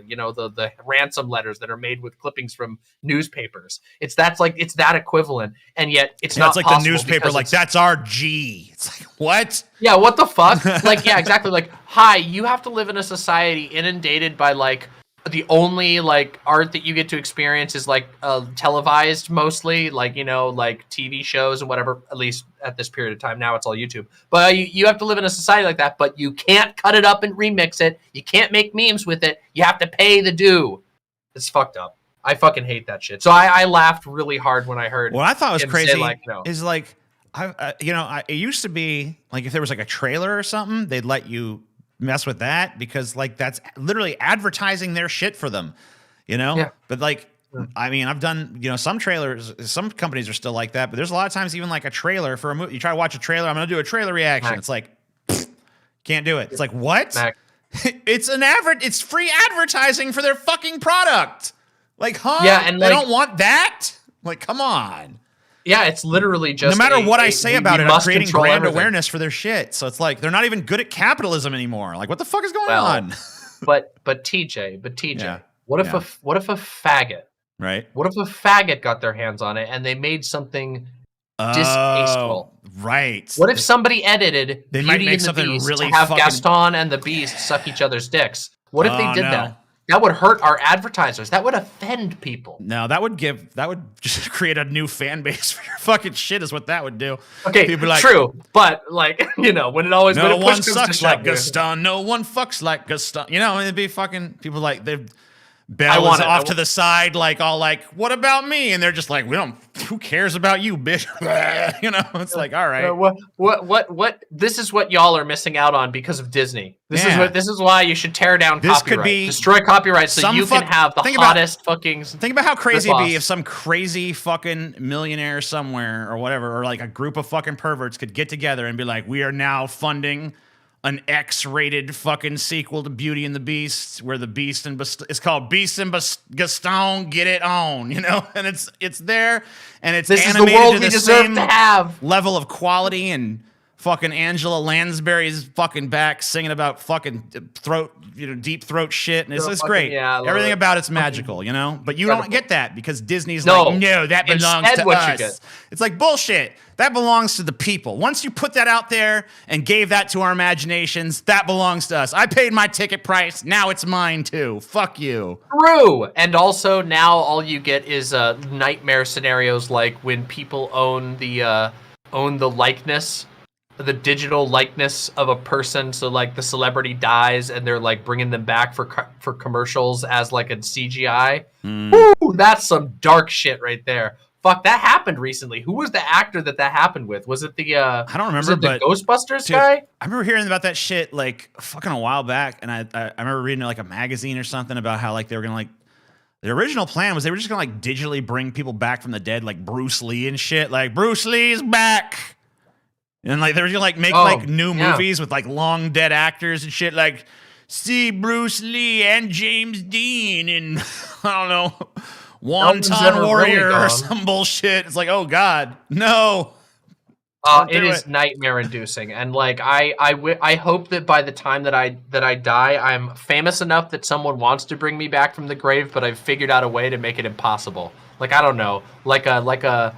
you know, the ransom letters that are made with clippings from newspapers. It's that equivalent, and yet it's not. It's like the newspaper, like that's our G. It's like what? Yeah, what the fuck? Like yeah, exactly. Like hi, you have to live in a society inundated by like. The only like art that you get to experience is like televised mostly, like, you know, like TV shows and whatever, at least at this period of time. Now it's all YouTube. But you have to live in a society like that, but you can't cut it up and remix it. You can't make memes with it. You have to pay the due. It's fucked up. I fucking hate that shit. So I laughed really hard when I heard. What I thought was crazy like, no. is like, it used to be like if there was like a trailer or something, they'd let you mess with that because like that's literally advertising their shit for them, you know? Yeah. But like, I mean, I've done, you know, some trailers, some companies are still like that, but there's a lot of times even like a trailer for a movie. You try to watch a trailer, I'm going to do a trailer reaction. Mac. It's like, can't do it. It's like, what? It's free advertising for their fucking product. Like, huh? Yeah, and they like, don't want that? Like, come on. Yeah, it's literally just no matter what I say about it, I'm creating brand awareness for their shit. So it's like they're not even good at capitalism anymore. Like, what the fuck is going on? but TJ, yeah. what if a faggot, right? What if a faggot got their hands on it and they made something distasteful. Right. What if somebody edited They Beauty might make and the something Beast really to have fucking- Gaston and the Beast suck each other's dicks? What if they did no. that? That would hurt our advertisers. That would offend people. No, that would just create a new fan base for your fucking shit is what that would do. Okay, People be like, true. But like, when it always no when it one push comes sucks to like shove, Gaston. No one fucks like Gaston. It'd be fucking people like they. I Belle want is it. off to the side, like all like, what about me? And they're just like, who cares about you, bitch? It's like, all right. What? This is what y'all are missing out on because of Disney. This is why you should tear down This copyright. could be Destroy copyright so you can have the hottest fucking. Think about how crazy it'd be rip-offs. if some crazy fucking millionaire somewhere or whatever, or like a group of fucking perverts could get together and be like, we are now funding an X-rated fucking sequel to Beauty and the Beast, where the Beast and it's called Beast and Gaston Get It On, and it's there, and it's This is the animated world to we the deserve same to have. level of quality, and fucking Angela Lansbury's fucking back singing about fucking deep throat shit, and it's great. Yeah, everything about it's magical, but you don't get that because Disney's No. like, no, that belongs Instead, to what you us. get- It's like bullshit. That belongs to the people. Once you put that out there and gave that to our imaginations, that belongs to us. I paid my ticket price. Now it's mine too. Fuck you. True. And also now all you get is nightmare scenarios like when people own the likeness, the digital likeness of a person. So like the celebrity dies and they're like bringing them back for commercials as like a CGI. Woo, that's some dark shit right there. Fuck, that happened recently. Who was the actor that happened with? Was it the I don't remember, the but Ghostbusters dude, guy? I remember hearing about that shit like fucking a while back, and I remember reading like a magazine or something about how like they were gonna like the original plan was they were just gonna like digitally bring people back from the dead, like Bruce Lee and shit. Like Bruce Lee's back, and like they were gonna like make like new movies with like long dead actors and shit. Like see Bruce Lee and James Dean and I don't know. Wonton Warrior or some bullshit. It's like, oh god, no. It is nightmare inducing, and like I hope that by the time that I die, I'm famous enough that someone wants to bring me back from the grave, but I've figured out a way to make it impossible. Like I don't know, like a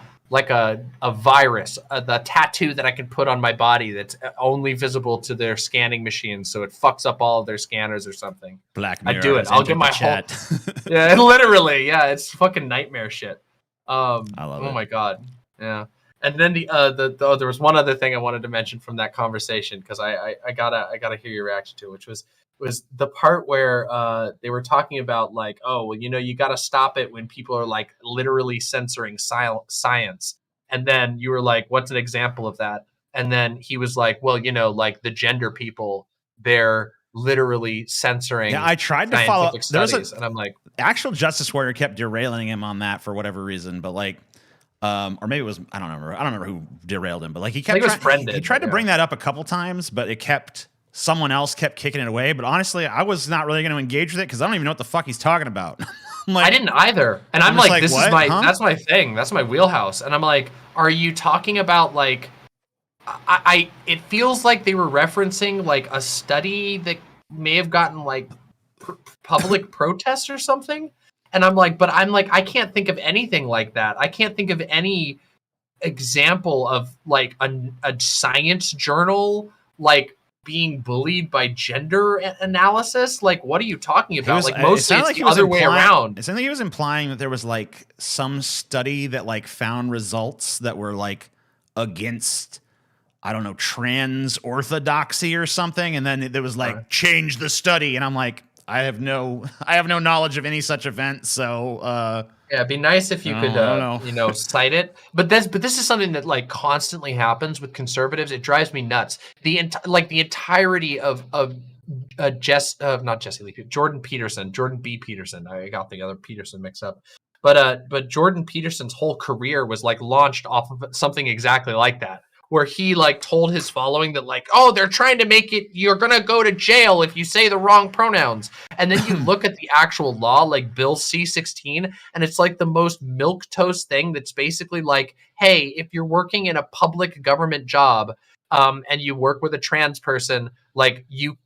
virus, the tattoo that I can put on my body that's only visible to their scanning machines, so it fucks up all of their scanners or something. Black Mirror. I do it. I'll get my chat. whole. Yeah, literally. Yeah, it's fucking nightmare shit. I love it. Oh my god. Yeah. And then there was one other thing I wanted to mention from that conversation because I gotta hear your reaction to it, which was the part where they were talking about like, oh, well, you gotta stop it when people are like literally censoring science. And then you were like, what's an example of that? And then he was like, well, like the gender people, they're literally censoring. Yeah, I tried to follow. Studies, and I'm like, actual Justice Warrior kept derailing him on that for whatever reason, but like. Or maybe it was I don't remember who derailed him, but like he kept he tried to bring that up a couple times, but someone else kept kicking it away. But honestly, I was not really going to engage with it because I don't even know what the fuck he's talking about. I didn't either, and I'm like this is my that's my thing, that's my wheelhouse, and I'm like, are you talking about like I it feels like they were referencing like a study that may have gotten like public protests or something. And I'm like, I can't think of anything like that. I can't think of any example of like a science journal like being bullied by gender analysis. Like, what are you talking about? Like, mostly it's the other way around. It sounded like he was implying that there was like some study that like found results that were like against, I don't know, trans orthodoxy or something. And then it was like, change the study. And I'm like, I have no knowledge of any such event. So yeah, it'd be nice if you could cite it. But this is something that like constantly happens with conservatives. It drives me nuts. The entirety of Jordan B. Peterson. I got the other Peterson mixed up. But Jordan Peterson's whole career was like launched off of something exactly like that, where he like told his following that like, oh, they're trying to make it, you're gonna go to jail if you say the wrong pronouns. And then you look at the actual law, like Bill C-16, and it's like the most milquetoast thing that's basically like, hey, if you're working in a public government job and you work with a trans person, like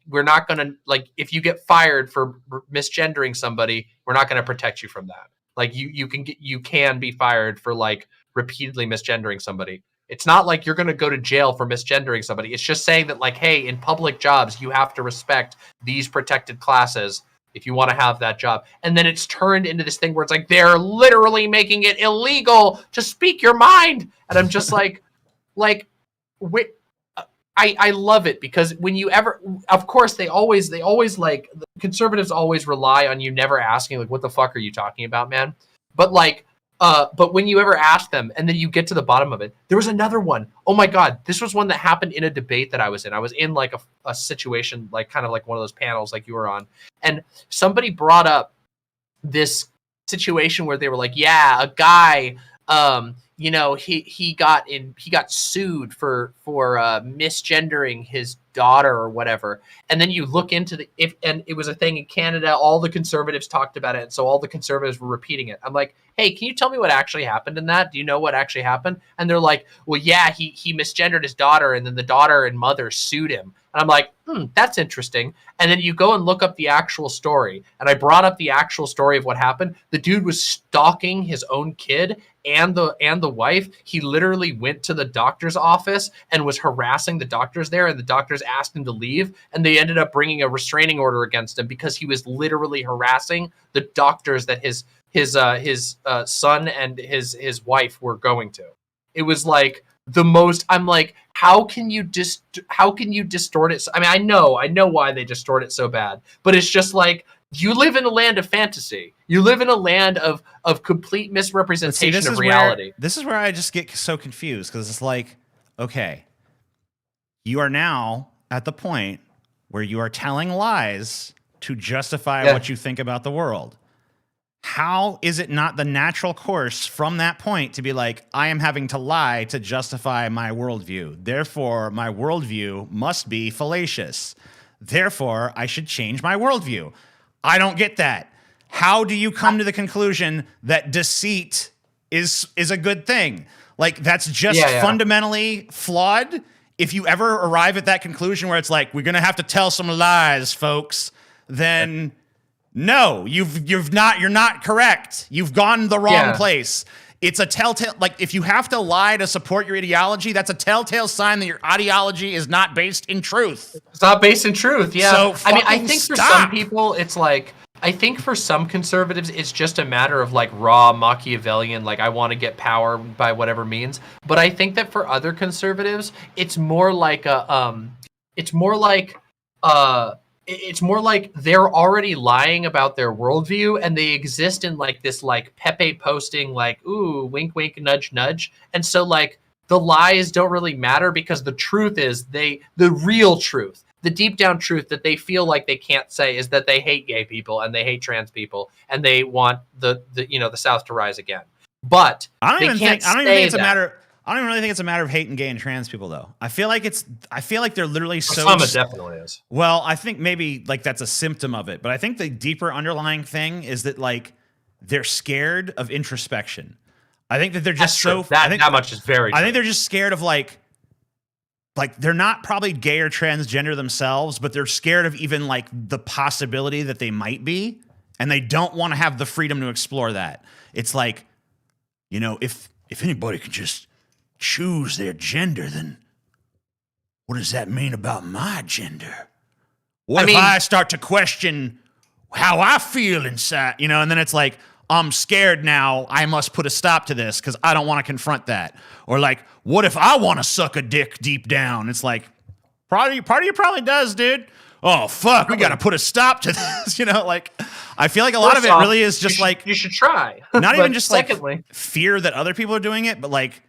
we're not gonna, like, if you get fired for misgendering somebody, we're not gonna protect you from that. Like you can be fired for like repeatedly misgendering somebody. It's not like you're going to go to jail for misgendering somebody. It's just saying that, like, hey, in public jobs, you have to respect these protected classes if you want to have that job. And then it's turned into this thing where it's like, they're literally making it illegal to speak your mind. And I'm just like, I love it, because when you ever, of course, they always like, the conservatives always rely on you never asking, like, what the fuck are you talking about, man? But like, but when you ever ask them and then you get to the bottom of it, there was another one. Oh my God. This was one that happened in a debate that I was in. I was in like a situation, like kind of like one of those panels like you were on. And somebody brought up this situation where they were like, yeah, a guy, you know, he got sued for misgendering his daughter or whatever. And then you look into and it was a thing in Canada, all the conservatives talked about it. And so all the conservatives were repeating it. I'm like, hey, can you tell me what actually happened in that? Do you know what actually happened? And they're like, well, yeah, he misgendered his daughter, and then the daughter and mother sued him. And I'm like, that's interesting. And then you go and look up the actual story. And I brought up the actual story of what happened. The dude was stalking his own kid and the wife. He literally went to the doctor's office and was harassing the doctors there, and the doctors asked him to leave, and they ended up bringing a restraining order against him because he was literally harassing the doctors that his son and his wife were going to. It was like the most. I'm like, how can you distort it? I mean, I know why they distort it so bad, but it's just like, you live in a land of fantasy. You live in a land of complete misrepresentation of reality. This is where I just get so confused, because it's like, okay, you are now at the point where you are telling lies to justify what you think about the world. How is it not the natural course from that point to be like, I am having to lie to justify my worldview. Therefore, my worldview must be fallacious. Therefore, I should change my worldview. I don't get that. How do you come to the conclusion that deceit is a good thing? Like, that's just fundamentally flawed. If you ever arrive at that conclusion where it's like, we're going to have to tell some lies, folks, then no, you're not correct. You've gone the wrong place. It's a telltale, like, if you have to lie to support your ideology, that's a telltale sign that your ideology is not based in truth. It's not based in truth, yeah. So I mean, I think for some people, it's like, I think for some conservatives, it's just a matter of like raw Machiavellian, like, I want to get power by whatever means. But I think that for other conservatives, it's more like they're already lying about their worldview, and they exist in like this like Pepe posting, like, ooh, wink, wink, nudge, nudge. And so like the lies don't really matter, because the truth is the real truth, the deep down truth that they feel like they can't say, is that they hate gay people and they hate trans people and they want the South to rise again. But I don't even think it's a matter. I don't really think it's a matter of hating gay and trans people, though. I feel like they're literally so. Some it definitely is. Well, I think maybe like that's a symptom of it, but I think the deeper underlying thing is that like they're scared of introspection. I think that they're just that much is very true. I think they're just scared of like they're not probably gay or transgender themselves, but they're scared of even like the possibility that they might be, and they don't want to have the freedom to explore that. It's like, you know, if anybody could just choose their gender, then what does that mean about my gender? What if I start to question how I feel inside, you know? And then it's like, I'm scared now. I must put a stop to this because I don't want to confront that. Or like, what if I want to suck a dick deep down? It's like, part of you probably does, dude. Oh, fuck, we got to put a stop to this. You know, like, I feel like a lot of it really is just like, you should try. Not even just like fear that other people are doing it, but like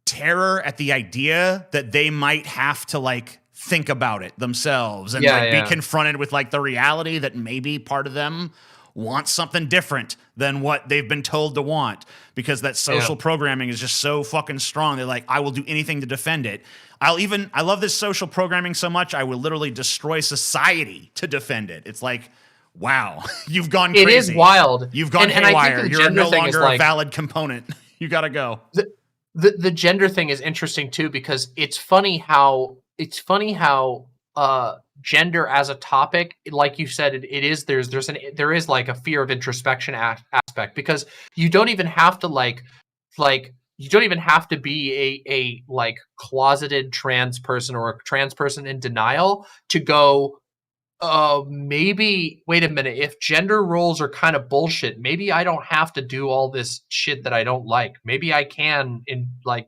terror at the idea that they might have to like think about it themselves and be confronted with like the reality that maybe part of them wants something different than what they've been told to want, because that social programming is just so fucking strong. They're like, I will do anything to defend it. I love this social programming so much, I will literally destroy society to defend it. It's like, wow, you've gone crazy. It is wild. You've gone haywire. You're no longer a valid component. You got to go. The gender thing is interesting too, because it's funny how gender as a topic, like you said, there is like a fear of introspection aspect, because you don't even have to like you don't even have to be a like closeted trans person or a trans person in denial to go, maybe, wait a minute, if gender roles are kind of bullshit, maybe I don't have to do all this shit that I don't like. Maybe I can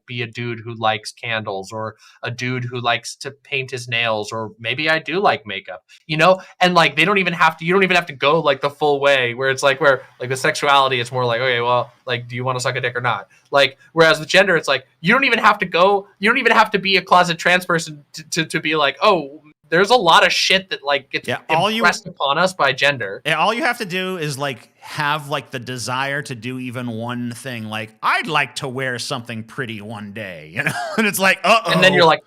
be a dude who likes candles, or a dude who likes to paint his nails, or maybe I do like makeup, and like you don't even have to go like the full way where it's like, where like the sexuality, it's more like, okay, well, like, do you want to suck a dick or not? Like, whereas with gender, it's like, you don't even have to be a closet trans person to be like, oh, there's a lot of shit that like gets impressed upon us by gender. Yeah, all you have to do is like have like the desire to do even one thing. Like, I'd like to wear something pretty one day, And it's like, and then you're like,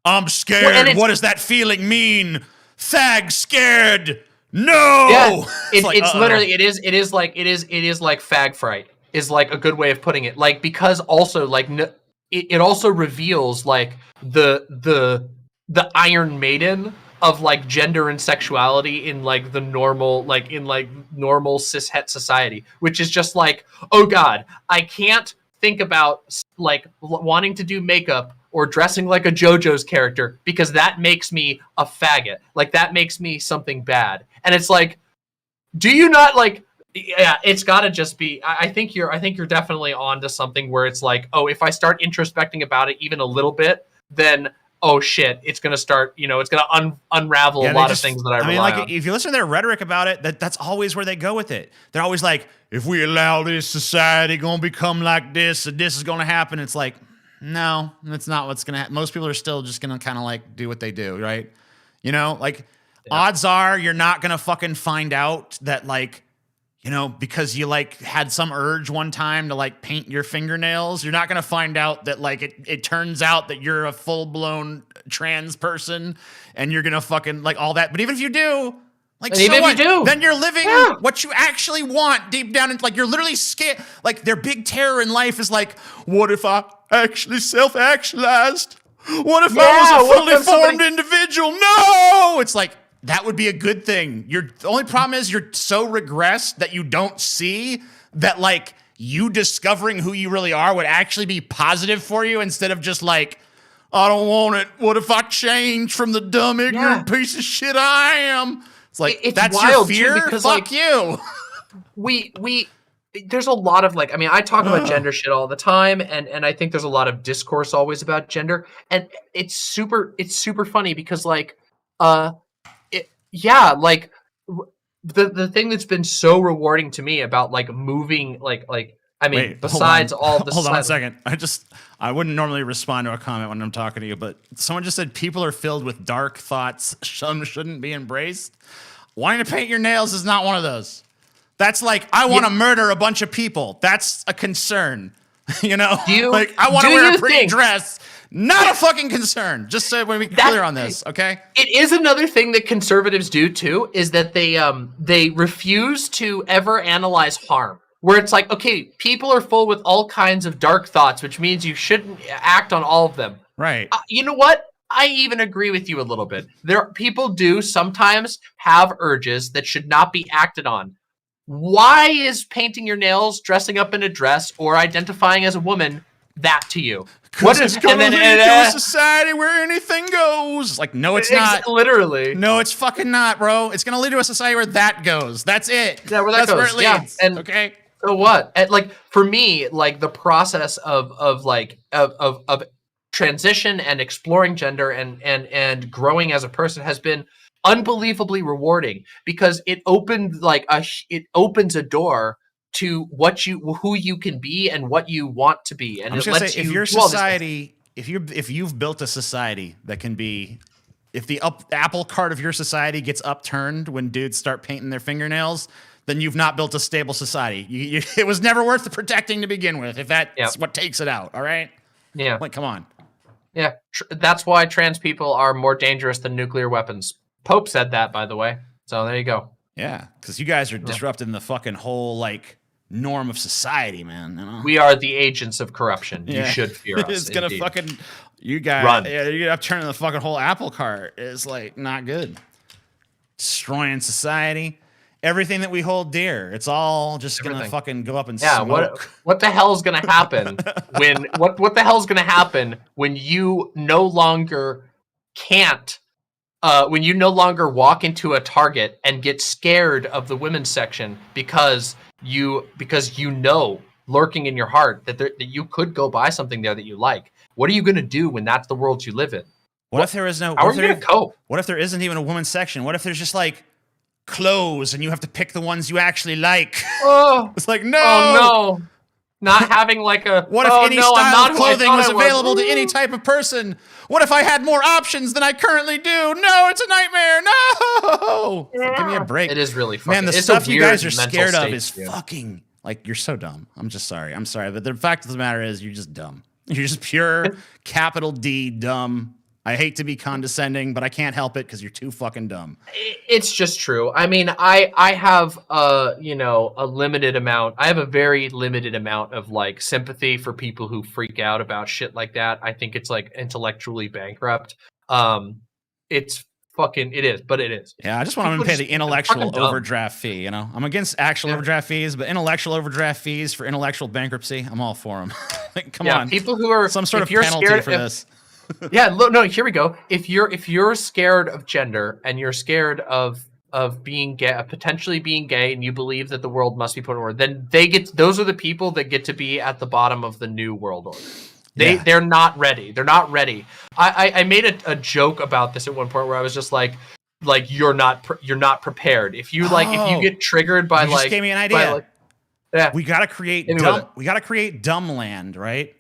I'm scared. Well, what does that feeling mean? Thag scared. No. Yeah, it's literally it is like fag fright is like a good way of putting it. Like, because also like it also reveals like the Iron Maiden of like gender and sexuality in like the normal, like in like normal cishet society, which is just like, oh God, I can't think about like wanting to do makeup or dressing like a JoJo's character because that makes me a faggot. Like, that makes me something bad. And it's like, do you not like, yeah, it's got to just be, I think you're definitely on to something where it's like, oh, if I start introspecting about it even a little bit, then oh shit, it's going to start, it's going to unravel a lot of things that I rely on. If you listen to their rhetoric about it, that's always where they go with it. They're always like, if we allow this society going to become like this, and this is going to happen. It's like, no, that's not what's going to happen. Most people are still just going to kind of like do what they do, right? Odds are you're not going to fucking find out that like, because you like had some urge one time to like paint your fingernails, you're not going to find out that like it turns out that you're a full-blown trans person and you're going to fucking like all that. But even if you do, like, so even what? If you do, then you're living what you actually want deep down. It's like, you're literally scared. Like, their big terror in life is like, what if I actually self-actualized? What if I was a fully formed individual? No! It's like, that would be a good thing. The only problem is you're so regressed that you don't see that like you discovering who you really are would actually be positive for you, instead of just like, I don't want it. What if I change from the dumb, ignorant piece of shit I am? It's like, that's your fear? Because, fuck you. There's a lot of like, I mean, I talk about gender shit all the time, and I think there's a lot of discourse always about gender, and it's super funny because like, the thing that's been so rewarding to me about like moving, besides all the hold on a second. I wouldn't normally respond to a comment when I'm talking to you, but someone just said people are filled with dark thoughts. Some shouldn't be embraced. Wanting to paint your nails is not one of those. That's like, I want to murder a bunch of people. That's a concern. I want to wear a pretty dress. Not a fucking concern. Just so we're clear on this, okay? It is another thing that conservatives do too, is that they refuse to ever analyze harm. Where it's like, okay, people are full with all kinds of dark thoughts, which means you shouldn't act on all of them. Right. You know what? I even agree with you a little bit. People do sometimes have urges that should not be acted on. Why is painting your nails, dressing up in a dress, or identifying as a woman that to you? What is going to lead to a society where anything goes? Like, no, it's not. Literally. No, it's fucking not, bro. It's going to lead to a society where that goes. That's it. Yeah, where that goes. Where it leads. Yeah. And okay. So what? And like, for me, like the process of transition and exploring gender and growing as a person has been unbelievably rewarding, because it opens a door to who you can be and what you want to be, and it lets you. If your society, if you've built a society that can be, if the apple cart of your society gets upturned when dudes start painting their fingernails, then you've not built a stable society. It was never worth the protecting to begin with. If that's what takes it out, all right? Yeah. Like, come on. Yeah, that's why trans people are more dangerous than nuclear weapons. Pope said that, by the way. So there you go. Yeah, because you guys are disrupting the fucking whole like norm of society, man. We are the agents of corruption. You should fear us. It's gonna fucking you guys. Run. Yeah, you're upturning the fucking whole apple cart. It's like not good. Destroying society. everything that we hold dear. It's all just gonna fucking go up in smoke. What the hell's gonna happen when what the hell's gonna happen when you no longer can't when you no longer walk into a Target and get scared of the women's section because you know lurking in your heart that you could go buy something there that you like. What are you gonna do when that's the world you live in? What if there is no? How are you gonna cope? What if there isn't even a women's section? What if there's just like clothes and you have to pick the ones you actually like? Oh, it's like no. Oh no. Not having like a what if any style of clothing was available to any type of person? What if I had more options than I currently do? No, it's a nightmare. No. Like, give me a break. It is really fucking. Man, the stuff you guys are scared of is fucking like, you're so dumb. I'm just sorry. I'm sorry, but the fact of the matter is you're just dumb. You're just pure capital D dumb. I hate to be condescending, but I can't help it because you're too fucking dumb. It's just true. I mean, I have a limited amount. I have a very limited amount of like sympathy for people who freak out about shit like that. I think it's like intellectually bankrupt. It's fucking, it is, but it is. Yeah, I just want them to pay the intellectual overdraft fee. You know, I'm against actual overdraft fees, but intellectual overdraft fees for intellectual bankruptcy, I'm all for them. Like, come on, people who are some sort of penalty for this. Yeah, no, here we go. If you're scared of gender and you're scared of being gay, potentially being gay, and you believe that the world must be put in order, then those are the people that get to be at the bottom of the new world order. They're not ready. They're not ready. I made a joke about this at one point where I was just like you're not prepared. If you if you get triggered by you just gave me an idea. We gotta create Dumbland, right?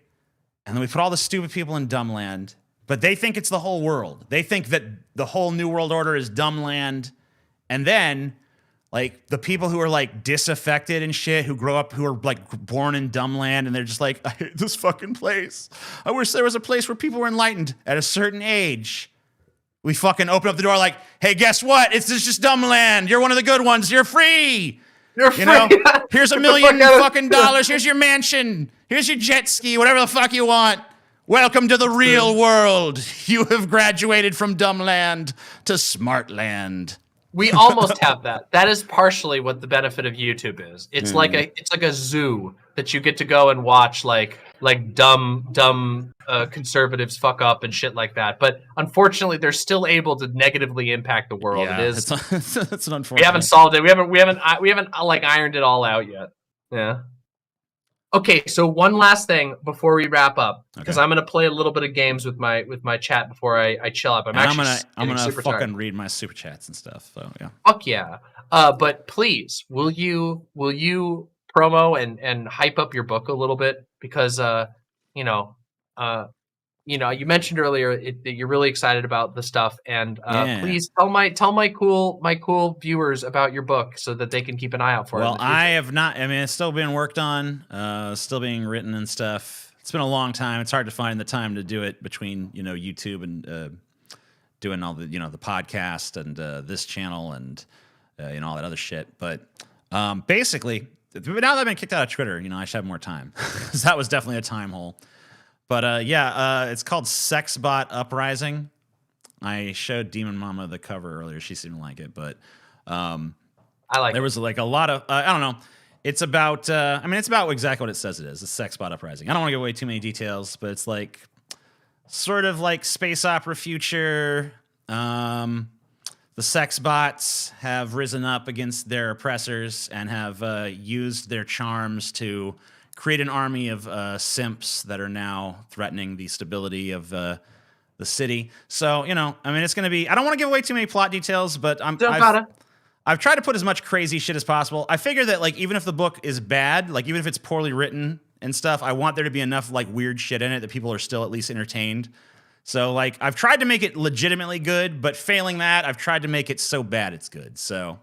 And then we put all the stupid people in Dumbland, but they think it's the whole world. They think that the whole new world order is Dumbland. And then, like, the people who are, like, disaffected and shit, who grow up, who are, like, born in Dumbland, and they're just like, I hate this fucking place. I wish there was a place where people were enlightened at a certain age. We fucking open up the door like, hey, guess what? It's just Dumbland. You're one of the good ones. You're free. You're free. You know, here's $1 million fucking dollars. Here's your mansion. Here's your jet ski, whatever the fuck you want. Welcome to the real world. You have graduated from Dumbland to Smartland. We almost have that. That is partially what the benefit of YouTube is. It's like a zoo that you get to go and watch like dumb conservatives fuck up and shit like that. But unfortunately, they're still able to negatively impact the world. Yeah, it is. It's an unfortunate. We haven't solved it. We haven't like ironed it all out yet. Yeah. Okay, so one last thing before we wrap up, because I'm gonna play a little bit of games with my chat before I chill up. I'm gonna fucking read my super chats and stuff. So yeah. Fuck yeah. But please, will you promo and hype up your book a little bit, because you mentioned earlier that you're really excited about the stuff, and please tell my cool viewers about your book so that they can keep an eye out for it. Well, I have not. I mean, it's still being worked on, still being written and stuff. It's been a long time. It's hard to find the time to do it between YouTube and doing all the the podcast and this channel and all that other shit. But basically, now that I've been kicked out of Twitter, I should have more time, because that was definitely a time hole. But it's called Sexbot Uprising. I showed Demon Mama the cover earlier. She seemed to like it, but I like. There was like a lot of I don't know. It's about it's about exactly what it says it is. It's Sexbot Uprising. I don't want to give away too many details, but it's like sort of like space opera future. The sex bots have risen up against their oppressors and have used their charms to create an army of simps that are now threatening the stability of the city. So, it's going to be... I don't want to give away too many plot details, but I've tried to put as much crazy shit as possible. I figure that, like, even if the book is bad, like, even if it's poorly written and stuff, I want there to be enough, like, weird shit in it that people are still at least entertained. So, like, I've tried to make it legitimately good, but failing that, I've tried to make it so bad it's good. So...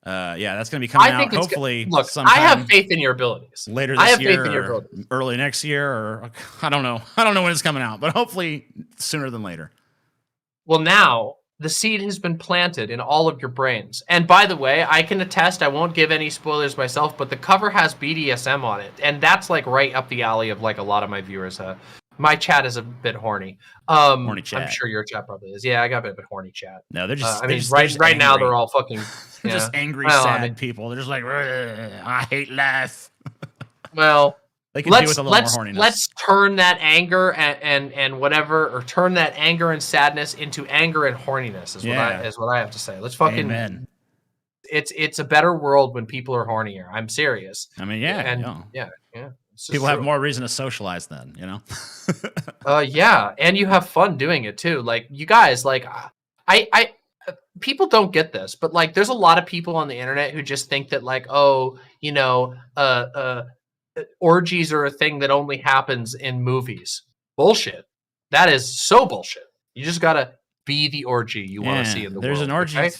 that's going to be coming out hopefully. Look, I have faith in your abilities. Later this year, or early next year, or I don't know. I don't know when it's coming out, but hopefully sooner than later. Well, now the seed has been planted in all of your brains. And by the way, I can attest, I won't give any spoilers myself, but the cover has BDSM on it, and that's like right up the alley of like a lot of my viewers' My chat is a bit horny. Horny chat. I'm sure your chat probably is. Yeah, I got a bit horny chat. No, they're just. I they're mean, just, right now they're all fucking just angry, well, sad people. They're just like, I hate life. Well, they can do with a little more horniness. Let's turn that anger and whatever, or turn that anger and sadness into anger and horniness. Is what I have to say. Let's fucking. Amen. It's a better world when people are hornier. I'm serious. I mean, yeah, and yeah. People have more reason to socialize then, you know. Yeah, and you have fun doing it too. Like you guys, like I people don't get this, but like there's a lot of people on the internet who just think that like, oh, you know, orgies are a thing that only happens in movies. Bullshit. That is so bullshit. You just gotta be the orgy you want to see in the world. There's an orgy. Okay?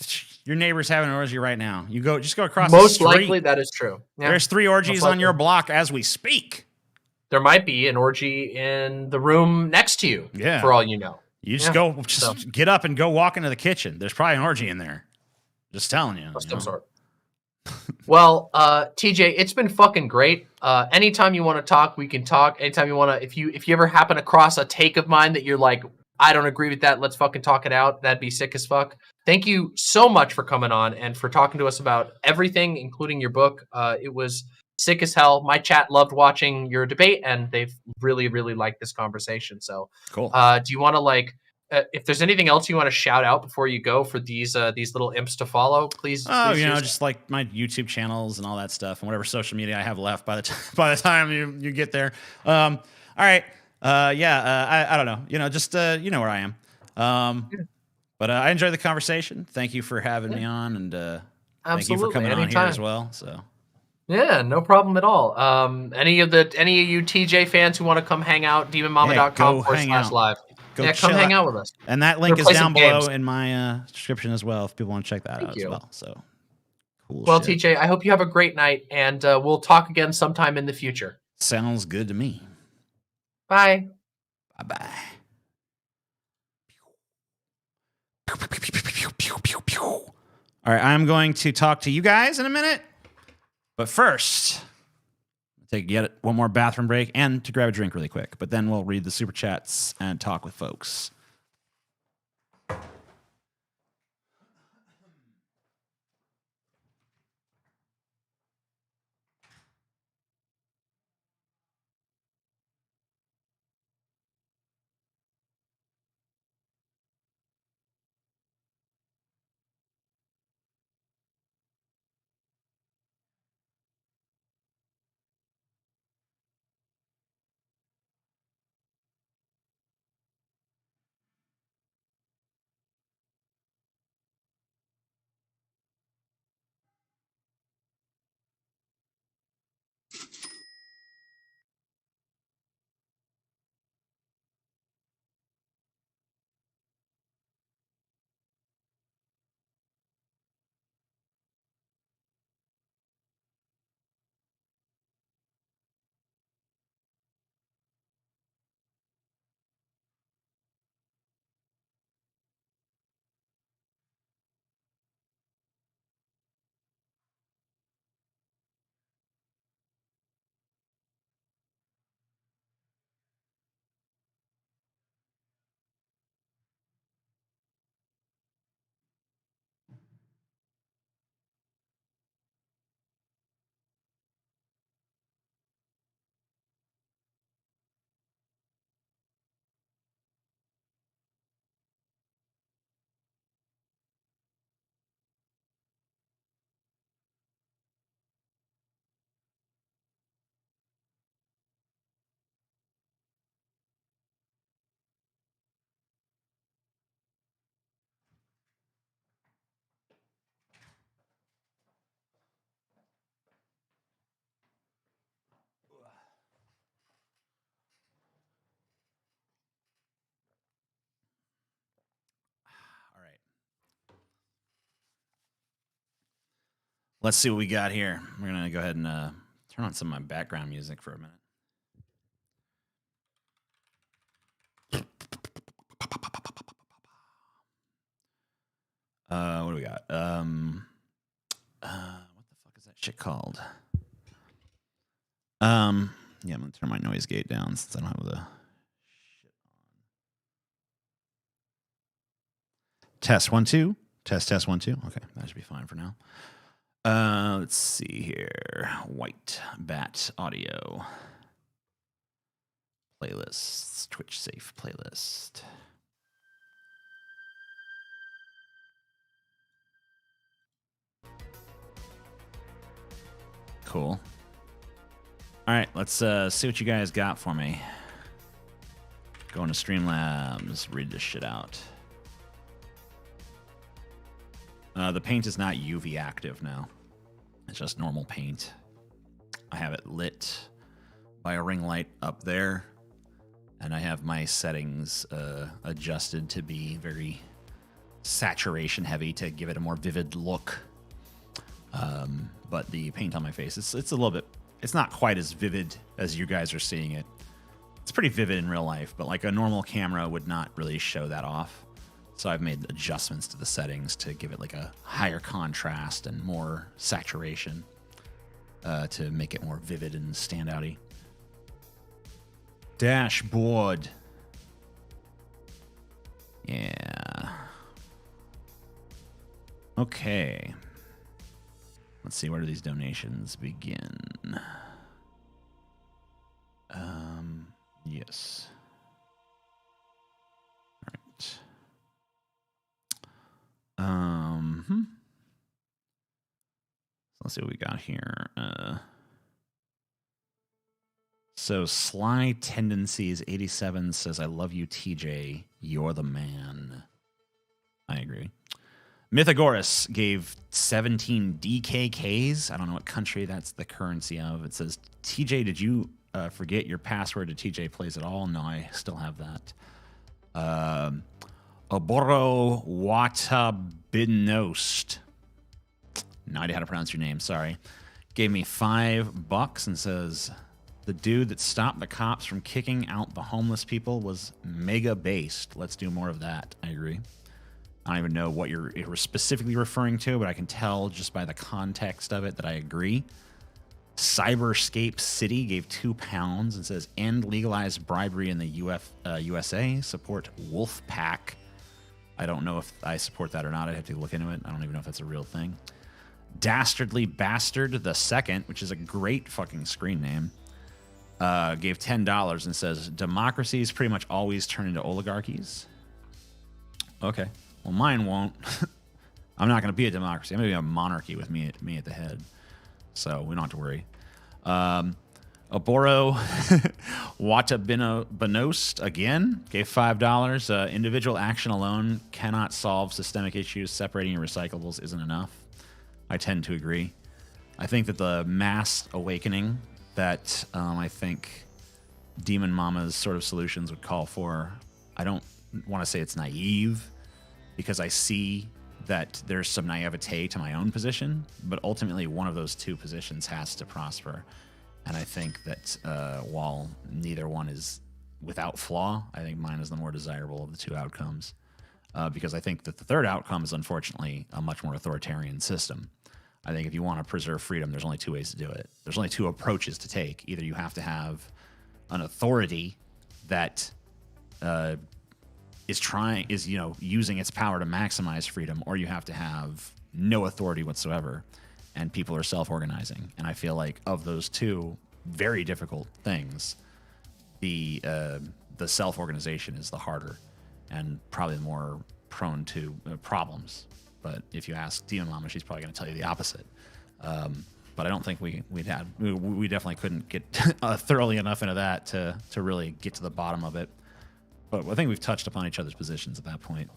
Your neighbor's having an orgy right now. You just go across Most the street. likely that is true. Yeah. There's 3 orgies on your block as we speak. There might be an orgy in the room next to you. Yeah. For all you know. You just get up and go walk into the kitchen. There's probably an orgy in there. Just telling you. Of some sort. Well, TJ, it's been fucking great. Anytime you want to talk, we can talk. Anytime you want to, if you ever happen across a take of mine that you're like, I don't agree with that, let's fucking talk it out. That'd be sick as fuck. Thank you so much for coming on and for talking to us about everything, including your book. It was sick as hell. My chat loved watching your debate, and they've really, really liked this conversation. So cool. Do you want to like, if there's anything else you want to shout out before you go for these little imps to follow, please? Oh, please just like my YouTube channels and all that stuff, and whatever social media I have left by the time you get there. All right. I don't know. Just you know where I am. But I enjoyed the conversation. Thank you for having me on, and thank you for coming on here as well. So. Yeah, no problem at all. Any of you TJ fans who want to come hang out, demonmama.com/live. Come hang out with us. And that link is down below in my description as well if people want to check that out as well. So cool. Well, TJ, I hope you have a great night, and we'll talk again sometime in the future. Sounds good to me. Bye. Bye-bye. All right, I'm going to talk to you guys in a minute. But first, take yet one more bathroom break and to grab a drink really quick. But then we'll read the super chats and talk with folks. Let's see what we got here. We're going to go ahead and turn on some of my background music for a minute. What do we got? What the fuck is that shit called? Yeah, I'm going to turn my noise gate down since I don't have the Test 1 2. Test 1 2. Okay, that should be fine for now. Let's see here. White Bat audio. Playlists. Twitch safe playlist. Cool. All right, let's see what you guys got for me. Going to Streamlabs, read this shit out. The paint is not UV active now. It's just normal paint. I have it lit by a ring light up there, and I have my settings adjusted to be very saturation heavy to give it a more vivid look. But the paint on my face, it's a little bit, it's not quite as vivid as you guys are seeing it. It's pretty vivid in real life, but like a normal camera would not really show that off. So I've made adjustments to the settings to give it like a higher contrast and more saturation to make it more vivid and standouty. Dashboard. Yeah. Okay. Let's see, where do these donations begin? Yes. All right. Let's see what we got here. So Sly Tendencies 87 says, "I love you, TJ. You're the man." I agree. Mythagoras gave 17 DKKs. I don't know what country that's the currency of. It says, "TJ, did you forget your password to TJ Plays It All?" No, I still have that. Oboro Watabinost. No idea how to pronounce your name, sorry. Gave me $5 and says, "The dude that stopped the cops from kicking out the homeless people was mega based. Let's do more of that." I agree. I don't even know what you're specifically referring to, but I can tell just by the context of it that I agree. Cyberscape City gave £2 and says, "End legalized bribery in the USA. Support Wolfpack." I don't know if I support that or not. I'd have to look into it. I don't even know if that's a real thing. Dastardly Bastard the Second, which is a great fucking screen name, gave $10 and says, "Democracies pretty much always turn into oligarchies." Okay. Well, mine won't. I'm not going to be a democracy. I'm going to be a monarchy with me at the head. So we don't have to worry. Oboro Watabinost again gave $5. Individual action alone cannot solve systemic issues. Separating your recyclables isn't enough. I tend to agree. I think that the mass awakening that I think Demon Mama's sort of solutions would call for, I don't want to say it's naive, because I see that there's some naivete to my own position, but ultimately one of those two positions has to prosper. And I think that while neither one is without flaw, I think mine is the more desirable of the two outcomes. Because I think that the third outcome is unfortunately a much more authoritarian system. I think if you want to preserve freedom, there's only two ways to do it. There's only two approaches to take. Either you have to have an authority that is using its power to maximize freedom, or you have to have no authority whatsoever, and people are self-organizing. And I feel like of those two very difficult things, the self-organization is the harder and probably the more prone to problems. But if you ask Demon Mama, she's probably going to tell you the opposite. But I don't think we definitely couldn't get thoroughly enough into that to really get to the bottom of it. But I think we've touched upon each other's positions at that point.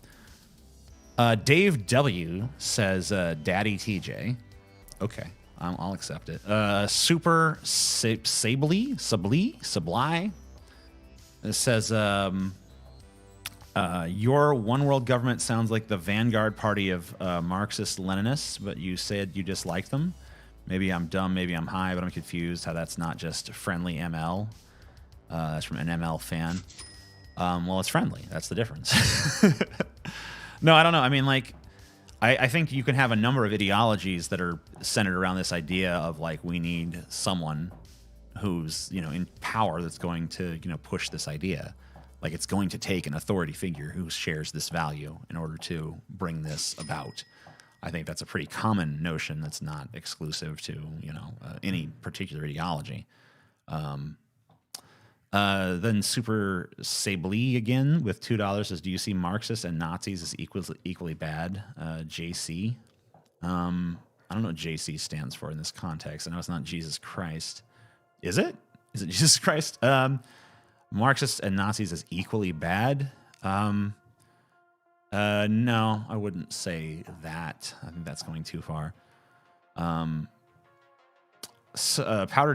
Dave W. says, "Daddy TJ." Okay, I'll accept it. Super Sably it says, "Your one world government sounds like the vanguard party of Marxist-Leninists, but you said you disliked them. Maybe I'm dumb, maybe I'm high, but I'm confused how that's not just friendly ML." That's from an ML fan. Well, it's friendly. That's the difference. No, I don't know. I mean, like, I think you can have a number of ideologies that are centered around this idea of, like, we need someone who's, in power that's going to, push this idea. Like it's going to take an authority figure who shares this value in order to bring this about. I think that's a pretty common notion that's not exclusive to, any particular ideology. Then Super Sably again with $2 says, do you see Marxists and Nazis as equally bad? JC. I don't know what JC stands for in this context. I know it's not Jesus Christ. Is it? Is it Jesus Christ? Marxists and Nazis as equally bad? No, I wouldn't say that. I think that's going too far. Powdered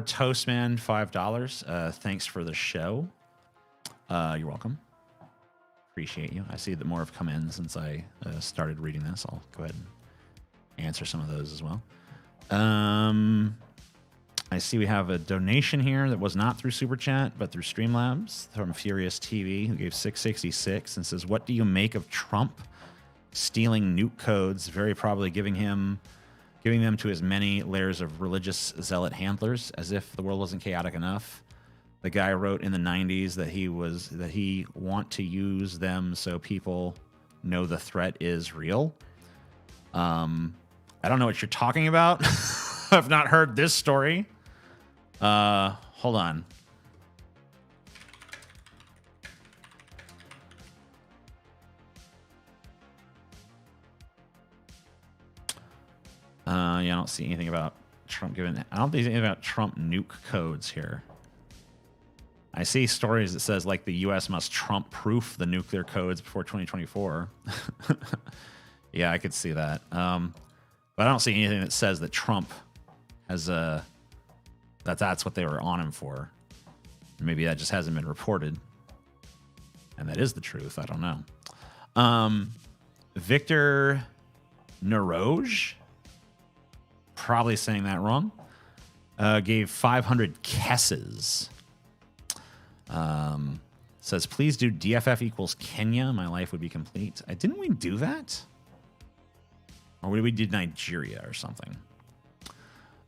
Toast Man, $5. Thanks for the show. You're welcome. Appreciate you. I see that more have come in since I started reading this. I'll go ahead and answer some of those as well. I see we have a donation here that was not through Super Chat, but through Streamlabs from Furious TV, who gave $6.66 and says, what do you make of Trump stealing nuke codes, very probably giving them to his many layers of religious zealot handlers, as if the world wasn't chaotic enough? The guy wrote in the 90s that he want to use them so people know the threat is real. I don't know what you're talking about. I've not heard this story. Hold on. Yeah, I don't see anything about Trump giving. I don't see anything about Trump nuke codes here. I see stories that says like the U.S. must Trump-proof the nuclear codes before 2024. Yeah, I could see that. But I don't see anything that says that Trump has that's what they were on him for. Maybe that just hasn't been reported, and that is the truth. I don't know. Victor Naroj, probably saying that wrong, gave 500 kesses. Says, please do DFF equals Kenya. My life would be complete. Didn't we do that? Or did we do Nigeria or something?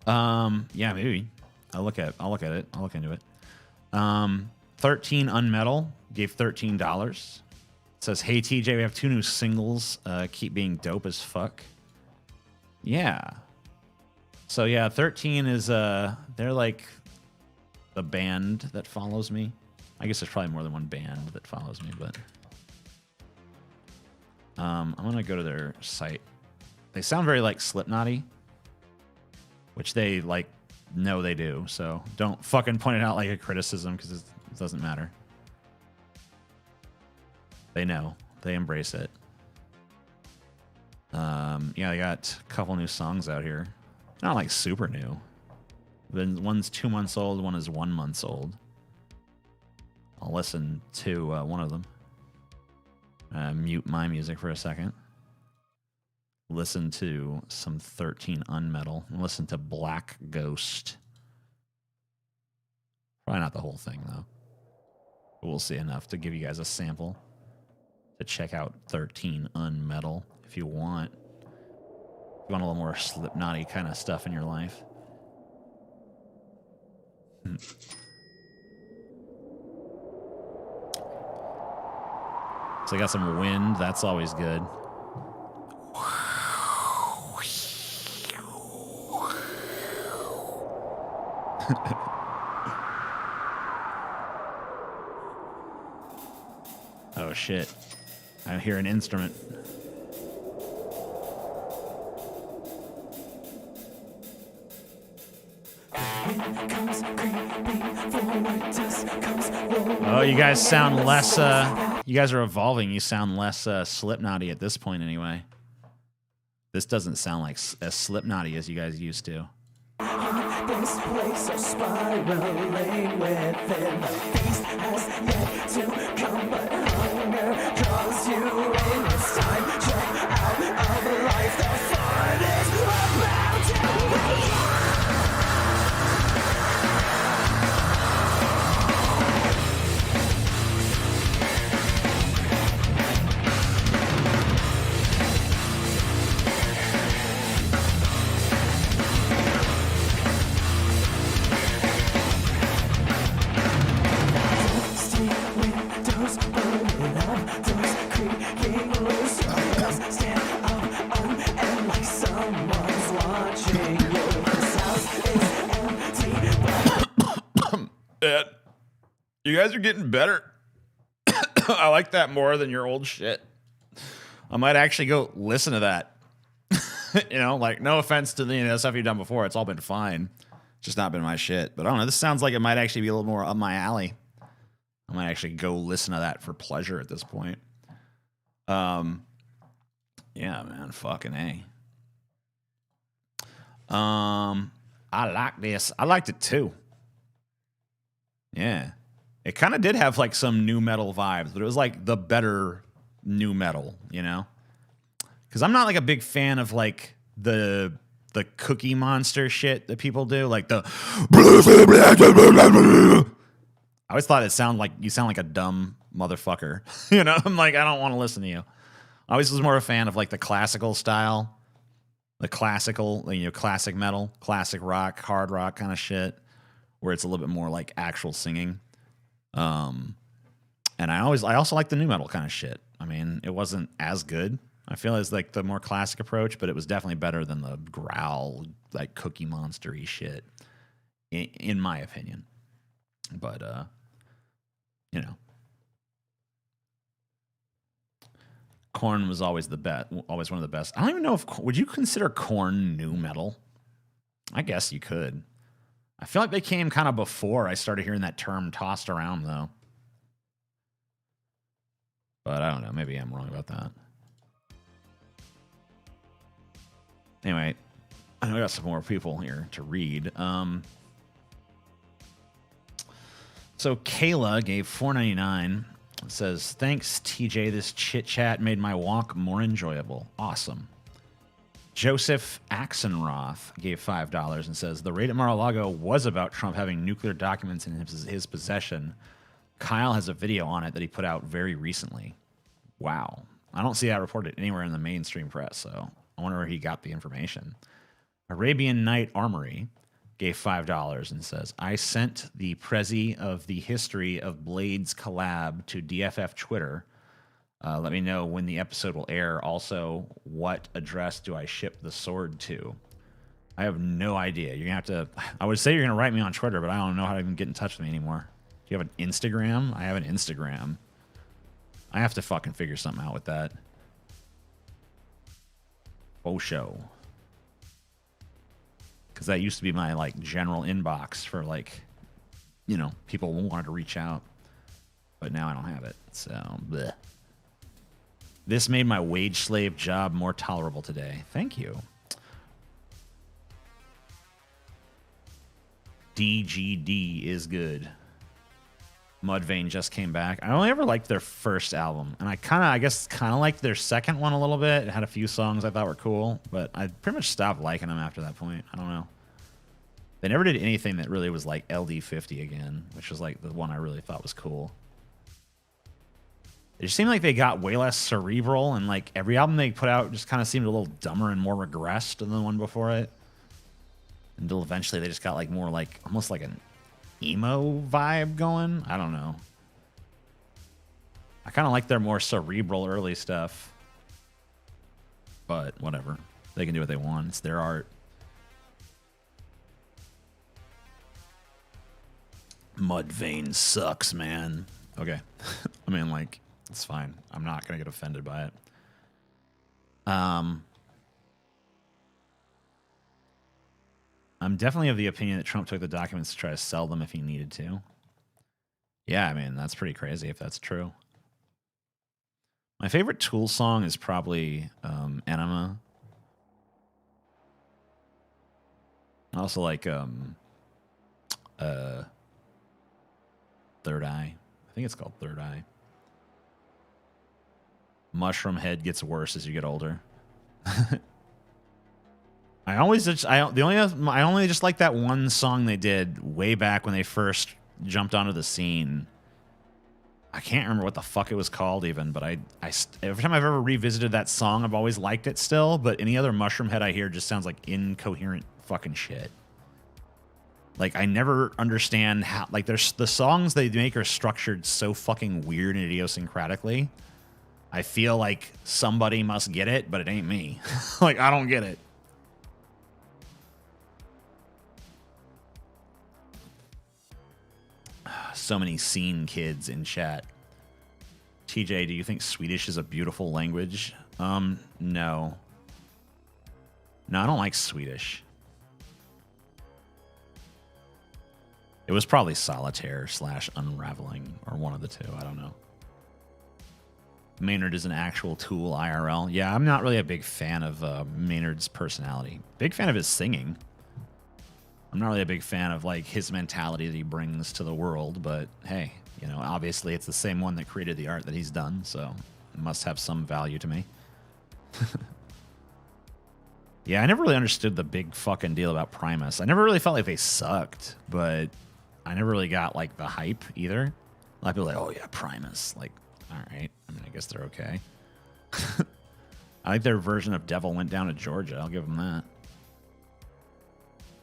Yeah, maybe. I'll look at it. I'll look into it. 13 Unmetal gave $13. Says, hey TJ, we have 2 new singles. Keep being dope as fuck. Yeah. So yeah, 13 is they're like the band that follows me. I guess there's probably more than one band that follows me, but I'm gonna go to their site. They sound very like Slipknot-y, which they like know they do. So don't fucking point it out like a criticism, because it doesn't matter. They know. They embrace it. Yeah, they got a couple new songs out here. Not like super new. Then one's 2 months old, one is 1 month old. I'll listen to one of them. Mute my music for a second. Listen to some 13 Unmetal. Listen to Black Ghost. Probably not the whole thing, though. But we'll see enough to give you guys a sample to check out 13 Unmetal if you want. If you want a little more Slipknot-y kind of stuff in your life. So I got some wind. That's always good. Oh shit. I hear an instrument. Oh, you guys sound less you guys are evolving. You sound less Slipknot-y at this point anyway. This doesn't sound like as Slipknot-y as you guys used to. This place of spiraling within. The feast has yet to come, but hunger draws you in. It's time, check out of life. The fun is about to begin. You guys are getting better. I like that more than your old shit. I might actually go listen to that. You know, like, no offense to the stuff you've done before. It's all been fine. Just not been my shit. But I don't know. This sounds like it might actually be a little more up my alley. I might actually go listen to that for pleasure at this point. Yeah, man. Fucking A. I like this. I liked it too. Yeah. It kind of did have like some new metal vibes, but it was like the better new metal, you know? Because I'm not like a big fan of like the Cookie Monster shit that people do, like the. I always thought you sound like a dumb motherfucker. You know, I'm like, I don't want to listen to you. I always was more a fan of like the classical style, the classical, classic metal, classic rock, hard rock kind of shit, where it's a little bit more like actual singing. And I also like the new metal kind of shit. I mean, it wasn't as good. I feel it's like the more classic approach, but it was definitely better than the growl, like Cookie Monster-y shit, in my opinion. But, you know, Korn was always always one of the best. I don't even know would you consider Korn new metal? I guess you could. I feel like they came kind of before I started hearing that term tossed around, though. But I don't know. Maybe I'm wrong about that. Anyway, I know I got some more people here to read. So Kayla gave $4.99. It says, thanks, TJ. This chit chat made my walk more enjoyable. Awesome. Joseph Axenroth gave $5 and says, the raid at Mar-a-Lago was about Trump having nuclear documents in his possession. Kyle has a video on it that he put out very recently. Wow. I don't see that reported anywhere in the mainstream press, so I wonder where he got the information. Arabian Night Armory gave $5 and says, I sent the Prezi of the history of Blades collab to DFF Twitter. Let me know when the episode will air. Also, what address do I ship the sword to? I have no idea. You're going to have to... I would say you're going to write me on Twitter, but I don't know how to even get in touch with me anymore. Do you have an Instagram? I have an Instagram. I have to fucking figure something out with that. Oh, show. Because that used to be my, like, general inbox for, like, people who wanted to reach out. But now I don't have it. So, bleh. This made my wage slave job more tolerable today. Thank you. DGD is good. Mudvayne just came back. I only ever liked their first album, and I guess liked their second one a little bit. It had a few songs I thought were cool, but I pretty much stopped liking them after that point. I don't know. They never did anything that really was like LD50 again, which was like the one I really thought was cool. It just seemed like they got way less cerebral, and like every album they put out just kind of seemed a little dumber and more regressed than the one before it. Until eventually they just got like more like almost like an emo vibe going. I don't know. I kind of like their more cerebral early stuff. But whatever. They can do what they want. It's their art. Mudvayne sucks, man. Okay. I mean, like, it's fine. I'm not going to get offended by it. I'm definitely of the opinion that Trump took the documents to try to sell them if he needed to. Yeah, I mean, that's pretty crazy if that's true. My favorite Tool song is probably Enema. I also like Third Eye. I think it's called Third Eye. Mushroom Head gets worse as you get older. I only just like that one song they did way back when they first jumped onto the scene. I can't remember what the fuck it was called even, but every time I've ever revisited that song, I've always liked it still, but any other Mushroom Head I hear just sounds like incoherent fucking shit. Like, I never understand how, like, there's the songs they make are structured so fucking weird and idiosyncratically. I feel like somebody must get it, but it ain't me. Like, I don't get it. so many scene kids in chat. TJ, do you think Swedish is a beautiful language? No. No, I don't like Swedish. It was probably solitaire / unraveling, or one of the two. I don't know. Maynard is an actual tool IRL. Yeah, I'm not really a big fan of Maynard's personality. Big fan of his singing. I'm not really a big fan of like his mentality that he brings to the world, but hey, you know, obviously it's the same one that created the art that he's done, so it must have some value to me. Yeah, I never really understood the big fucking deal about Primus. I never really felt like they sucked, but I never really got like the hype either. A lot of people are like, oh yeah, Primus. Like, all right. I mean, I guess they're okay. I think their version of Devil Went Down to Georgia. I'll give them that.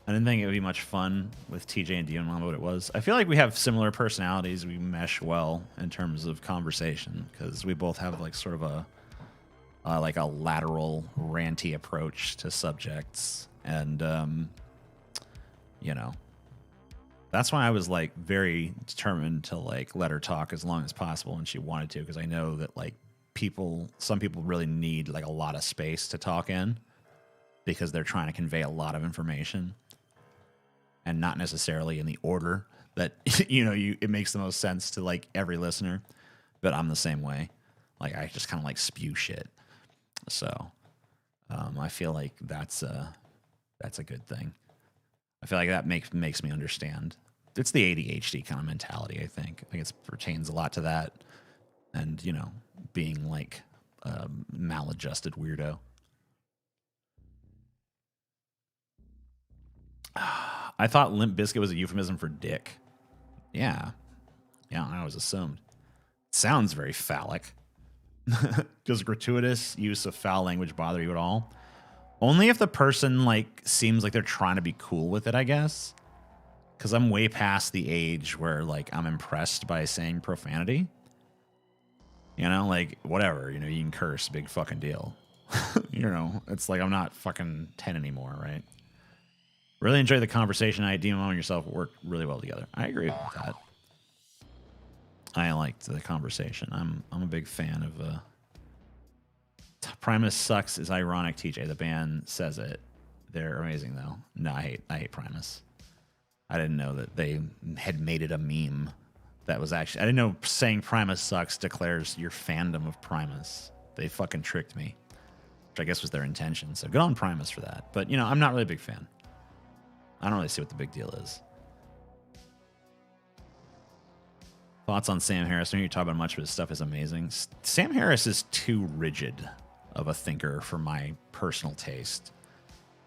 I didn't think it would be much fun with TJ and Dion Mama, what it was. I feel like we have similar personalities. We mesh well in terms of conversation because we both have like sort of a like a lateral, ranty approach to subjects, and you know, that's why I was like very determined to like let her talk as long as possible when she wanted to, because I know that like some people really need like a lot of space to talk in because they're trying to convey a lot of information. And not necessarily in the order that it makes the most sense to like every listener, but I'm the same way. Like I just kind of like spew shit, so I feel like that's a good thing. I feel like that makes me understand. It's the ADHD kind of mentality. I think it pertains a lot to that, and being like a maladjusted weirdo. I thought Limp Bizkit was a euphemism for dick. Yeah, I always assumed. Sounds very phallic. Does gratuitous use of foul language bother you at all? Only if the person like seems like they're trying to be cool with it, I guess. Because I'm way past the age where like I'm impressed by saying profanity. Like whatever, you can curse, big fucking deal. It's like I'm not fucking 10 anymore, right? Really enjoy the conversation. Demo and yourself work really well together. I agree with that. I liked the conversation. I'm a big fan of Primus sucks is ironic, TJ. The band says it. They're amazing though. No, I hate Primus. I didn't know that they had made it a meme. That was actually, I didn't know saying Primus sucks declares your fandom of Primus. They fucking tricked me, which I guess was their intention. So good on Primus for that. But I'm not really a big fan. I don't really see what the big deal is. Thoughts on Sam Harris? I know you talk about much, but his stuff is amazing. Sam Harris is too rigid of a thinker for my personal taste.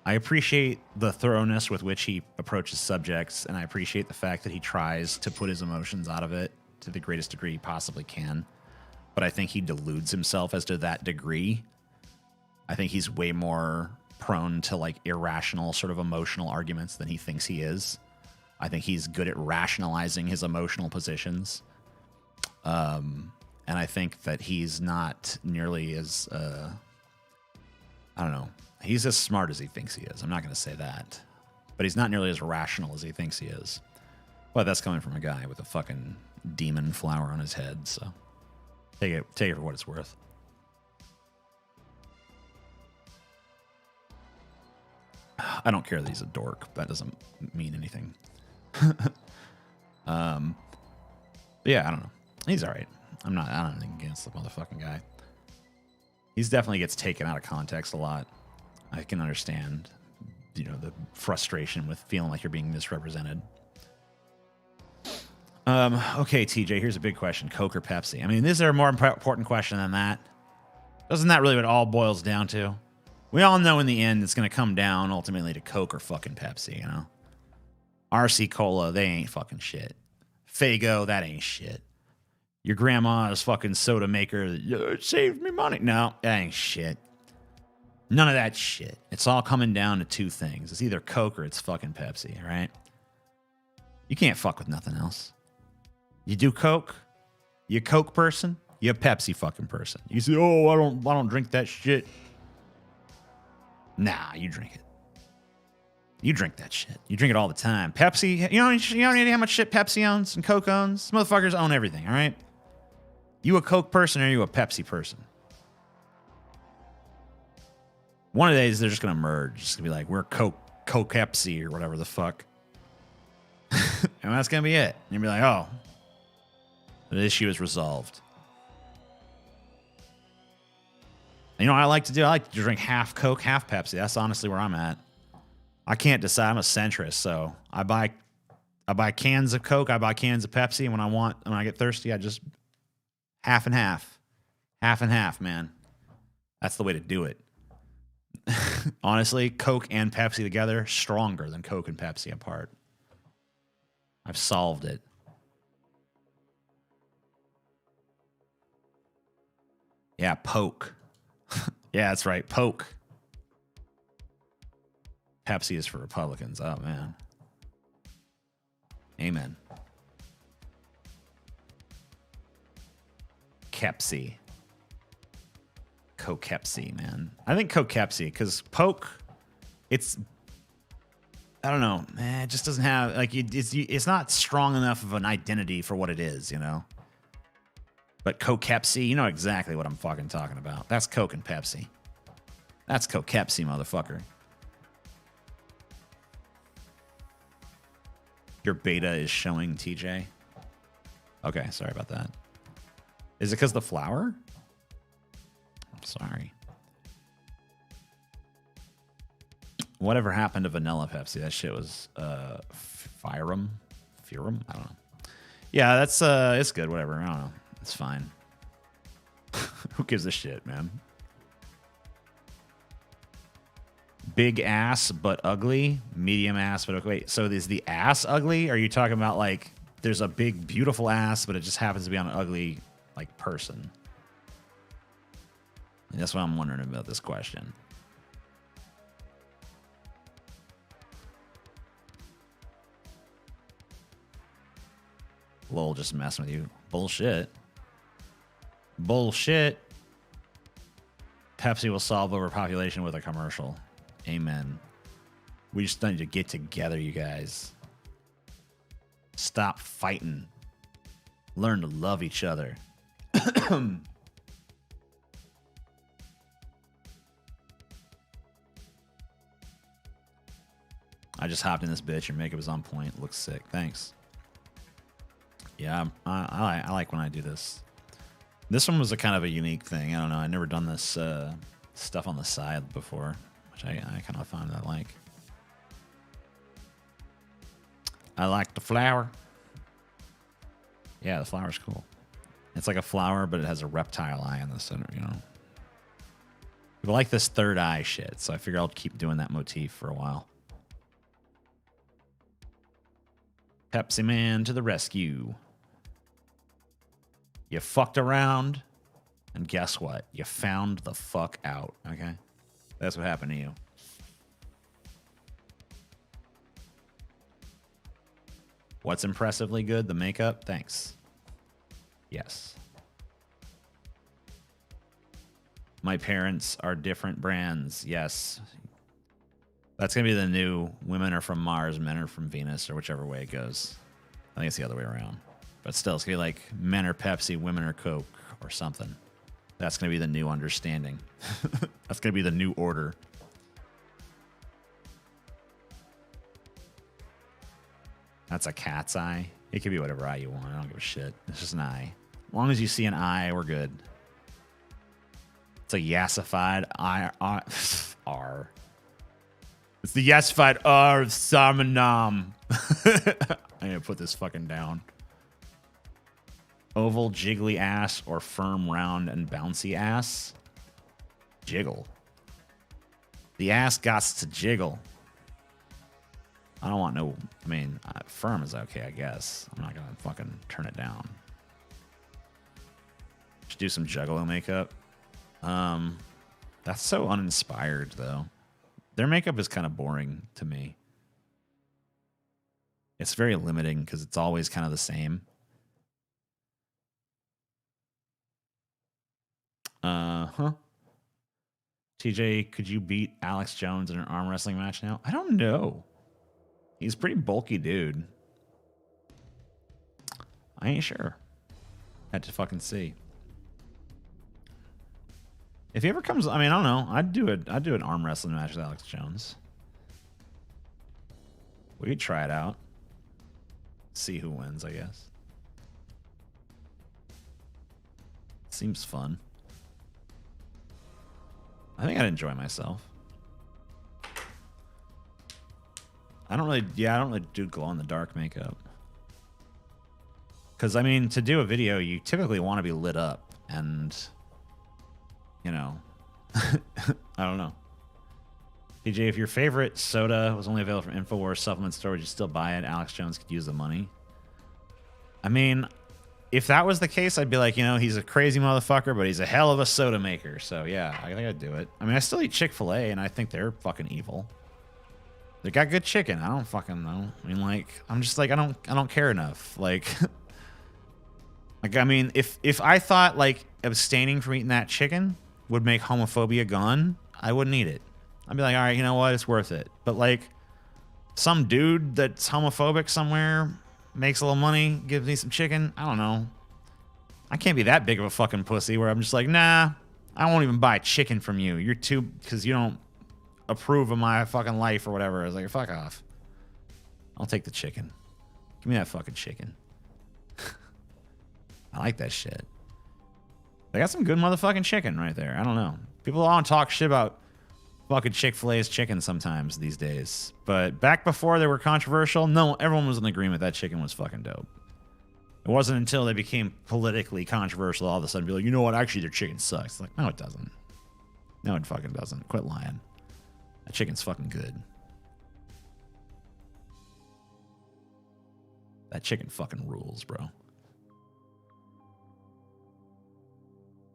I appreciate the thoroughness with which he approaches subjects, and I appreciate the fact that he tries to put his emotions out of it to the greatest degree he possibly can. But I think he deludes himself as to that degree. I think he's way more prone to like irrational sort of emotional arguments than he thinks he is. I think he's good at rationalizing his emotional positions. And I think that he's not nearly as, I don't know, he's as smart as he thinks he is. I'm not going to say that, but he's not nearly as rational as he thinks he is. But that's coming from a guy with a fucking demon flower on his head. So take it for what it's worth. I don't care that he's a dork. That doesn't mean anything. Yeah, I don't know. He's all right. I don't have anything against the motherfucking guy. He's definitely gets taken out of context a lot. I can understand, the frustration with feeling like you're being misrepresented. Okay, TJ, here's a big question. Coke or Pepsi? I mean, is there a more important question than that? Isn't that really what it all boils down to? We all know in the end it's going to come down ultimately to Coke or fucking Pepsi, RC Cola, they ain't fucking shit. Faygo, that ain't shit. Your grandma's fucking soda maker, it saved me money. No, that ain't shit. None of that shit. It's all coming down to two things. It's either Coke or it's fucking Pepsi, all right? You can't fuck with nothing else. You do Coke, you a Coke person, you a Pepsi fucking person. You say, oh, I don't drink that shit. Nah, you drink it. You drink that shit. You drink it all the time. Pepsi, you know how much shit Pepsi owns and Coke owns? These motherfuckers own everything, all right? You a Coke person or you a Pepsi person? One of the days they're just gonna merge. It's gonna be like, we're Coke Pepsi or whatever the fuck. And that's gonna be it. And you'll be like, oh, the issue is resolved. And you know what I like to do? I like to drink half Coke, half Pepsi. That's honestly where I'm at. I can't decide. I'm a centrist, so I buy cans of Coke, I buy cans of Pepsi, and when I get thirsty, I just half and half. Half and half, man. That's the way to do it. Honestly, Coke and Pepsi together, stronger than Coke and Pepsi apart. I've solved it. Yeah, poke. Yeah, that's right, poke. Pepsi is for Republicans. Oh, man. Amen. Kepsi. Coke-Pepsi, man. I think Coke-Pepsi, because Poke, it's, I don't know, man, it just doesn't have, like, it's not strong enough of an identity for what it is, you know? But Coke-Pepsi, you know exactly what I'm fucking talking about. That's Coke and Pepsi. That's Coke-Pepsi, motherfucker. Your beta is showing, TJ. Okay, sorry about that. Is it because the flour? I'm sorry. Whatever happened to vanilla Pepsi? That shit was Fyrum? I don't know. Yeah, that's it's good, whatever. I don't know. It's fine. Who gives a shit, man? Big ass but ugly, medium ass but okay. Wait, so is the ass ugly? Are you talking about like there's a big beautiful ass but it just happens to be on an ugly like person? That's what I'm wondering about this question. Lol, just messing with you. Bullshit. Bullshit. Pepsi will solve overpopulation with a commercial. Amen. We just need to get together, you guys. Stop fighting. Learn to love each other. I just hopped in this bitch. Your makeup is on point. Looks sick. Thanks. Yeah, I like when I do this. This one was a kind of a unique thing. I don't know. I've never done this stuff on the side before, which I kind of find I like. I like the flower. Yeah, the flower's cool. It's like a flower, but it has a reptile eye in the center, you know. People like this third eye shit, so I figure I'll keep doing that motif for a while. Pepsi Man to the rescue. You fucked around, and guess what? You found the fuck out, okay? That's what happened to you. What's impressively good? The makeup? Thanks. Yes. My parents are different brands. Yes. That's going to be the new women are from Mars, men are from Venus, or whichever way it goes. I think it's the other way around. But still, it's going to be like men are Pepsi, women are Coke, or something. That's going to be the new understanding. That's going to be the new order. That's a cat's eye. It could be whatever eye you want. I don't give a shit. It's just an eye. As long as you see an eye, we're good. It's a yassified R. It's the yassified R of Samanam. I'm going to put this fucking down. Oval, jiggly ass, or firm, round, and bouncy ass? Jiggle. The ass gots to jiggle. I don't want no... I mean, firm is okay, I guess. I'm not going to fucking turn it down. Just do some juggalo makeup. That's so uninspired, though. Their makeup is kind of boring to me. It's very limiting because it's always kind of the same. TJ, could you beat Alex Jones in an arm wrestling match now? I don't know. He's a pretty bulky dude. I ain't sure. Had to fucking see. If he ever comes, I mean, I don't know. I'd do an arm wrestling match with Alex Jones. We could try it out. See who wins, I guess. Seems fun. I think I'd enjoy myself. I don't really do glow in the dark makeup. Because, I mean, to do a video, you typically want to be lit up. And, you know, I don't know. PJ, if your favorite soda was only available from InfoWars supplement store, would you still buy it? Alex Jones could use the money. I mean, if that was the case, I'd be like, you know, he's a crazy motherfucker, but he's a hell of a soda maker. So, yeah, I think I'd do it. I mean, I still eat Chick-fil-A, and I think they're fucking evil. They got good chicken. I don't fucking know. I mean, like, I'm just like, I don't care enough. Like, like, I mean, if I thought, like, abstaining from eating that chicken would make homophobia gone, I wouldn't eat it. I'd be like, all right, you know what? It's worth it. But, like, some dude that's homophobic somewhere makes a little money, gives me some chicken. I don't know. I can't be that big of a fucking pussy where I'm just like, nah, I won't even buy chicken from you. You're too, because you don't approve of my fucking life or whatever. I was like, fuck off. I'll take the chicken. Give me that fucking chicken. I like that shit. They got some good motherfucking chicken right there. I don't know. People all talk shit about fucking Chick-fil-A's chicken sometimes these days. But back before they were controversial, no, everyone was in agreement that chicken was fucking dope. It wasn't until they became politically controversial all of a sudden be like, you know what, actually their chicken sucks. Like, no, it doesn't. No, it fucking doesn't. Quit lying. That chicken's fucking good. That chicken fucking rules, bro.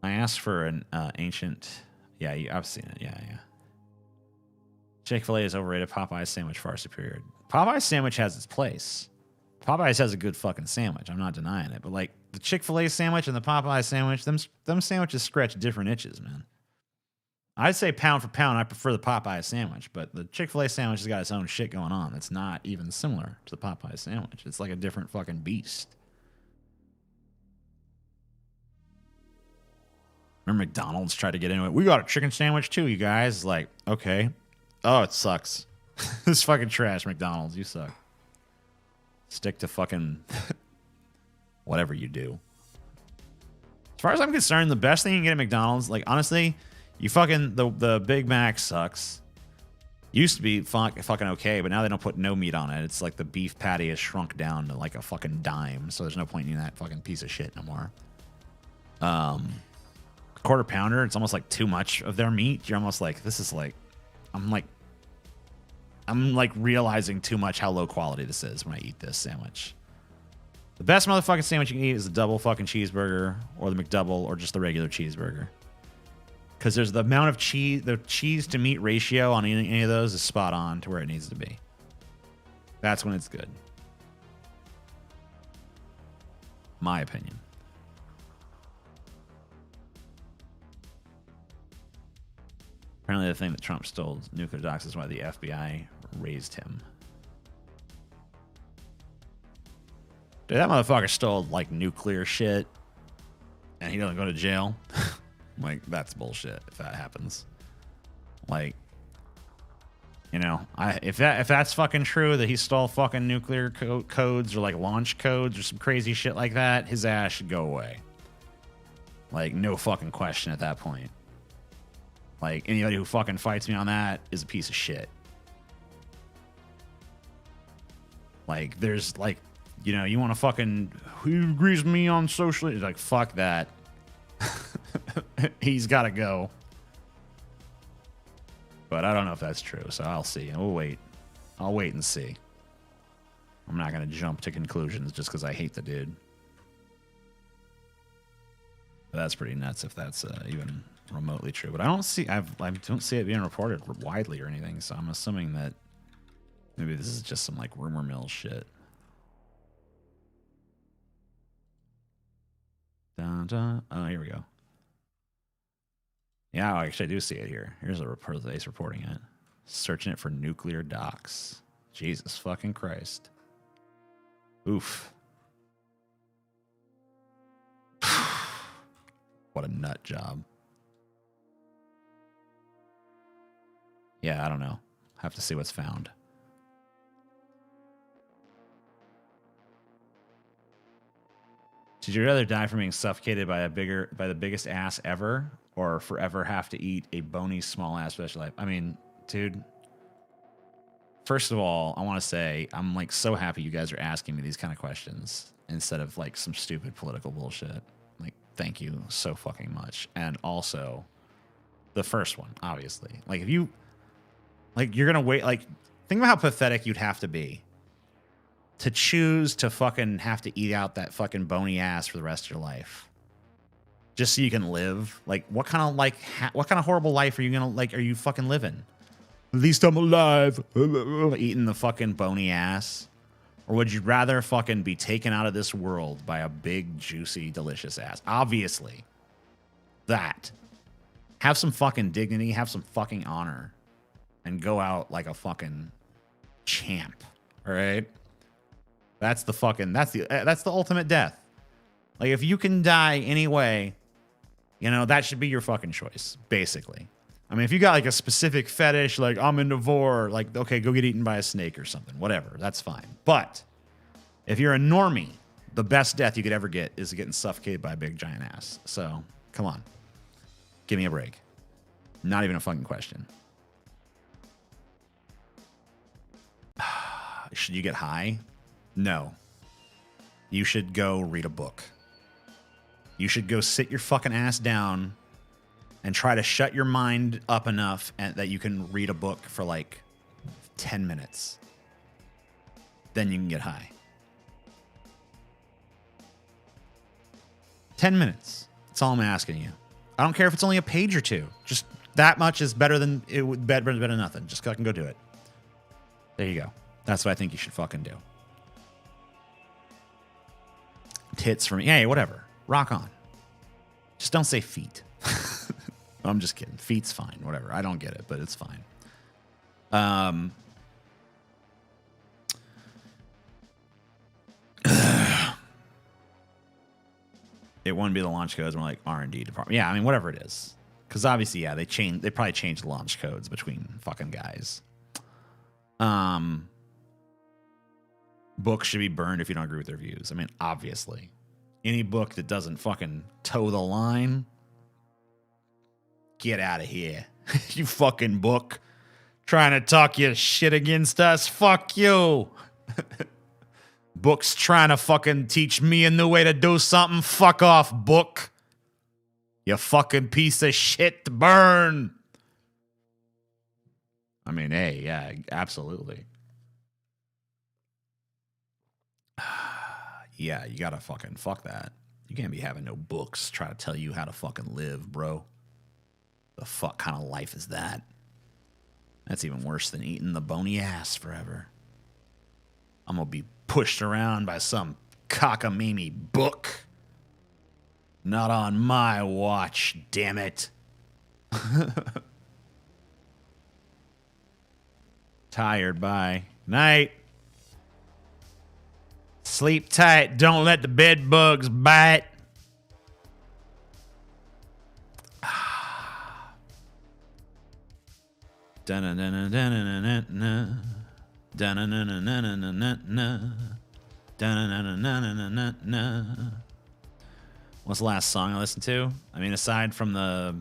I asked for an ancient... Yeah, I've seen it. Yeah. Chick-fil-A is overrated. Popeye's sandwich far superior. Popeye's sandwich has its place. Popeyes has a good fucking sandwich. I'm not denying it. But, like, the Chick-fil-A sandwich and the Popeye sandwich, them sandwiches scratch different itches, man. I'd say pound for pound, I prefer the Popeye sandwich. But the Chick-fil-A sandwich has got its own shit going on. It's not even similar to the Popeye sandwich. It's like a different fucking beast. Remember McDonald's tried to get into it? We got a chicken sandwich too, you guys. Like, okay. Oh, it sucks. This fucking trash, McDonald's. You suck. Stick to fucking whatever you do. As far as I'm concerned, the best thing you can get at McDonald's, like, honestly, you fucking, the Big Mac sucks. Used to be fucking okay, but now they don't put no meat on it. It's like the beef patty is shrunk down to like a fucking dime, so there's no point in that fucking piece of shit no more. Quarter pounder, it's almost like too much of their meat. You're almost like, this is like, I'm like realizing too much how low quality this is when I eat this sandwich. The best motherfucking sandwich you can eat is the double fucking cheeseburger or the McDouble or just the regular cheeseburger. Because there's the amount of cheese, the cheese to meat ratio on any of those is spot on to where it needs to be. That's when it's good. My opinion. Apparently the thing that Trump stole nuclear docs is why the FBI raised him. Dude, that motherfucker stole, like, nuclear shit, and he doesn't go to jail. Like, that's bullshit if that happens. Like, you know, if that's fucking true that he stole fucking nuclear codes or, like, launch codes or some crazy shit like that, his ass should go away. Like, no fucking question at that point. Like, anybody who fucking fights me on that is a piece of shit. Like, there's, like, you know, you want to fucking, who agrees with me on socially? It's like, fuck that. He's got to go. But I don't know if that's true, so I'll see. We'll wait. I'll wait and see. I'm not going to jump to conclusions just because I hate the dude. But that's pretty nuts if that's even remotely true. But I don't see it being reported widely or anything, so I'm assuming that maybe this is just some like rumor mill shit. Dun, dun. Oh, here we go. Yeah, actually I do see it here. Here's a report of the Ace reporting it. Searching it for nuclear docs. Jesus fucking Christ. Oof. What a nut job. Yeah, I don't know. Have to see what's found. Would you rather die from being suffocated by the biggest ass ever, or forever have to eat a bony small ass special life? I mean, dude. First of all, I want to say I'm like so happy you guys are asking me these kind of questions instead of like some stupid political bullshit. Like, thank you so fucking much. And also, the first one, obviously. Like, if you, like, you're gonna wait. Like, think about how pathetic you'd have to be to choose to fucking have to eat out that fucking bony ass for the rest of your life, just so you can live. Like, what kind of what kind of horrible life are you gonna are you fucking living? At least I'm alive, eating the fucking bony ass. Or would you rather fucking be taken out of this world by a big, juicy, delicious ass? Obviously, that. Have some fucking dignity, have some fucking honor, and go out like a fucking champ. All right. That's the ultimate death. Like, if you can die anyway, you know, that should be your fucking choice, basically. I mean, if you got like a specific fetish, like I'm into vor, like, okay, go get eaten by a snake or something, whatever, that's fine. But if you're a normie, the best death you could ever get is getting suffocated by a big giant ass. So come on, give me a break. Not even a fucking question. Should you get high? No. You should go read a book. You should go sit your fucking ass down and try to shut your mind up enough that you can read a book for like 10 minutes. Then you can get high. 10 minutes. That's all I'm asking you. I don't care if it's only a page or two. Just that much is better than better than nothing. Just fucking go do it. There you go. That's what I think you should fucking do. Tits for me. Hey, whatever. Rock on. Just don't say feet. I'm just kidding. Feet's fine. Whatever. I don't get it, but it's fine. It wouldn't be the launch codes. More like R&D department. Yeah, I mean, whatever it is. Because obviously, yeah, they probably changed the launch codes between fucking guys. Books should be burned if you don't agree with their views. I mean, obviously. Any book that doesn't fucking toe the line, get out of here. You fucking book. Trying to talk your shit against us. Fuck you. Book's trying to fucking teach me a new way to do something. Fuck off, book. You fucking piece of shit to burn. I mean, hey, yeah, absolutely. Yeah, you gotta fucking fuck that. You can't be having no books try to tell you how to fucking live, bro. The fuck kind of life is that? That's even worse than eating the bony ass forever. I'm gonna be pushed around by some cockamamie book. Not on my watch, damn it. Tired, bye. Night. Sleep tight. Don't let the bed bugs bite. What's the last song I listened to? I mean, aside from the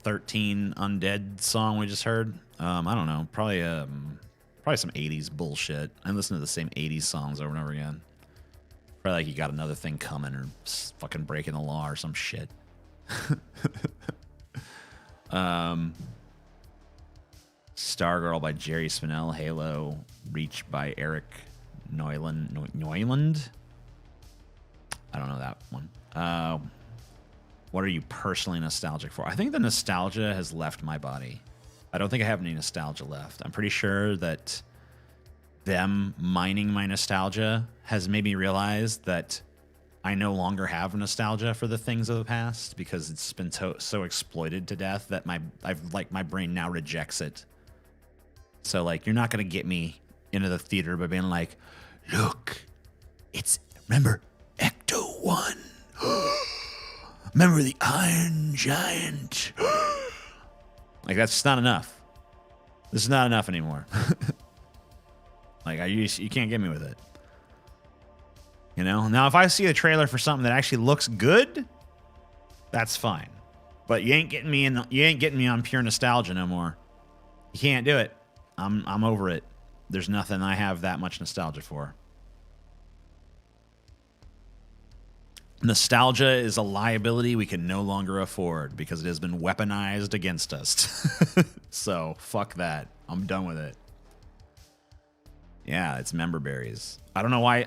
13 Undead song we just heard, I don't know. Probably some 80s bullshit. I listen to the same 80s songs over and over again. Probably like You Got Another Thing Coming or fucking Breaking the Law or some shit. Stargirl by Jerry Spinell. Halo. Reach by Eric Neuland. I don't know that one. What are you personally nostalgic for? I think the nostalgia has left my body. I don't think I have any nostalgia left. I'm pretty sure that them mining my nostalgia has made me realize that I no longer have nostalgia for the things of the past because it's been so exploited to death that my brain now rejects it. So like, you're not gonna get me into the theater by being like, look, remember Ecto 1? Remember the Iron Giant? Like, that's just not enough. This is not enough anymore. Like, you can't get me with it. You know? Now, if I see a trailer for something that actually looks good, that's fine. But you ain't getting me on pure nostalgia no more. You can't do it. I'm over it. There's nothing I have that much nostalgia for. Nostalgia is a liability we can no longer afford because it has been weaponized against us. So, fuck that. I'm done with it. Yeah, it's member berries. I don't know why.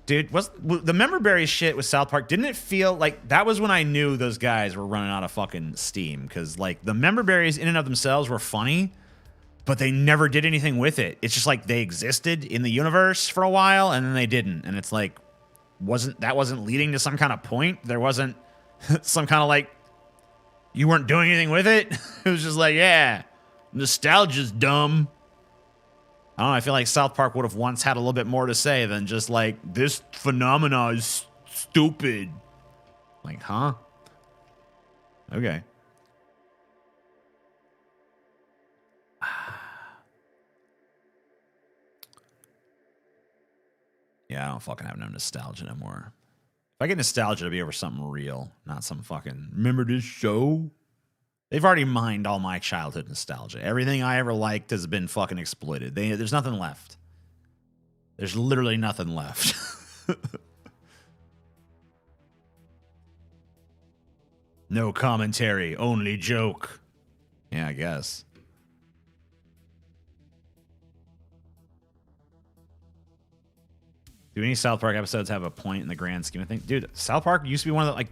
Dude, the member berries shit with South Park, didn't it feel like that was when I knew those guys were running out of fucking steam? Because, like, the member berries in and of themselves were funny, but they never did anything with it. It's just like they existed in the universe for a while, and then they didn't. And it's like, that wasn't leading to some kind of point? There wasn't some kind of, like, you weren't doing anything with it? It was just like, yeah, nostalgia's dumb. I don't know, I feel like South Park would have once had a little bit more to say than just like, this phenomena is stupid. Like, huh? Okay. Yeah, I don't fucking have no nostalgia no more. If I get nostalgia, it'll be over something real, not some fucking, remember this show? They've already mined all my childhood nostalgia. Everything I ever liked has been fucking exploited. There's nothing left. There's literally nothing left. No commentary, only joke. Yeah, I guess. Do any South Park episodes have a point in the grand scheme of things? Dude, South Park used to be one of the, like,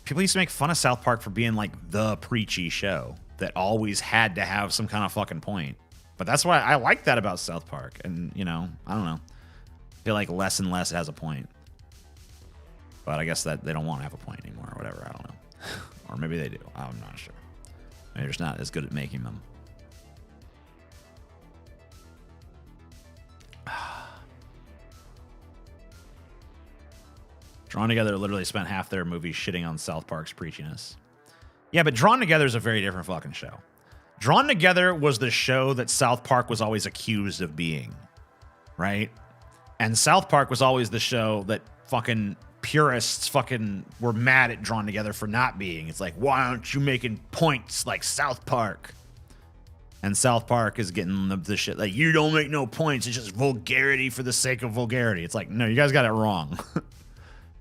people used to make fun of South Park for being like the preachy show that always had to have some kind of fucking point. But that's why I like that about South Park. And, you know, I don't know. I feel like less and less has a point. But I guess that they don't want to have a point anymore or whatever. I don't know. Or maybe they do. I'm not sure. Maybe they're just not as good at making them. Drawn Together literally spent half their movie shitting on South Park's preachiness. Yeah, but Drawn Together is a very different fucking show. Drawn Together was the show that South Park was always accused of being, right? And South Park was always the show that fucking purists fucking were mad at Drawn Together for not being. It's like, why aren't you making points like South Park? And South Park is getting the shit like, you don't make no points. It's just vulgarity for the sake of vulgarity. It's like, no, you guys got it wrong.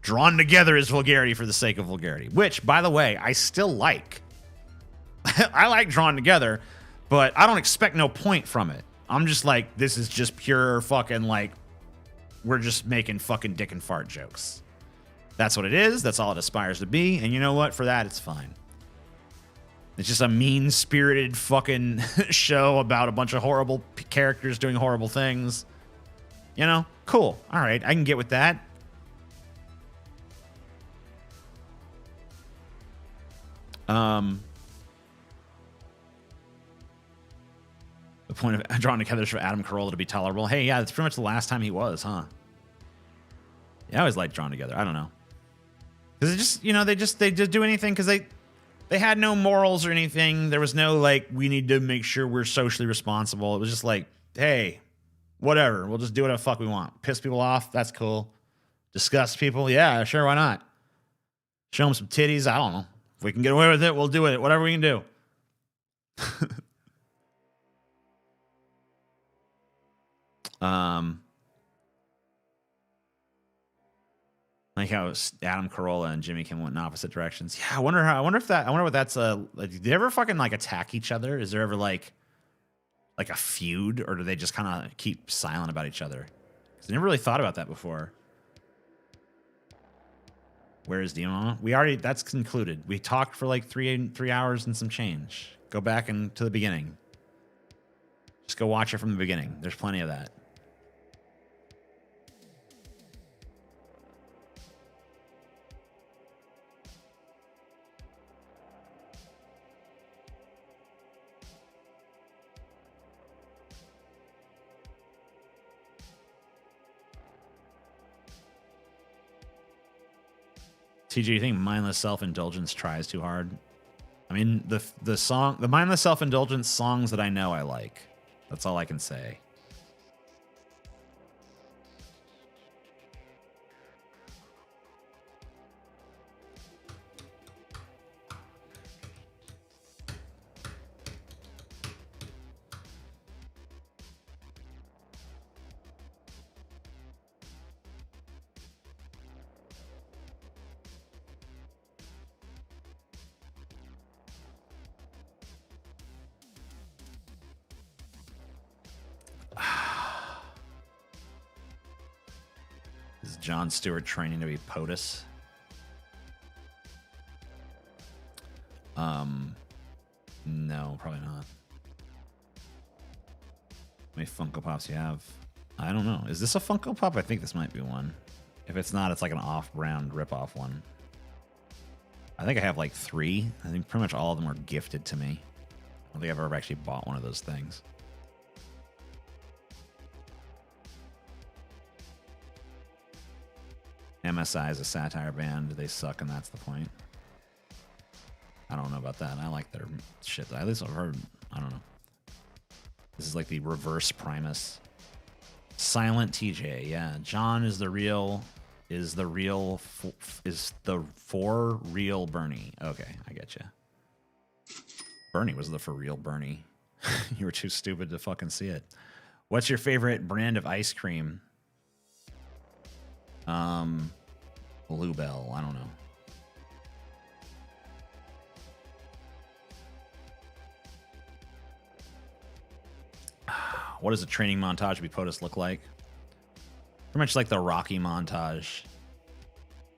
Drawn Together is vulgarity for the sake of vulgarity, which, by the way, I still like. I like Drawn Together, but I don't expect no point from it. I'm just like, this is just pure fucking like, we're just making fucking dick and fart jokes. That's what it is. That's all it aspires to be. And you know what? For that, it's fine. It's just a mean-spirited fucking show about a bunch of horrible characters doing horrible things. You know? Cool. All right. I can get with that. The point of Drawn Together is for Adam Carolla to be tolerable. Hey, yeah, that's pretty much the last time he was, huh? Yeah, I always liked Drawn Together. I don't know. Because it just, you know, they just do anything because they had no morals or anything. There was no, like, we need to make sure we're socially responsible. It was just like, hey, whatever. We'll just do whatever the fuck we want. Piss people off. That's cool. Disgust people. Yeah, sure. Why not? Show them some titties. I don't know. If we can get away with it, we'll do it. Whatever we can do. Like how Adam Carolla and Jimmy Kimmel went in opposite directions. Yeah, I wonder what that's like, do they ever fucking like attack each other? Is there ever like a feud, or do they just kind of keep silent about each other? Because I never really thought about that before. Where is Demo? That's concluded. We talked for like 3 hours and some change. Go back to the beginning. Just go watch it from the beginning. There's plenty of that. TJ, you think mindless self-indulgence tries too hard? I mean, the mindless self-indulgence songs that I know I like. That's all I can say. Is Jon Stewart training to be POTUS? No, probably not. How many Funko Pops you have? I don't know. Is this a Funko Pop? I think this might be one. If it's not, it's like an off-brand rip-off one. I think I have like 3. I think pretty much all of them were gifted to me. I don't think I've ever actually bought one of those things. MSI is a satire band. They suck, and that's the point. I don't know about that. I like their shit. At least I've heard. I don't know. This is like the reverse Primus. Silent TJ. Yeah, John is the real. Is the for real Bernie? Okay, I get you. Bernie was the for real Bernie. You were too stupid to fucking see it. What's your favorite brand of ice cream? Bluebell. I don't know. What does a training montage of POTUS look like? Pretty much like the Rocky montage.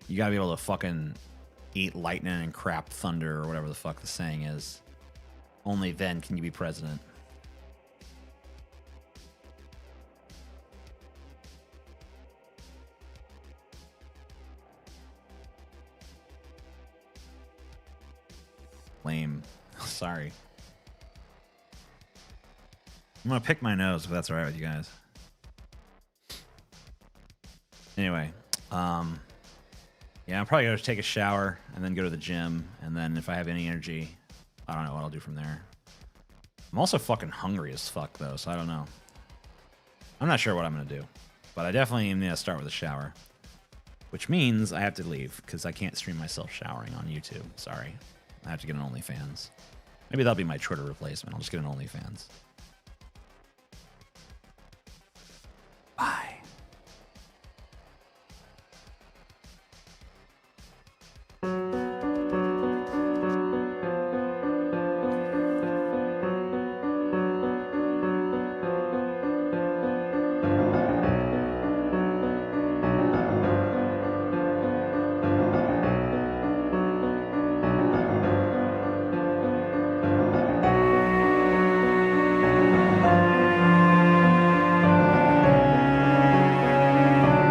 You gotta be able to fucking eat lightning and crap thunder or whatever the fuck the saying is. Only then can you be president. Lame. Sorry. I'm gonna pick my nose if that's alright with you guys. Anyway, yeah, I'm probably gonna take a shower and then go to the gym, and then if I have any energy, I don't know what I'll do from there. I'm also fucking hungry as fuck though, so I don't know. I'm not sure what I'm gonna do, but I definitely am gonna start with a shower, which means I have to leave because I can't stream myself showering on YouTube. Sorry, I have to get an OnlyFans. Maybe that'll be my Twitter replacement. I'll just get an OnlyFans.